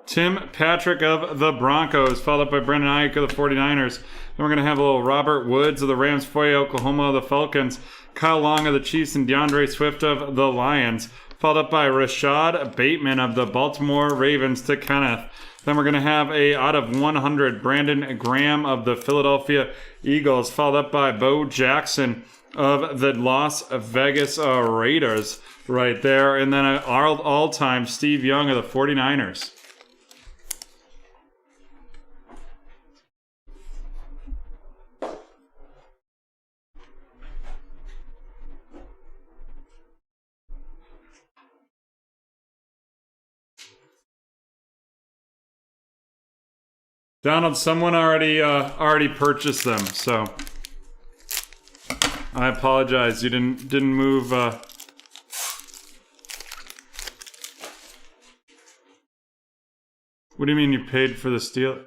Speaker 1: Tim Patrick of the Broncos, followed up by Brendan Ayuk of the 49ers. Then we're going to have a little Robert Woods of the Rams, Foye Oklahoma of the Falcons, Kyle Long of the Chiefs, and DeAndre Swift of the Lions, followed up by Rashad Bateman of the Baltimore Ravens to Kenneth. Then we're going to have a out of 100 Brandon Graham of the Philadelphia Eagles, followed up by Bo Jackson of the Las Vegas Raiders right there. And then an all-time Steve Young of the 49ers. Donald, someone already purchased them, so I apologize. You didn't move. What do you mean you paid for the steal?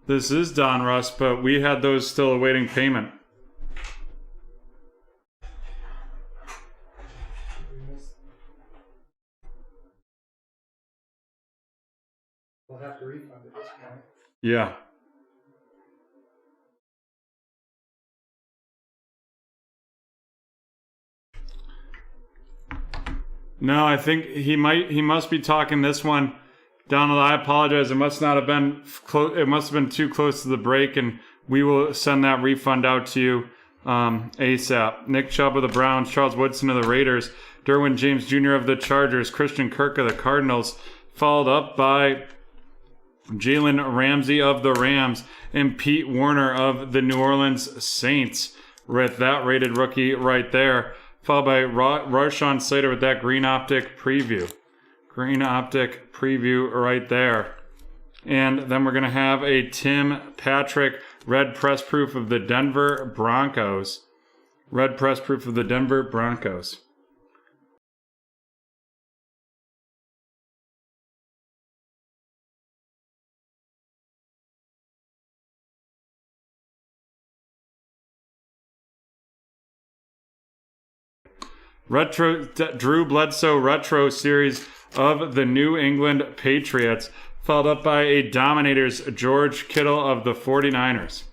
Speaker 1: This is Donruss, but we had those still awaiting payment.
Speaker 2: We'll have to refund at this point.
Speaker 1: Yeah. No, I think he must be talking this one. Donald, I apologize. It must not have been it must have been too close to the break, and we will send that refund out to you ASAP. Nick Chubb of the Browns, Charles Woodson of the Raiders, Derwin James Jr. of the Chargers, Christian Kirk of the Cardinals, followed up by Jalen Ramsey of the Rams, and Pete Warner of the New Orleans Saints with that rated rookie right there, followed by Rashawn Slater with that Green Optic preview. Green Optic preview right there. And then we're going to have a Tim Patrick red press proof of the Denver Broncos. Red press proof of the Denver Broncos. Drew Bledsoe Retro Series of the New England Patriots, followed up by a Dominators George Kittle of the 49ers.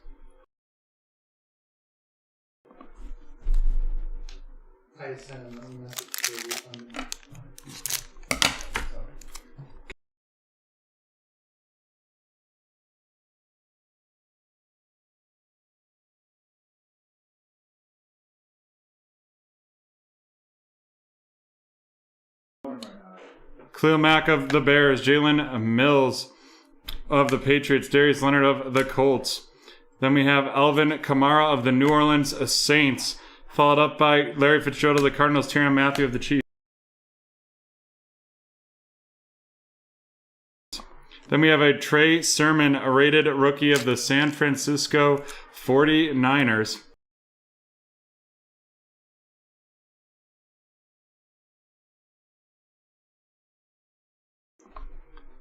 Speaker 2: I sent him a message to refund.
Speaker 1: Khalil Mack of the Bears, Jalen Mills of the Patriots, Darius Leonard of the Colts. Then we have Alvin Kamara of the New Orleans Saints, followed up by Larry Fitzgerald of the Cardinals, Tyrann Mathieu of the Chiefs. Then we have a Trey Sermon, a rated rookie of the San Francisco 49ers.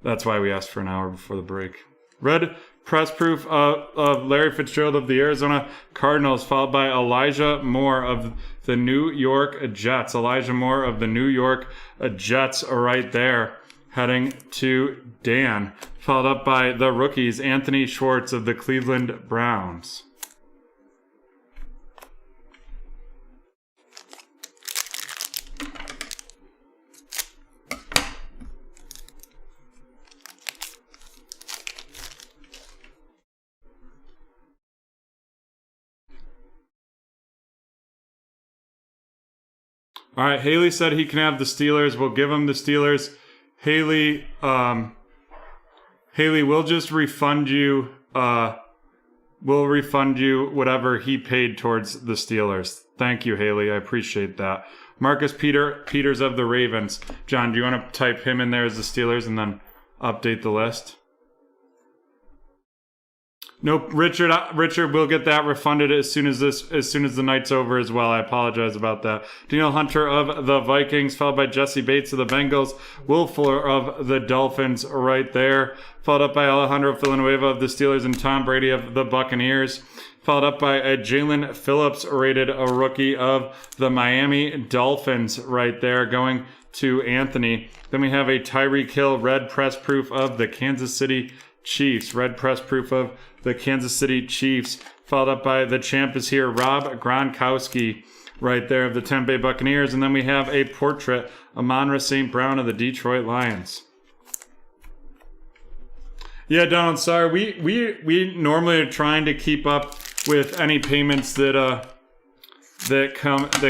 Speaker 1: That's why we asked for an hour before the break. Red press proof of Larry Fitzgerald of the Arizona Cardinals, followed by Elijah Moore of the New York Jets. Elijah Moore of the New York Jets are right there, heading to Dan. Followed up by the rookies, Anthony Schwartz of the Cleveland Browns. All right, Haley said he can have the Steelers. We'll give him the Steelers. Haley, we'll just refund you. We'll refund you whatever he paid towards the Steelers. Thank you, Haley. I appreciate that. Marcus Peters of the Ravens. John, do you want to type him in there as the Steelers and then update the list? Nope, Richard will get that refunded as soon as the night's over as well. I apologize about that. Daniel Hunter of the Vikings, followed by Jesse Bates of the Bengals, Will Fuller of the Dolphins right there, followed up by Alejandro Villanueva of the Steelers and Tom Brady of the Buccaneers, followed up by Jalen Phillips, rated a rookie of the Miami Dolphins right there, going to Anthony. Then we have a Tyreek Hill red press proof of the Kansas City Chiefs, red press proof of the Kansas City Chiefs, followed up by the champ is here, Rob Gronkowski, right there of the Tampa Bay Buccaneers. And then we have a portrait, Amon-Ra St. Brown of the Detroit Lions. Yeah, Donald, sorry. We normally are trying to keep up with any payments that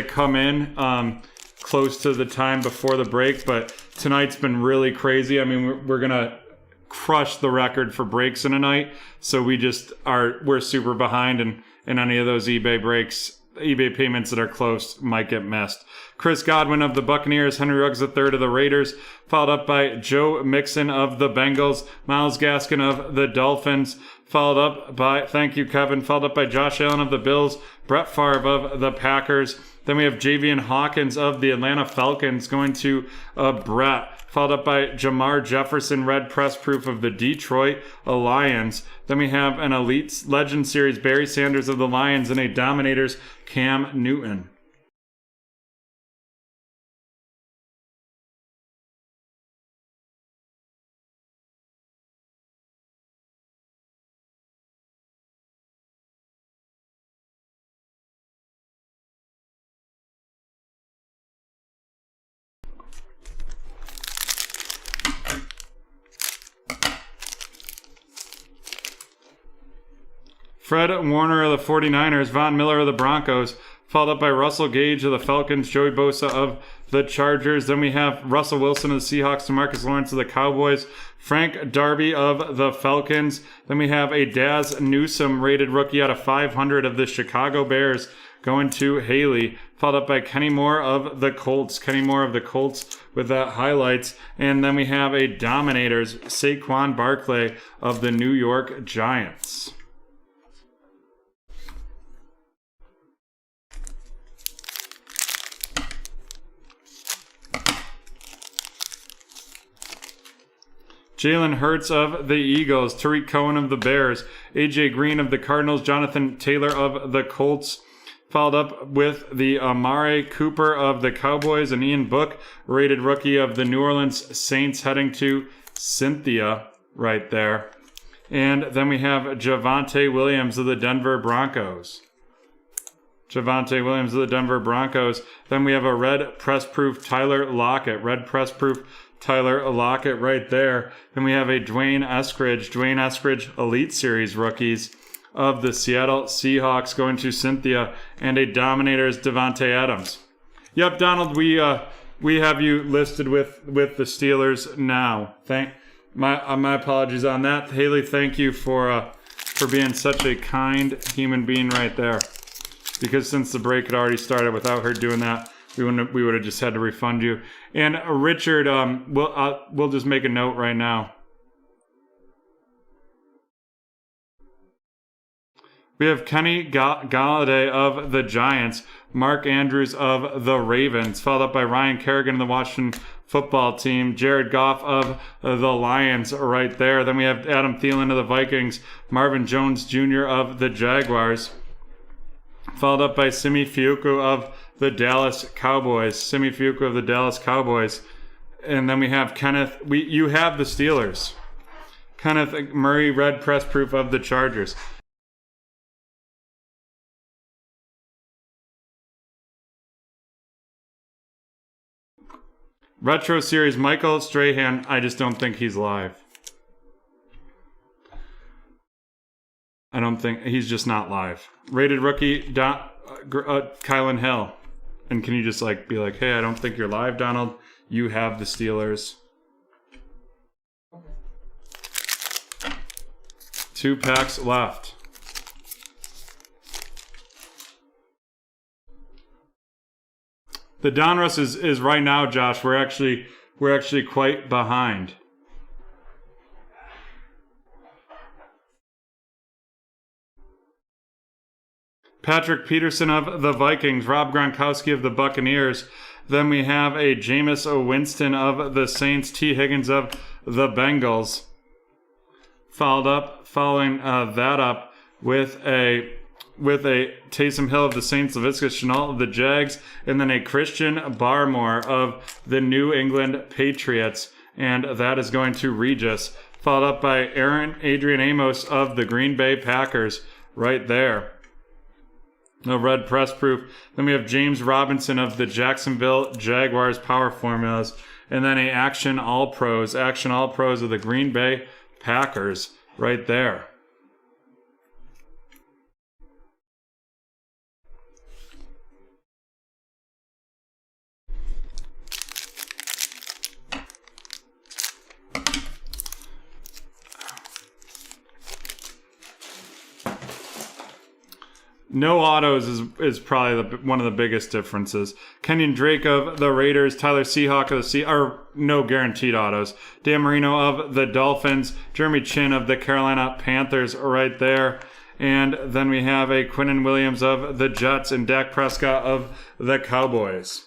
Speaker 1: come in close to the time before the break, but tonight's been really crazy. I mean, we're gonna crush the record for breaks in a night, so we're super behind, and any of those eBay payments that are close might get missed. Chris Godwin of the Buccaneers, Henry Ruggs III of the Raiders, followed up by Joe Mixon of the Bengals, Myles Gaskin of the Dolphins, followed up by, thank you Kevin, followed up by Josh Allen of the Bills, Brett Favre of the Packers. Then we have Javian Hawkins of the Atlanta Falcons going to Brett, followed up by Jamar Jefferson, red press proof of the Detroit Lions. Then we have an Elite Legend Series, Barry Sanders of the Lions, and a Dominators, Cam Newton. Fred Warner of the 49ers, Von Miller of the Broncos, followed up by Russell Gage of the Falcons, Joey Bosa of the Chargers. Then we have Russell Wilson of the Seahawks, DeMarcus Lawrence of the Cowboys, Frank Darby of the Falcons. Then we have a Daz Newsome rated rookie out of 500 of the Chicago Bears going to Haley, followed up by Kenny Moore of the Colts. Kenny Moore of the Colts with that highlights. And then we have a Dominators, Saquon Barkley of the New York Giants. Jalen Hurts of the Eagles, Tariq Cohen of the Bears, AJ Green of the Cardinals, Jonathan Taylor of the Colts, followed up with the Amari Cooper of the Cowboys, and Ian Book, rated rookie of the New Orleans Saints, heading to Cynthia right there. And then we have Javonte Williams of the Denver Broncos. Javonte Williams of the Denver Broncos. Then we have a red press proof Tyler Lockett, red press proof Tyler Lockett right there. Then we have a Dwayne Eskridge Elite Series rookies of the Seattle Seahawks going to Cynthia, and a Dominators Devontae Adams. Yep, Donald, we have you listed with the Steelers now. My apologies on that. Haley, thank you for being such a kind human being right there. Because since the break had already started, without her doing that, we would have just had to refund you. And Richard, we'll just make a note right now. We have Kenny Galladay of the Giants, Mark Andrews of the Ravens, followed up by Ryan Kerrigan of the Washington Football Team, Jared Goff of the Lions right there. Then we have Adam Thielen of the Vikings, Marvin Jones Jr. of the Jaguars, followed up by Simi Fehoko of the Dallas Cowboys. And then we have Kenneth. You have the Steelers. Kenneth Murray, red press proof of the Chargers. Retro Series, Michael Strahan. I just don't think he's live. I don't think he's just not live. Rated rookie, Kylan Hill. And can you just be like, hey, I don't think you're live, Donald. You have the Steelers. Okay. 2 packs left. The Donruss is right now, Josh. We're actually quite behind. Patrick Peterson of the Vikings, Rob Gronkowski of the Buccaneers. Then we have a Jameis Winston of the Saints, T. Higgins of the Bengals. Following that up with a Taysom Hill of the Saints, Laviska Shenault of the Jags, and then a Christian Barmore of the New England Patriots. And that is going to Regis. Followed up by Adrian Amos of the Green Bay Packers right there. No red press proof. Then we have James Robinson of the Jacksonville Jaguars Power Formulas. And then a Action All Pros of the Green Bay Packers right there. No autos is probably one of the biggest differences. Kenyon Drake of the Raiders, Tyler Seahawk of the no guaranteed autos. Dan Marino of the Dolphins, Jeremy Chin of the Carolina Panthers right there. And then we have a Quinnen Williams of the Jets and Dak Prescott of the Cowboys.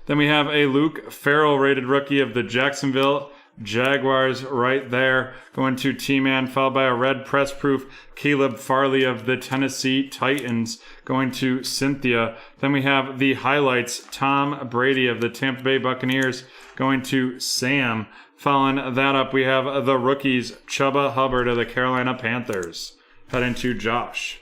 Speaker 1: Then we have a Luke Farrell rated rookie of the Jacksonville Jaguars right there, going to T-Man, followed by a red press proof Caleb Farley of the Tennessee Titans, going to Cynthia. Then we have the highlights, Tom Brady of the Tampa Bay Buccaneers, going to Sam. Following that up, we have the rookies, Chuba Hubbard of the Carolina Panthers, heading to Josh.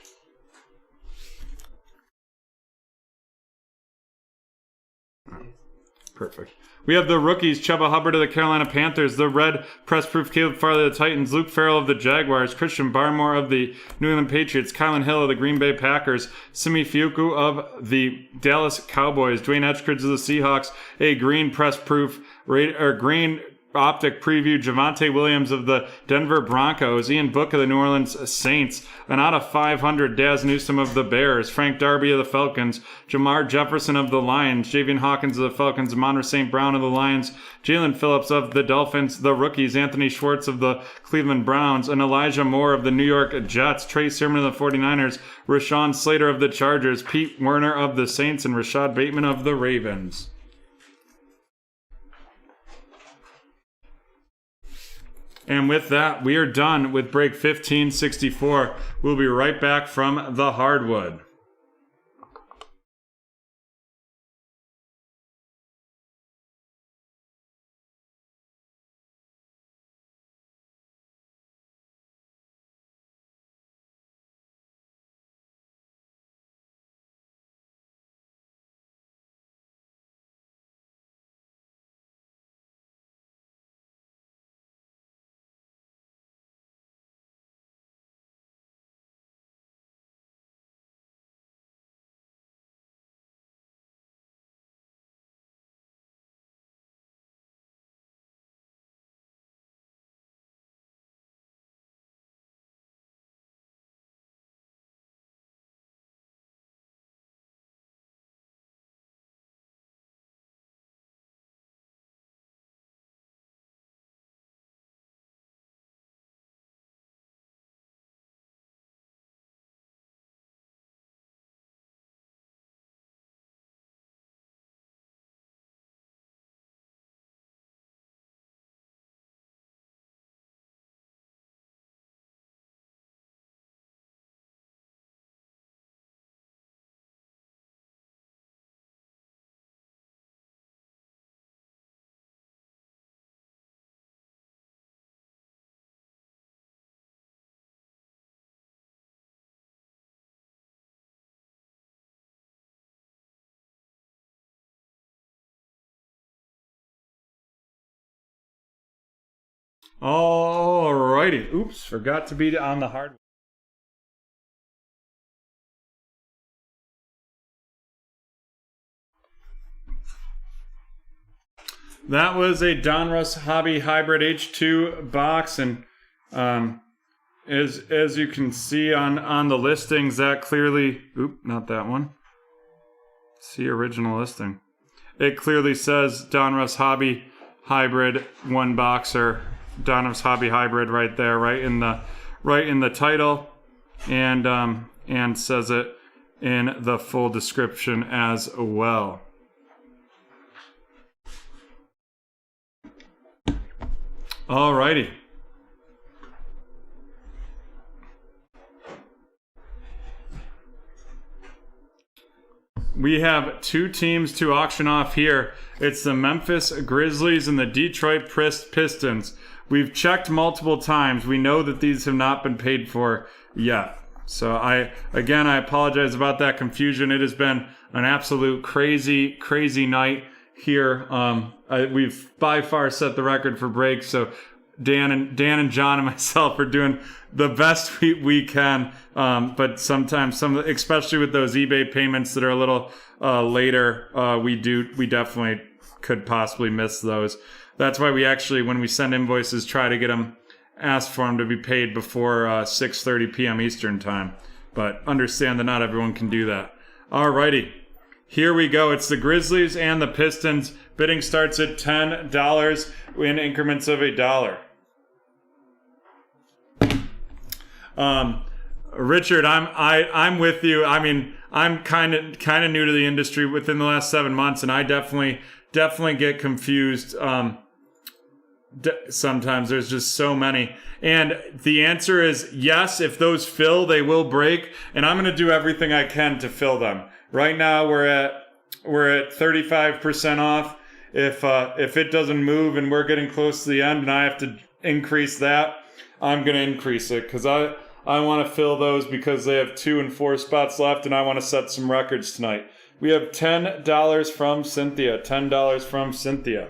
Speaker 1: Perfect. We have the rookies, Chuba Hubbard of the Carolina Panthers, the red press proof Caleb Farley of the Titans, Luke Farrell of the Jaguars, Christian Barmore of the New England Patriots, Kylan Hill of the Green Bay Packers, Simi Fiuku of the Dallas Cowboys, Dwayne Etchkridge of the Seahawks, a green press proof green optic preview, Javonte Williams of the Denver Broncos, Ian Book of the New Orleans Saints, an out of 500 Daz Newsome of the Bears, Frank Darby of the Falcons, Jamar Jefferson of the Lions, Javian Hawkins of the Falcons, Amon St. Brown of the Lions, Jalen Phillips of the Dolphins, the rookies, Anthony Schwartz of the Cleveland Browns, and Elijah Moore of the New York Jets, Trey Sermon of the 49ers, Rashawn Slater of the Chargers, Pete Werner of the Saints, and Rashad Bateman of the Ravens. And with that, we are done with break 1564. We'll be right back from the hardwood. Alrighty. Oops, forgot to be on the hardwood. That was a Donruss Hobby Hybrid H2 box, and as you can see on the listings, that clearly, not that one. See original listing. It clearly says Donruss Hobby Hybrid one boxer, Donruss Hobby Hybrid right there, right in the title, and and says it in the full description as well. Alrighty. We have two teams to auction off here. It's the Memphis Grizzlies and the Detroit Pistons. We've checked multiple times. We know that these have not been paid for yet. So I apologize about that confusion. It has been an absolute crazy night here. We've by far set the record for breaks. So Dan and John and myself are doing the best we can. But sometimes especially with those eBay payments that are a little later, we definitely could possibly miss those. That's why we actually, when we send invoices, try to ask for them to be paid before 6:30 p.m. Eastern time. But understand that not everyone can do that. Alrighty, here we go. It's the Grizzlies and the Pistons. Bidding starts at $10 in increments of $1. Richard, I'm with you. I mean, I'm kind of new to the industry within the last 7 months, and I definitely get confused. Sometimes there's just so many, and the answer is yes. If those fill, they will break, and I'm going to do everything I can to fill them. Right now, we're at 35% off. If it doesn't move and we're getting close to the end, and I have to increase that, I'm going to increase it because I want to fill those because they have 2 and 4 spots left, and I want to set some records tonight. We have $10 from Cynthia. $10 from Cynthia.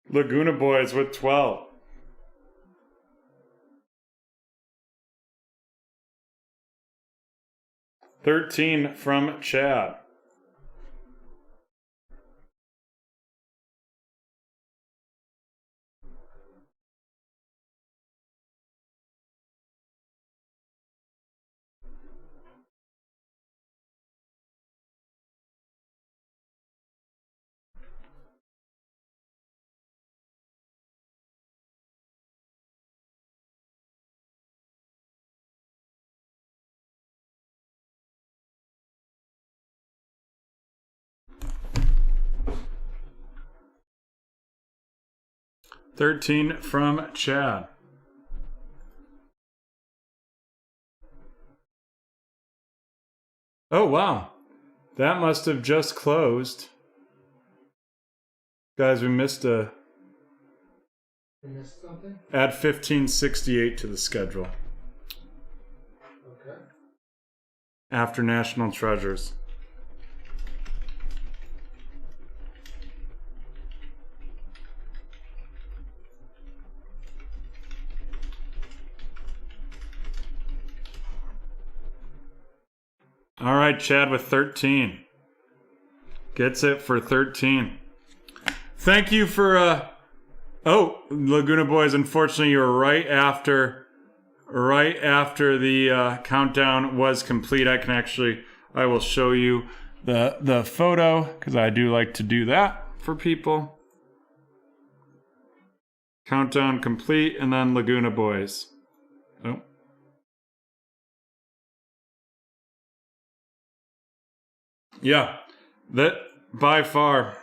Speaker 1: Laguna Boys with 12. $13 from Chad. $13 from Chad. Oh, wow. That must have just closed. Guys, we missed
Speaker 2: You missed something?
Speaker 1: add 1568 to the schedule.
Speaker 2: Okay.
Speaker 1: After National Treasures. All right, Chad with 13. Gets it for 13. Thank you for Laguna Boys, unfortunately you were right after the countdown was complete. I will show you the photo because I do like to do that for people. Countdown complete, and then Laguna Boys. Oh. Yeah, that by far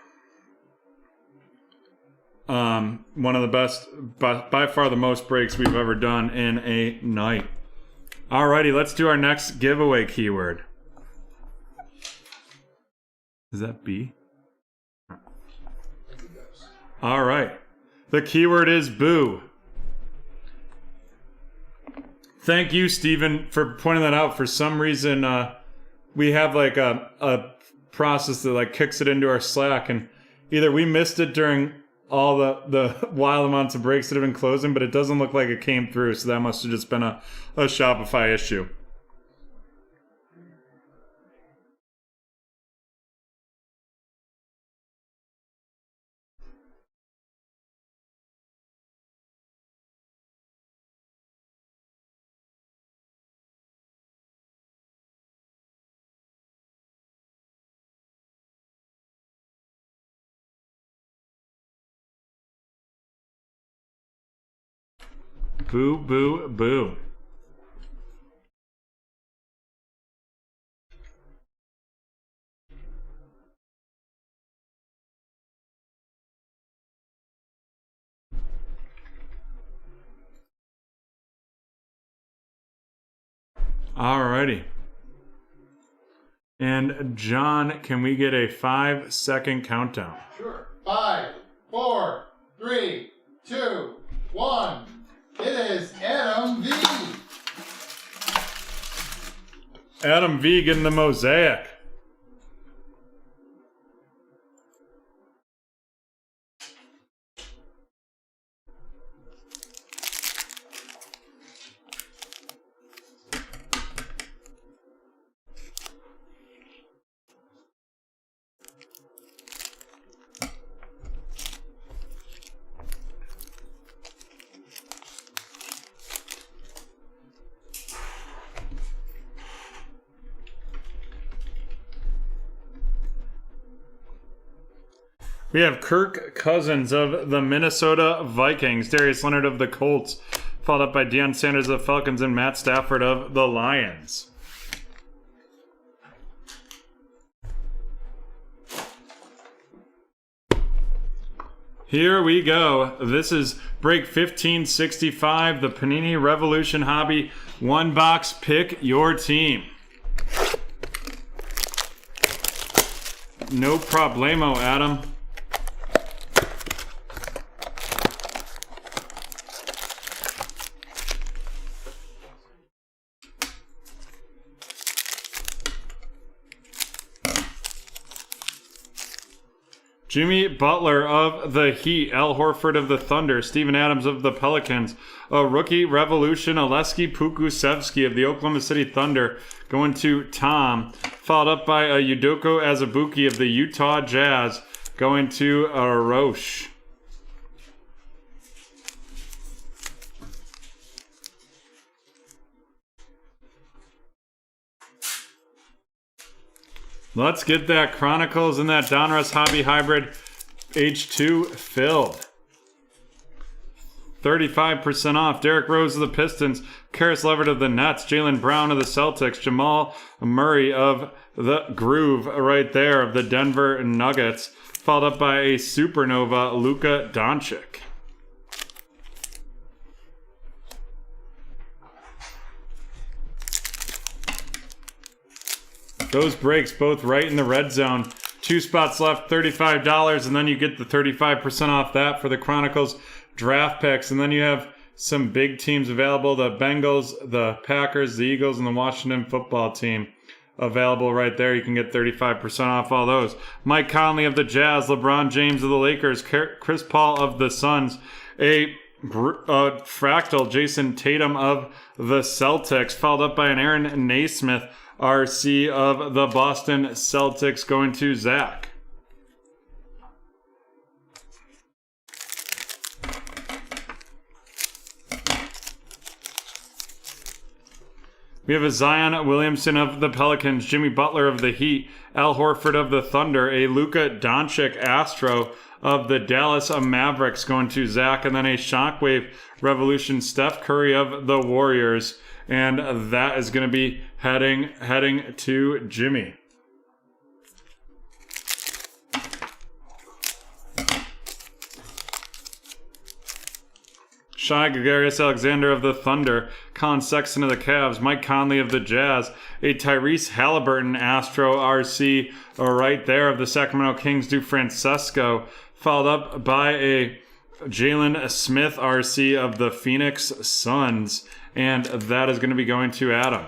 Speaker 1: one of the best, by far the most breaks we've ever done in a night. Alrighty, let's do our next giveaway keyword. Is that B? Alright. The keyword is boo. Thank you, Steven, for pointing that out. For some reason, we have like a process that like kicks it into our Slack, and either we missed it during all the wild amounts of breaks that have been closing, but it doesn't look like it came through, so that must have just been a Shopify issue. Boo, boo, boo. Alrighty. And John, can we get a 5-second countdown?
Speaker 2: Sure. 5, 4, 3, 2, 1. It is Adam V.
Speaker 1: Adam V getting the mosaic. We have Kirk Cousins of the Minnesota Vikings, Darius Leonard of the Colts, followed up by Deion Sanders of the Falcons and Matt Stafford of the Lions. Here we go. This is break 1565, the Panini Revolution Hobby one box. Pick your team. No problemo, Adam. Jimmy Butler of the Heat, Al Horford of the Thunder, Steven Adams of the Pelicans, a rookie revolution, Oleski Pukusevsky of the Oklahoma City Thunder, going to Tom, followed up by a Udoko Azubuike of the Utah Jazz, going to Roche. Let's get that Chronicles and that Donruss Hobby Hybrid H2 filled. 35% off. Derrick Rose of the Pistons, Karis LeVert of the Nets, Jaylen Brown of the Celtics, Jamal Murray of the Groove right there of the Denver Nuggets, followed up by a Supernova, Luka Doncic. Those breaks both right in the red zone. 2 spots left, $35, and then you get the 35% off that for the Chronicles draft picks. And then you have some big teams available, the Bengals, the Packers, the Eagles, and the Washington football team available right there. You can get 35% off all those. Mike Conley of the Jazz, LeBron James of the Lakers, Chris Paul of the Suns, a fractal Jason Tatum of the Celtics, followed up by an Aaron Naismith RC of the Boston Celtics, going to Zach. We have a Zion Williamson of the Pelicans, Jimmy Butler of the Heat, Al Horford of the Thunder, a Luka Doncic Astro of the Dallas Mavericks, going to Zach, and then a Shockwave Revolution Steph Curry of the Warriors. And that is going to be heading to Jimmy. Shai Gilgeous-Alexander of the Thunder, Colin Sexton of the Cavs, Mike Conley of the Jazz, a Tyrese Halliburton Astro RC right there of the Sacramento Kings, DuFrancesco, followed up by a Jalen Smith RC of the Phoenix Suns. And that is going to be going to Adam.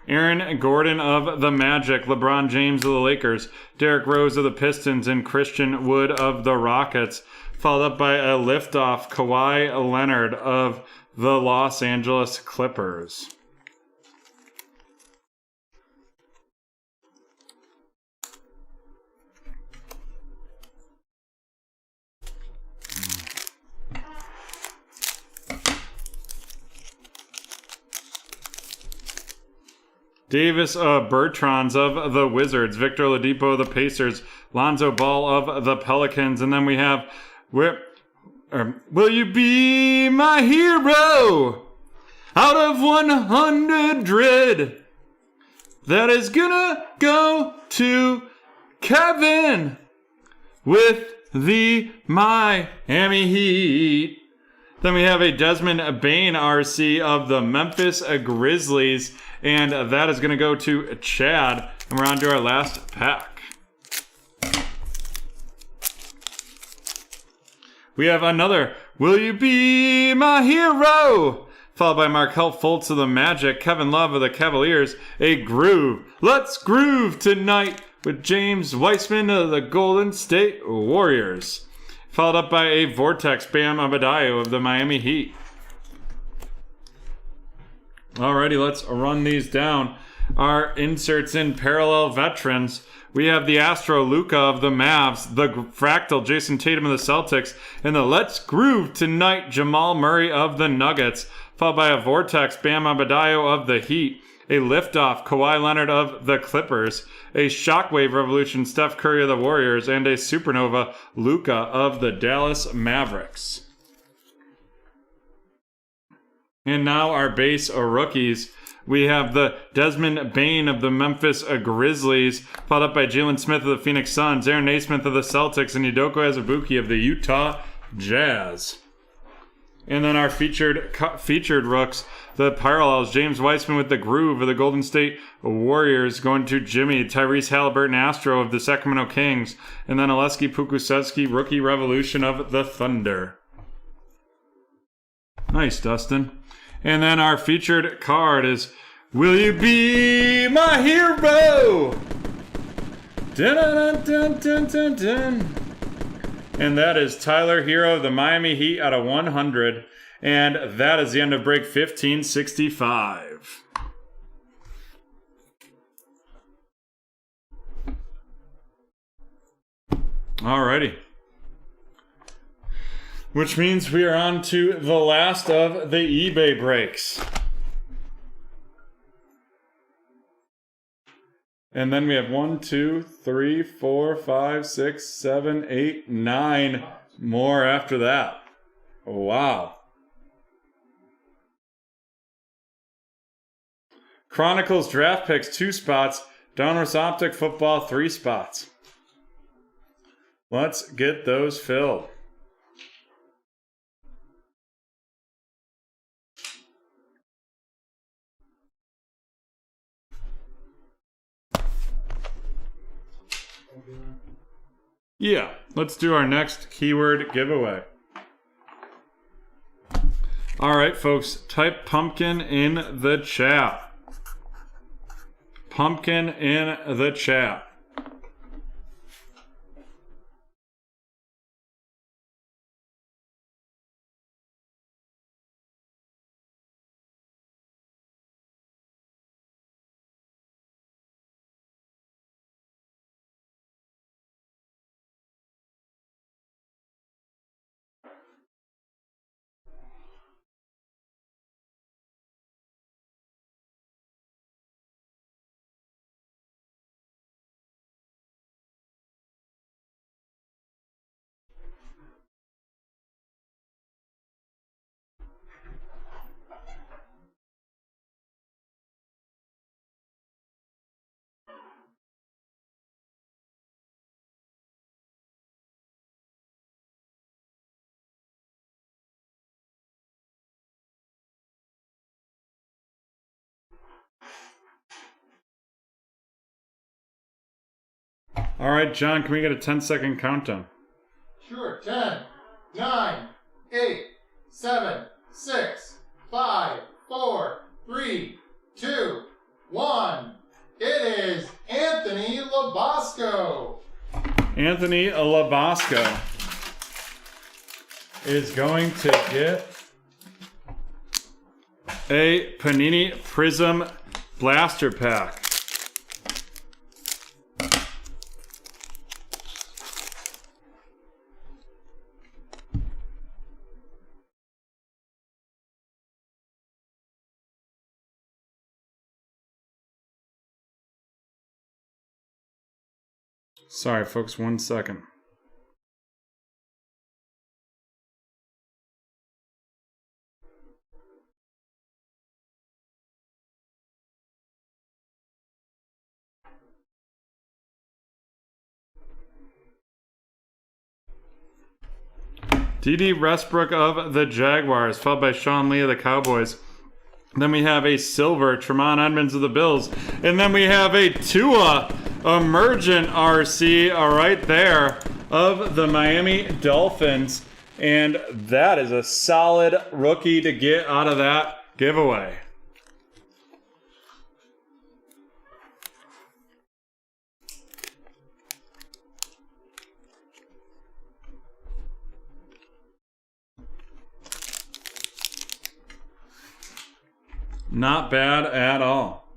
Speaker 1: Aaron Gordon of the Magic, LeBron James of the Lakers, Derrick Rose of the Pistons, and Christian Wood of the Rockets, followed up by a liftoff Kawhi Leonard of the Los Angeles Clippers. Davis Bertrons of the Wizards, Victor Oladipo of the Pacers, Lonzo Ball of the Pelicans, and then we have Will You Be My Hero? Out of 100, that is gonna go to Kevin with the Miami Heat. Then we have a Desmond Bain RC of the Memphis Grizzlies, and that is going to go to Chad. And we're on to our last pack. We have another Will You Be My Hero? Followed by Markelle Fultz of the Magic, Kevin Love of the Cavaliers, a Groove. Let's groove tonight with James Weissman of the Golden State Warriors. Followed up by a Vortex, Bam Adebayo of the Miami Heat. Alrighty, let's run these down. Our inserts in parallel veterans. We have the Astro Luka of the Mavs, the Fractal Jason Tatum of the Celtics, and the Let's Groove Tonight Jamal Murray of the Nuggets. Followed by a Vortex, Bam Adebayo of the Heat, a Liftoff, Kawhi Leonard of the Clippers, a Shockwave Revolution, Steph Curry of the Warriors, and a Supernova, Luka of the Dallas Mavericks. And now our base rookies. We have the Desmond Bain of the Memphis Grizzlies, followed up by Jalen Smith of the Phoenix Suns, Aaron Naismith of the Celtics, and Udoka Azubuike of the Utah Jazz. And then our featured rooks, the parallels, James Weissman with the Groove of the Golden State Warriors, going to Jimmy, Tyrese Halliburton Astro of the Sacramento Kings, and then Oleski Pukusevski, Rookie Revolution of the Thunder. Nice, Dustin. And then our featured card is Will You Be My Hero? Dun, dun, dun, dun, dun, dun. And that is Tyler Hero of the Miami Heat out of 100. And that is the end of break 1565. Alrighty. Which means we are on to the last of the eBay breaks. And then we have 1, 2, 3, 4, 5, 6, 7, 8, 9 more after that. Wow. Chronicles draft picks 2 spots. Donruss Optic football 3 spots. Let's get those filled. Yeah, let's do our next keyword giveaway. All right, folks, type pumpkin in the chat. Pumpkin in the chat. All right, John, can we get a 10-second countdown?
Speaker 2: Sure. 10, 9, 8, 7, 6, 5, 4, 3, 2, 1. It is Anthony Labasco.
Speaker 1: Anthony Labasco is going to get a Panini Prism Blaster Pack. Sorry, folks, 1 second. D.D. Westbrook of the Jaguars, followed by Sean Lee of the Cowboys. Then we have a silver, Tremont Edmonds of the Bills. And then we have a Tua Emergent RC right there of the Miami Dolphins. And that is a solid rookie to get out of that giveaway. Not bad at all.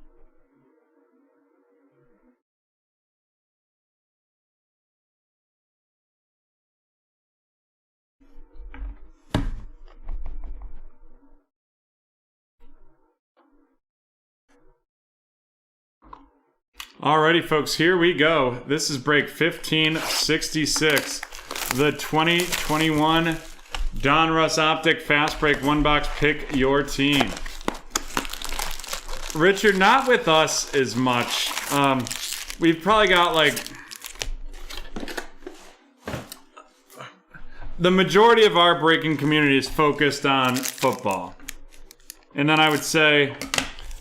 Speaker 1: Alrighty, folks, here we go. This is break 1566, the 2021 Donruss Optic Fast Break 1 box. Pick your team. Richard, not with us as much. We've probably got like the majority of our breaking community is focused on football. And then I would say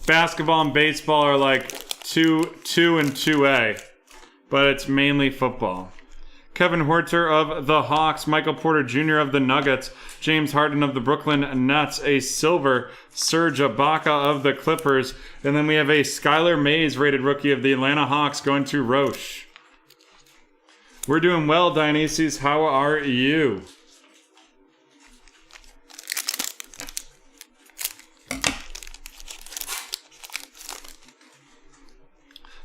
Speaker 1: basketball and baseball are like 2 and 2A, but it's mainly football. Kevin Huerter of the Hawks, Michael Porter Jr. of the Nuggets, James Harden of the Brooklyn Nets, a silver Serge Ibaka of the Clippers, and then we have a Skylar Mays rated rookie of the Atlanta Hawks going to Roche. We're doing well, Dionysus. How are you?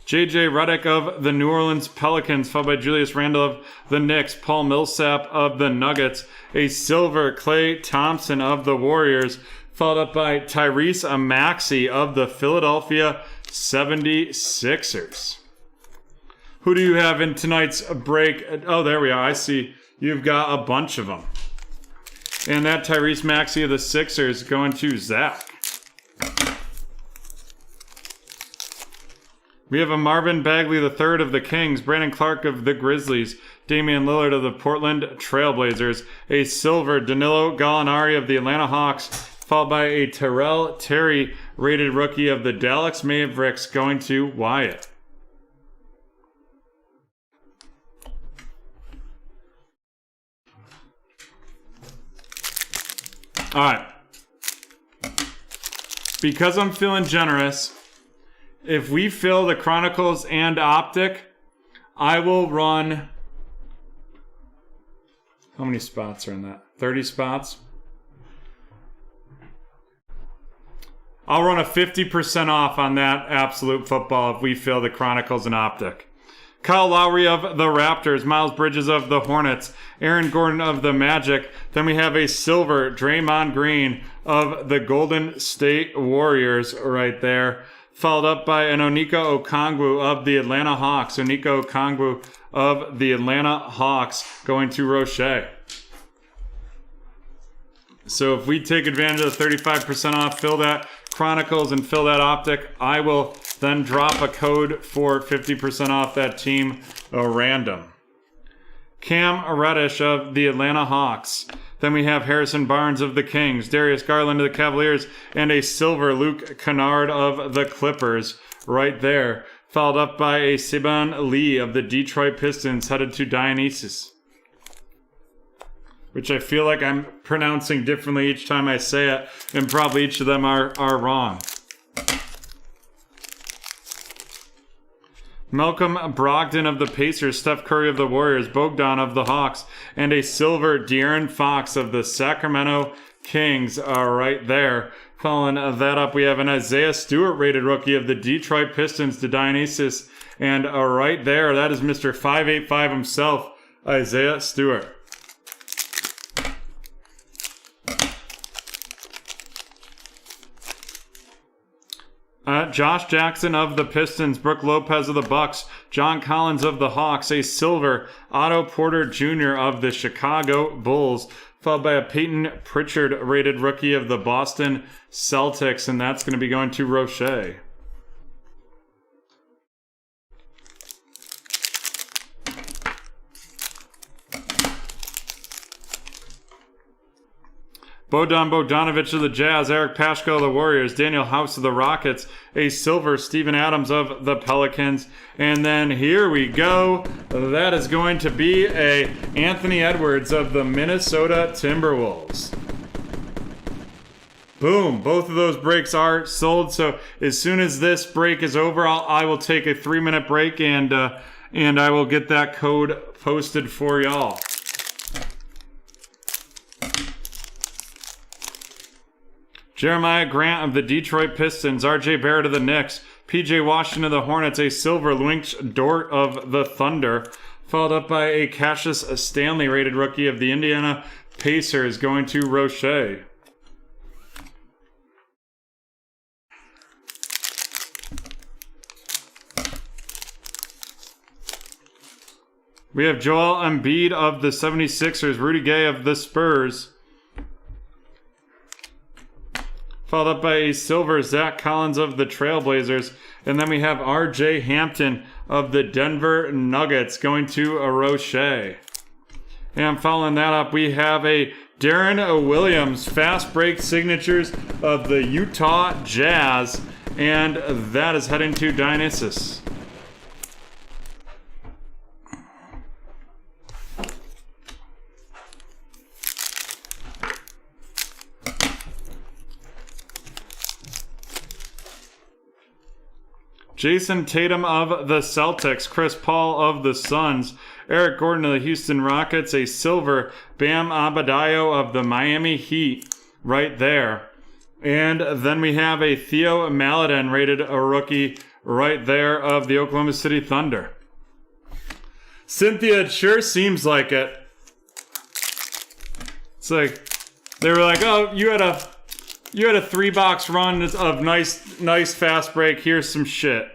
Speaker 1: J.J. Redick of the New Orleans Pelicans, followed by Julius Randle of the Knicks, Paul Millsap of the Nuggets, a silver Klay Thompson of the Warriors, followed up by Tyrese Maxey of the Philadelphia 76ers. Who do you have in tonight's break? Oh, there we are. I see you've got a bunch of them. And that Tyrese Maxey of the Sixers going to Zach. We have a Marvin Bagley III of the Kings, Brandon Clark of the Grizzlies, Damian Lillard of the Portland Trailblazers, a silver Danilo Gallinari of the Atlanta Hawks, followed by a Terrell Terry rated rookie of the Dallas Mavericks going to Wyatt. All right. Because I'm feeling generous, if we fill the Chronicles and Optic, I will run... How many spots are in that? 30 spots? I'll run a 50% off on that Absolute Football if we fill the Chronicles and Optic. Kyle Lowry of the Raptors, Miles Bridges of the Hornets, Aaron Gordon of the Magic. Then we have a silver Draymond Green of the Golden State Warriors right there. Followed up by an Onika Okongwu of the Atlanta Hawks. Onika Okongwu of the Atlanta Hawks going to Roche. So if we take advantage of the 35% off, fill that Chronicles and fill that Optic, I will then drop a code for 50% off that team random. Cam Reddish of the Atlanta Hawks. Then we have Harrison Barnes of the Kings, Darius Garland of the Cavaliers, and a silver Luke Kennard of the Clippers right there. Followed up by a Saban Lee of the Detroit Pistons headed to Dionysus. Which I feel like I'm pronouncing differently each time I say it, and probably each of them are wrong. Malcolm Brogdon of the Pacers, Steph Curry of the Warriors, Bogdan of the Hawks, and a silver De'Aaron Fox of the Sacramento Kings right there. Following that up, we have an Isaiah Stewart rated rookie of the Detroit Pistons to Dionysus. And right there, that is Mr. 585 himself, Isaiah Stewart. Josh Jackson of the Pistons, Brooke Lopez of the Bucks, John Collins of the Hawks, a silver. Otto Porter Jr. of the Chicago Bulls, followed by a Peyton Pritchard rated rookie of the Boston Celtics, and that's going to be going to Roche. Bojan Bogdanovic of the Jazz, Eric Paschal of the Warriors, Daniel House of the Rockets, a silver, Steven Adams of the Pelicans, and then here we go. That is going to be a Anthony Edwards of the Minnesota Timberwolves. Boom, both of those breaks are sold, so as soon as this break is over, I will take a 3-minute break and I will get that code posted for y'all. Jeremiah Grant of the Detroit Pistons, RJ Barrett of the Knicks, PJ Washington of the Hornets, a silver, Luink Dort of the Thunder, followed up by a Cassius Stanley rated rookie of the Indiana Pacers, going to Roche. We have Joel Embiid of the 76ers, Rudy Gay of the Spurs, followed up by a silver, Zach Collins of the Trailblazers. And then we have R.J. Hampton of the Denver Nuggets going to a Roche. And following that up, we have a Darren Williams fast break signatures of the Utah Jazz. And that is heading to Dionysus. Jason Tatum of the Celtics, Chris Paul of the Suns, Eric Gordon of the Houston Rockets, a silver, Bam Adebayo of the Miami Heat right there. And then we have a Theo Maledon rated a rookie right there of the Oklahoma City Thunder. Cynthia, it sure seems like it. It's like, they were like, oh, you had a 3-box run of nice fast break. Here's some shit.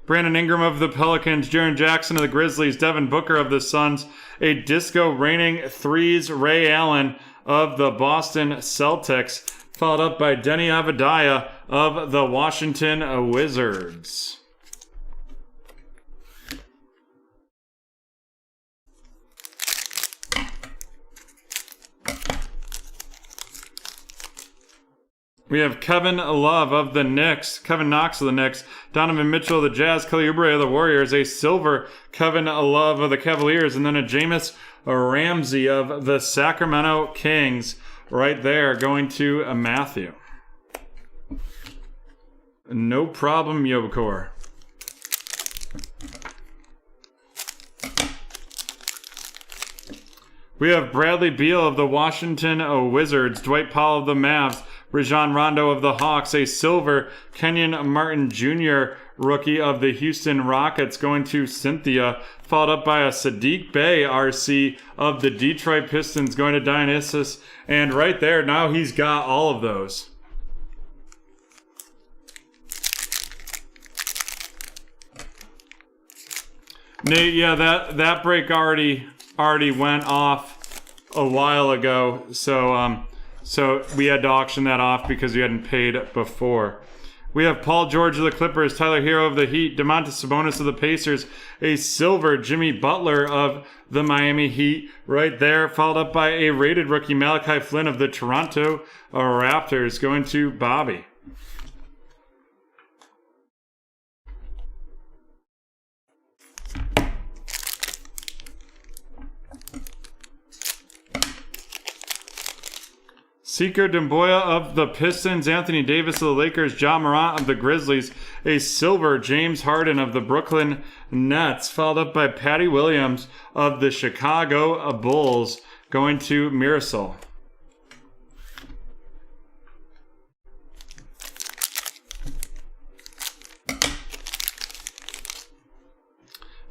Speaker 1: Brandon Ingram of the Pelicans, Jaren Jackson of the Grizzlies, Devin Booker of the Suns, a disco raining threes, Ray Allen of the Boston Celtics, followed up by Denny Avdija of the Washington Wizards. We have Kevin Love of the Knicks, Kevin Knox of the Knicks, Donovan Mitchell of the Jazz, Kelly Oubre of the Warriors, a silver Kevin Love of the Cavaliers, and then a Jameis Ramsey of the Sacramento Kings right there going to Matthew. No problem, Yobacor. We have Bradley Beal of the Washington Wizards, Dwight Powell of the Mavs, Rajon Rondo of the Hawks, a silver Kenyon Martin Jr. rookie of the Houston Rockets going to Cynthia, followed up by a Sadiq Bey RC of the Detroit Pistons going to Dionysus, and right there, now he's got all of those. Nate, yeah, that break already went off a while ago, so we had to auction that off because we hadn't paid before. We have Paul George of the Clippers, Tyler Hero of the Heat, Domantas Sabonis of the Pacers, a silver Jimmy Butler of the Miami Heat right there, followed up by a rated rookie Malachi Flynn of the Toronto Raptors going to Bobby. Seeker Demboya of the Pistons, Anthony Davis of the Lakers, Ja Morant of the Grizzlies, a silver James Harden of the Brooklyn Nets, followed up by Patty Williams of the Chicago Bulls, going to Mirasol.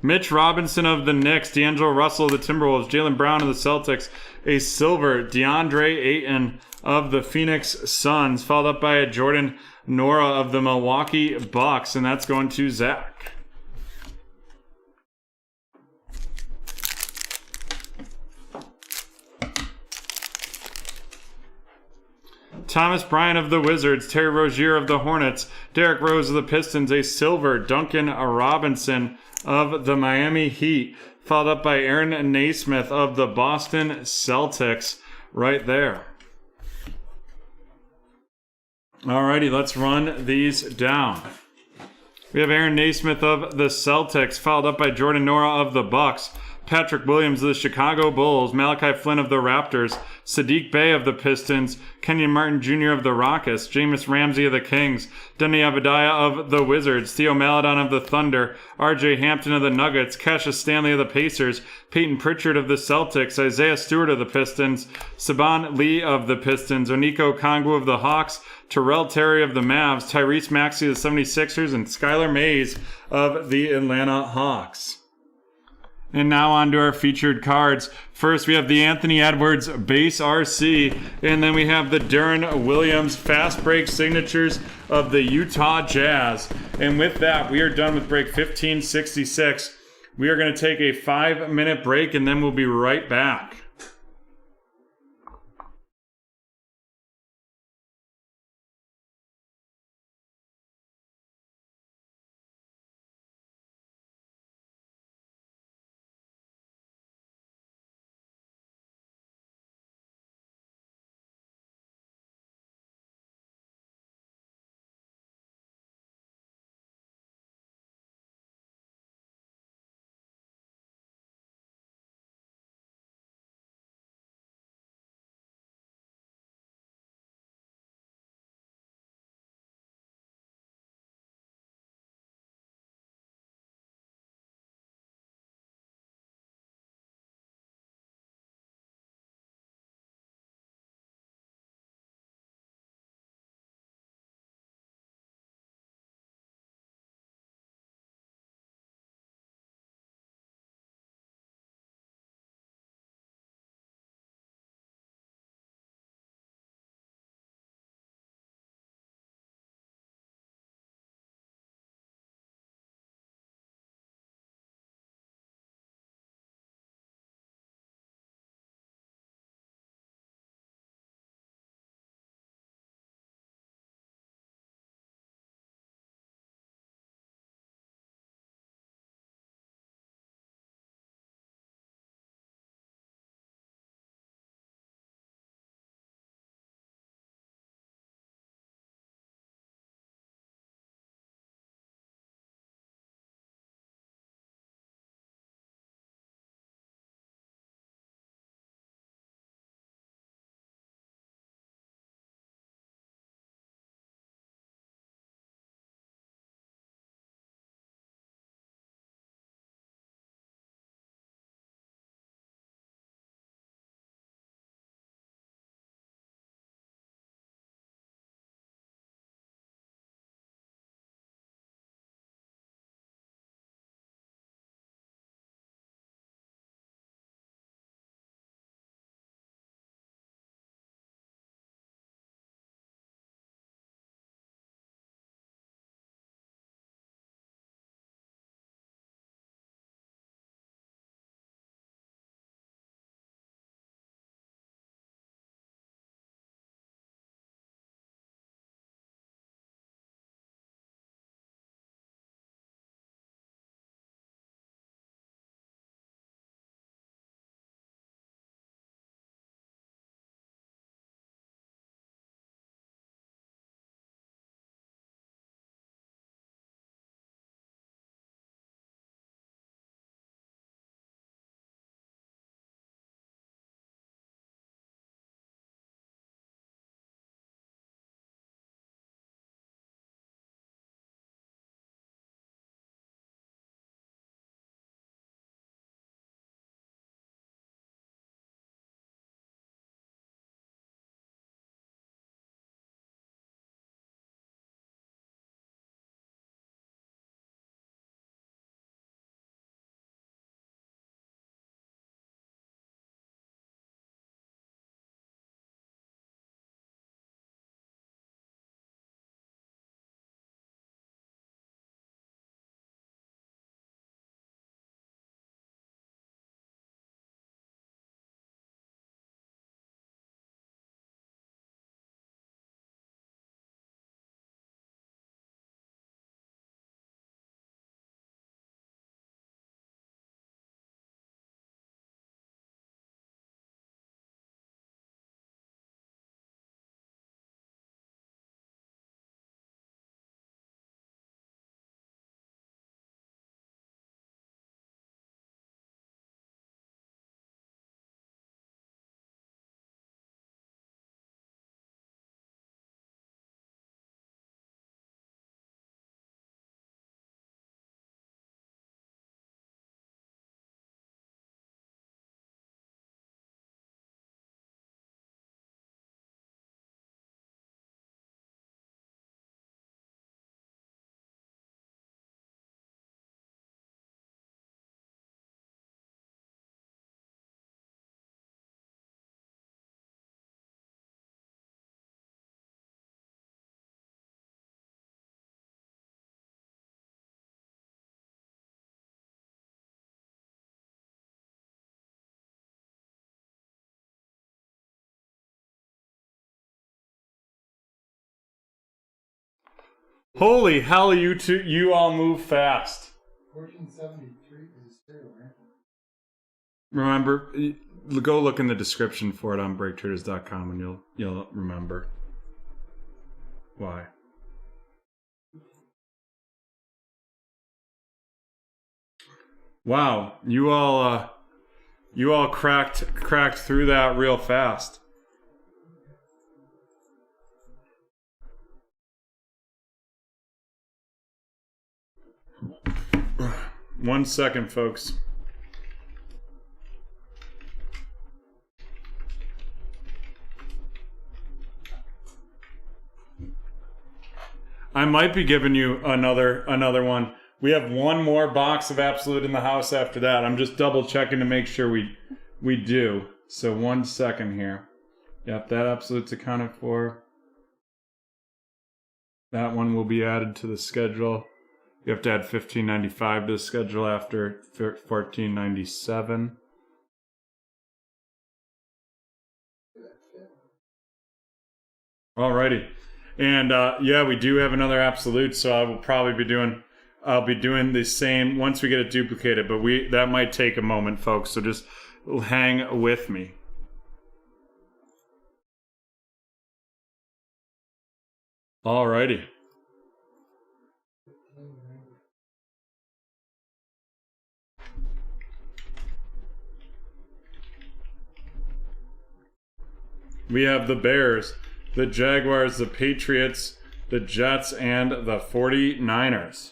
Speaker 1: Mitch Robinson of the Knicks, D'Angelo Russell of the Timberwolves, Jaylen Brown of the Celtics, a silver DeAndre Ayton of the Phoenix Suns, followed up by a Jordan Nora of the Milwaukee Bucks, and that's going to Zach. Thomas Bryant of the Wizards, Terry Rozier of the Hornets, Derrick Rose of the Pistons, a silver, Duncan Robinson of the Miami Heat, followed up by Aaron Naismith of the Boston Celtics right there. Alrighty, let's run these down. We have Aaron Naismith of the Celtics, followed up by Jordan Nora of the Bucks, Patrick Williams of the Chicago Bulls, Malachi Flynn of the Raptors, Sadiq Bey of the Pistons, Kenyon Martin Jr. of the Rockets, Jameis Ramsey of the Kings, Denny Abadiah of the Wizards, Theo Maledon of the Thunder, RJ Hampton of the Nuggets, Cassius Stanley of the Pacers, Peyton Pritchard of the Celtics, Isaiah Stewart of the Pistons, Saban Lee of the Pistons, Oniko Kongwu of the Hawks, Terrell Terry of the Mavs, Tyrese Maxey of the 76ers, and Skylar Mays of the Atlanta Hawks. And now on to our featured cards. First, we have the Anthony Edwards base RC, and then we have the Deron Williams fast break signatures of the Utah Jazz. And with that, we are done with break 1566. We are going to take a 5-minute break, and then we'll be right back. Holy hell, you all move fast.
Speaker 2: 1473 is a serial, right?
Speaker 1: Remember, go look in the description for it on BreakTraders.com and you'll remember why. Wow, you all cracked through that real fast. One second, folks. I might be giving you another one. We have one more box of Absolute in the house after that. I'm just double checking to make sure we do. So 1 second here. Yep, that Absolute's accounted for. That one will be added to the schedule. You have to add $15.95 to the schedule after $14.97. Alrighty. And yeah, we do have another Absolute, so I will probably be doing the same once we get it duplicated, but that might take a moment, folks, so just hang with me. Alrighty. We have the Bears, the Jaguars, the Patriots, the Jets, and the 49ers.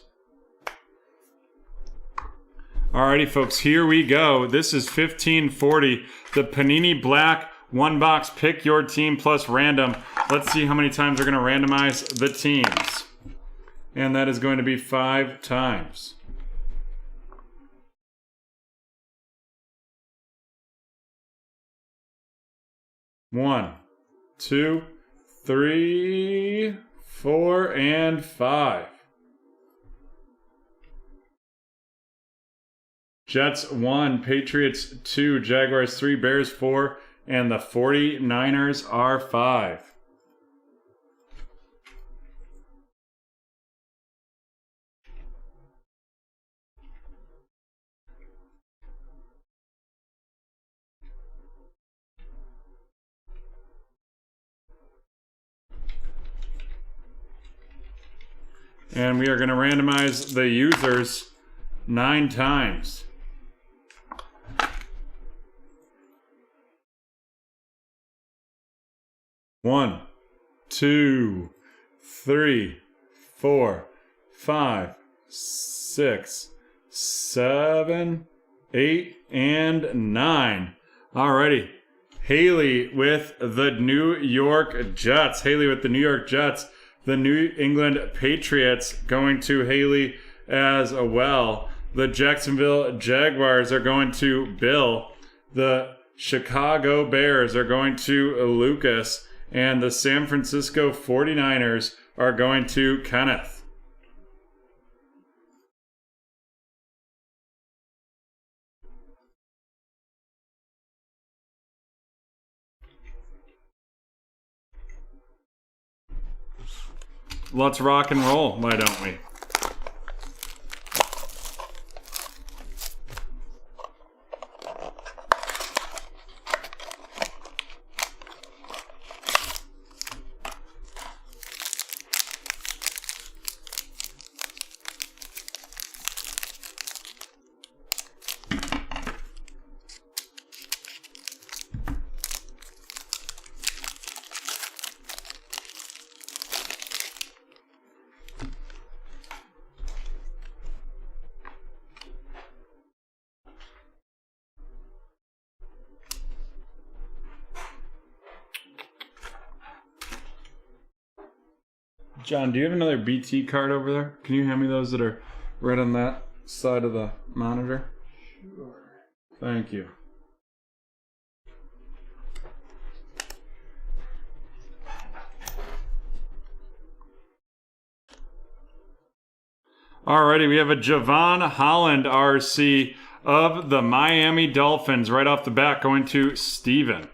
Speaker 1: Alrighty, folks, here we go. This is 1540, the Panini Black one box pick your team plus random. Let's see how many times we're going to randomize the teams. And that is going to be 5 times. One, 2, 3, 4, and 5. Jets 1, Patriots 2, Jaguars 3, Bears 4, and the 49ers are 5. And we are going to randomize the users 9 times. 1, 2, 3, 4, 5, 6, 7, 8, and 9. Alrighty. Haley with the New York Jets. Haley with the New York Jets. The New England Patriots going to Haley as well. The Jacksonville Jaguars are going to Bill. The Chicago Bears are going to Lucas. And the San Francisco 49ers are going to Kenneth. Let's rock and roll, why don't we? John, do you have another BT card over there? Can you hand me those that are right on that side of the monitor?
Speaker 2: Sure.
Speaker 1: Thank you. Alrighty, we have a Javon Holland RC of the Miami Dolphins right off the bat going to Steven.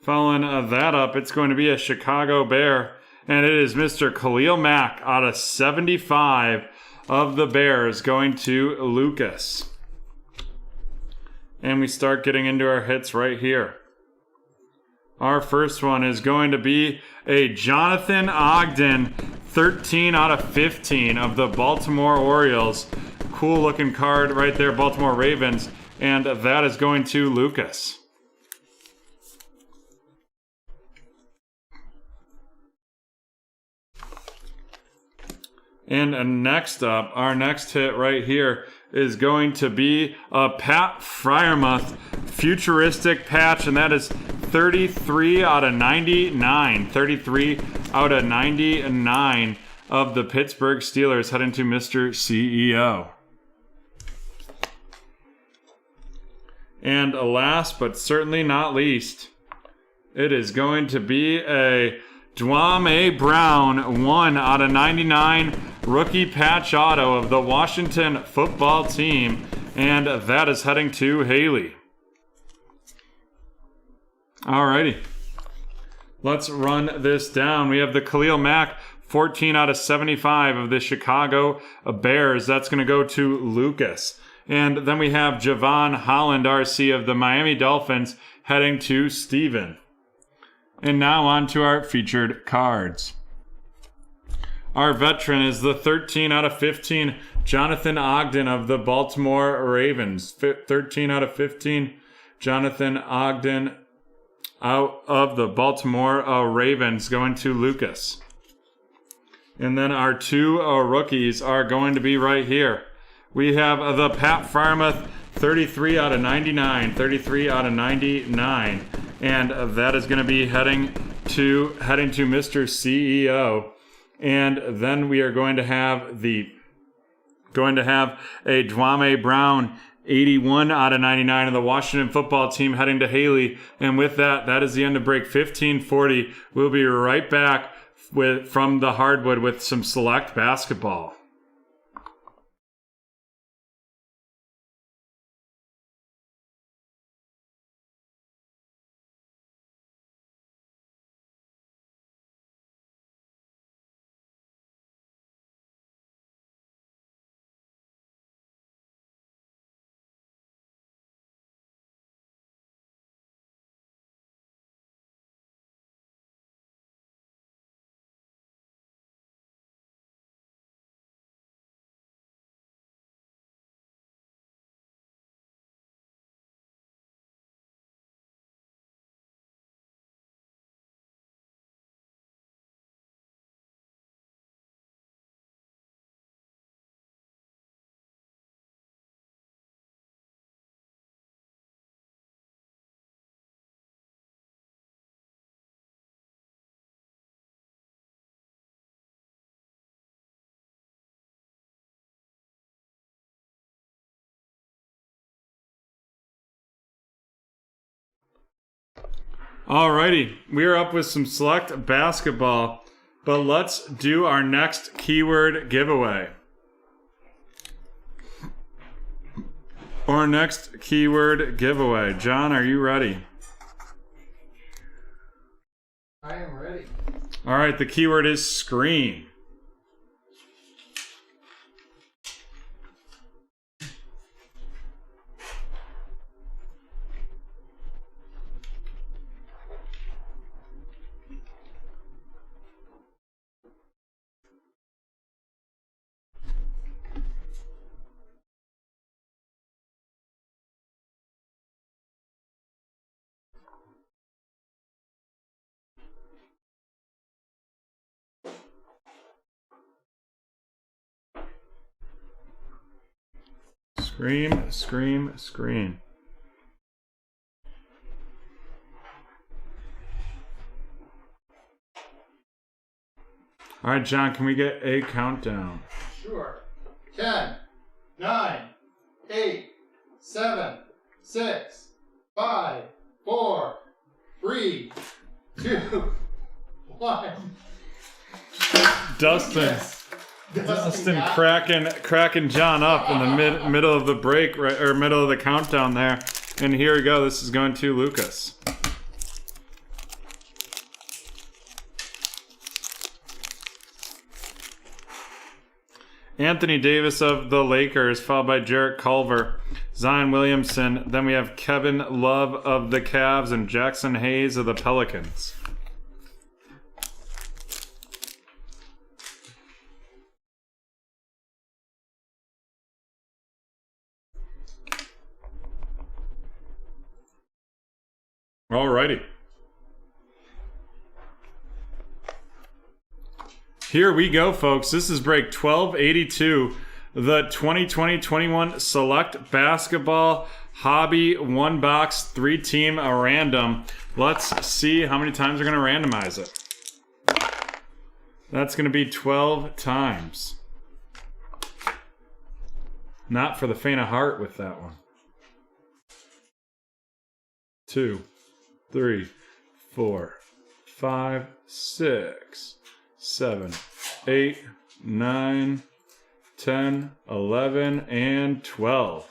Speaker 1: Following that up, it's going to be a Chicago Bear And it is Mr. Khalil Mack out of 75 of the Bears going to Lucas. And we start getting into our hits right here. Our first one is going to be a Jonathan Ogden 13 out of 15 of the Baltimore Orioles. Cool looking card right there, Baltimore Ravens. And that is going to Lucas. And next up, our next hit right here is going to be a Pat Freiermuth futuristic patch, and that is 33 out of 99. 33 out of 99 of the Pittsburgh Steelers heading to Mr. CEO. And last but certainly not least, it is going to be a Dwame Brown 1 out of 99 rookie patch auto of the Washington football team, and that is heading to Haley. Alrighty, let's run this down. We have the Khalil Mack 14 out of 75 of the Chicago Bears. That's going to go to Lucas. And then we have Javon Holland RC of the Miami Dolphins heading to Steven. And now on to our featured cards. Our veteran is the 13 out of 15 Jonathan Ogden of the Baltimore Ravens. 13 out of 15 Jonathan Ogden out of the Baltimore Ravens going to Lucas. And then our two rookies are going to be right here. We have the Pat Freiermuth 33 out of 99. 33 out of 99. And that is going to be heading to Mr. CEO. And then we are going to have a Dwame Brown 81 out of 99 of the Washington football team heading to Haley. And with that, that is the end of break 1540. We'll be right back from the hardwood with some select basketball. Alrighty, we are up with some select basketball, but let's do our next keyword giveaway. Our next keyword giveaway. John, are you ready?
Speaker 2: I am ready.
Speaker 1: Alright, the keyword is screen. Scream, scream, scream. All right, John, can we get a countdown?
Speaker 2: Sure. 10, 9, 8, 7, 6, 5, 4, 3, 2, 1.
Speaker 1: Dustin cracking John up in the middle of the break, right, or middle of the countdown there. And here we go. This is going to Lucas. Anthony Davis of the Lakers, followed by Jarrett Culver, Zion Williamson. Then we have Kevin Love of the Cavs and Jackson Hayes of the Pelicans. Alrighty. Here we go, folks. This is break 1282, the 2020-21 Select Basketball Hobby 1-box 3-team random. Let's see how many times we're going to randomize it. That's going to be 12 times. Not for the faint of heart with that one. 2, 3, 4, 5, 6, 7, 8, 9, 10, 11, and 12.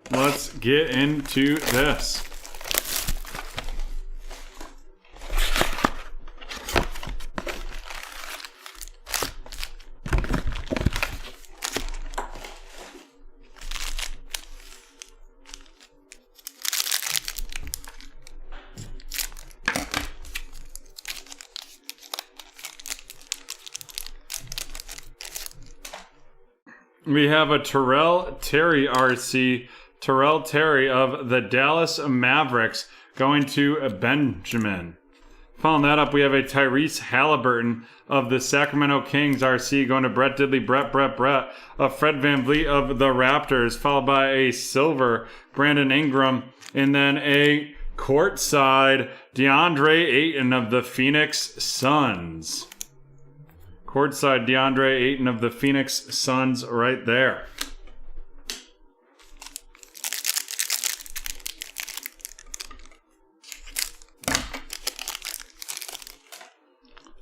Speaker 1: Let's get into this. We have a Terrell Terry RC. Terrell Terry of the Dallas Mavericks going to Benjamin. Following that up, we have a Tyrese Halliburton of the Sacramento Kings RC going to Brett Diddley, Brett, a Fred VanVleet of the Raptors, followed by a silver Brandon Ingram, and then a courtside DeAndre Ayton of the Phoenix Suns. Courtside DeAndre Ayton of the Phoenix Suns right there.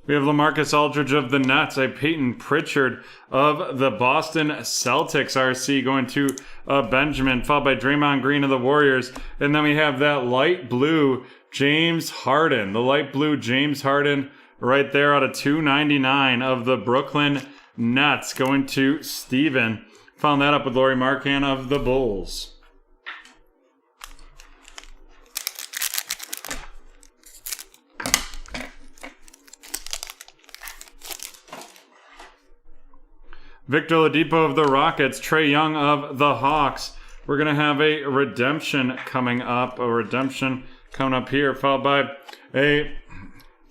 Speaker 1: We have LaMarcus Aldridge of the Nets, a Peyton Pritchard of the Boston Celtics RC going to Benjamin, followed by Draymond Green of the Warriors. And then we have that light blue James Harden, the light blue James Harden right there out of 299 of the Brooklyn Nets going to Steven. Following that up with Lauri Markkanen of the Bulls. Victor Oladipo of the Rockets, Trae Young of the Hawks. We're going to have a redemption coming up, here, followed by a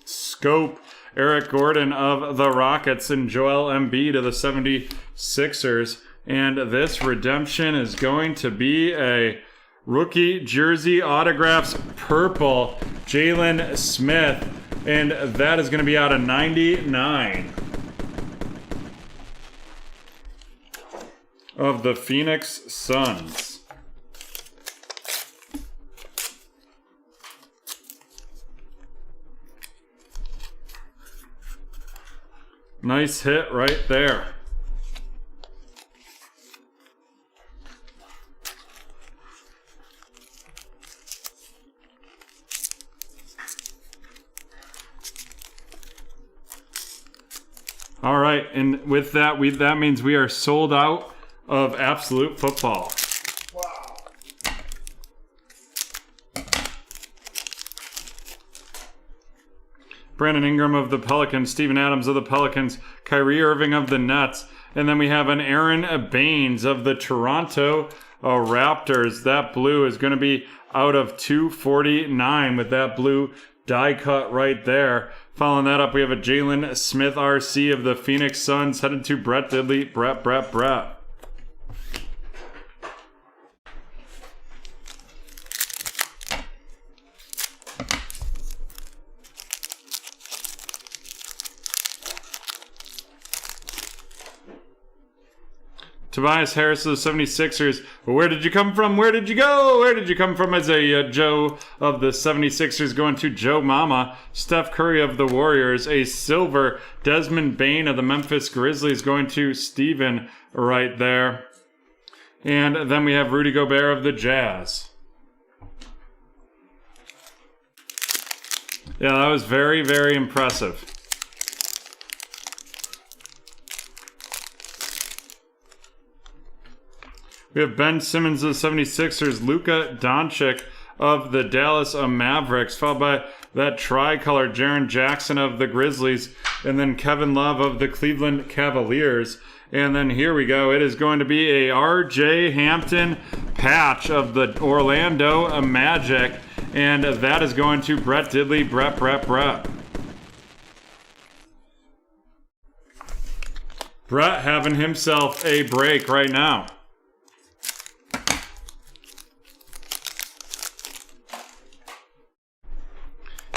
Speaker 1: scope, Eric Gordon of the Rockets and Joel Embiid of the 76ers. And this redemption is going to be a rookie jersey autographs purple, Jalen Smith, and that is going to be out of 99. Of the Phoenix Suns. Nice hit right there. All right, and with that, that means we are sold out of Absolute Football.
Speaker 2: Wow.
Speaker 1: Brandon Ingram of the Pelicans, Steven Adams of the Pelicans, Kyrie Irving of the Nets, and then we have an Aaron Baines of the Toronto Raptors. That blue is going to be out of 249 with that blue die cut right there. Following that up, we have a Jalen Smith RC of the Phoenix Suns headed to Brett Diddley, Brett. Tobias Harris of the 76ers. Where did you come from? Where did you go? Where did you come from? As a Joe of the 76ers going to Joe Mama. Steph Curry of the Warriors. A silver Desmond Bane of the Memphis Grizzlies going to Steven right there. And then we have Rudy Gobert of the Jazz. Yeah, that was very, very impressive. We have Ben Simmons of the 76ers, Luka Doncic of the Dallas Mavericks, followed by that tricolor Jaren Jackson of the Grizzlies, and then Kevin Love of the Cleveland Cavaliers. And then here we go. It is going to be a R.J. Hampton patch of the Orlando Magic, and that is going to Brett Diddley, Brett. Brett having himself a break right now.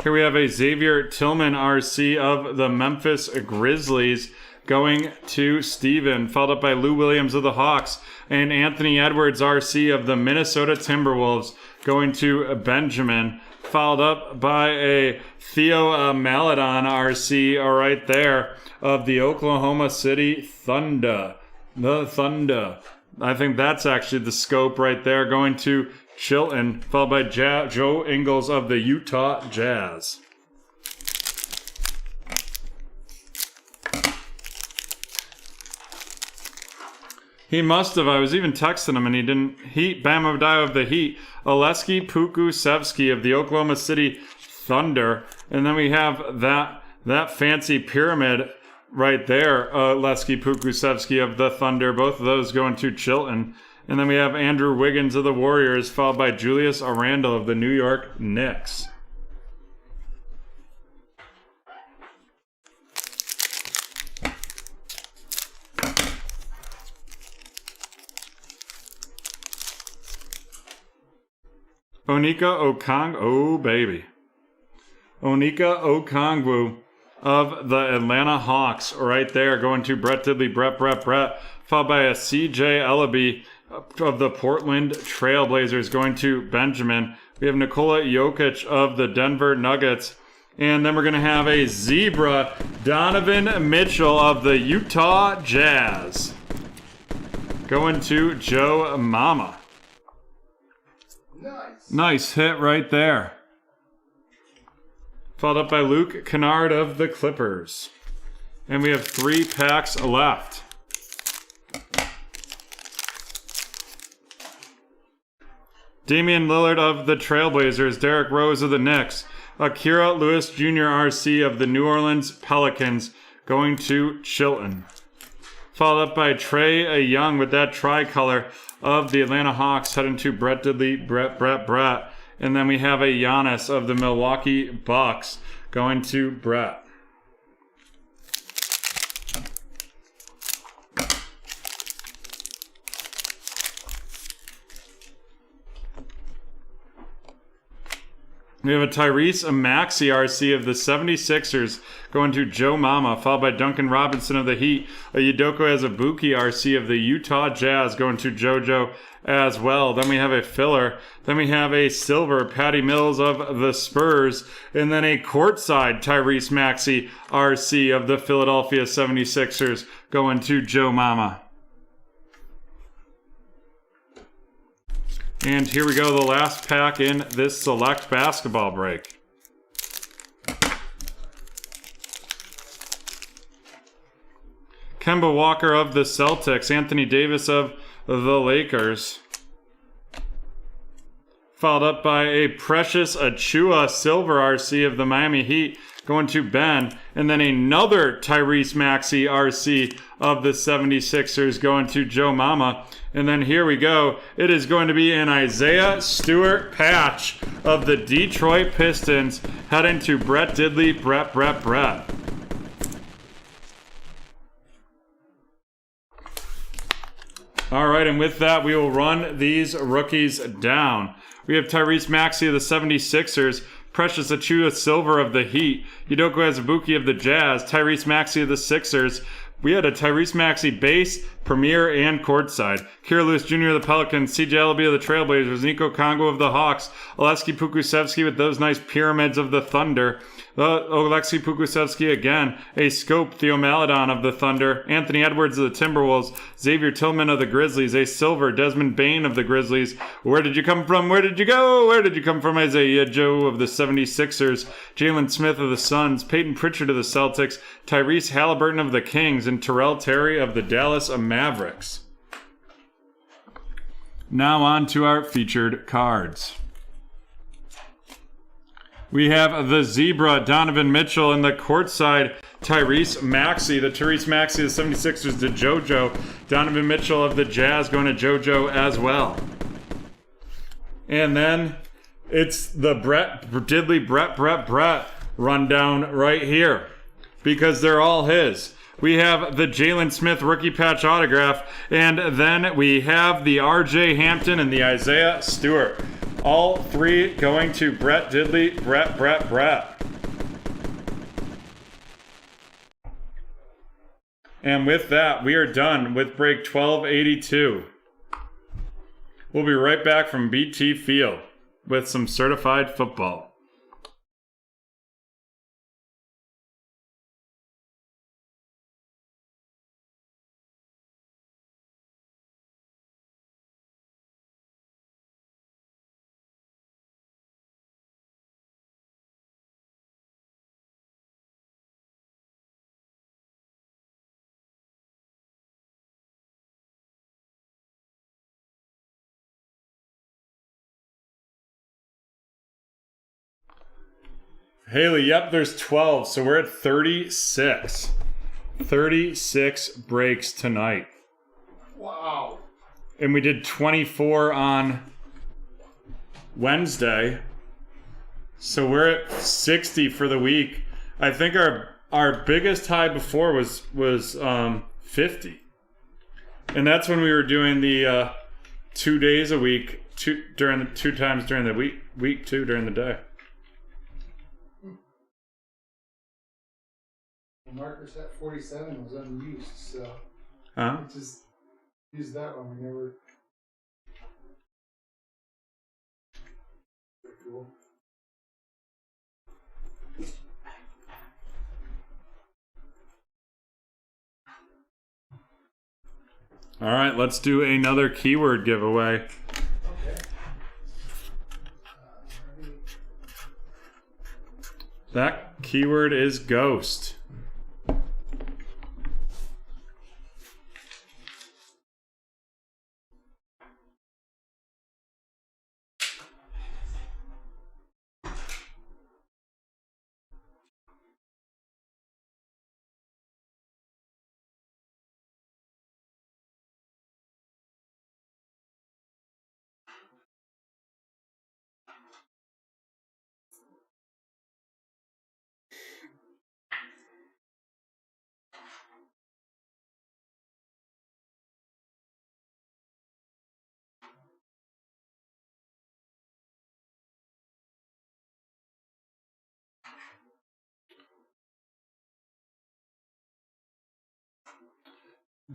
Speaker 1: Here we have a Xavier Tillman RC of the Memphis Grizzlies going to Steven, followed up by Lou Williams of the Hawks, and Anthony Edwards RC of the Minnesota Timberwolves going to Benjamin, followed up by a Theo Maladon RC right there of the Oklahoma City Thunder. The Thunder. I think that's actually the scope right there, going to Chilton, followed by Joe Ingles of the Utah Jazz. He must have. I was even texting him and he didn't. Heat, Bam Adebayo of the Heat. Oleski Pokusevski of the Oklahoma City Thunder. And then we have that fancy pyramid right there. Oleski Pokusevski of the Thunder. Both of those going to Chilton. And then we have Andrew Wiggins of the Warriors, followed by Julius Randle of the New York Knicks. Onika Okongwu of the Atlanta Hawks right there, going to Brett Diddley, Brett, followed by a CJ Ellaby of the Portland Trailblazers going to Benjamin. We have Nikola Jokic of the Denver Nuggets. And then we're going to have a Zebra Donovan Mitchell of the Utah Jazz going to Joe Mama. Nice hit right there. Followed up by Luke Kennard of the Clippers. And we have 3 packs left. Damian Lillard of the Trailblazers, Derrick Rose of the Knicks, Akira Lewis Jr. RC of the New Orleans Pelicans going to Chilton. Followed up by Trey Young with that tricolor of the Atlanta Hawks heading to Brett Diddley, Brett. And then we have a Giannis of the Milwaukee Bucks going to Brett. We have a Tyrese Maxey RC of the 76ers going to Joe Mama, followed by Duncan Robinson of the Heat. A Udoka Azubuike RC of the Utah Jazz going to JoJo as well. Then we have a filler. Then we have a silver Patty Mills of the Spurs. And then a courtside Tyrese Maxey RC of the Philadelphia 76ers going to Joe Mama. And here we go, the last pack in this select basketball break. Kemba Walker of the Celtics, Anthony Davis of the Lakers. Followed up by a Precious Achua Silver RC of the Miami Heat going to Ben. And then another Tyrese Maxey RC of the 76ers going to Joe Mama. And then here we go. It is going to be an Isaiah Stewart patch of the Detroit Pistons heading to Brett Diddley, Brett. All right, and with that, we will run these rookies down. We have Tyrese Maxey of the 76ers, Precious Achua Silver of the Heat, Udoka Azubuike of the Jazz, Tyrese Maxey of the Sixers, we had a Tyrese Maxey base, premier, and courtside. Kira Lewis Jr. of the Pelicans, CJ Ellaby of the Trailblazers, Nico Congo of the Hawks, Oleksiy Pukusevsky with those nice pyramids of the Thunder, Oleksiy Pukusevsky again, a scope Theo Maledon of the Thunder, Anthony Edwards of the Timberwolves, Xavier Tillman of the Grizzlies, a silver Desmond Bain of the Grizzlies. Where did you come from? Where did you go? Where did you come from? Isaiah Joe of the 76ers, Jalen Smith of the Suns, Peyton Pritchard of the Celtics, Tyrese Halliburton of the Kings, and Terrell Terry of the Dallas Mavericks. Now on to our featured cards. We have the Zebra, Donovan Mitchell, and the courtside, Tyrese Maxey. The Tyrese Maxey of the 76ers to JoJo. Donovan Mitchell of the Jazz going to JoJo as well. And then it's the Brett rundown right here, because they're all his. We have the Jalen Smith rookie patch autograph, and then we have the RJ Hampton and the Isaiah Stewart. All three going to Brett Diddley, Brett. And with that, we are done with break 1282. We'll be right back from BT Field with some certified football. Haley, yep, there's 12, so we're at 36. 36 breaks tonight.
Speaker 2: Wow.
Speaker 1: And we did 24 on Wednesday. So we're at 60 for the week. I think our biggest high before was 50. And that's when we were doing the 2 days a week, two times during the week two during the day.
Speaker 2: The marker set 47 was unused, so
Speaker 1: Huh?
Speaker 2: we just used that one. We never. Pretty cool.
Speaker 1: All right, let's do another keyword giveaway.
Speaker 2: Okay.
Speaker 1: That keyword is ghost.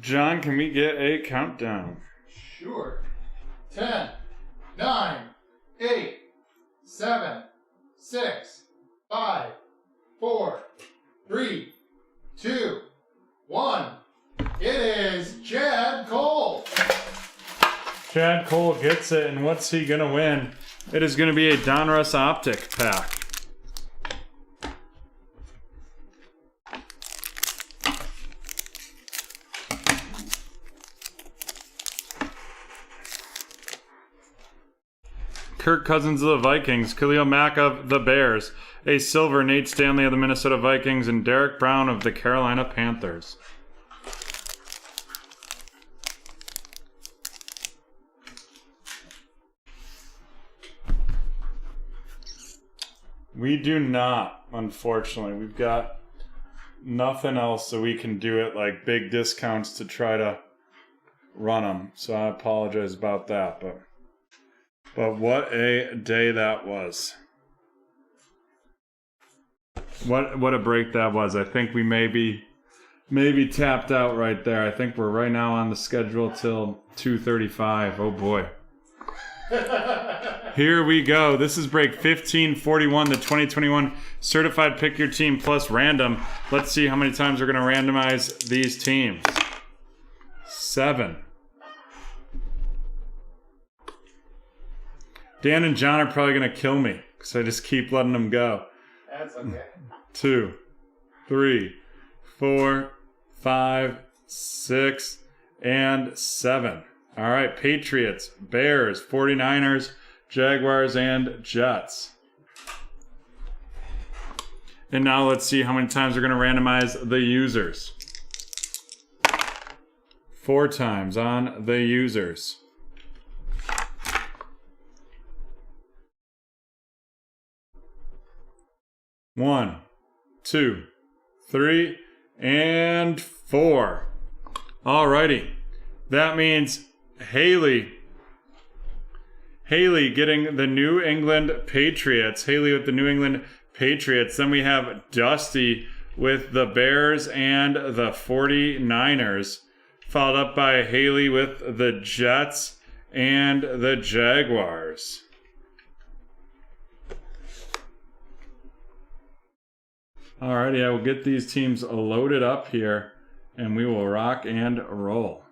Speaker 1: John, can we get a countdown?
Speaker 2: Sure. 10, 9, 8, 7, 6, 5, 4, 3, 2, 1. It is Chad Cole.
Speaker 1: Chad Cole gets it, and what's he gonna win? It is gonna be a Donruss Optic pack. Kirk Cousins of the Vikings, Khalil Mack of the Bears, a silver Nate Stanley of the Minnesota Vikings, and Derek Brown of the Carolina Panthers. We do not, unfortunately. We've got nothing else so we can do it, like big discounts to try to run them. So I apologize about that, but what a day that was. What a break that was. I think we may be maybe tapped out right there. I think we're right now on the schedule till 2:35. Oh boy. Here we go. This is break 1541, the 2021 Certified Pick Your Team Plus Random. Let's see how many times we're going to randomize these teams. 7. Dan and John are probably going to kill me because I just keep letting them go.
Speaker 2: That's okay.
Speaker 1: 2, 3, 4, 5, 6, and 7. All right, Patriots, Bears, 49ers, Jaguars, and Jets. And now let's see how many times we're going to randomize the users. 4 times on the users. 1, 2, 3, and 4. Alrighty. That means Haley getting the New England Patriots. Haley with the New England Patriots. Then we have Dusty with the Bears and the 49ers. Followed up by Haley with the Jets and the Jaguars. Alrighty, I will get these teams loaded up here and we will rock and roll.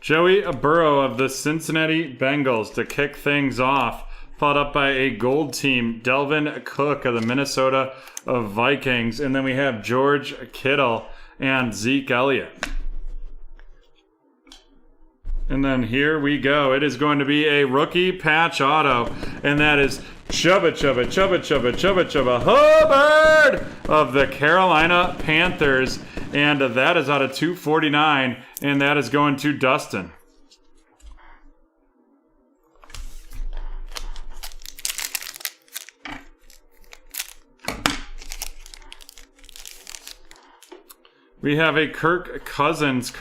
Speaker 1: Joey Burrow of the Cincinnati Bengals to kick things off, followed up by a gold team, Delvin Cook of the Minnesota Vikings, and then we have George Kittle and Zeke Elliott. And then here we go. It is going to be a rookie patch auto, and that is Chubba Hubbard of the Carolina Panthers. And that is out of 249, and that is going to Dustin. We have a Kirk Cousins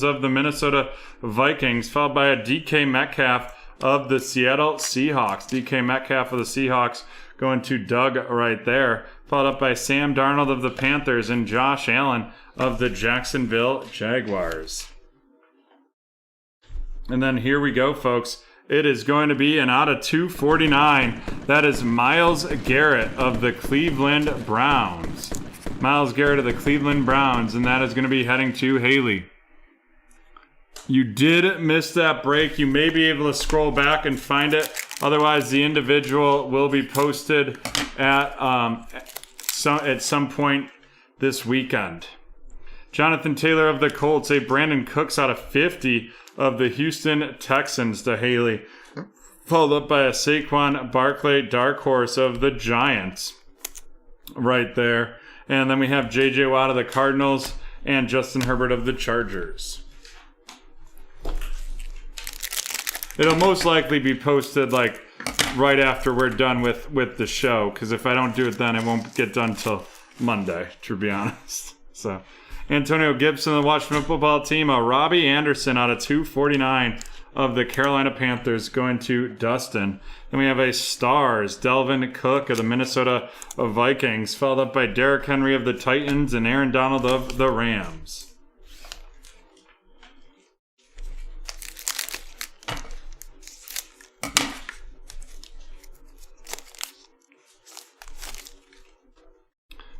Speaker 1: of the Minnesota Vikings, followed by a DK Metcalf of the Seattle Seahawks. DK Metcalf of the Seahawks going to Doug right there, followed up by Sam Darnold of the Panthers and Josh Allen of the Jacksonville Jaguars. And then here we go, folks. It is going to be an out of 249. That is Myles Garrett of the Cleveland Browns. Myles Garrett of the Cleveland Browns, and that is going to be heading to Haley. You did miss that break. You may be able to scroll back and find it. Otherwise, the individual will be posted at some point this weekend. Jonathan Taylor of the Colts, a Brandon Cooks out of 50 of the Houston Texans to Haley. Followed up by a Saquon Barkley dark horse of the Giants right there. And then we have J.J. Watt of the Cardinals and Justin Herbert of the Chargers. It'll most likely be posted like right after we're done with the show, because if I don't do it then, it won't get done till Monday, to be honest. So, Antonio Gibson of the Washington Football Team, Robbie Anderson out of 249 of the Carolina Panthers going to Dustin. Then we have a Stars, Delvin Cook of the Minnesota Vikings, followed up by Derrick Henry of the Titans and Aaron Donald of the Rams.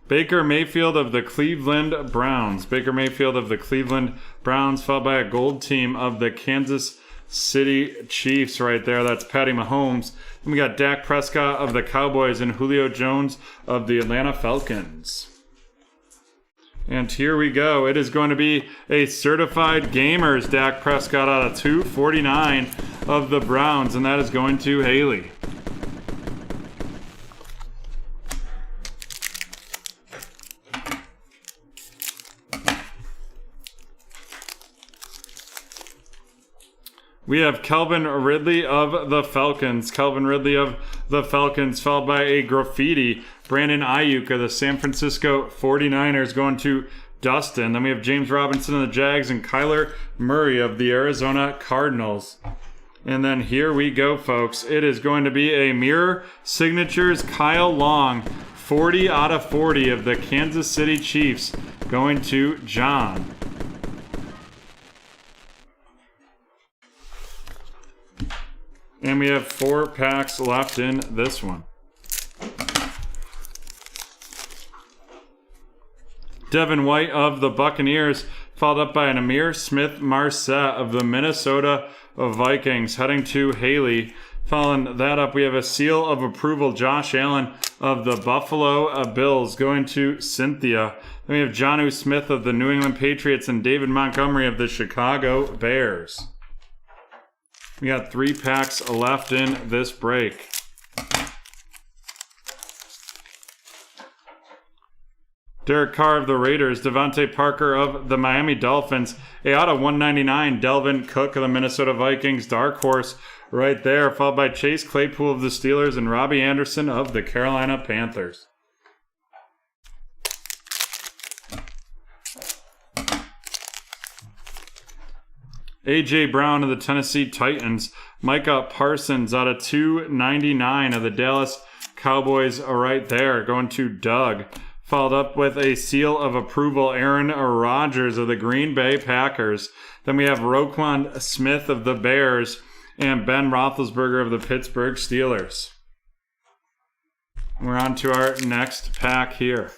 Speaker 1: Baker Mayfield of the Cleveland Browns. Baker Mayfield of the Cleveland Browns, followed by a gold team of the Kansas City Chiefs right there. That's Patty Mahomes. Then we got Dak Prescott of the Cowboys and Julio Jones of the Atlanta Falcons. And here we go. It is going to be a certified gamers Dak Prescott out of 249 of the Browns, and that is going to Haley. we have Calvin Ridley of the Falcons. Calvin Ridley of the Falcons, followed by a graffiti. Brandon Ayuk of the San Francisco 49ers going to Dustin. Then we have James Robinson of the Jags and Kyler Murray of the Arizona Cardinals. And then here we go, folks. It is going to be a Mirror Signatures Kyle Long, 40 out of 40 of the Kansas City Chiefs going to John. And we have 4 packs left in this one. Devin White of the Buccaneers, followed up by an Amir Smith-Marset of the Minnesota Vikings, heading to Haley. Following that up, we have a seal of approval, Josh Allen of the Buffalo Bills, going to Cynthia. Then we have Jonnu Smith of the New England Patriots and David Montgomery of the Chicago Bears. We got 3 packs left in this break. Derek Carr of the Raiders, Devontae Parker of the Miami Dolphins, a out of 199, Delvin Cook of the Minnesota Vikings, dark horse right there, followed by Chase Claypool of the Steelers and Robbie Anderson of the Carolina Panthers. A.J. Brown of the Tennessee Titans, Micah Parsons out of 299 of the Dallas Cowboys right there, going to Doug. Followed up with a seal of approval, Aaron Rodgers of the Green Bay Packers. Then we have Roquan Smith of the Bears and Ben Roethlisberger of the Pittsburgh Steelers. We're on to our next pack here.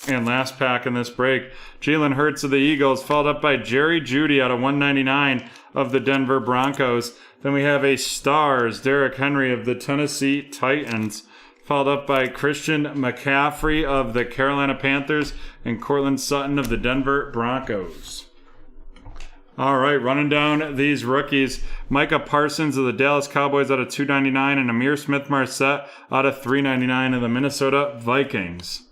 Speaker 1: And last pack in this break, Jalen Hurts of the Eagles, followed up by Jerry Jeudy out of 199 of the Denver Broncos. Then we have a Stars, Derrick Henry of the Tennessee Titans, followed up by Christian McCaffrey of the Carolina Panthers and Cortland Sutton of the Denver Broncos. All right, running down these rookies. Micah Parsons of the Dallas Cowboys out of 299 and Amir Smith-Marset out of 399 of the Minnesota Vikings.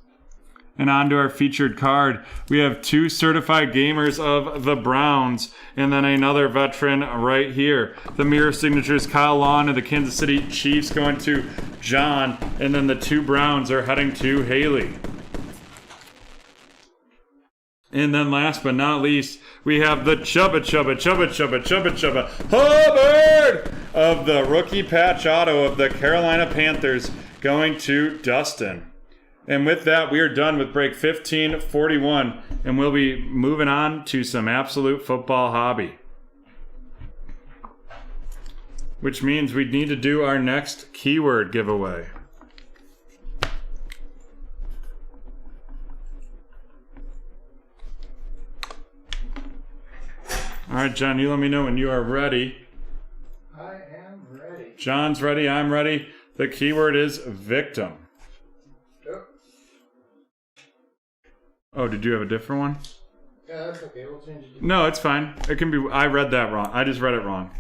Speaker 1: And on to our featured card, we have 2 certified gamers of the Browns, and then another veteran right here. The Mirror Signatures, Kyle Long of the Kansas City Chiefs going to John, and then the 2 Browns are heading to Haley. And then last but not least, we have the Chubba Hubbard of the rookie patch auto of the Carolina Panthers going to Dustin. And with that, we are done with break 1541, and we'll be moving on to some absolute football hobby. Which means we need to do our next keyword giveaway. All right, John, you let me know when you are ready.
Speaker 2: I am ready.
Speaker 1: John's ready, I'm ready. The keyword is victim. Oh, did you have a different one?
Speaker 2: Yeah, that's okay. We'll change it.
Speaker 1: No, it's fine. It can be. I read that wrong. I just read it wrong.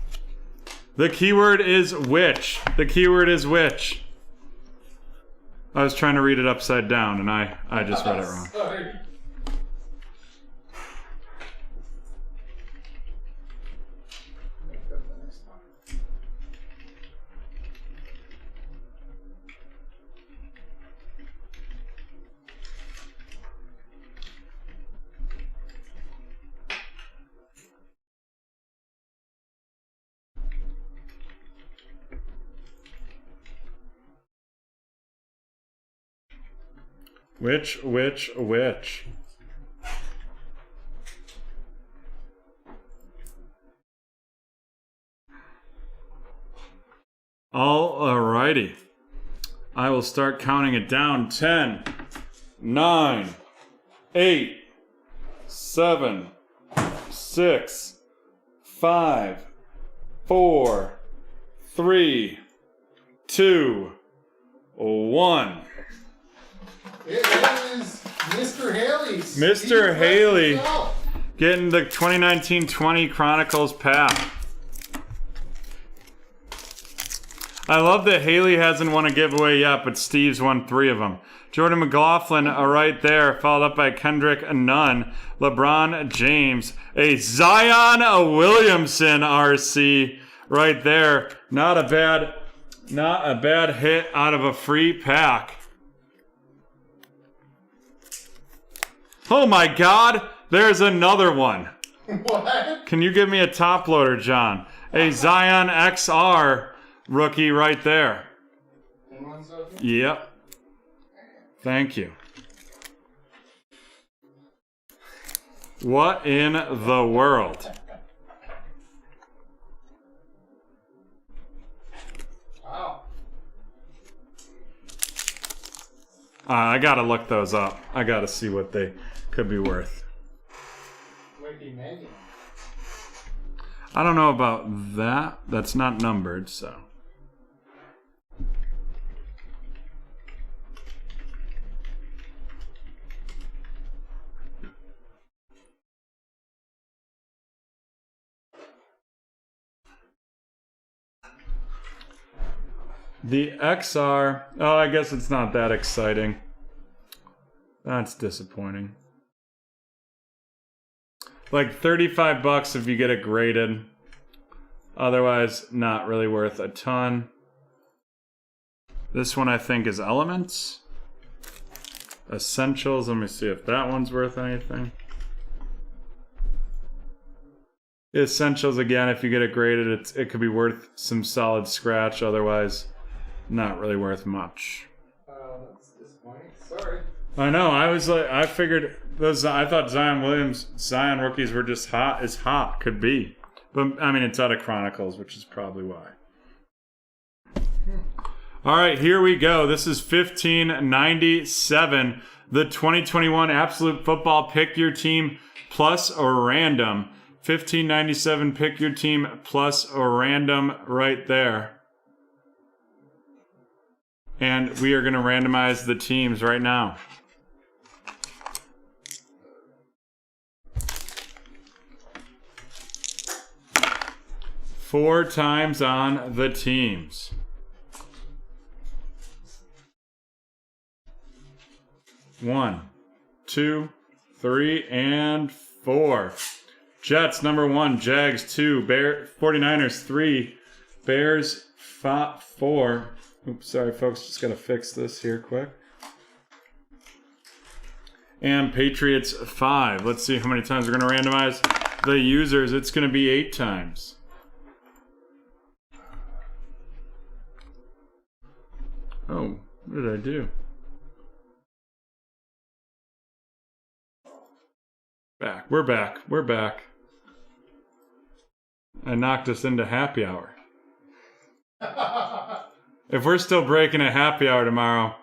Speaker 1: The keyword is which. The keyword is which. I was trying to read it upside down, and I just read it wrong.
Speaker 2: Sorry.
Speaker 1: Which? Alrighty. I will start counting it down. 10, 9, 8, 7, 6, 5, 4, 3, 2, 1.
Speaker 2: It is Mr. Haley's.
Speaker 1: Mr. Haley getting the 2019-20 Chronicles pack. I love that Haley hasn't won a giveaway yet, but Steve's won 3 of them. Jordan McLaughlin right there, followed up by Kendrick Nunn, LeBron James, a Zion Williamson RC right there. Not a bad hit out of a free pack. Oh my God, there's another one.
Speaker 2: What?
Speaker 1: Can you give me a top loader, John? A Zion XR rookie right there. Yep. Thank you. What in the world?
Speaker 2: Wow.
Speaker 1: I gotta look those up. I gotta see what they could be worth.
Speaker 2: Might be many.
Speaker 1: I don't know about that. That's not numbered, so. The XR, oh, I guess it's not that exciting. That's disappointing. Like $35 if you get it graded. Otherwise, not really worth a ton. This one I think is Elements. Essentials, let me see if that one's worth anything. Essentials, again, if you get it graded, it could be worth some solid scratch. Otherwise, not really worth much.
Speaker 2: That's disappointing. Sorry.
Speaker 1: I know. I figured those. I thought Zion rookies were just hot as hot could be, but I mean it's out of Chronicles, which is probably why. All right, here we go. This is 1597, the 2021 Absolute Football Pick Your Team Plus or Random. 1597, Pick Your Team Plus or Random right there. And we are going to randomize the teams right now. Four times on the teams. One, two, three, and four. Jets, number 1. Jags, 2. 49ers, 3. Bears, 4. Oops, sorry, folks. Just got to fix this here quick. And Patriots, 5. Let's see how many times we're going to randomize the users. It's going to be 8 times. Oh, what did I do? Back. We're back. We're back. I knocked us into happy hour. If we're still breaking at happy hour tomorrow,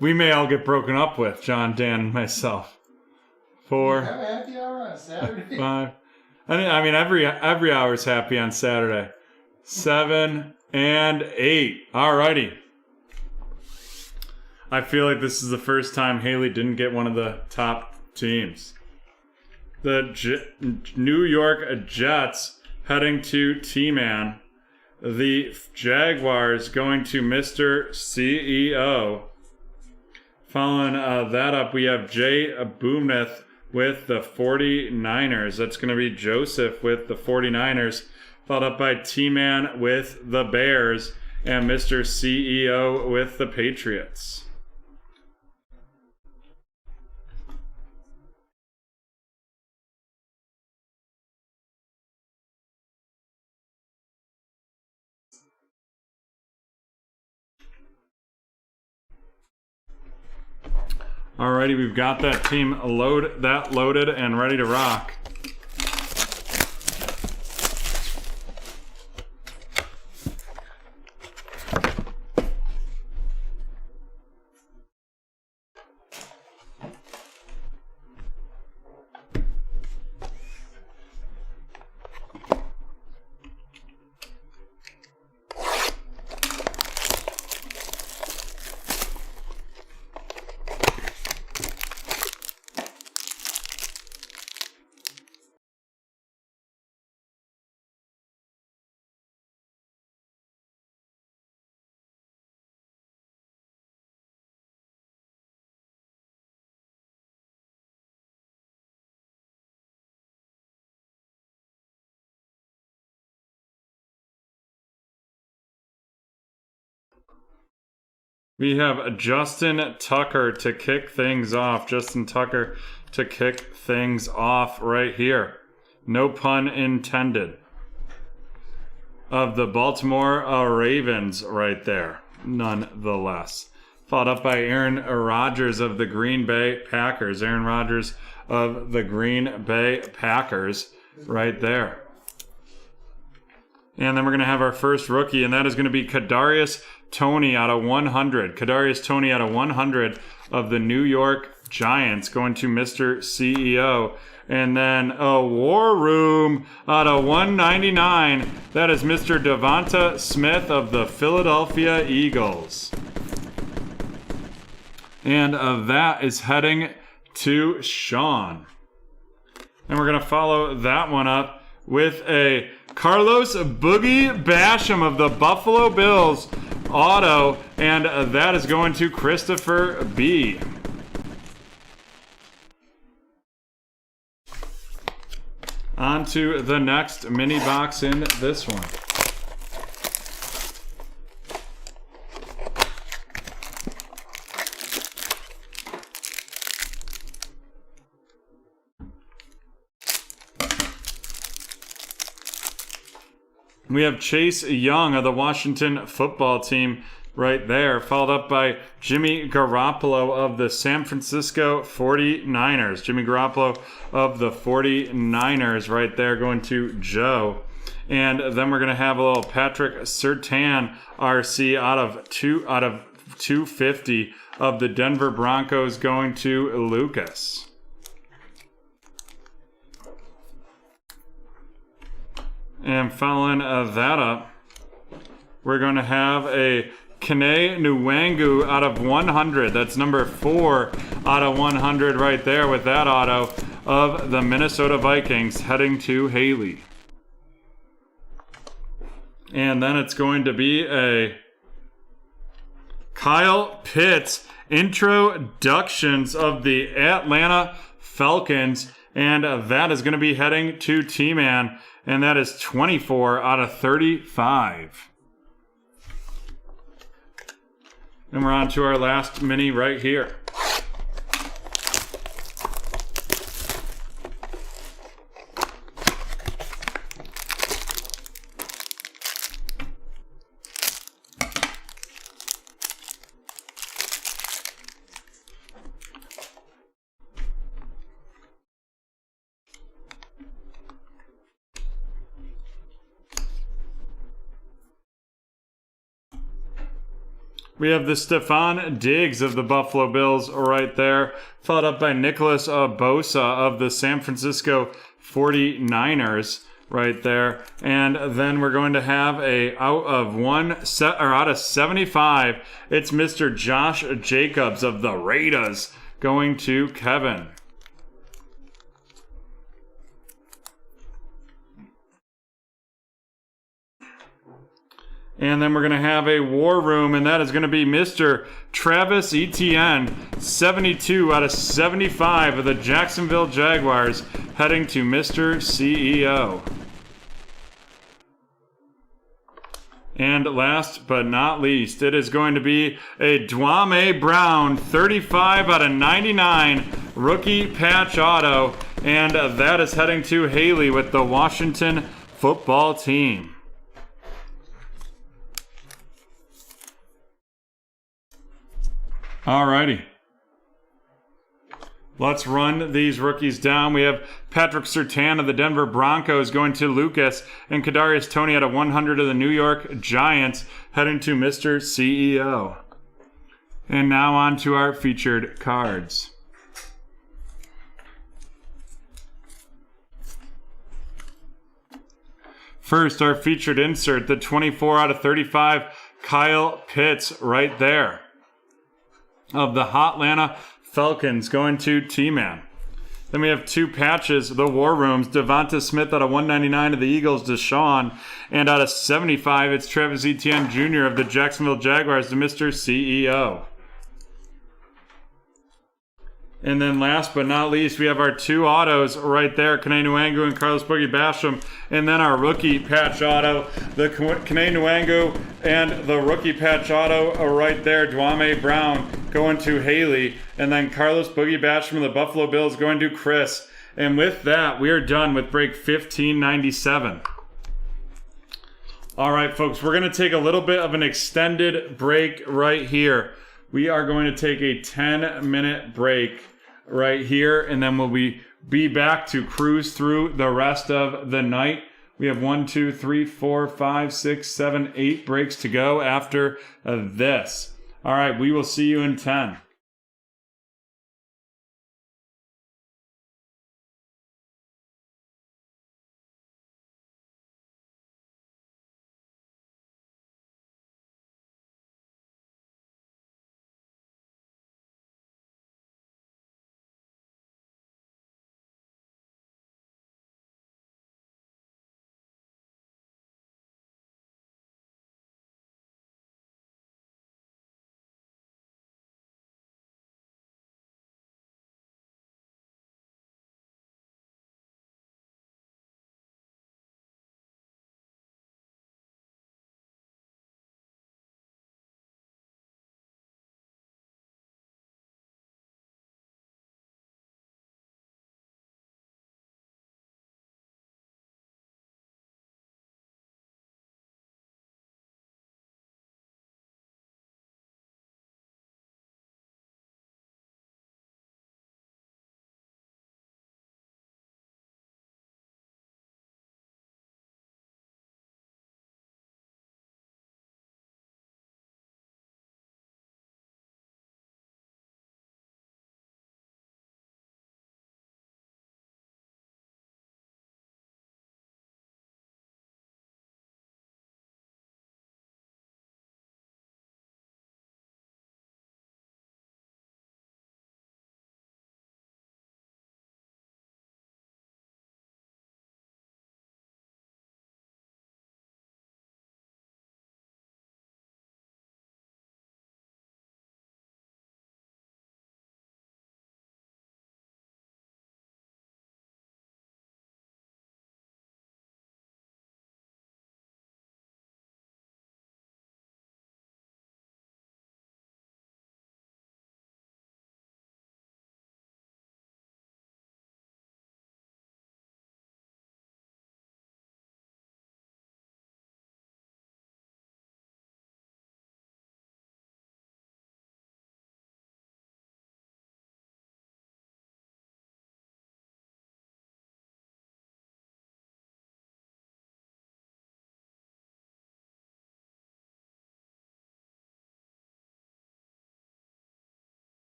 Speaker 1: we may all get broken up with, John, Dan, and myself. 4.
Speaker 2: You have a happy hour on a Saturday?
Speaker 1: 5. I mean, every hour is happy on Saturday. 7 and 8. Alrighty. I feel like this is the first time Haley didn't get one of the top teams. The New York Jets heading to T-Man. The Jaguars going to Mr. CEO. Following that up, we have Jay Boomneth with the 49ers. That's going to be Joseph with the 49ers. Followed up by T-Man with the Bears. And Mr. CEO with the Patriots. Alrighty, we've got that team loaded and ready to rock. We have Justin Tucker to kick things off. Justin Tucker to kick things off right here. No pun intended. Of the Baltimore Ravens right there, nonetheless. Followed up by Aaron Rodgers of the Green Bay Packers. Aaron Rodgers of the Green Bay Packers right there. And then we're going to have our first rookie, and that is going to be Kadarius Toney out of 100. Kadarius Toney out of 100 of the New York Giants going to Mr. CEO. And then a War Room out of 199. That is Mr. Devonta Smith of the Philadelphia Eagles. And that is heading to Sean. And we're going to follow that one up with a Carlos Boogie Basham of the Buffalo Bills auto. And that is going to Christopher B. On to the next mini box in this one. We have Chase Young of the Washington football team right there, followed up by Jimmy Garoppolo of the San Francisco 49ers. Jimmy Garoppolo of the 49ers right there going to Joe. And then we're going to have a little Patrick Surtain RC out of 250 of the Denver Broncos going to Lucas. And following that up, we're going to have a Kene Nwangu out of 100. That's number 4 out of 100 right there with that auto of the Minnesota Vikings heading to Haley. And then it's going to be a Kyle Pitts introductions of the Atlanta Falcons. And that is going to be heading to T-Man. And that is 24 out of 35. And we're on to our last mini right here. We have the Stephon Diggs of the Buffalo Bills right there, followed up by Nicholas Bosa of the San Francisco 49ers right there. And then we're going to have a out of 75, it's Mr. Josh Jacobs of the Raiders going to Kevin. And then we're going to have a War Room, and that is going to be Mr. Travis Etienne, 72 out of 75 of the Jacksonville Jaguars, heading to Mr. CEO. And last but not least, it is going to be a Dwame Brown, 35 out of 99 rookie patch auto, and that is heading to Haley with the Washington football team. Alrighty. Let's run these rookies down. We have Patrick Surtain of the Denver Broncos going to Lucas, and Kadarius Toney out of 100 of the New York Giants heading to Mr. CEO. And now on to our featured cards. First, our featured insert, the 24 out of 35 Kyle Pitts right there of the Atlanta Falcons going to T-Man. Then we have two patches, the War Rooms, Devonta Smith out of 199 of the Eagles to Sean, and out of 75, it's Travis Etienne Jr. of the Jacksonville Jaguars to Mr. CEO. And then last but not least, we have our 2 autos right there, Kane Nwangu and Carlos Boogie Basham. And then our rookie patch auto, the Kane Nwangu and the rookie patch auto are right there, Dwame Brown going to Haley. And then Carlos Boogie Basham of the Buffalo Bills going to Chris. And with that, we are done with break 1597. All right, folks, we're going to take a little bit of an extended break right here. We are going to take a 10-minute break right here, and then we'll be back to cruise through the rest of the night. We have 1, 2, 3, 4, 5, 6, 7, 8 breaks to go after this. All right, we will see you in 10.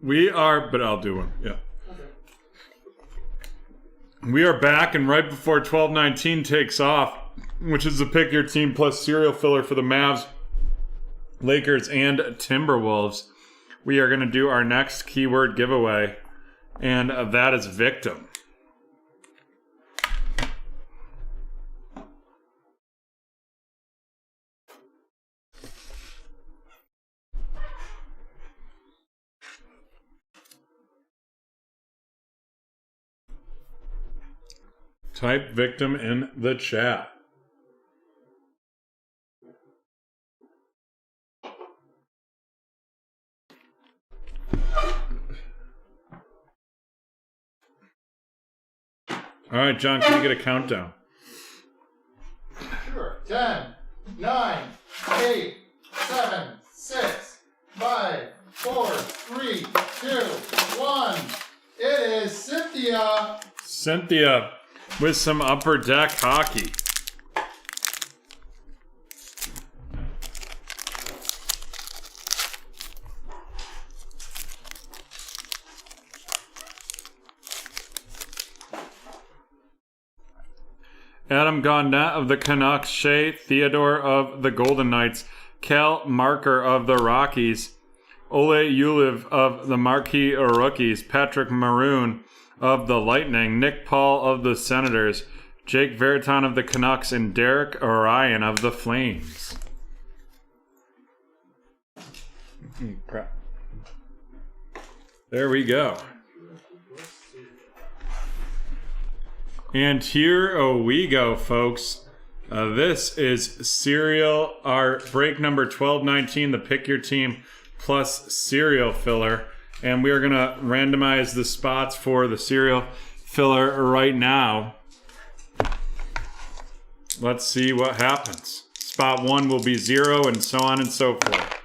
Speaker 1: We are, but I'll do one. Yeah.
Speaker 2: Okay.
Speaker 1: We are back, and right before 12:19 takes off, which is the pick your team plus serial filler for the Mavs, Lakers, and Timberwolves, we are going to do our next keyword giveaway, and that is victim. Type victim in the chat. All right, John, can you get a countdown?
Speaker 2: Sure. 10, 9, 8, 7, 6, 5, 4, 3, 2, 1. It is Cynthia.
Speaker 1: Cynthia with some upper deck hockey. Adam Gaunnet of the Canucks, Shea Theodore of the Golden Knights, Cal Marker of the Rockies, Ole Uliv of the Marquee Rookies, Patrick Maroon of the Lightning, Nick Paul of the Senators, Jake Veriton of the Canucks, and Derek Orion of the Flames. Crap. There we go. And here we go, folks. This is serial, our break number 1219, the pick your team plus serial filler. And we are going to randomize the spots for the serial filler right now. Let's see what happens. Spot 1 will be 0 and so on and so forth.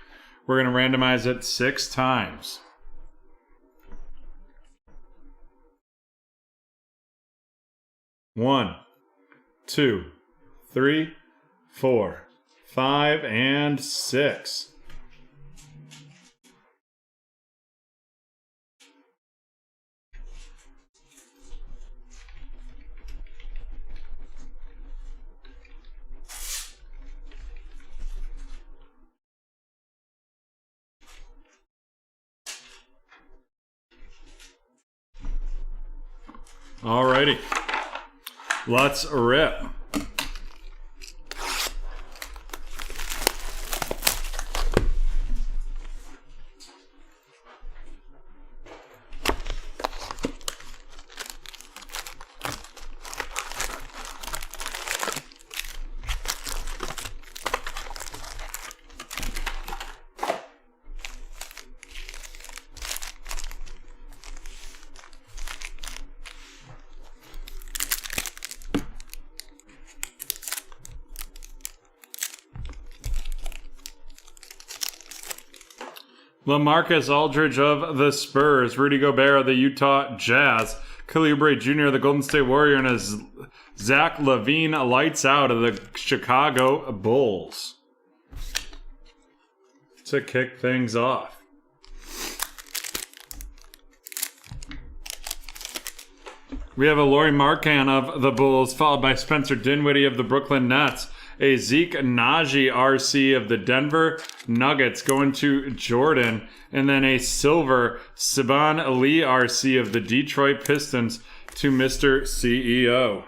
Speaker 1: We're going to randomize it 6 times. 1, 2, 3, 4, 5, and 6. Alrighty. Let's rip. LaMarcus Aldridge of the Spurs, Rudy Gobert of the Utah Jazz, Kelly Oubre Jr. of the Golden State Warriors, and as Zach LaVine lights out of the Chicago Bulls. To kick things off. We have a Lauri Markkanen of the Bulls, followed by Spencer Dinwiddie of the Brooklyn Nets, a Zeke Naji RC of the Denver Nuggets going to Jordan, and then a silver Saban Lee RC of the Detroit Pistons to Mr. CEO.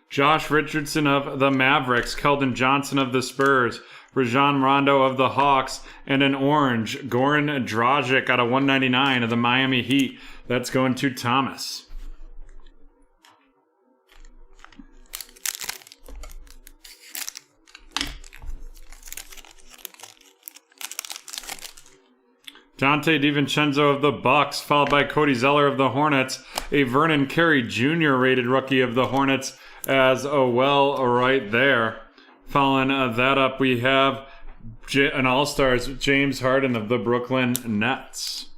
Speaker 1: Josh Richardson of the Mavericks, Keldon Johnson of the Spurs, Rajon Rondo of the Hawks, and an orange, Goran Dragic out of 199 of the Miami Heat. That's going to Thomas. Dante DiVincenzo of the Bucks, followed by Cody Zeller of the Hornets, a Vernon Carey Jr. rated rookie of the Hornets as well right there. Following that up, we have an All-Stars, James Harden of the Brooklyn Nets.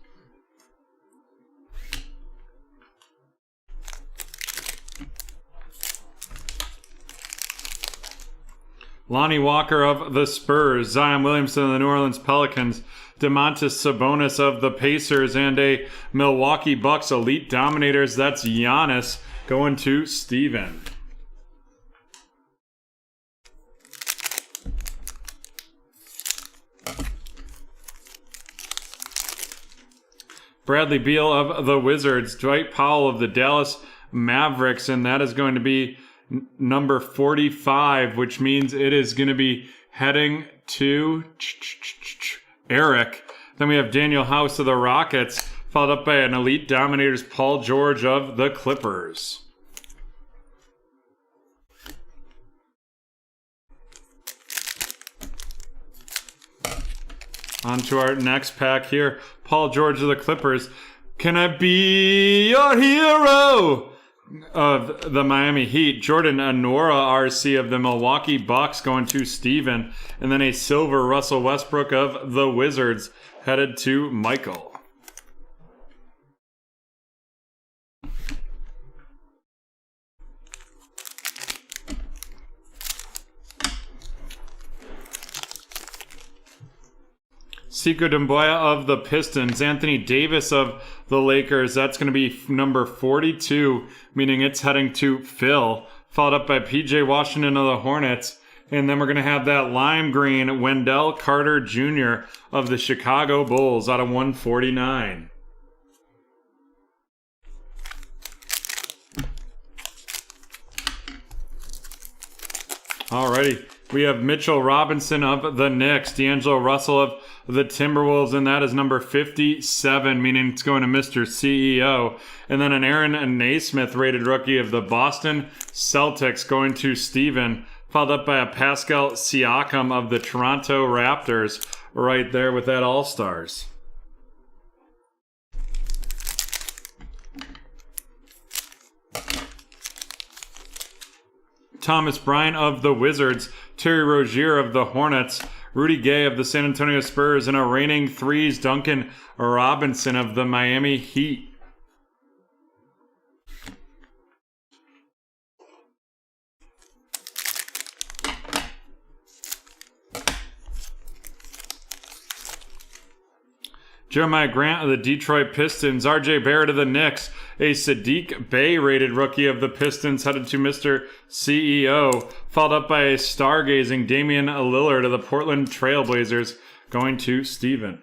Speaker 1: Lonnie Walker of the Spurs, Zion Williamson of the New Orleans Pelicans, Domantas Sabonis of the Pacers, and a Milwaukee Bucks Elite Dominators. That's Giannis going to Steven. Bradley Beal of the Wizards, Dwight Powell of the Dallas Mavericks, and that is going to be number 45, which means it is going to be heading to Eric. Then we have Daniel House of the Rockets, followed up by an Elite Dominators Paul George of the Clippers. On to our next pack here. Paul George of the Clippers. Can I be your hero? Of the Miami Heat. Jordan Anora RC of the Milwaukee Bucks going to Steven. And then a silver Russell Westbrook of the Wizards headed to Michael. Sekou Doumbouya of the Pistons, Anthony Davis of the Lakers. That's going to be number 42, meaning it's heading to Phil. Followed up by PJ Washington of the Hornets. And then we're going to have that lime green Wendell Carter Jr. of the Chicago Bulls out of 149. Alrighty. We have Mitchell Robinson of the Knicks, D'Angelo Russell of the Timberwolves, and that is number 57, meaning it's going to Mr. CEO. And then an Aaron Naismith rated rookie of the Boston Celtics going to Steven, followed up by a Pascal Siakam of the Toronto Raptors right there with that All-Stars. Thomas Bryant of the Wizards, Terry Rozier of the Hornets, Rudy Gay of the San Antonio Spurs, and a reigning threes Duncan Robinson of the Miami Heat. Jeremiah Grant of the Detroit Pistons, RJ Barrett of the Knicks, a Sadiq Bey rated rookie of the Pistons headed to Mr. CEO, followed up by a stargazing Damian Lillard of the Portland Trailblazers going to Steven.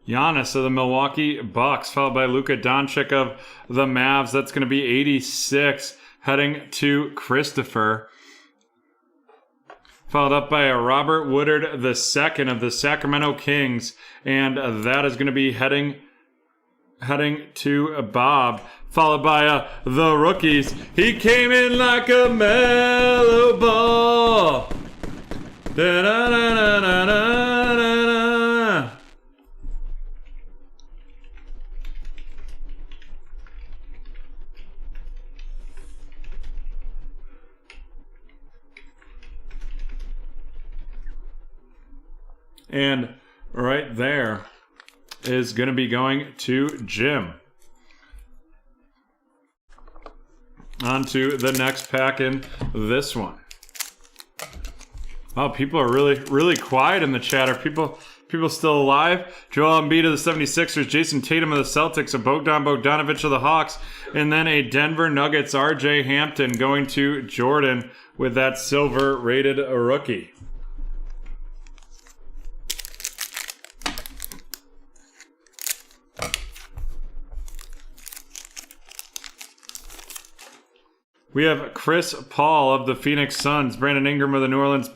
Speaker 1: Giannis of the Milwaukee Bucks, followed by Luka Doncic of the Mavs. That's going to be 86, heading to Christopher. Followed up by a Robert Woodard II of the Sacramento Kings, and that is going to be heading to Bob. Followed by the rookies. He came in like a mellow ball. Da-da-da-da-da-da-da. And right there is going to be going to Jim. On to the next pack in this one. Wow, people are really quiet in the chat. Are people still alive? Joel Embiid of the 76ers, Jason Tatum of the Celtics, a Bogdan Bogdanovic of the Hawks, and then a Denver Nuggets RJ Hampton going to Jordan with that silver rated rookie. We have Chris Paul of the Phoenix Suns, Brandon Ingram of the New Orleans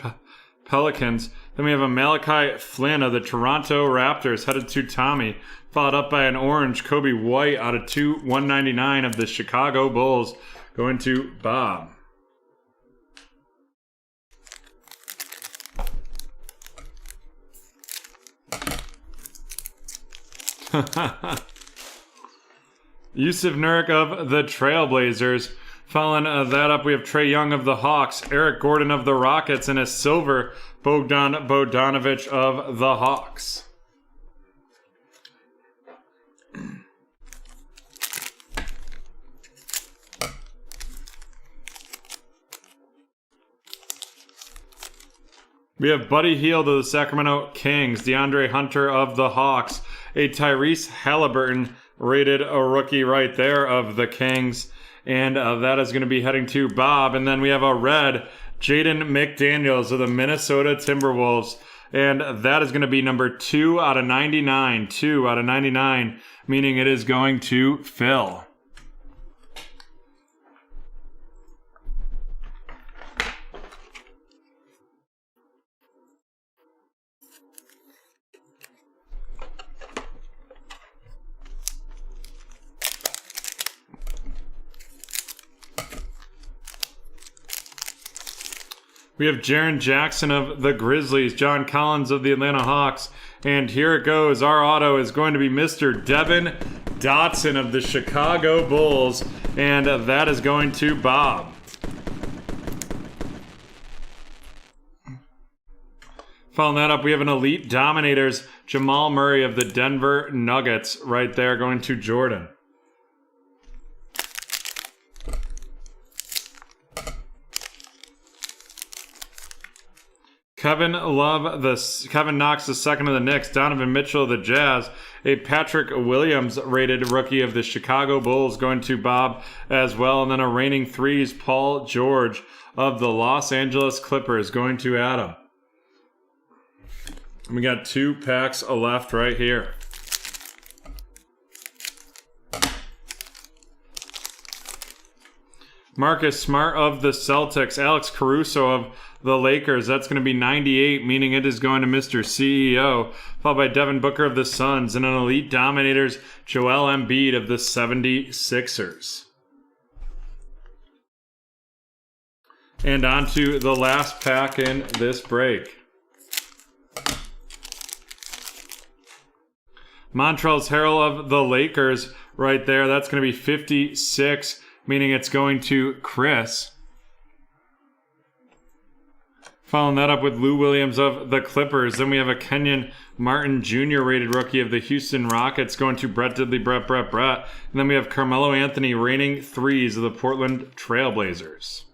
Speaker 1: Pelicans. Then we have a Malachi Flynn of the Toronto Raptors headed to Tommy, followed up by an orange Kobe White out of 199 of the Chicago Bulls going to Bob. Yusuf Nurkic of the Trailblazers. Following that up, we have Trae Young of the Hawks, Eric Gordon of the Rockets, and a silver Bogdan Bogdanovic of the Hawks. We have Buddy Hield of the Sacramento Kings, DeAndre Hunter of the Hawks, a Tyrese Halliburton rated a rookie right there of the Kings, and that is going to be heading to Bob. And then we have a red Jaden McDaniels of the Minnesota Timberwolves, and that is going to be number 2 out of 99. 2 out of 99, meaning it is going to Phil. We have Jaren Jackson of the Grizzlies, John Collins of the Atlanta Hawks, and here it goes. Our auto is going to be Mr. Devin Dotson of the Chicago Bulls, and that is going to Bob. Following that up, we have an Elite Dominators, Jamal Murray of the Denver Nuggets, right there, going to Jordan. Kevin Knox the second of the Knicks, Donovan Mitchell of the Jazz, a Patrick Williams rated rookie of the Chicago Bulls going to Bob as well, and then a reigning threes Paul George of the Los Angeles Clippers going to Adam. And we got 2 packs left right here. Marcus Smart of the Celtics, Alex Caruso of the Lakers, that's going to be 98, meaning it is going to Mr. CEO, followed by Devin Booker of the Suns, and an Elite Dominators, Joel Embiid of the 76ers. And on to the last pack in this break. Montrezl Harrell of the Lakers right there, that's going to be 56, meaning it's going to Chris. Following that up with Lou Williams of the Clippers. Then we have a Kenyon Martin Jr. rated rookie of the Houston Rockets going to Brett Diddley, Brett. And then we have Carmelo Anthony reigning threes of the Portland Trailblazers.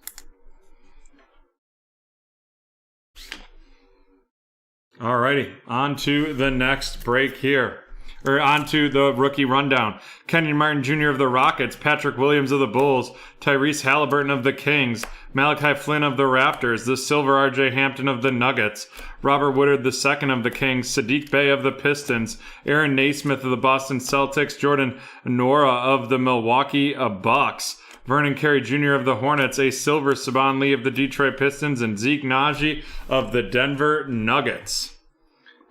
Speaker 1: Alrighty, on to the next break here. Or onto the rookie rundown. Kenyon Martin Jr. of the Rockets, Patrick Williams of the Bulls, Tyrese Halliburton of the Kings, Malachi Flynn of the Raptors, the Silver RJ Hampton of the Nuggets, Robert Woodard II of the Kings, Sadiq Bey of the Pistons, Aaron Naismith of the Boston Celtics, Jordan Nora of the Milwaukee Bucks, Vernon Carey Jr. of the Hornets, a Silver Saban Lee of the Detroit Pistons, and Zeke Naji of the Denver Nuggets.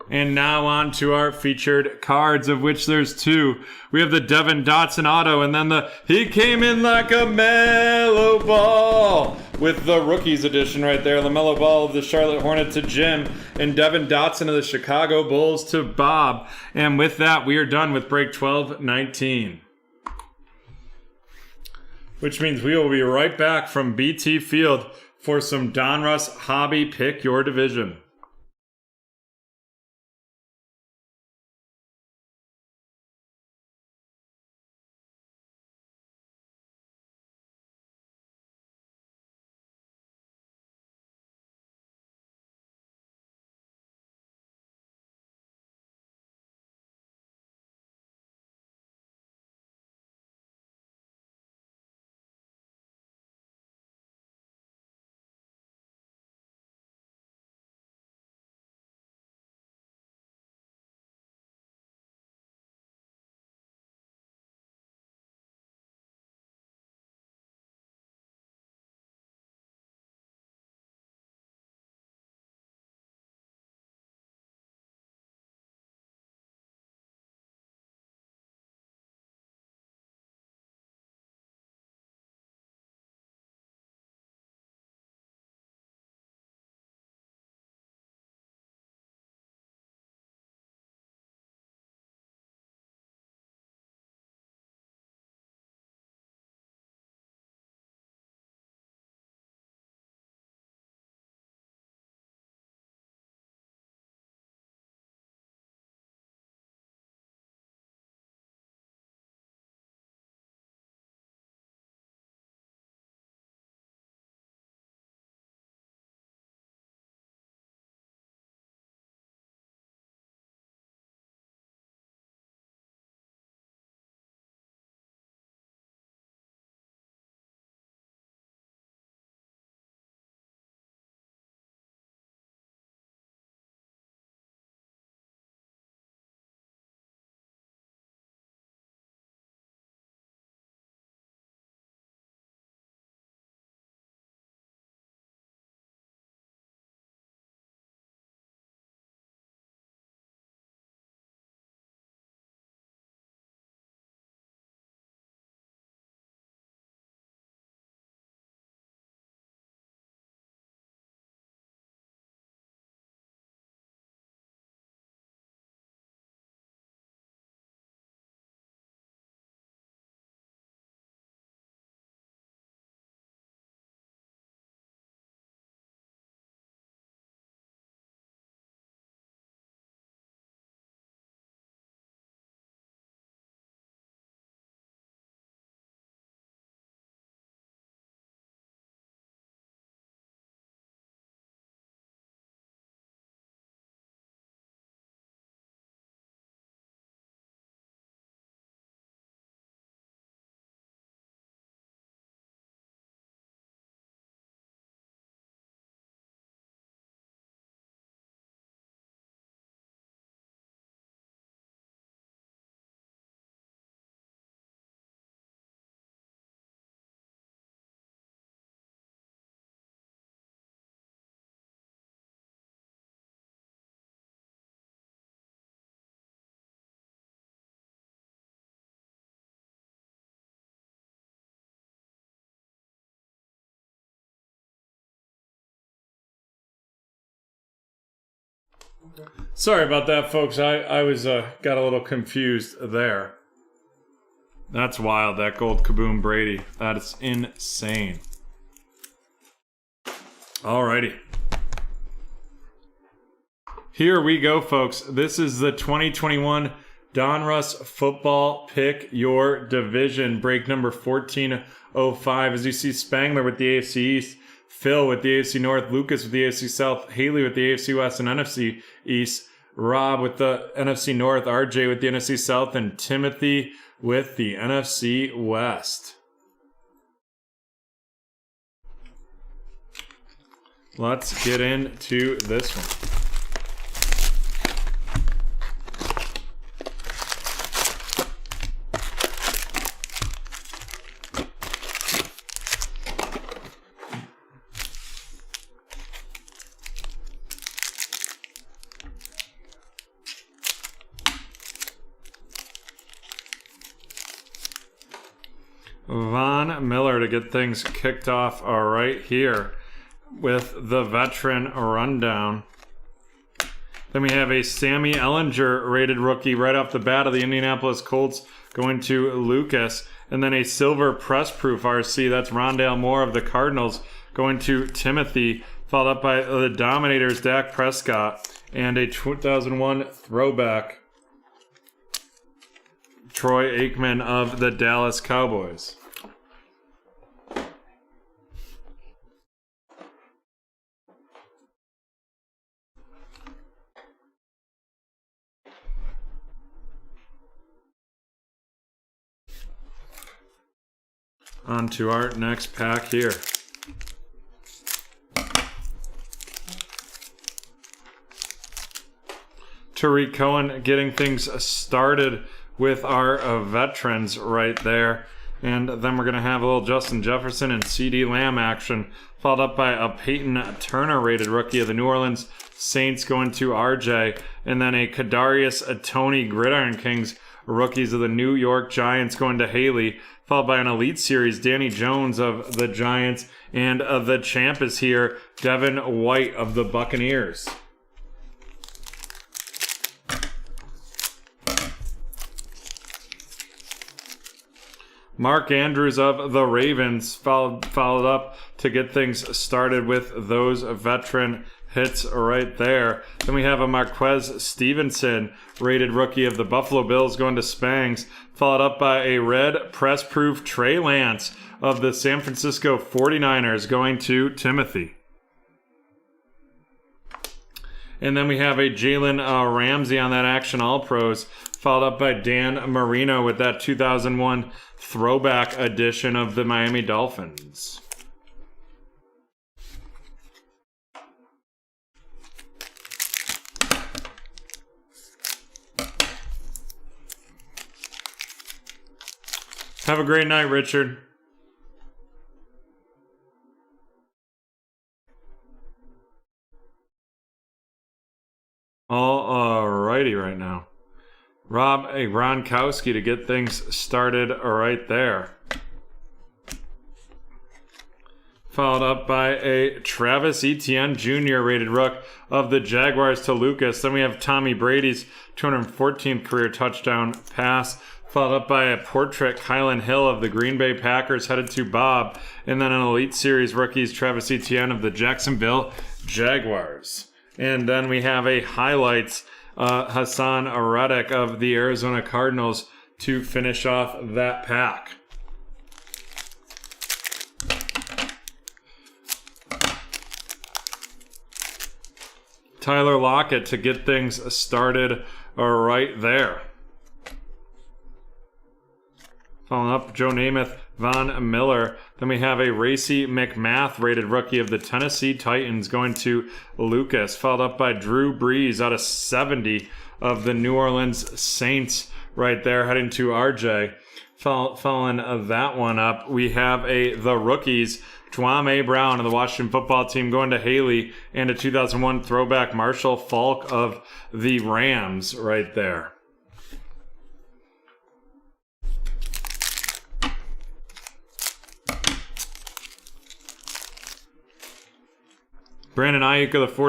Speaker 1: And now on to our featured cards, of which there's 2. We have the Devin Dotson auto, and then he came in like a mellow ball with the Rookies edition right there. LaMelo Ball of the Charlotte Hornets to Jim, and Devin Dotson of the Chicago Bulls to Bob. And with that, we are done with break 12-19. Which means we will be right back from BT Field for some Donruss Hobby Pick Your Division. Sorry about that, folks. I was got a little confused there. That's wild, that gold Kaboom Brady. That is insane. Alrighty. Here we go, folks. This is the 2021 Donruss Football Pick Your Division. Break number 1405. As you see, Spangler with the AFC East, Phil with the AFC North, Lucas with the AFC South, Haley with the AFC West and NFC East, Rob with the NFC North, RJ with the NFC South, and Timothy with the NFC West. Let's get into this one. Von Miller to get things kicked off right here with the veteran rundown. Then we have a Sammy Ellinger rated rookie right off the bat of the Indianapolis Colts going to Lucas. And then a silver press proof RC, that's Rondale Moore of the Cardinals going to Timothy, followed up by the Dominators Dak Prescott and a 2001 throwback Troy Aikman of the Dallas Cowboys. On to our next pack here. Tariq Cohen getting things started with our veterans right there. And then we're going to have a little Justin Jefferson and CD Lamb action, followed up by a Peyton Turner rated rookie of the New Orleans Saints going to RJ. And then a Kadarius Toney Gridiron Kings rookies of the New York Giants going to Haley, followed by an Elite Series Danny Jones of the Giants. And the champ is here, Devin White of the Buccaneers. Mark Andrews of the Ravens followed up to get things started with those veteran hits right there. Then we have a Marquez Stevenson rated rookie of the Buffalo Bills going to Spangs, followed up by a red press proof Trey Lance of the San Francisco 49ers going to Timothy. And then we have a Jalen Ramsey on that Action All Pros, followed up by Dan Marino with that 2001 throwback edition of the Miami Dolphins. Have a great night, Richard. Alrighty right now. Rob Gronkowski to get things started right there. Followed up by a Travis Etienne Jr. rated rook of the Jaguars to Lucas. Then we have Tommy Brady's 214th career touchdown pass, followed up by a portrait Kylan Hill of the Green Bay Packers headed to Bob. And then an Elite Series rookies Travis Etienne of the Jacksonville Jaguars. And then we have a highlights Hassan Reddick of the Arizona Cardinals to finish off that pack. Tyler Lockett to get things started right there. Following up, Joe Namath, Von Miller. Then we have a Racy McMath rated rookie of the Tennessee Titans going to Lucas, followed up by Drew Brees out of 70 of the New Orleans Saints right there, heading to RJ. Following that one up, we have the rookies, Dwame Brown of the Washington football team going to Haley, and a 2001 throwback Marshall Faulk of the Rams right there. Brandon Ayuk of the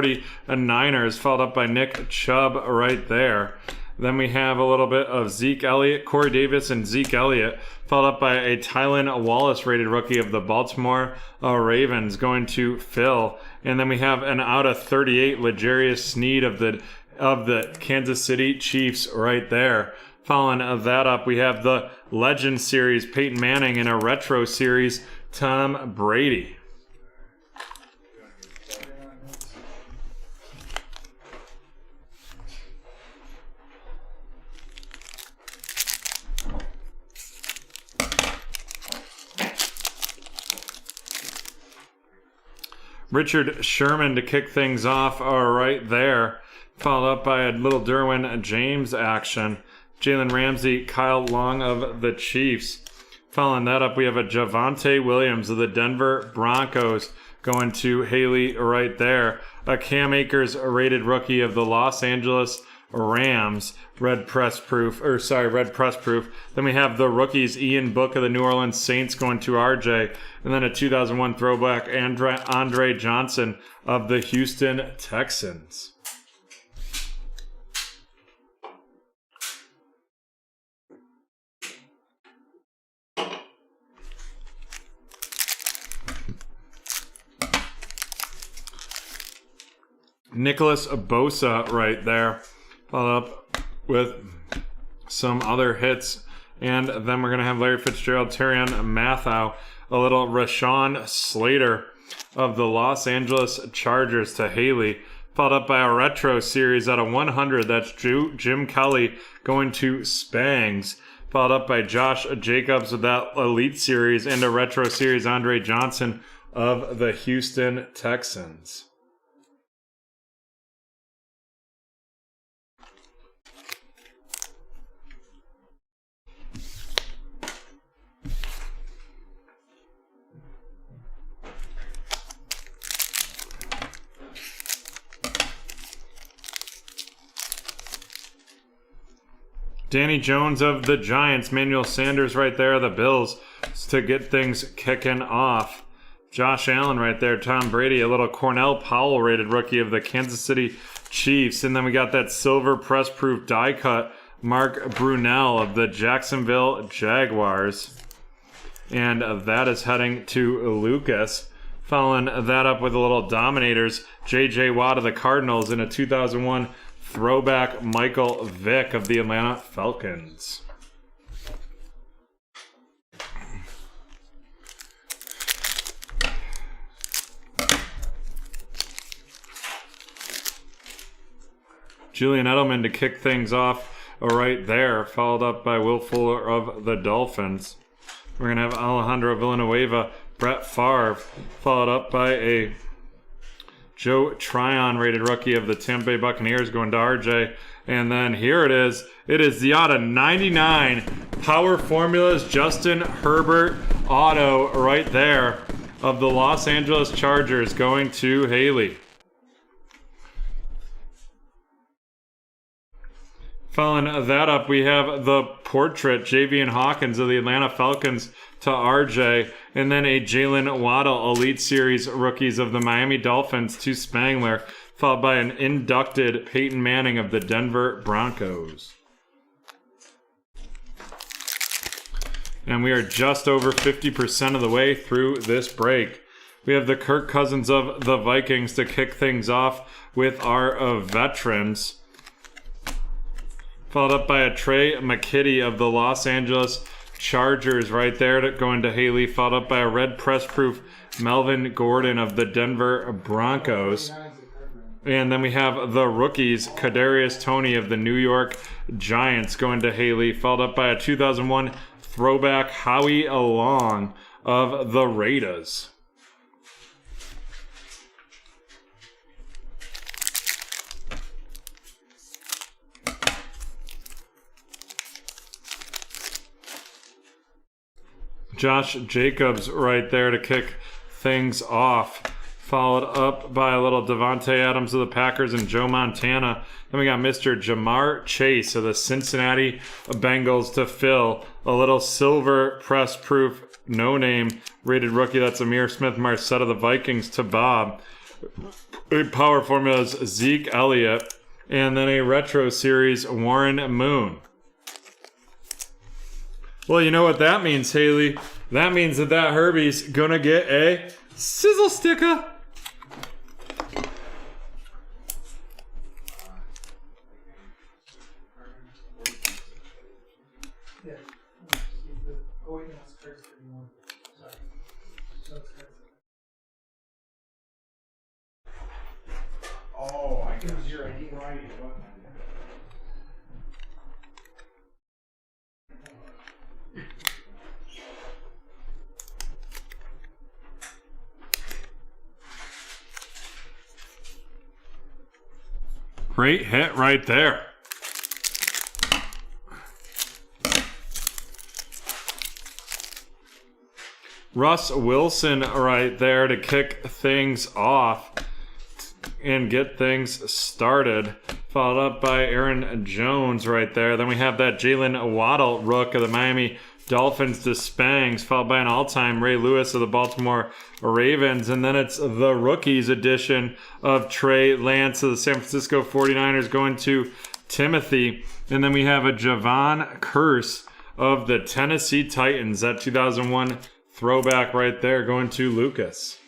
Speaker 1: 49ers, followed up by Nick Chubb right there. Then we have a little bit of Zeke Elliott, Corey Davis, and Zeke Elliott, followed up by a Tylan Wallace rated rookie of the Baltimore Ravens going to Phil. And then we have an out of 38 L'Jarius Sneed of the Kansas City Chiefs right there. Following that up, we have the Legend Series, Peyton Manning, and a Retro Series, Tom Brady. Richard Sherman to kick things off right there, followed up by a little Derwin James action. Jalen Ramsey, Kyle Long of the Chiefs. Following that up, we have a Javonte Williams of the Denver Broncos going to Haley right there. A Cam Akers rated rookie of the Los Angeles Rams, red press proof. Then we have the rookies, Ian Book of the New Orleans Saints going to RJ, and then a 2001 throwback, Andre Johnson of the Houston Texans. Nicholas Bosa right there, followed up with some other hits. And then we're going to have Larry Fitzgerald, Tyrann Mathieu, a little Rashawn Slater of the Los Angeles Chargers to Haley, followed up by a retro series out of 100. That's Jim Kelly going to Spangs, followed up by Josh Jacobs with that Elite Series and a retro series, Andre Johnson of the Houston Texans. Danny Jones of the Giants, Manuel Sanders right there of the Bills to get things kicking off. Josh Allen right there, Tom Brady, a little Cornell Powell rated rookie of the Kansas City Chiefs. And then we got that silver press proof die cut, Mark Brunell of the Jacksonville Jaguars. And that is heading to Lucas. Following that up with a little Dominators, J.J. Watt of the Cardinals in a 2001 throwback, Michael Vick of the Atlanta Falcons. Julian Edelman to kick things off right there, followed up by Will Fuller of the Dolphins. We're going to have Alejandro Villanueva, Brett Favre, followed up by a Joe Tryon rated rookie of the Tampa Bay Buccaneers going to RJ. And then here it is. It is the auto 99 Power Formulas Justin Herbert auto right there of the Los Angeles Chargers going to Haley. Following that up, we have the portrait, Javian Hawkins of the Atlanta Falcons to RJ, and then a Jalen Waddle Elite Series rookies of the Miami Dolphins to Spangler, followed by an inducted Peyton Manning of the Denver Broncos. And we are just over 50% of the way through this break. We have the Kirk Cousins of the Vikings to kick things off with our veterans, followed up by a Trey McKitty of the Los Angeles Chargers right there going to Haley, followed up by a red press proof Melvin Gordon of the Denver Broncos. And then we have the rookies, Kadarius Toney of the New York Giants going to Haley, followed up by a 2001 throwback Howie Long of the Raiders. Josh Jacobs right there to kick things off, followed up by a little Devontae Adams of the Packers and Joe Montana. Then we got Mr. Jamar Chase of the Cincinnati Bengals to Phil, a little silver press proof no name rated rookie, that's Amir Smith Marset of the Vikings to Bob. Power formulas Zeke Elliott, and then a retro series Warren Moon. Well, you know what that means, Haley? That means that Herbie's gonna get a sizzle sticker.
Speaker 2: Yeah. Oh, wait, no, it's cards 31. Sorry. So it's cards.
Speaker 3: Oh, I
Speaker 2: It
Speaker 3: got
Speaker 2: was your idea.
Speaker 3: right.
Speaker 1: Great hit right there. Russ Wilson right there to kick things off and get things started. Followed up by Aaron Jones right there. Then we have that Jalen Waddle rook of the Miami Dolphins to Spangs, followed by an all-time Ray Lewis of the Baltimore Ravens. And then it's the rookies edition of Trey Lance of the San Francisco 49ers going to Timothy. And then we have a Javon Curse of the Tennessee Titans, that 2001 throwback right there, going to Lucas.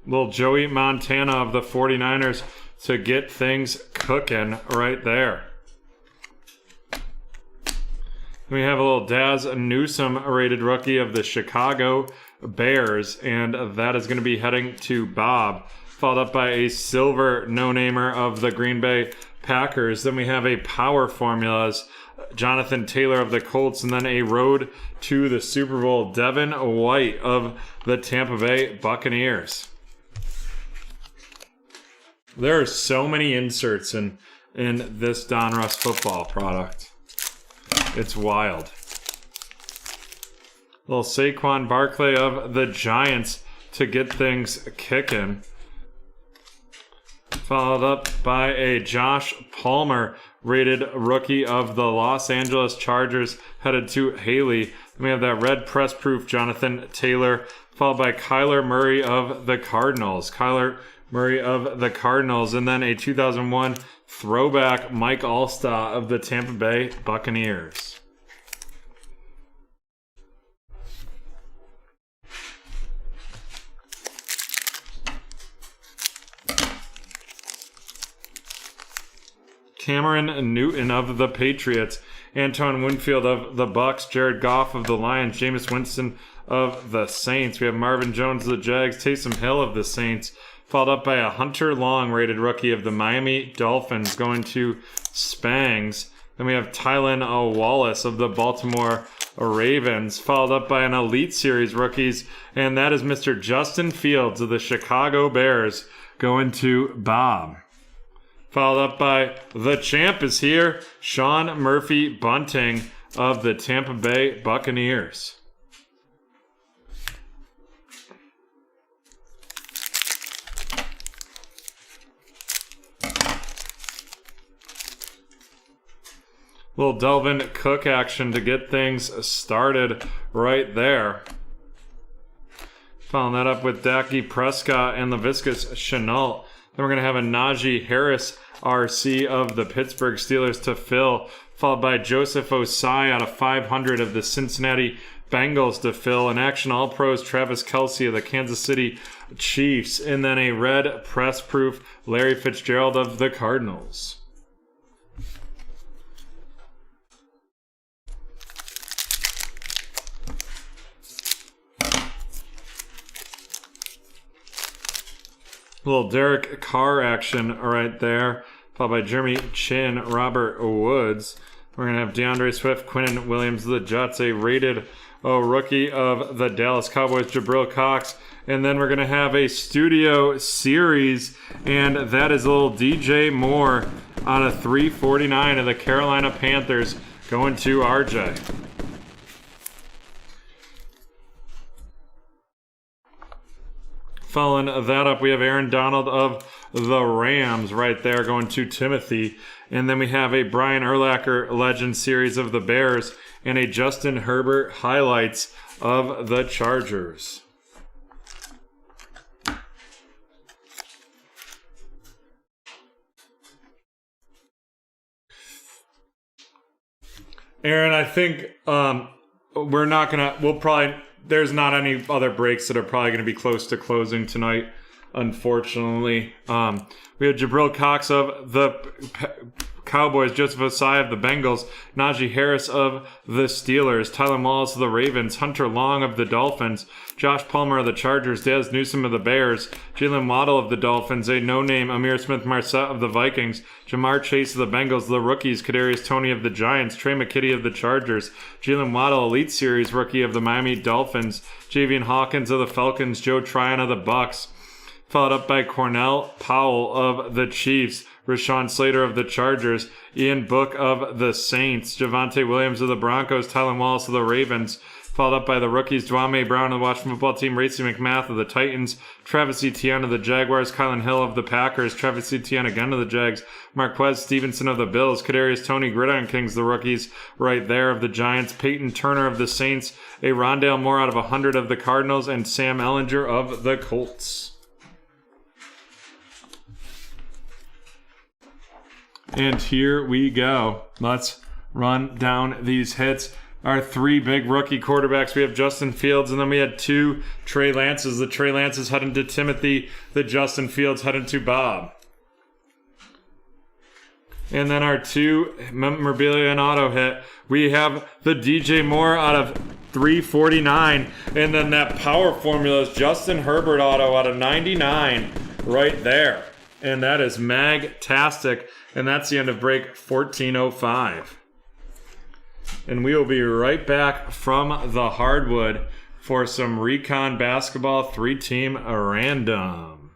Speaker 1: Little Joey Montana of the 49ers to get things cooking right there. We have a little Daz Newsome rated rookie of the Chicago Bears, and that is going to be heading to Bob. Followed up by a silver no-namer of the Green Bay Packers. Then we have a power formulas, Jonathan Taylor of the Colts, and then a road to the Super Bowl, Devin White of the Tampa Bay Buccaneers. There are so many inserts in this Donruss football product. It's wild. Little Saquon Barkley of the Giants to get things kicking. Followed up by a Josh Palmer rated rookie of the Los Angeles Chargers headed to Haley. Then we have that red press proof Jonathan Taylor, followed by Kyler Murray of the Cardinals. And then a 2001 throwback Mike Allstott of the Tampa Bay Buccaneers. Cameron Newton of the Patriots, Antoine Winfield of the Bucks, Jared Goff of the Lions, Jameis Winston of the Saints. We have Marvin Jones of the Jags, Taysom Hill of the Saints, followed up by a Hunter Long rated rookie of the Miami Dolphins going to Spangs. Then we have Tylan Wallace of the Baltimore Ravens, followed up by an Elite Series rookies, and that is Mr. Justin Fields of the Chicago Bears going to Bob. Followed up by the champ is here, Sean Murphy Bunting of the Tampa Bay Buccaneers. Little Delvin Cook action to get things started right there. Following that up with Dak Prescott and the Viscous Chenault. Then we're going to have a Najee Harris RC of the Pittsburgh Steelers to fill, followed by Joseph Osai out of 500 of the Cincinnati Bengals to fill. An Action All-Pros Travis Kelce of the Kansas City Chiefs. And then a red press-proof Larry Fitzgerald of the Cardinals. Little Derek Carr action right there, followed by Jeremy Chin, Robert Woods. We're going to have DeAndre Swift, Quinnen Williams of the Jets, a rated rookie of the Dallas Cowboys, Jabril Cox. And then we're going to have a studio series, and that is a little DJ Moore out of 349 of the Carolina Panthers going to RJ. Following that up, we have Aaron Donald of the Rams right there going to Timothy. And then we have a Brian Urlacher Legend Series of the Bears and a Justin Herbert highlights of the Chargers. Aaron, I think we're not gonna. We'll probably. There's not any other breaks that are probably going to be close to closing tonight, unfortunately. We have Jabril Cox of the Cowboys, Joseph Osai of the Bengals, Najee Harris of the Steelers, Tyler Wallace of the Ravens, Hunter Long of the Dolphins, Josh Palmer of the Chargers, Dez Newsome of the Bears, Jalen Waddle of the Dolphins, a no-name Amir Smith-Marset of the Vikings, Jamar Chase of the Bengals, the rookies, Kadarius Toney of the Giants, Trey McKitty of the Chargers, Jalen Waddle, Elite Series rookie of the Miami Dolphins, Javian Hawkins of the Falcons, Joe Tryon of the Bucks, followed up by Cornell Powell of the Chiefs, Rashawn Slater of the Chargers, Ian Book of the Saints, Javonte Williams of the Broncos, Tylen Wallace of the Ravens, followed up by the rookies Dwayne Brown of the Washington Football Team, Racey McMath of the Titans, Travis Etienne of the Jaguars, Kylan Hill of the Packers, Travis Etienne again of the Jags, Marquez Stevenson of the Bills, Kadarius Toney, Gridiron Kings, the rookies right there of the Giants, Peyton Turner of the Saints, a Rondale Moore out of 100 of the Cardinals, and Sam Ehlinger of the Colts. And here we go. Let's run down these hits. Our three big rookie quarterbacks. We have Justin Fields, and then we had two Trey Lances. The Trey Lances heading to Timothy. The Justin Fields heading to Bob. And then our two memorabilia and auto hit. We have the DJ Moore out of 349. And then that power formula is Justin Herbert auto out of 99 right there. And that is mag-tastic. And that's the end of break 1405. And we will be right back from the hardwood for some Recon Basketball 3-team random.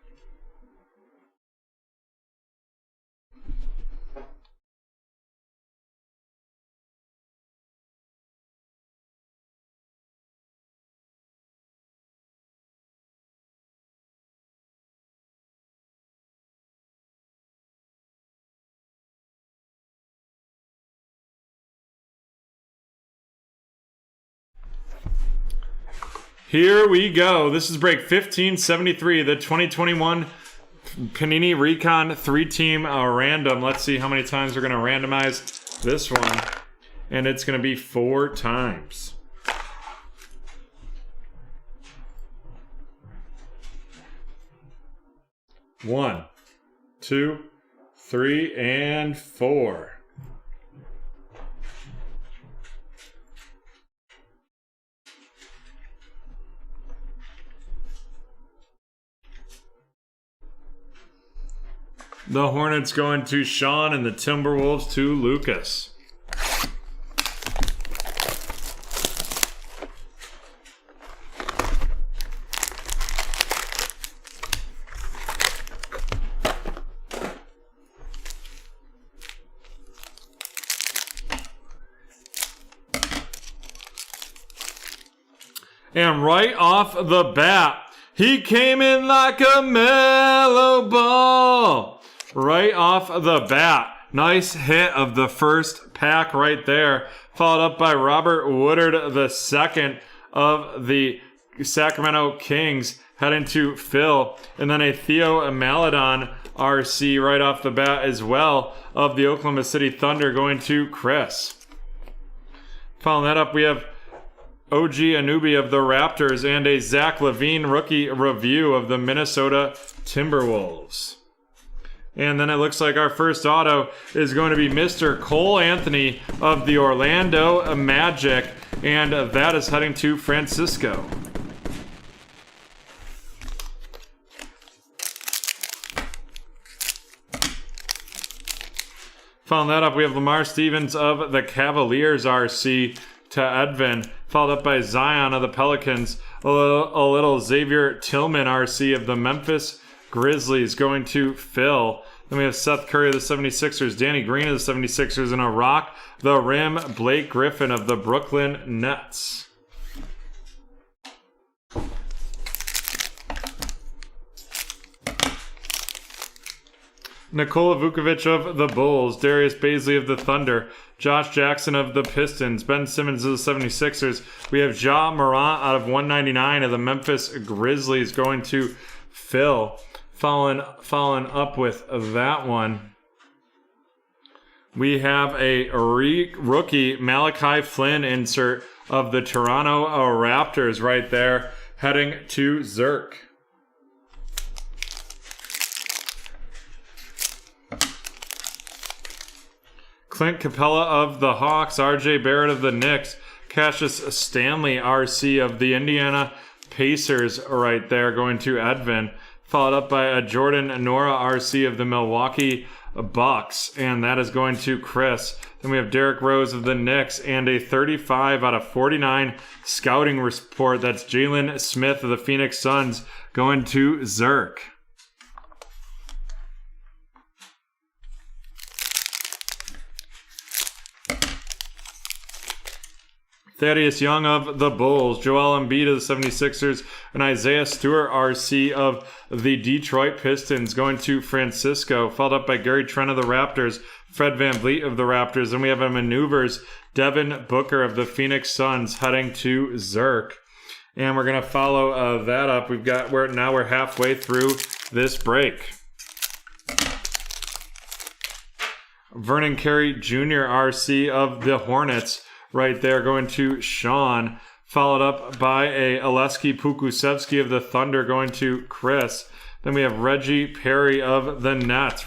Speaker 1: Here we go. This is break 1573, the 2021 Panini Recon 3-team random. Let's see how many times we're going to randomize this one. And it's going to be 4 times. One, 2, 3, and 4. The Hornets going to Sean and the Timberwolves to Lucas. And right off the bat, he came in like a mellow ball. Right off the bat. Nice hit of the first pack right there. Followed up by Robert Woodard II of the Sacramento Kings. Heading to Phil. And then a Theo Maladon RC right off the bat as well of the Oklahoma City Thunder going to Chris. Following that up, we have OG Anunoby of the Raptors and a Zach LaVine rookie review of the Minnesota Timberwolves. And then it looks like our first auto is going to be Mr. Cole Anthony of the Orlando Magic, and that is heading to Francisco. Following that up, we have Lamar Stevens of the Cavaliers RC to Edvin, followed up by Zion of the Pelicans, a little Xavier Tillman RC of the Memphis Grizzlies going to Phil. Then we have Seth Curry of the 76ers, Danny Green of the 76ers, and a Rock the Rim, Blake Griffin of the Brooklyn Nets. Nikola Vukovic of the Bulls, Darius Baisley of the Thunder, Josh Jackson of the Pistons, Ben Simmons of the 76ers. We have Ja Morant out of 199 of the Memphis Grizzlies going to Phil. Following up with that one, we have a rookie Malachi Flynn insert of the Toronto Raptors right there, heading to Zerk. Clint Capella of the Hawks, RJ Barrett of the Knicks, Cassius Stanley RC of the Indiana Pacers right there going to Edvin, followed up by a Jordan Nora RC of the Milwaukee Bucks, and that is going to Chris. Then we have Derrick Rose of the Knicks and a 35 out of 49 scouting report. That's Jalen Smith of the Phoenix Suns going to Zerk. Thaddeus Young of the Bulls, Joel Embiid of the 76ers, and Isaiah Stewart RC of the Detroit Pistons going to Francisco, followed up by Gary Trent of the Raptors, Fred VanVleet of the Raptors, and we have a Maneuvers, Devin Booker of the Phoenix Suns heading to Zerk. And we're going to follow that up. We're halfway through this break. Vernon Carey Jr. RC of the Hornets right there going to Sean, followed up by a Oleski Pukusevsky of the Thunder going to Chris. Then we have Reggie Perry of the Nets,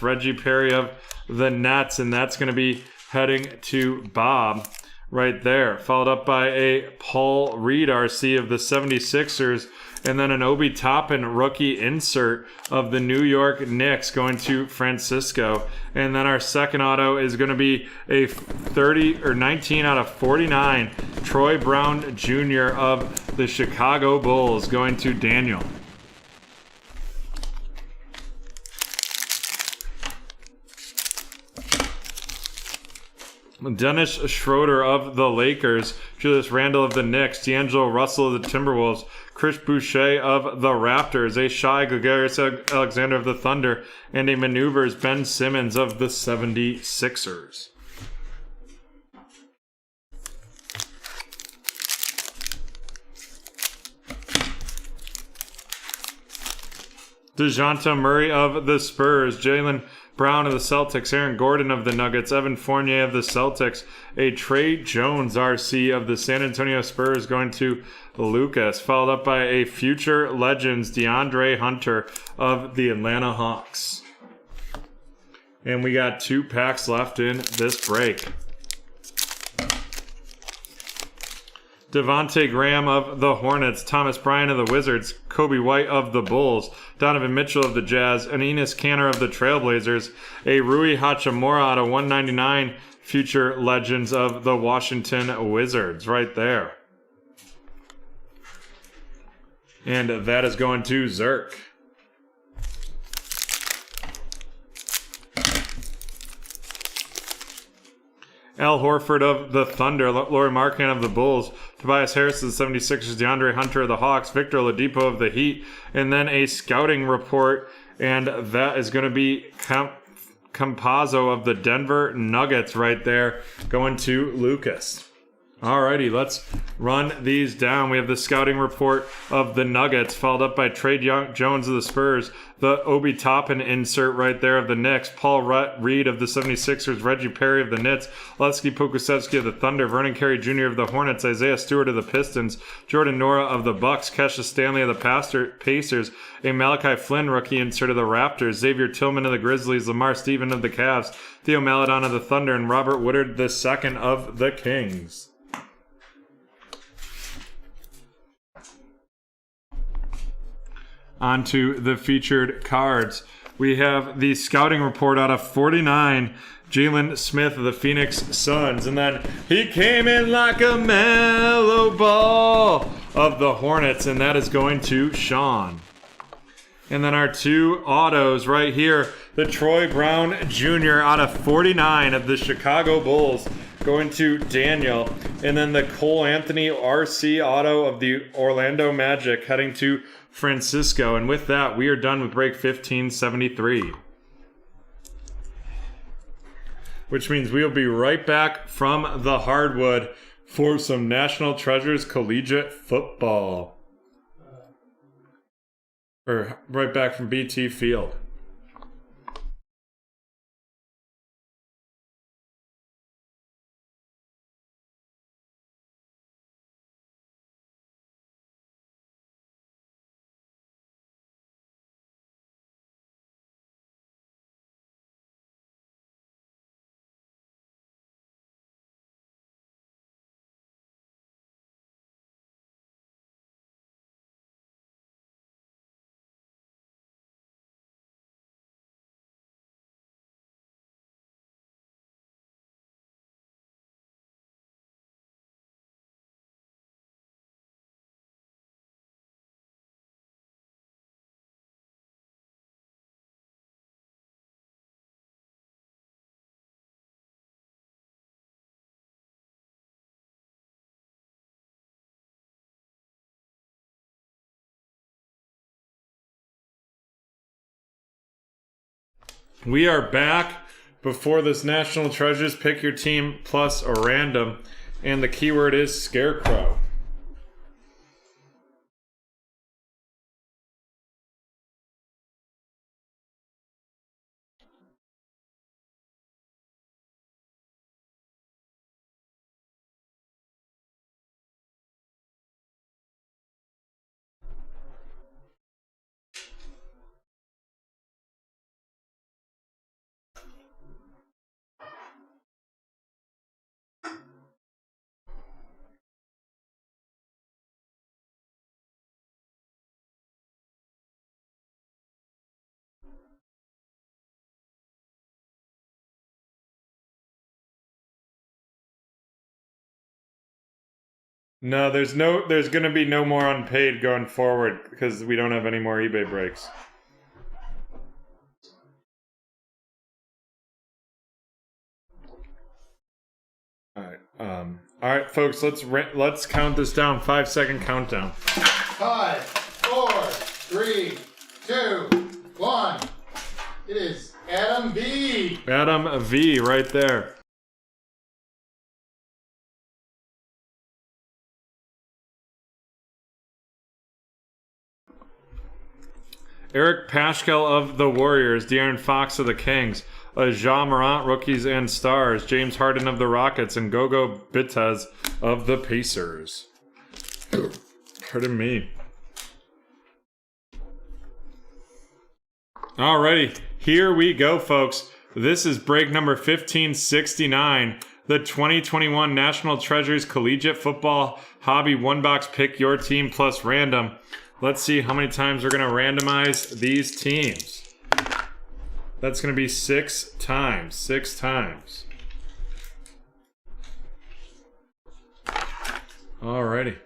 Speaker 1: and that's going to be heading to Bob right there, followed up by a Paul Reed RC of the 76ers, and then an Obi Toppin rookie insert of the New York Knicks going to Francisco. And then our second auto is going to be a 19 out of 49 Troy Brown Jr. of the Chicago Bulls going to Daniel. Dennis Schroeder of the Lakers, Julius Randle of the Knicks, D'Angelo Russell of the Timberwolves, Chris Boucher of the Raptors, a Shai Gilgeous-Alexander of the Thunder, and a Maneuvers Ben Simmons of the 76ers. DeJounte Murray of the Spurs, Jaylen Brown of the Celtics, Aaron Gordon of the Nuggets, Evan Fournier of the Celtics, a Trey Jones RC of the San Antonio Spurs going to Lucas, followed up by a future Legends DeAndre Hunter of the Atlanta Hawks. And we got 2 packs left in this break. Devontae Graham of the Hornets, Thomas Bryant of the Wizards, Kobe White of the Bulls, Donovan Mitchell of the Jazz, and Enes Kanter of the Trailblazers, a Rui Hachimura out of 199 future Legends of the Washington Wizards right there. And that is going to Zerk. Al Horford of the Thunder, Lauri Markkanen of the Bulls, Tobias Harris of the 76ers, DeAndre Hunter of the Hawks, Victor Oladipo of the Heat, and then a scouting report, and that is going to be Campazzo of the Denver Nuggets right there, going to Lucas. Alrighty, let's run these down. We have the scouting report of the Nuggets, followed up by Trey Jones of the Spurs, the Obi Toppin insert right there of the Knicks, Paul Reed of the 76ers, Reggie Perry of the Knicks, Oleski Pukusevsky of the Thunder, Vernon Carey Jr. of the Hornets, Isaiah Stewart of the Pistons, Jordan Nora of the Bucks, Cassius Stanley of the Pacers, a Malachi Flynn rookie insert of the Raptors, Xavier Tillman of the Grizzlies, Lamar Stephen of the Cavs, Theo Maledon of the Thunder, and Robert Woodard II of the Kings. Onto the featured cards. We have the scouting report out of 49, Jalen Smith of the Phoenix Suns. And then he came in like a mellow ball of the Hornets, and that is going to Sean. And then our 2 autos right here, the Troy Brown Jr. out of 49 of the Chicago Bulls going to Daniel. And then the Cole Anthony RC auto of the Orlando Magic heading to Francisco. And with that, we are done with break 1573. which means we'll be right back from the hardwood for some National Treasures Collegiate Football. Or right back from BT Field. We are back before this National Treasures Pick Your Team plus a random, and the keyword is Scarecrow. No, there's going to be no more unpaid going forward because we don't have any more eBay breaks. All right, folks, let's count this down. 5-second countdown.
Speaker 2: 5, 4, 3, 2, 1. It is Adam V.
Speaker 1: Adam V right there. Eric Paschal of the Warriors, De'Aaron Fox of the Kings, Ja Morant, Rookies and Stars, James Harden of the Rockets, and Gogo Bitadze of the Pacers. Pardon me. Alrighty, here we go, folks. This is break number 1569, the 2021 National Treasures Collegiate Football Hobby One Box Pick Your Team plus Random. Let's see how many times we're going to randomize these teams. That's going to be 6 times. 6 times. Alrighty.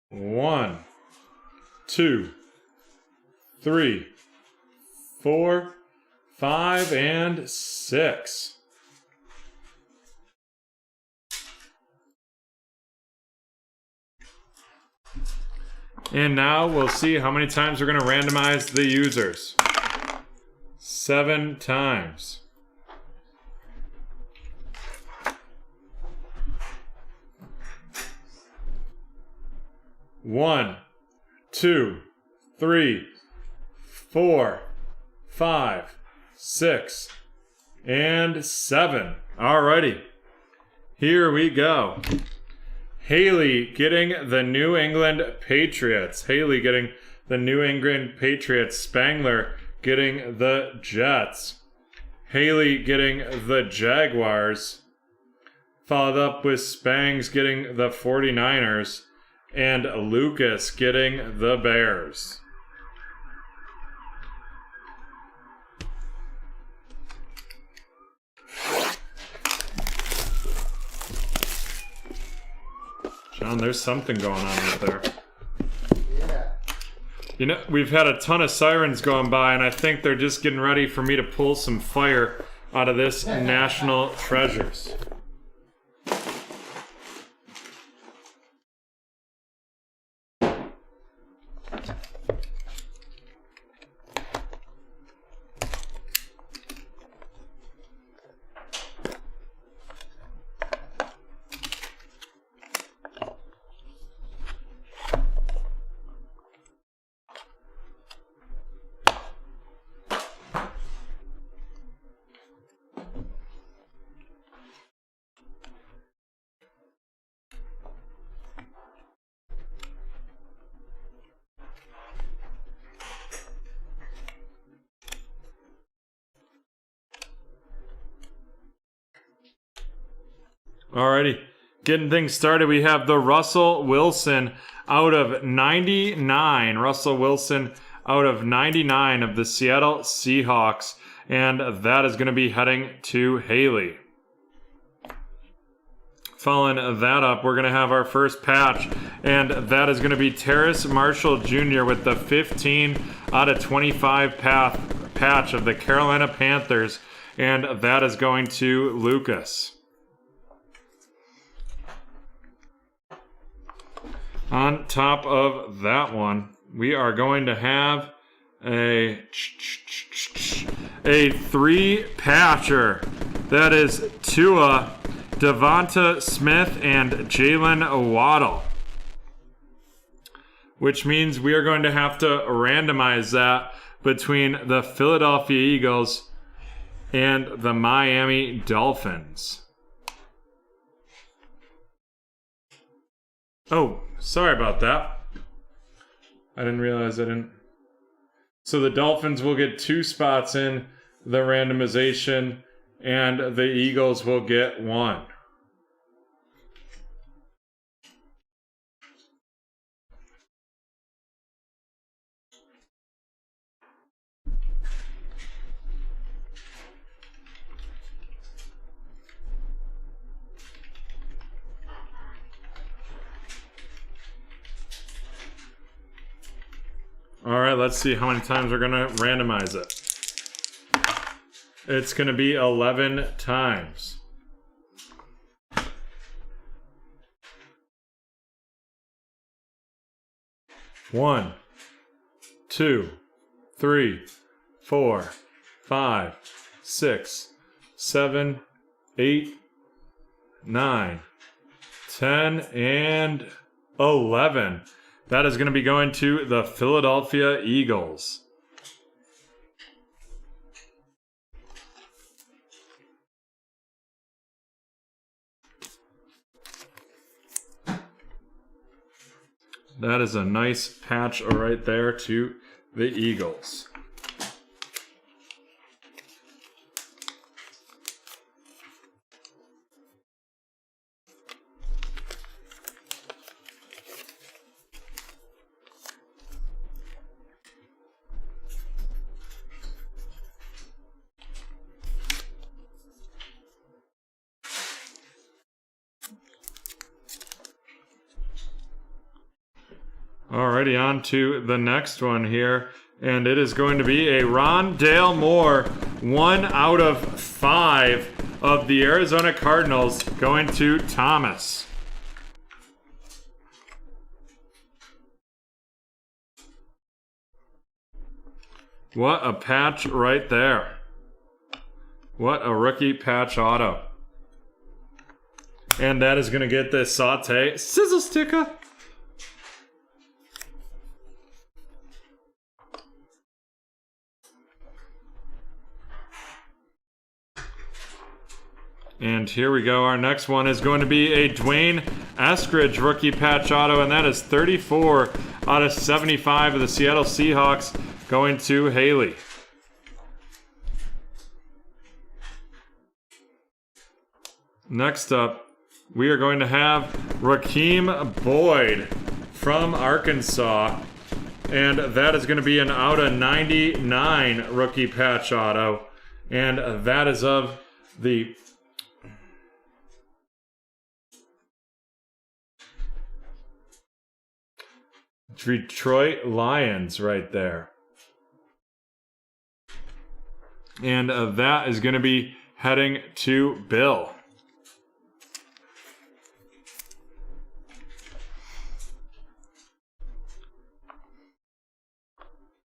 Speaker 1: One, 2, 3, 4, 5, and 6. And now we'll see how many times we're going to randomize the users. 7 times. One, 2, 3, 4, 5, 6, and 7. Alrighty. Here we go. Haley getting the New England Patriots. Haley getting the New England Patriots. Spangler getting the Jets. Haley getting the Jaguars. Followed up with Spangs getting the 49ers. And Lucas getting the Bears. John, there's something going on right there.
Speaker 2: Yeah.
Speaker 1: You know, we've had a ton of sirens going by, and I think they're just getting ready for me to pull some fire out of this National Treasures. Alrighty, getting things started. We have the Russell Wilson out of 99. Russell Wilson out of 99 of the Seattle Seahawks. And that is going to be heading to Haley. Following that up, we're going to have our first patch, and that is going to be Terrace Marshall Jr. with the 15 out of 25 patch of the Carolina Panthers, and that is going to Lucas. On top of that one, we are going to have a 3-patcher. That is Tua, Devonta Smith, and Jalen Waddle. Which means we are going to have to randomize that between the Philadelphia Eagles and the Miami Dolphins. Oh, sorry about that. I didn't realize I didn't. So the Dolphins will get 2 spots in the randomization, and the Eagles will get 1. All right, let's see how many times we're going to randomize it. It's going to be 11 times. One, 2, 3, 4, 5, 6, 7, 8, 9, 10, and 11. That is going to be going to the Philadelphia Eagles. That is a nice patch right there to the Eagles. Alrighty, on to the next one here. And it is going to be a Rondale Moore, 1 out of 5 of the Arizona Cardinals, going to Thomas. What a patch right there. What a rookie patch auto. And that is going to get this Saute sizzle sticker. And here we go. Our next one is going to be a Dwayne Eskridge rookie patch auto, and that is 34 out of 75 of the Seattle Seahawks, going to Haley. Next up, we are going to have Rakeem Boyd from Arkansas, and that is going to be an out of 99 rookie patch auto, and that is of the Detroit Lions right there. And that is going to be heading to Bill.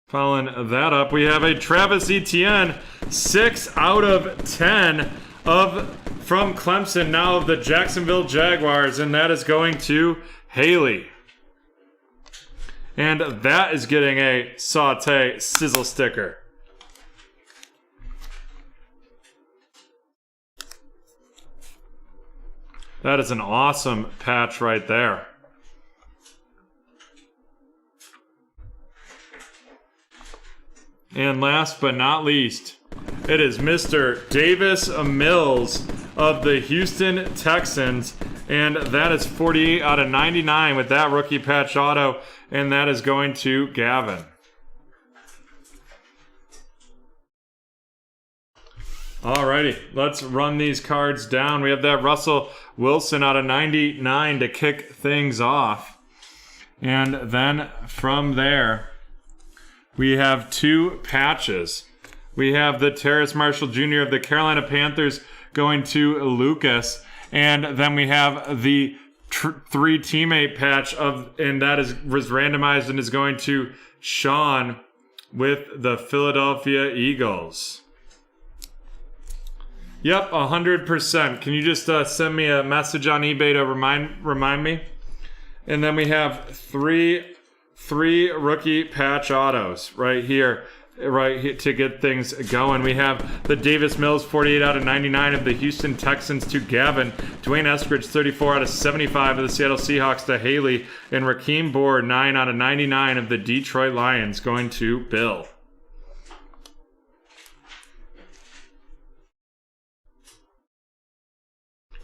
Speaker 1: Following that up, we have a Travis Etienne, 6 out of 10 from Clemson, now of the Jacksonville Jaguars, and that is going to Haley. And that is getting a Saute sizzle sticker. That is an awesome patch right there. And last but not least, it is Mr. Davis Mills of the Houston Texans. And that is 48 out of 99 with that rookie patch auto. And that is going to Gavin. Alrighty, let's run these cards down. We have that Russell Wilson out of 99 to kick things off. And then from there, we have 2 patches. We have the Terrace Marshall Jr. of the Carolina Panthers going to Lucas. And then we have the 3 teammate patch and that was randomized and is going to Sean with the Philadelphia Eagles. Yep, 100%. Can you just send me a message on eBay to remind me? And then we have three rookie patch autos right here to get things going. We have the Davis Mills 48 out of 99 of the Houston Texans to Gavin, Dwayne Eskridge 34 out of 75 of the Seattle Seahawks to Haley, and Rakeem Board 9 out of 99 of the Detroit Lions going to Bill.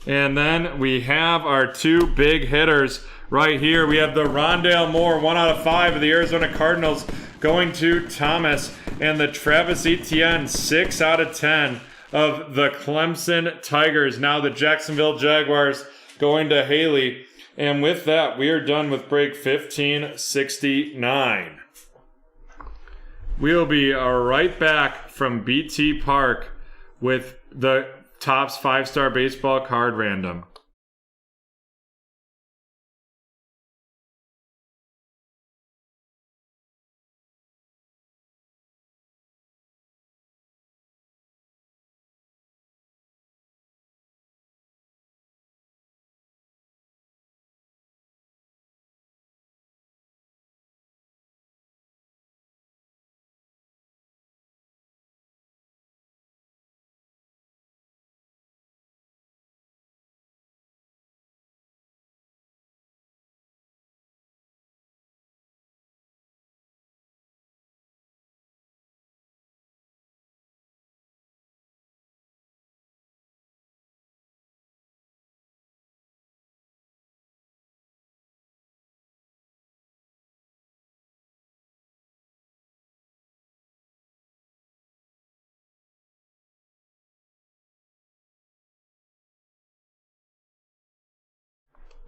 Speaker 1: And then we have our 2 big hitters right here. We have the Rondale Moore 1 out of 5 of the Arizona Cardinals going to Thomas, and the Travis Etienne 6 out of 10 of the Clemson Tigers. Now the Jacksonville Jaguars going to Haley. And with that, we are done with break 1569. We'll be right back from BT Park with the Topps 5-star baseball card random.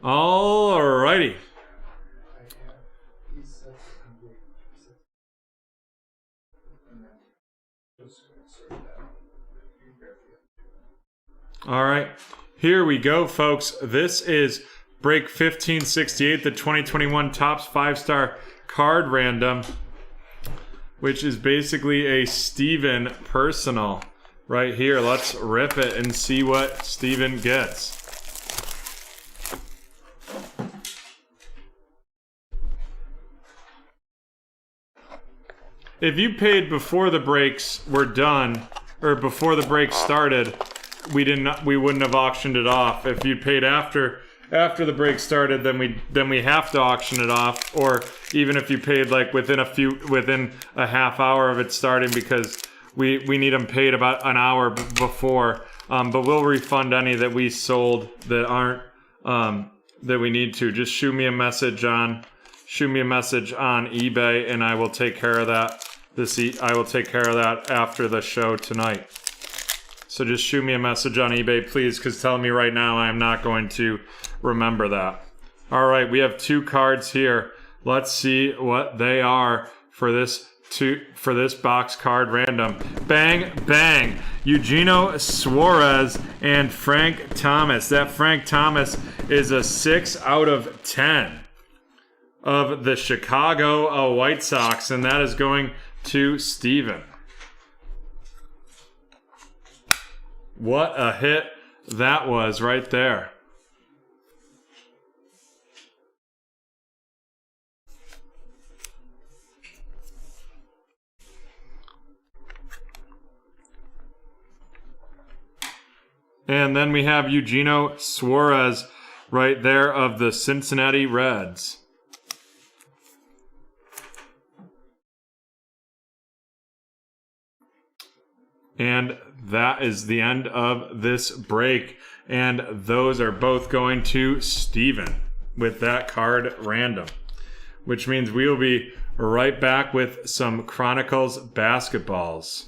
Speaker 1: Alrighty. Alright, here we go, folks. This is break 1568, the 2021 Topps 5-star card random, which is basically a Steven personal right here. Let's rip it and see what Steven gets. If you paid before the breaks were done, or before the break started, we wouldn't have auctioned it off. If you paid after the break started, then we have to auction it off. Or even if you paid like within a half hour of it starting, because we need them paid about an hour before. But we'll refund any that we sold that aren't that we need to. Just shoot me a message on eBay, and I will take care of that. I will take care of that after the show tonight. So just shoot me a message on eBay, please, because tell me right now I am not going to remember that. All right, we have 2 cards here. Let's see what they are for this box card random. Bang, bang. Eugenio Suarez and Frank Thomas. That Frank Thomas is a 6 out of 10 of the Chicago White Sox, and that is going to Steven. What a hit that was right there. And then we have Eugenio Suarez right there of the Cincinnati Reds. And that is the end of this break. And those are both going to Steven with that card random, which means we will be right back with some Chronicles basketballs.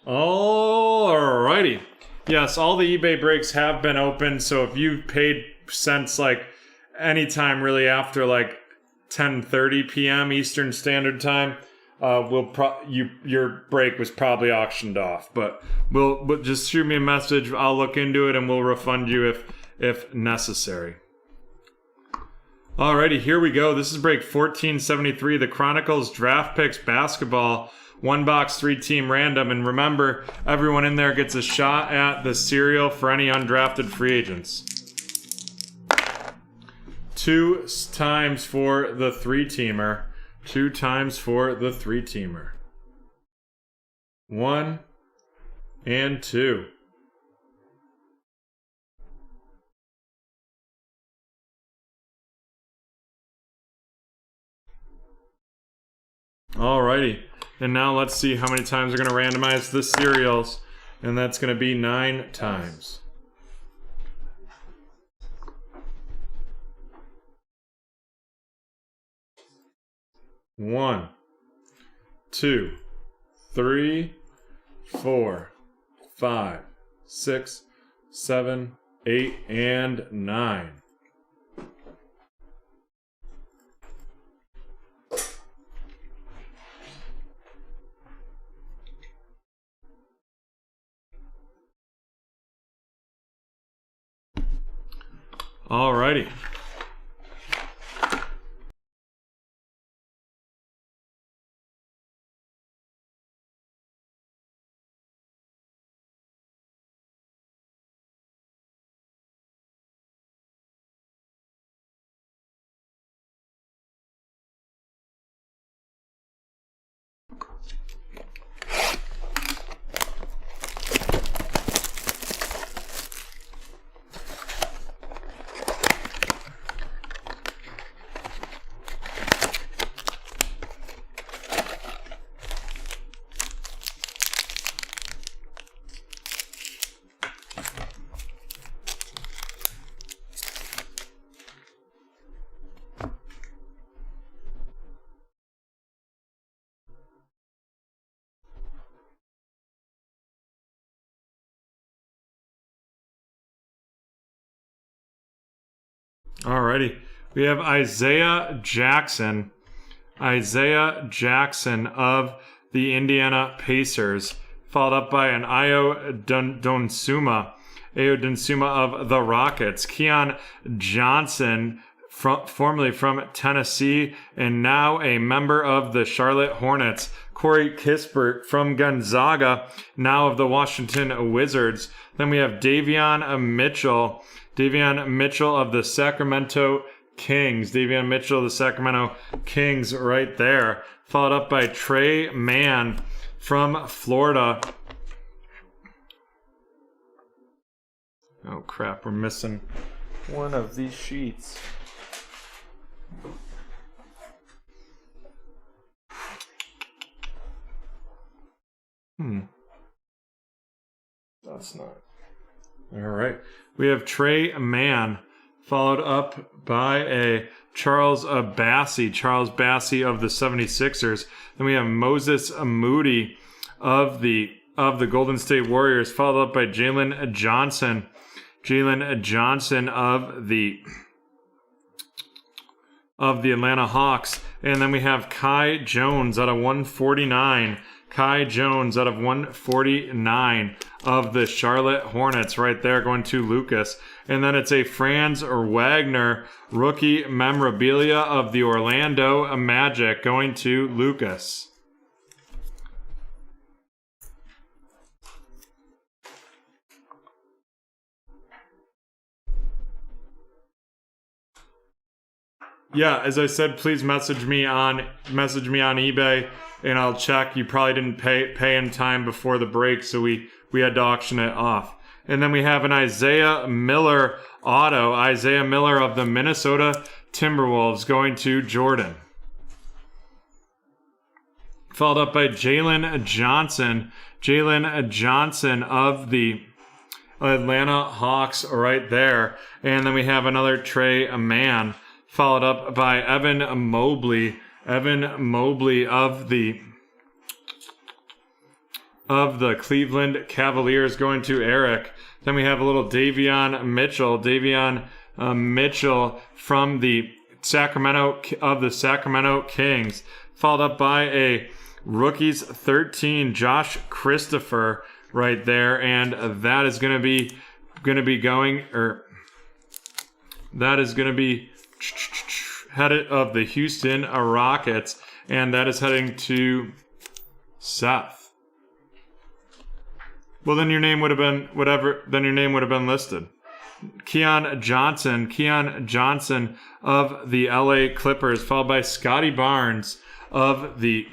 Speaker 1: Alrighty. Yes, all the eBay breaks have been open, so if you've paid since like anytime really after like 10:30 p.m. Eastern Standard Time, your break was probably auctioned off. But just shoot me a message. I'll look into it and we'll refund you if necessary. Alrighty, here we go. This is break 1473, the Chronicles Draft Picks Basketball. 1 box, 3-team random. And remember, everyone in there gets a shot at the cereal for any undrafted free agents. 2 times for the 3-teamer. 2 times for the 3-teamer. 1 and 2. Alrighty. And now let's see how many times we're going to randomize the cereals. And that's going to be 9 times. One, 2, 3, 4, 5, 6, 7, 8, and 9. Alrighty. Alrighty. We have Isaiah Jackson. Isaiah Jackson of the Indiana Pacers. Followed up by an Ayo Donsuma. Ayo Donsuma of the Rockets. Keon Johnson, formerly from Tennessee, and now a member of the Charlotte Hornets. Corey Kispert from Gonzaga, now of the Washington Wizards. Then we have Davion Mitchell. Davion Mitchell of the Sacramento Kings. Davion Mitchell of the Sacramento Kings right there. Followed up by Trey Mann from Florida. Oh crap, we're missing one of these sheets. That's not. All right. We have Trey Mann, followed up by a Charles Bassey. Charles Bassey of the 76ers. Then we have Moses Moody of the Golden State Warriors, followed up by Jalen Johnson. Jalen Johnson of the Atlanta Hawks. And then we have Kai Jones out of 149. Kai Jones out of 149 of the Charlotte Hornets right there, going to Lucas. And then it's a Franz Wagner rookie memorabilia of the Orlando Magic going to Lucas. Yeah, as I said, please message me on eBay. And I'll check. You probably didn't pay in time before the break, so we had to auction it off. And then we have an Isaiah Miller auto. Isaiah Miller of the Minnesota Timberwolves going to Jordan. Followed up by Jalen Johnson. Jalen Johnson of the Atlanta Hawks right there. And then we have another Trey Mann. Followed up by Evan Mobley. Evan Mobley of the Cleveland Cavaliers going to Eric. Then we have a little Davion Mitchell. Davion Mitchell from the Sacramento Kings. Followed up by a rookies 13 Josh Christopher right there, and that is going to be headed of the Houston Rockets, and that is heading to Seth. Well, then your name would have been listed. Keon Johnson of the LA Clippers, followed by Scotty Barnes to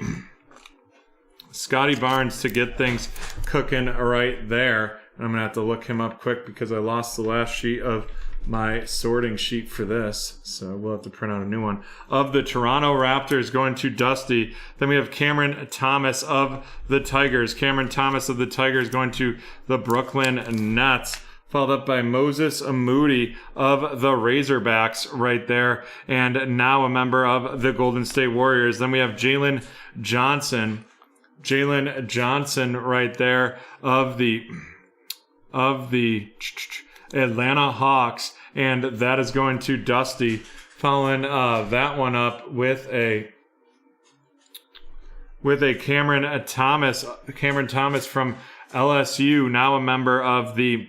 Speaker 1: get things cooking right there. And I'm gonna have to look him up quick because I lost the last sheet of my sorting sheet for this, so we'll have to print out a new one. Of the Toronto Raptors going to Dusty. Then we have Cameron Thomas of the Tigers. Cameron Thomas of the Tigers going to the Brooklyn Nets. Followed up by Moses Moody of the Razorbacks right there, and now a member of the Golden State Warriors. Then we have Jalen Johnson right there of the Atlanta Hawks, and that is going to Dusty. Following that one up with a Cameron Thomas from LSU, now a member of the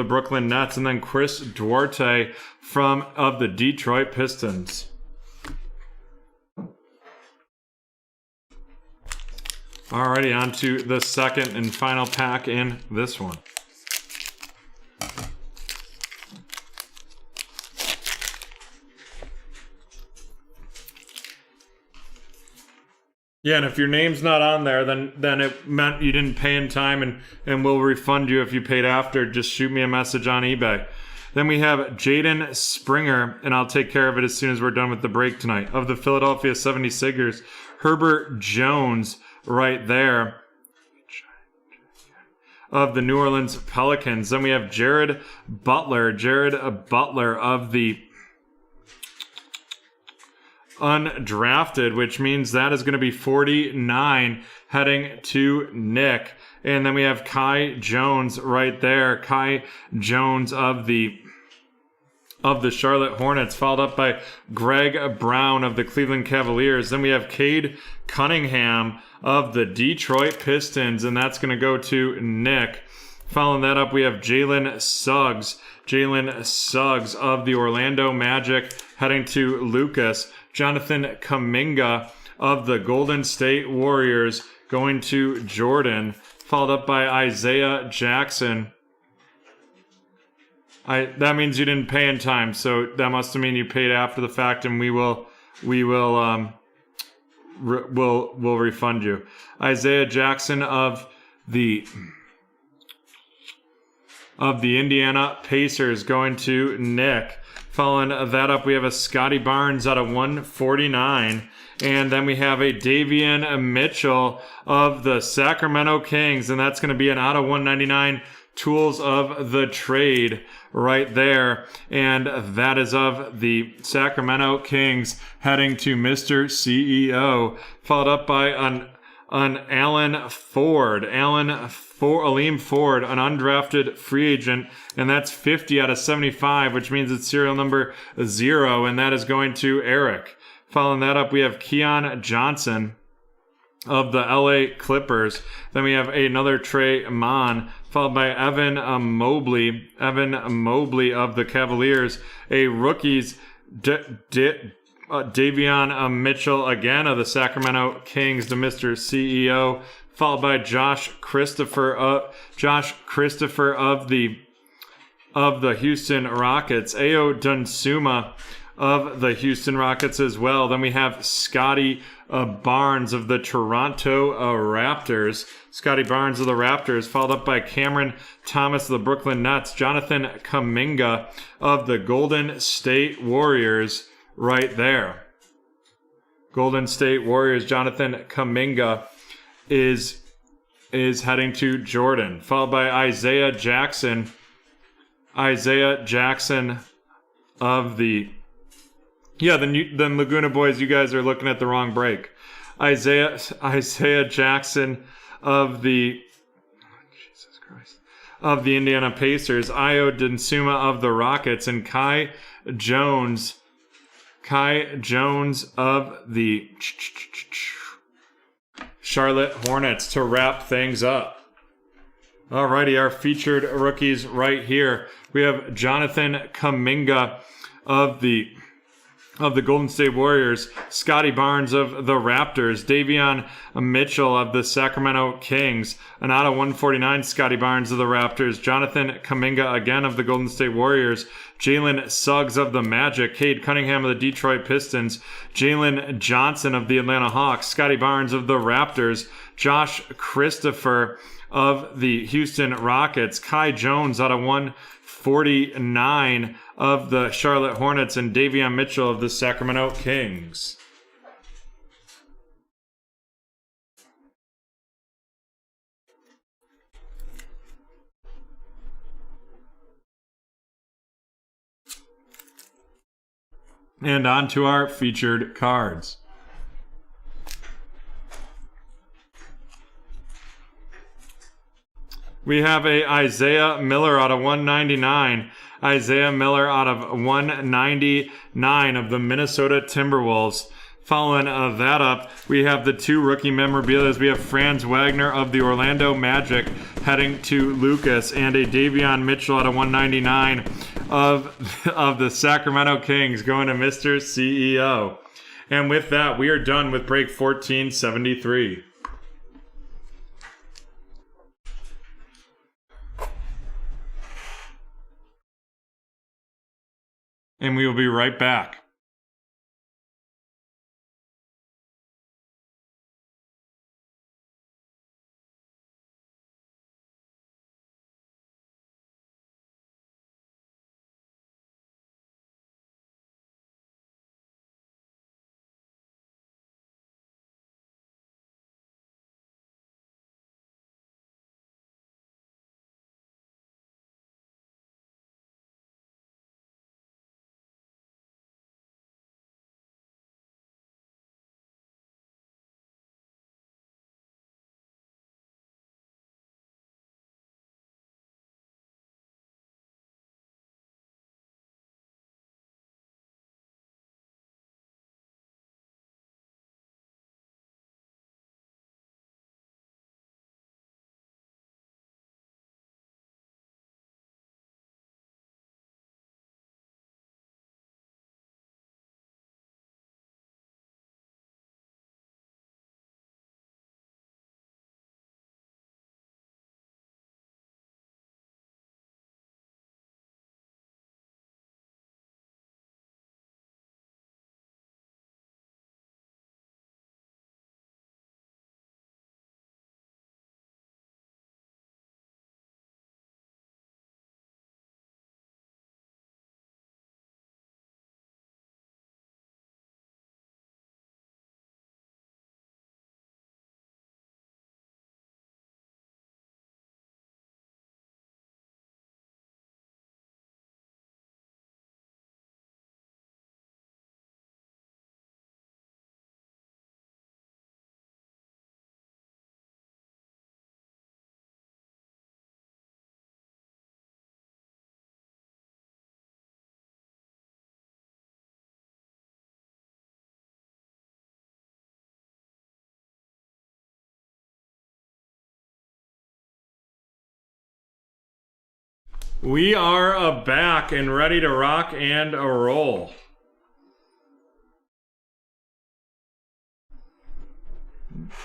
Speaker 1: Brooklyn Nets, and then Chris Duarte of the Detroit Pistons. Alrighty, on to the second and final pack in this one. Yeah, and if your name's not on there, then it meant you didn't pay in time, and we'll refund you if you paid after. Just shoot me a message on eBay. Then we have Jaden Springer, and I'll take care of it as soon as we're done with the break tonight. Of the Philadelphia 76ers, Herbert Jones right there. Of the New Orleans Pelicans. Then we have Jared Butler of the undrafted, which means that is going to be 49 heading to Nick. And then we have Kai Jones right there. Kai Jones of the of the Charlotte Hornets, followed up by Greg Brown of the Cleveland Cavaliers. Then we have Cade Cunningham of the Detroit Pistons, and that's going to go to Nick. Following that up, we have Jalen Suggs of the Orlando Magic, heading to Lucas. Jonathan Kuminga of the Golden State Warriors, going to Jordan. Followed up by Isaiah Jackson. That means you didn't pay in time, so that must mean you paid after the fact, and we'll refund you. Isaiah Jackson of the Indiana Pacers, going to Nick. Following that up, we have a Scotty Barnes out of 149. And then we have a Davion Mitchell of the Sacramento Kings, and that's going to be an out of 199 tools of the trade right there. And that is of the Sacramento Kings, heading to Mr. CEO, followed up by an Aleem Ford, an undrafted free agent, and that's 50 out of 75, which means it's serial number 0, and that is going to Eric. Following that up, we have Keon Johnson of the LA Clippers. Then we have another Trey Mann, followed by Evan Mobley of the Cavaliers. A rookies, Davion Mitchell again of the Sacramento Kings to Mr. CEO, followed by Josh Christopher of the Houston Rockets. Ayo Dunsuma of the Houston Rockets as well. Then we have Scotty Barnes of the Toronto Raptors. Scotty Barnes of the Raptors, followed up by Cameron Thomas of the Brooklyn Nets. Jonathan Kuminga of the Golden State Warriors right there. Golden State Warriors, Jonathan Kuminga is heading to Jordan, followed by Isaiah Jackson of the then Laguna Boys, you guys are looking at the wrong break. Isaiah Jackson of the Indiana Pacers, Ayo Dunsuma of the Rockets, and Kai Jones of the Charlotte Hornets to wrap things up. Alrighty, our featured rookies right here. We have Jonathan Kuminga of the Golden State Warriors, Scotty Barnes of the Raptors, Davion Mitchell of the Sacramento Kings, an out of 149 Scotty Barnes of the Raptors, Jonathan Kuminga again of the Golden State Warriors, Jalen Suggs of the Magic, Cade Cunningham of the Detroit Pistons, Jalen Johnson of the Atlanta Hawks, Scotty Barnes of the Raptors, Josh Christopher of the Houston Rockets, Kai Jones out of 149 of the Charlotte Hornets, and Davion Mitchell of the Sacramento Kings. And on to our featured cards. We have a Isaiah Miller out of 199. Isaiah Miller out of 199 of the Minnesota Timberwolves. Following that up, we have the two rookie memorabilia. We have Franz Wagner of the Orlando Magic heading to Lucas, and a Davion Mitchell out of 199 of the Sacramento Kings going to Mr. CEO. And with that, we are done with break 1473. And we will be right back. We are back and ready to rock and roll.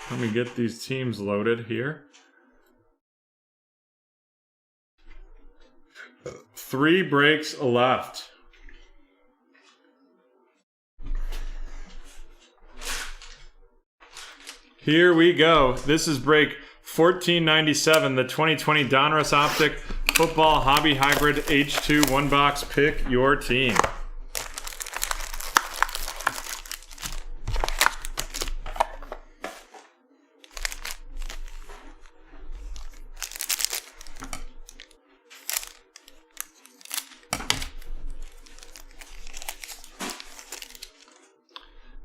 Speaker 1: Let me get these teams loaded here. 3 breaks left. Here we go. This is break 1497, the 2020 Donruss Optic Football Hobby Hybrid H2 one box. Pick your team.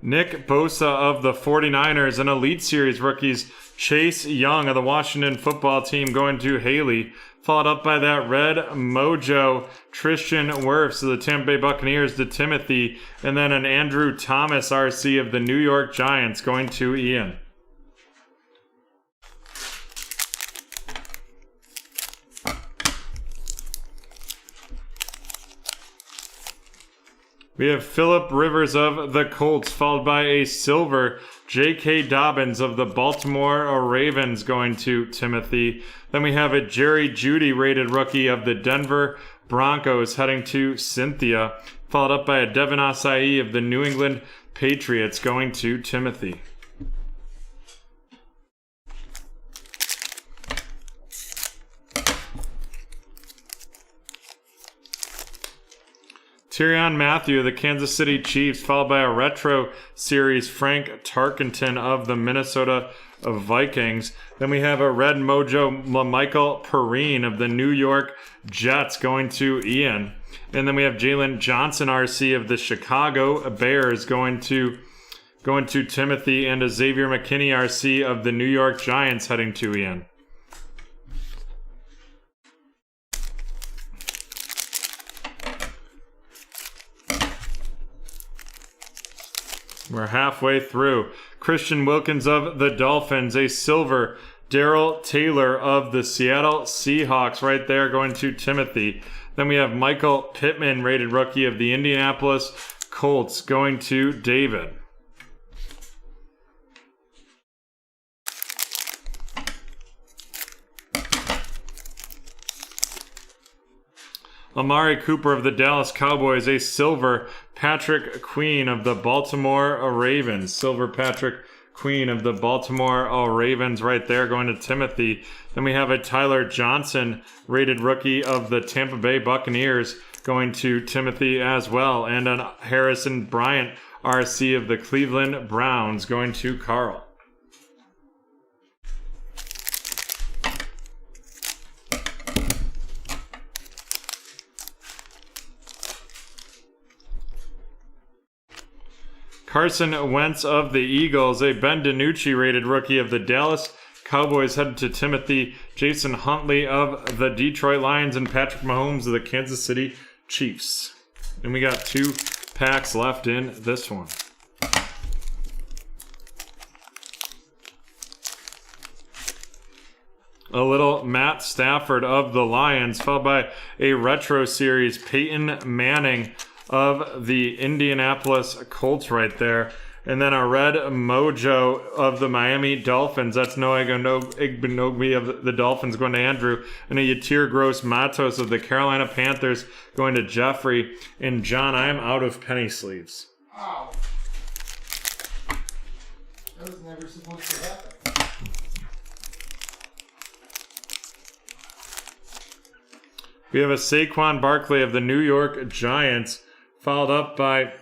Speaker 1: Nick Bosa of the 49ers and Elite Series rookies. Chase Young of the Washington football team going to Haley. Followed up by that red mojo. Tristan Wirfs of the Tampa Bay Buccaneers to Timothy. And then an Andrew Thomas RC of the New York Giants going to Ian. We have Phillip Rivers of the Colts, followed by a silver J.K. Dobbins of the Baltimore Ravens going to Timothy. Then we have a Jerry Jeudy rated rookie of the Denver Broncos heading to Cynthia, followed up by a Devin Asai of the New England Patriots going to Timothy. Tyrann Mathieu of the Kansas City Chiefs, followed by a retro series Frank Tarkenton of the Minnesota Vikings. Then we have a red mojo Michael Perrine of the New York Jets going to Ian. And then we have Jalen Johnson RC of the Chicago Bears going to Timothy, and a Xavier McKinney RC of the New York Giants heading to Ian. We're halfway through. Christian Wilkins of the Dolphins, a silver Darrell Taylor of the Seattle Seahawks right there going to Timothy. Then we have Michael Pittman, rated rookie of the Indianapolis Colts, going to David. Amari Cooper of the Dallas Cowboys, a silver Patrick Queen of the Baltimore Ravens. Silver Patrick Queen of the Baltimore Ravens right there going to Timothy. Then we have a Tyler Johnson, rated rookie of the Tampa Bay Buccaneers, going to Timothy as well. And a Harrison Bryant RC of the Cleveland Browns going to Carl. Carson Wentz of the Eagles, a Ben DiNucci rated rookie of the Dallas Cowboys headed to Timothy. Jason Huntley of the Detroit Lions, and Patrick Mahomes of the Kansas City Chiefs. And we got 2 packs left in this one. A little Matt Stafford of the Lions, followed by a retro series Peyton Manning of the Indianapolis Colts right there. And then a red mojo of the Miami Dolphins. That's Noah Igbenogbe of the Dolphins going to Andrew. And a Yatir Gross Matos of the Carolina Panthers going to Jeffrey. And John, I am out of penny sleeves.
Speaker 2: Wow. That was never supposed to happen.
Speaker 1: We have a Saquon Barkley of the New York Giants, followed up by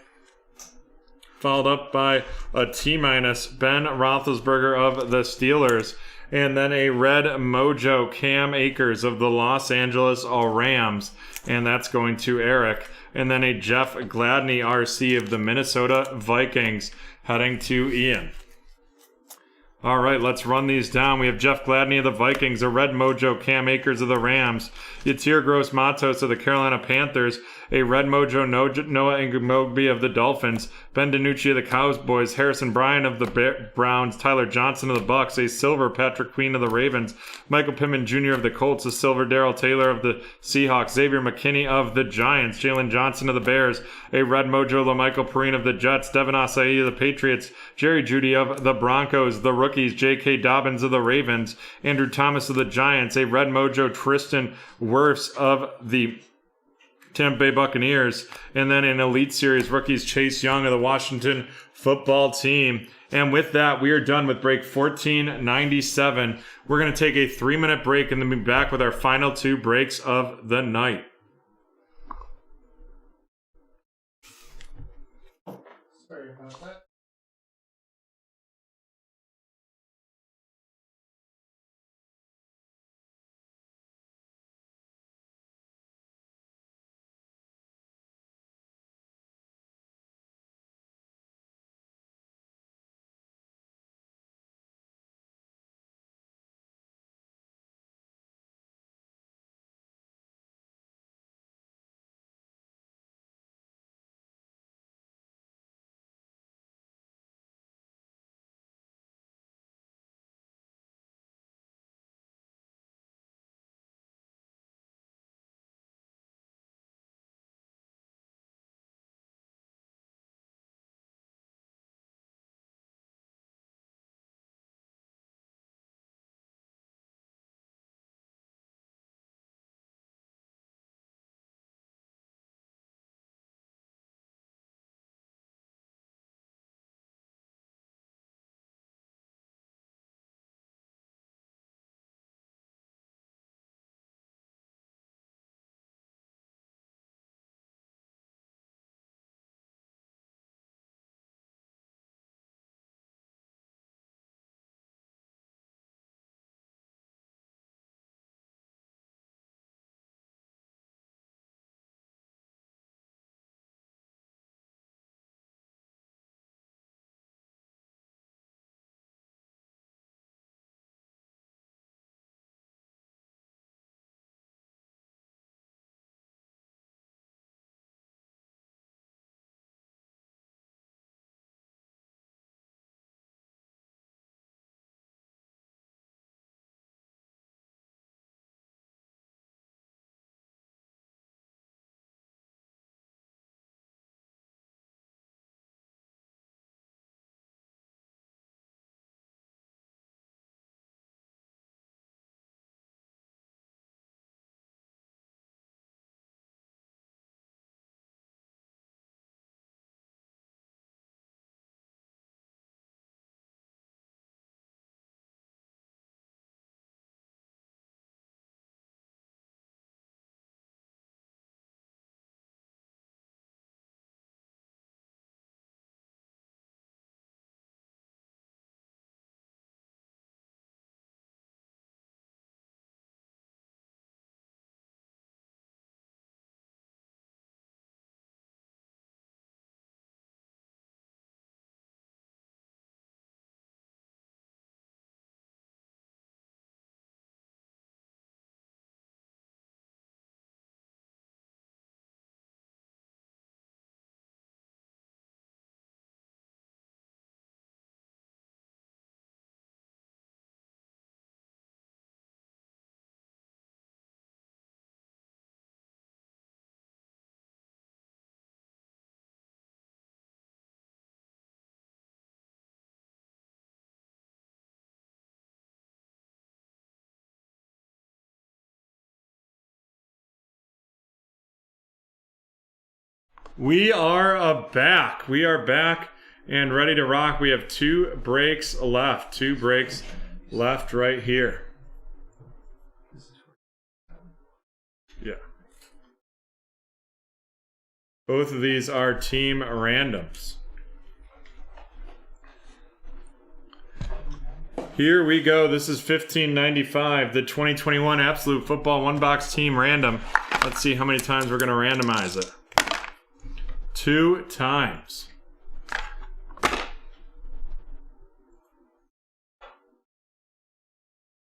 Speaker 1: a T-minus Ben Roethlisberger of the Steelers, and then a red mojo Cam Akers of the Los Angeles Rams, and that's going to Eric. And then a Jeff Gladney RC of the Minnesota Vikings heading to Ian. All right, let's run these down. We have Jeff Gladney of the Vikings, a red mojo Cam Akers of the Rams, Yatir Gross Matos of the Carolina Panthers, a red mojo Noah Igbenogbe of the Dolphins, Ben DiNucci of the Cowboys, Harrison Bryant of the Browns, Tyler Johnson of the Bucks, a silver Patrick Queen of the Ravens, Michael Pittman Jr. of the Colts, a silver Darrell Taylor of the Seahawks, Xavier McKinney of the Giants, Jalen Johnson of the Bears, a red mojo LaMichael Perine of the Jets, Devin Asai of the Patriots, Jerry Jeudy of the Broncos, the rookies, J.K. Dobbins of the Ravens, Andrew Thomas of the Giants, a red mojo Tristan Wirfs of the Tampa Bay Buccaneers, and then in Elite Series rookies Chase Young of the Washington Football Team. And with that, we are done with break 1497. We're going to take a 3-minute break and then be back with our final 2 breaks of the night.
Speaker 2: Sorry about that.
Speaker 1: We are back. We are back and ready to rock. We have 2 breaks left. 2 breaks left right here. Yeah. Both of these are team randoms. Here we go. This is 1595, the 2021 Absolute Football One Box Team Random. Let's see how many times we're going to randomize it. 2 times.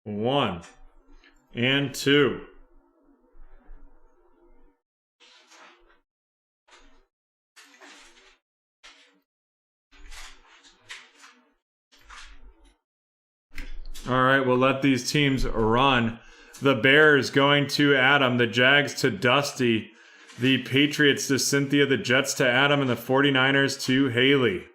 Speaker 1: One and 2. All right, we'll let these teams run. The Bears going to Adam, the Jags to Dusty, the Patriots to Cynthia, the Jets to Adam, and the 49ers to Haley.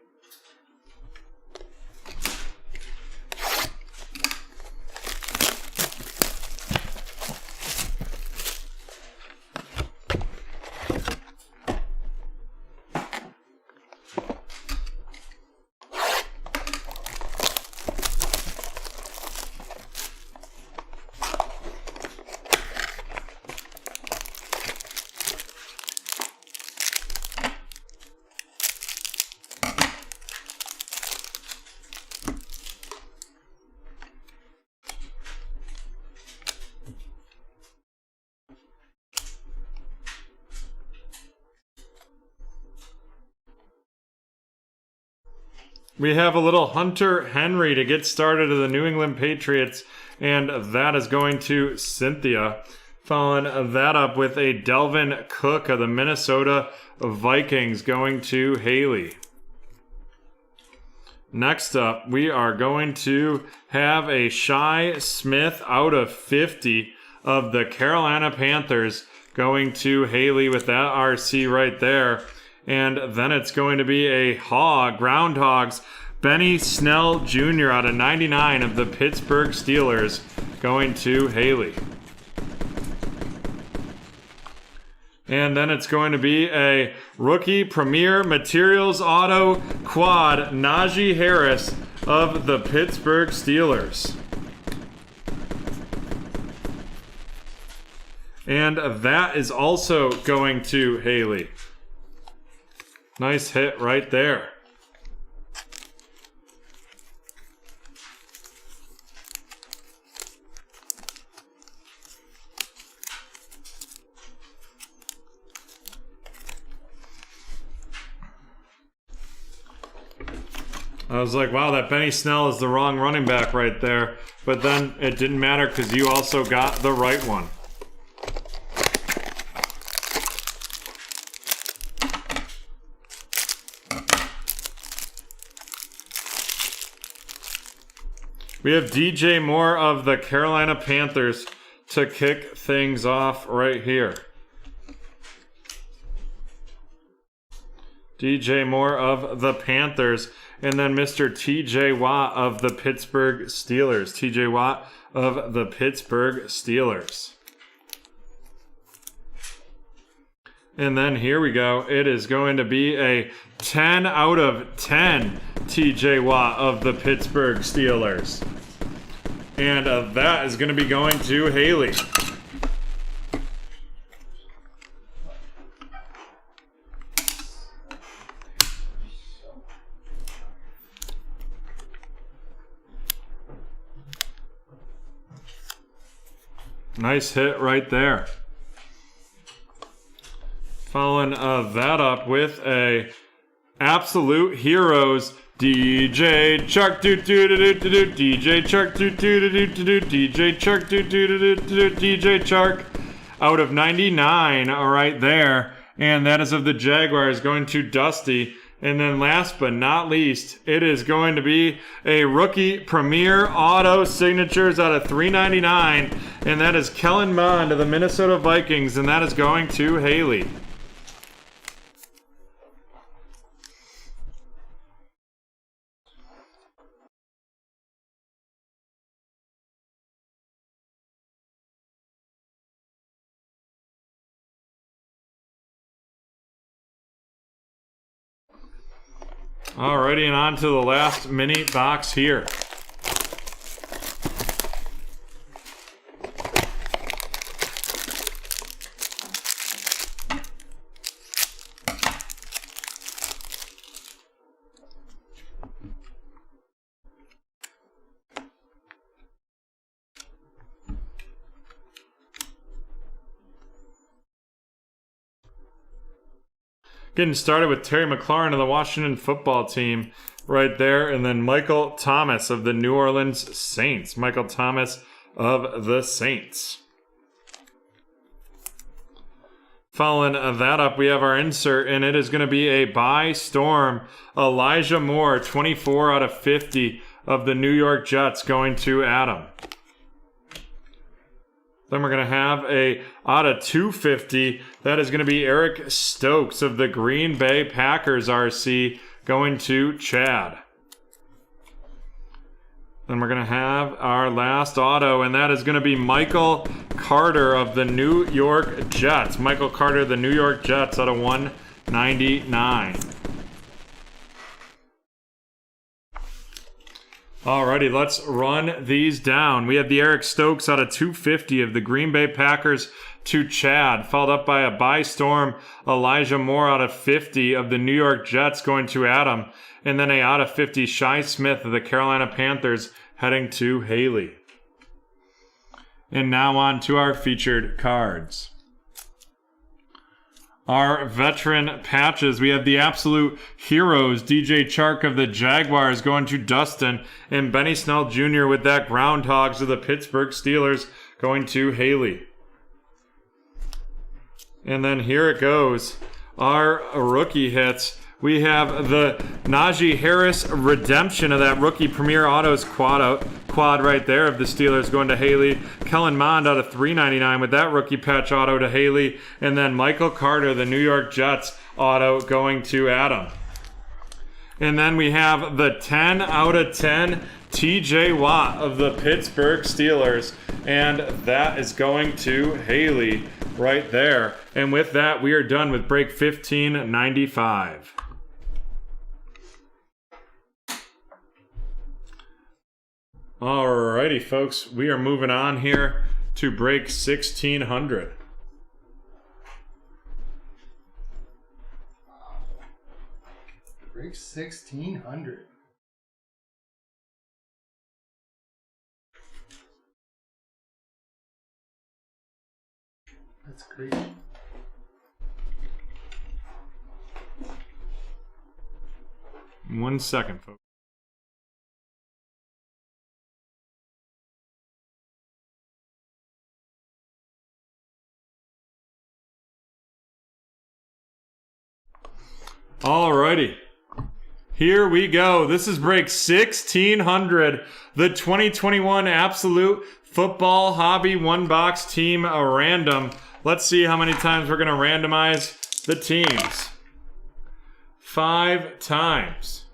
Speaker 1: We have a little Hunter Henry to get started of the New England Patriots, and that is going to Cynthia. Following that up with a Delvin Cook of the Minnesota Vikings going to Haley. Next up, we are going to have a Shi Smith out of 50 of the Carolina Panthers going to Haley with that RC right there. And then it's going to be a Groundhogs, Benny Snell Jr. out of 99 of the Pittsburgh Steelers going to Haley. And then it's going to be a Rookie Premier Materials Auto Quad, Najee Harris of the Pittsburgh Steelers. And that is also going to Haley. Nice hit right there. I was like, wow, that Benny Snell is the wrong running back right there. But then it didn't matter because you also got the right one. We have DJ Moore of the Carolina Panthers to kick things off right here. DJ Moore of the Panthers. And then Mr. TJ Watt of the Pittsburgh Steelers. TJ Watt of the Pittsburgh Steelers. And then here we go. It is going to be a 10 out of 10 TJ Watt of the Pittsburgh Steelers. And that is going to be going to Haley. Nice hit right there. Following that up with a Absolute Heroes DJ Chark DJ Chark DJ Chark DJ Chark out of 99 right there, and that is of the Jaguars going to Dusty. And then last but not least, it is going to be a Rookie Premier Auto Signatures out of 399, and that is Kellen Mond of the Minnesota Vikings, and that is going to Haley. Alrighty, and on to the last mini box here. Getting started with Terry McLaurin of the Washington football team right there. And then Michael Thomas of the New Orleans Saints. Michael Thomas of the Saints. Following that up, we have our insert, and it is going to be a by Storm Elijah Moore, 24 out of 50 of the New York Jets going to Adam. Then we're going to have a out of 250. That is going to be Eric Stokes of the Green Bay Packers RC going to Chad. Then we're going to have our last auto, and that is going to be Michael Carter of the New York Jets. Michael Carter, the New York Jets, out of 199. Alrighty, let's run these down. We have the Eric Stokes out of 250 of the Green Bay Packers to Chad, followed up by a by storm Elijah Moore out of 50 of the New York Jets going to Adam, and then a out of 50 Shi Smith of the Carolina Panthers heading to Haley. And now on to our featured cards. Our veteran patches, we have the absolute heroes, DJ Chark of the Jaguars going to Dustin, and Benny Snell Jr. with that Groundhogs of the Pittsburgh Steelers going to Haley. And then here it goes, our rookie hits. We have the Najee Harris redemption of that rookie Premier Autos quad right there of the Steelers going to Haley. Kellen Mond out of 399 with that rookie patch auto to Haley. And then Michael Carter, the New York Jets auto going to Adam. And then we have the 10 out of 10 TJ Watt of the Pittsburgh Steelers. And that is going to Haley right there. And with that, we are done with break 1595. Alrighty, folks, we are moving on here to break 1600.
Speaker 2: Break 1600. That's crazy.
Speaker 1: One second, folks. Alrighty, here we go. This is break 1600, the 2021 Absolute Football Hobby One Box Team Random. Let's see how many times we're going to randomize the teams. 5 times.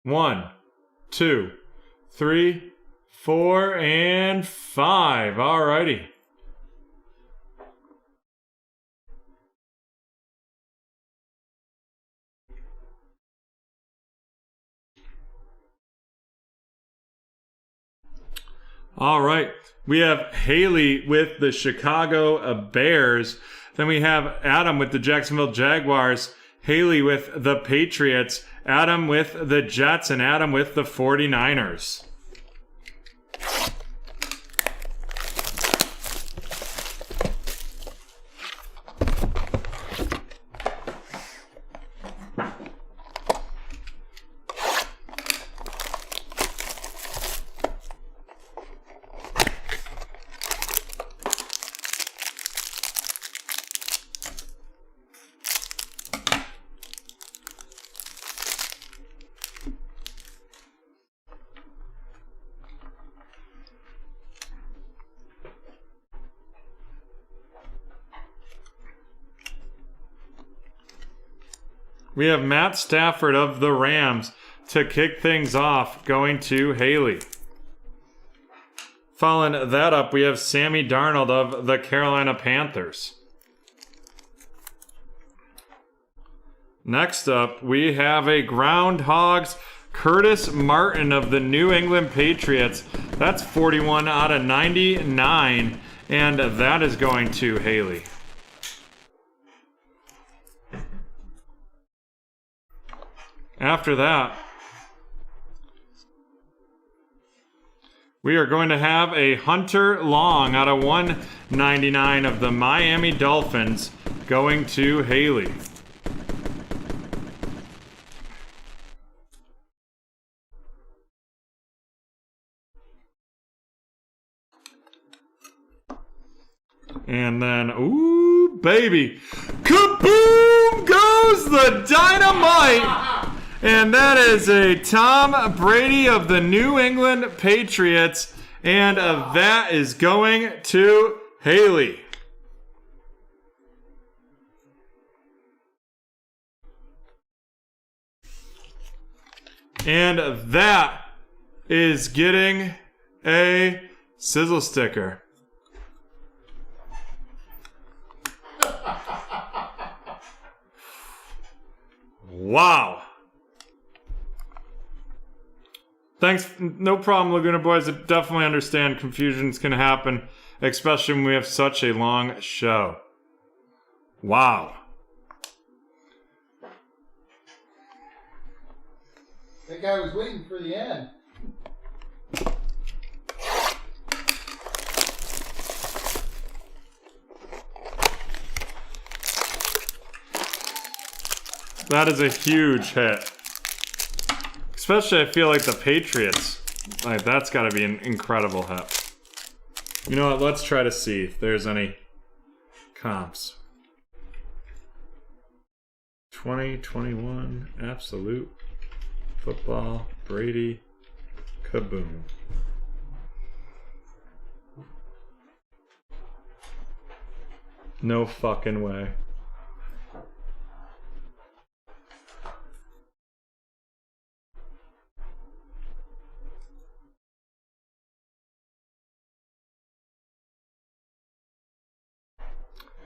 Speaker 1: 1, 2, 3, 4, and 5. Alrighty. All right, we have Haley with the Chicago Bears. Then we have Adam with the Jacksonville Jaguars, Haley with the Patriots, Adam with the Jets, and Adam with the 49ers. We have Matt Stafford of the Rams to kick things off, going to Haley. Following that up, we have Sammy Darnold of the Carolina Panthers. Next up, we have a Groundhogs Curtis Martin of the New England Patriots. That's 41 out of 99, and that is going to Haley. After that, we are going to have a Hunter Long out of 199 of the Miami Dolphins going to Haley. And then, ooh, baby, kaboom goes goes the dynamite! And that is a Tom Brady of the New England Patriots. And that is going to Haley. And that is getting a sizzle sticker. Wow. Thanks. No problem, Laguna Boys. I definitely understand confusions can happen, especially when we have such a long show. Wow.
Speaker 2: I think I was waiting for the end.
Speaker 1: That is a huge hit. Especially, I feel like the Patriots. Like, that's got to be an incredible hit. You know what? Let's try to see if there's any comps. 2021 Absolute Football Brady Kaboom. No fucking way.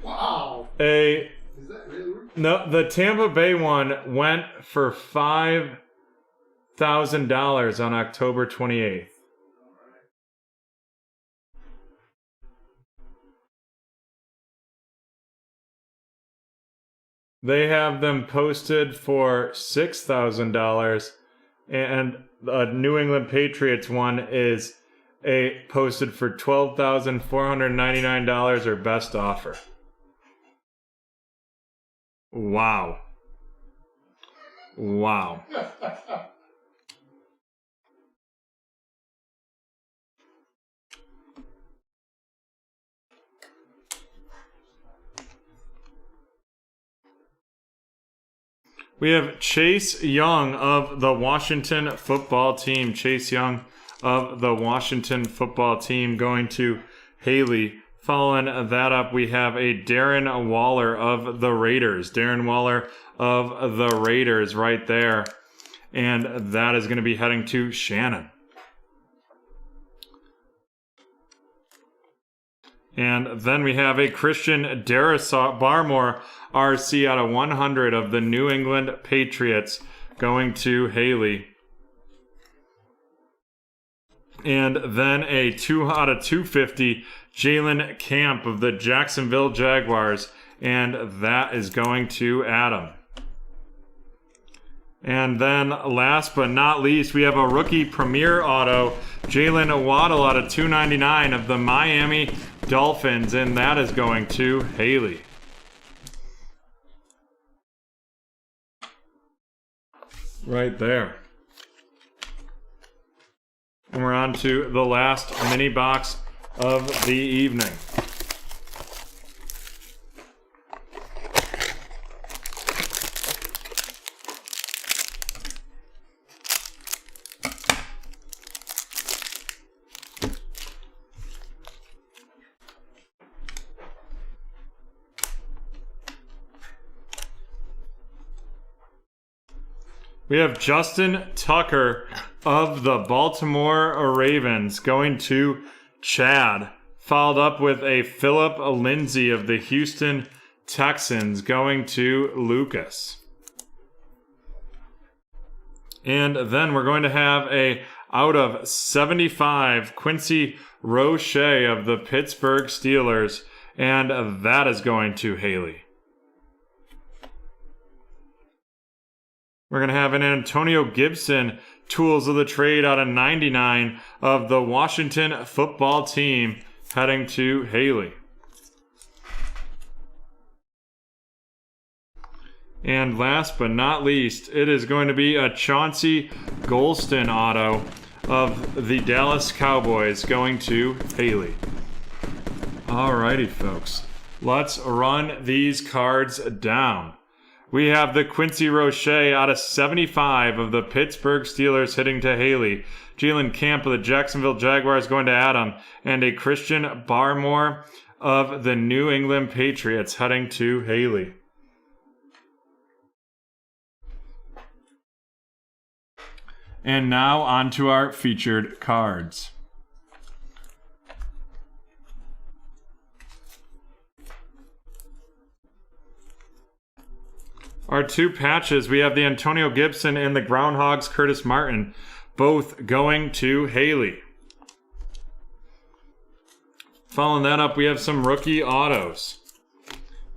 Speaker 2: Wow.
Speaker 1: Is
Speaker 2: that really?
Speaker 1: No, the Tampa Bay one went for $5,000 on October 28th. They have them posted for $6,000, and the New England Patriots one is posted for $12,499 or best offer. Wow. Wow. We have Chase Young of the Washington football team. Chase Young of the Washington football team going to Haley. Following that up, we have a Darren Waller of the Raiders. Darren Waller of the Raiders right there. And that is going to be heading to Shannon. And then we have a Christian Barmore RC out of 100 of the New England Patriots going to Haley. And then a 2 out of 250 Jalen Camp of the Jacksonville Jaguars. And that is going to Adam. And then last but not least, we have a rookie premier auto, Jalen Waddle out of 299 of the Miami Dolphins. And that is going to Haley. Right there. And we're on to the last mini box of the evening. We have Justin Tucker of the Baltimore Ravens going to Chad, followed up with a Philip Lindsay of the Houston Texans going to Lucas. And then we're going to have a out of 75 Quincy Roche of the Pittsburgh Steelers, and that is going to Haley. We're going to have an Antonio Gibson Tools of the Trade out of 99 of the Washington football team heading to Haley. And last but not least, it is going to be a Chauncey Golston auto of the Dallas Cowboys going to Haley. Alrighty, folks. Let's run these cards down. we have the Quincy Roche out of 75 of the Pittsburgh Steelers hitting to Haley. Jalen Camp of the Jacksonville Jaguars going to Adam. And a Christian Barmore of the New England Patriots heading to Haley. And now on to our featured cards. Our two patches, we have the Antonio Gibson and the Groundhogs Curtis Martin, both going to Haley. Following that up, we have some rookie autos.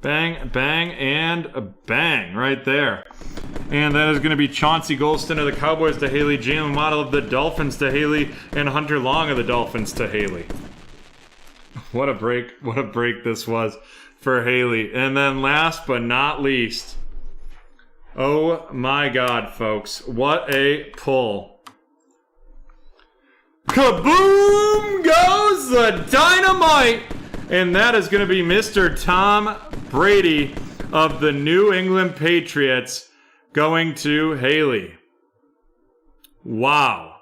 Speaker 1: Bang, bang, and a bang right there. And that is going to be Chauncey Golston of the Cowboys to Haley, Jalen Waddle of the Dolphins to Haley, and Hunter Long of the Dolphins to Haley. What a break this was for Haley. And then last but not least, oh my God, folks, what a pull. Kaboom goes the dynamite! And that is going to be Mr. Tom Brady of the New England Patriots going to Haley. Wow.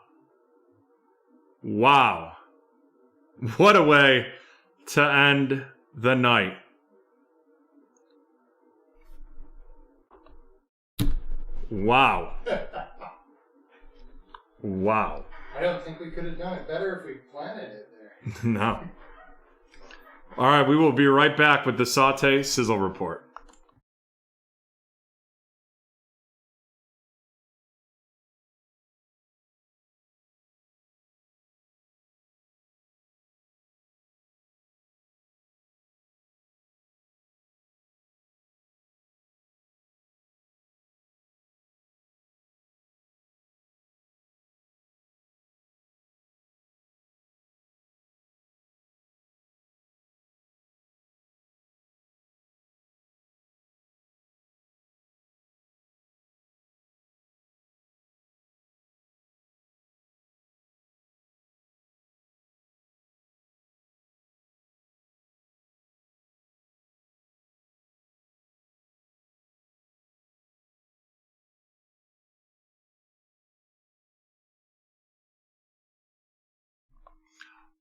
Speaker 1: Wow. What a way to end the night. Wow. Wow.
Speaker 2: I don't think we could have done it better if we planted it there.
Speaker 1: No. All right, we will be right back with the Saute Sizzle Report.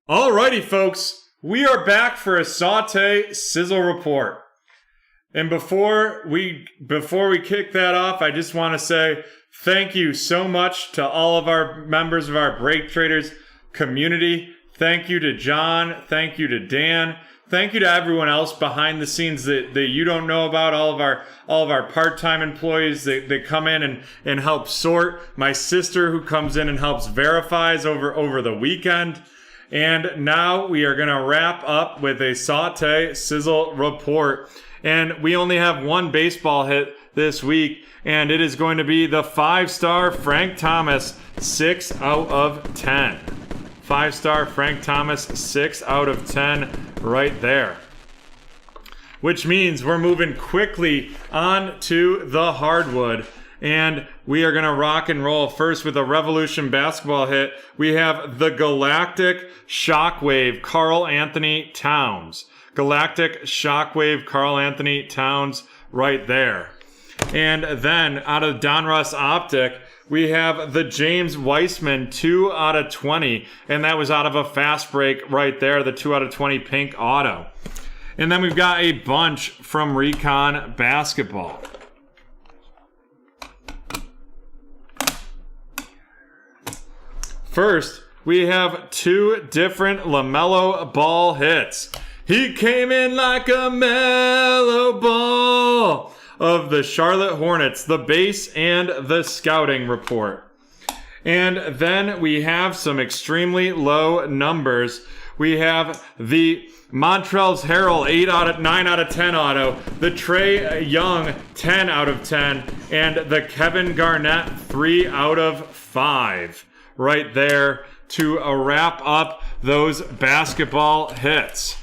Speaker 1: Alrighty, folks, we are back for a Saute Sizzle Report. And before we kick that off, I just want to say thank you so much to all of our members of our BreakTraders community. Thank you to John. Thank you to Dan. Thank you to everyone else behind the scenes that you don't know about, all of our part-time employees that come in and help sort. My sister who comes in and helps verifies over the weekend. And now we are going to wrap up with a Saute Sizzle Report. And we only have one baseball hit this week, and it is going to be the 5-star Frank Thomas, 6 out of 10. 5-star Frank Thomas, 6 out of 10 right there. Which means we're moving quickly on to the hardwood. And we are going to rock and roll first with a Revolution basketball hit. We have the Galactic Shockwave Karl Anthony Towns. Galactic Shockwave Karl Anthony Towns right there. And then out of Donruss Optic, we have the James Weissman 2 out of 20. And that was out of a fast break right there, the 2 out of 20 pink auto. And then we've got a bunch from Recon Basketball. First, we have two different LaMelo Ball hits. He came in like a mellow ball of the Charlotte Hornets, the base and the scouting report. And then we have some extremely low numbers. We have the Montrezl Harrell 9 out of 10 auto, the Trae Young 10 out of 10, and the Kevin Garnett 3 out of 5. Right there to wrap up those basketball hits.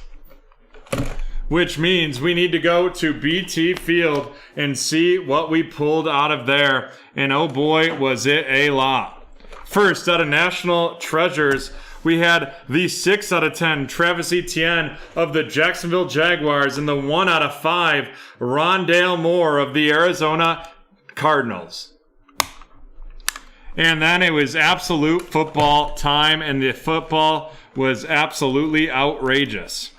Speaker 1: Which means we need to go to BT Field and see what we pulled out of there. And oh boy, was it a lot. First, out of National Treasures, we had the 6 out of 10 Travis Etienne of the Jacksonville Jaguars and the 1 out of 5 Rondale Moore of the Arizona Cardinals. And then it was absolute football time, and the football was absolutely outrageous.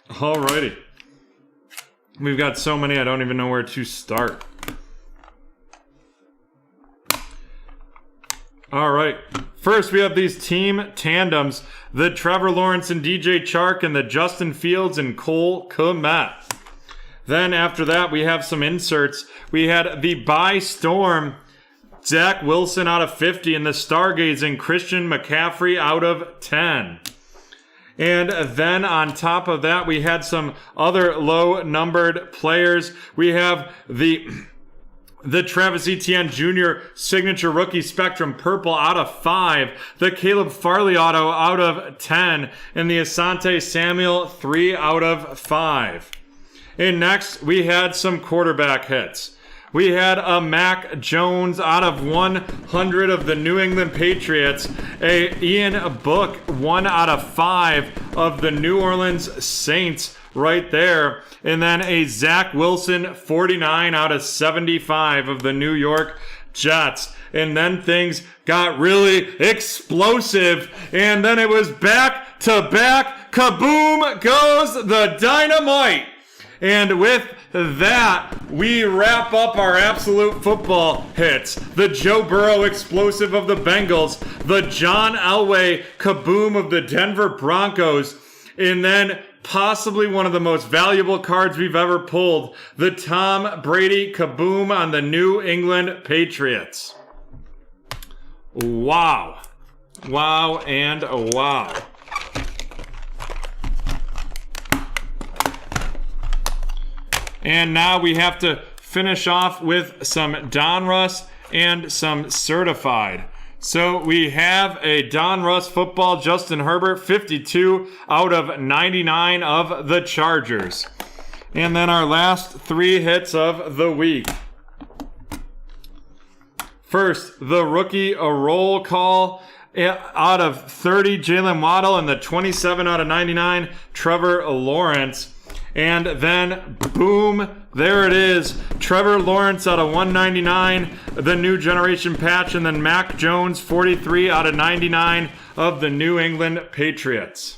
Speaker 1: Alrighty. We've got so many, I don't even know where to start. Alright. First, we have these team tandems. The Trevor Lawrence and DJ Chark and the Justin Fields and Cole Kmet. Then after that, we have some inserts. We had the By Storm, Zach Wilson out of 50 and the Stargazing Christian McCaffrey out of 10. And then on top of that, we had some other low-numbered players. We have the Travis Etienne Jr. Signature Rookie Spectrum Purple out of 5. The Caleb Farley Auto out of 10. And the Asante Samuel 3 out of 5. And next, we had some quarterback hits. We had a Mac Jones out of 100 of the New England Patriots. A Ian Book 1 out of 5 of the New Orleans Saints right there. And then a Zach Wilson 49 out of 75 of the New York Jets. And then things got really explosive. And then it was back to back. Kaboom goes the dynamite. And with that, we wrap up our absolute football hits. The Joe Burrow explosive of the Bengals, the John Elway kaboom of the Denver Broncos, and then possibly one of the most valuable cards we've ever pulled, the Tom Brady kaboom on the New England Patriots. Wow. Wow and wow. And now we have to finish off with some Donruss and some certified. So we have a Donruss football, Justin Herbert, 52 out of 99 of the Chargers. And then our last 3 hits of the week. First, the rookie, a roll call out of 30, Jalen Waddle, and the 27 out of 99, Trevor Lawrence. And then, boom, there it is. Trevor Lawrence out of 199, the new generation patch, and then Mac Jones, 43 out of 99 of the New England Patriots.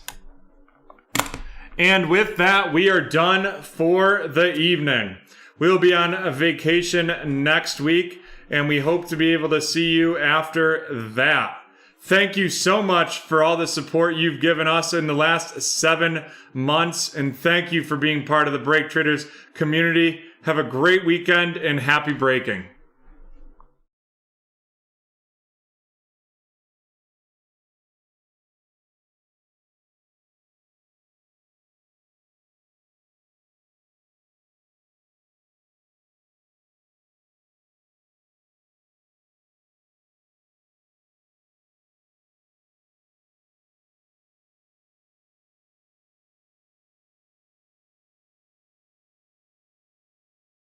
Speaker 1: And with that, we are done for the evening. We'll be on a vacation next week, and we hope to be able to see you after that. Thank you so much for all the support you've given us in the last 7 months, and thank you for being part of the BreakTraders community. Have a great weekend and happy breaking.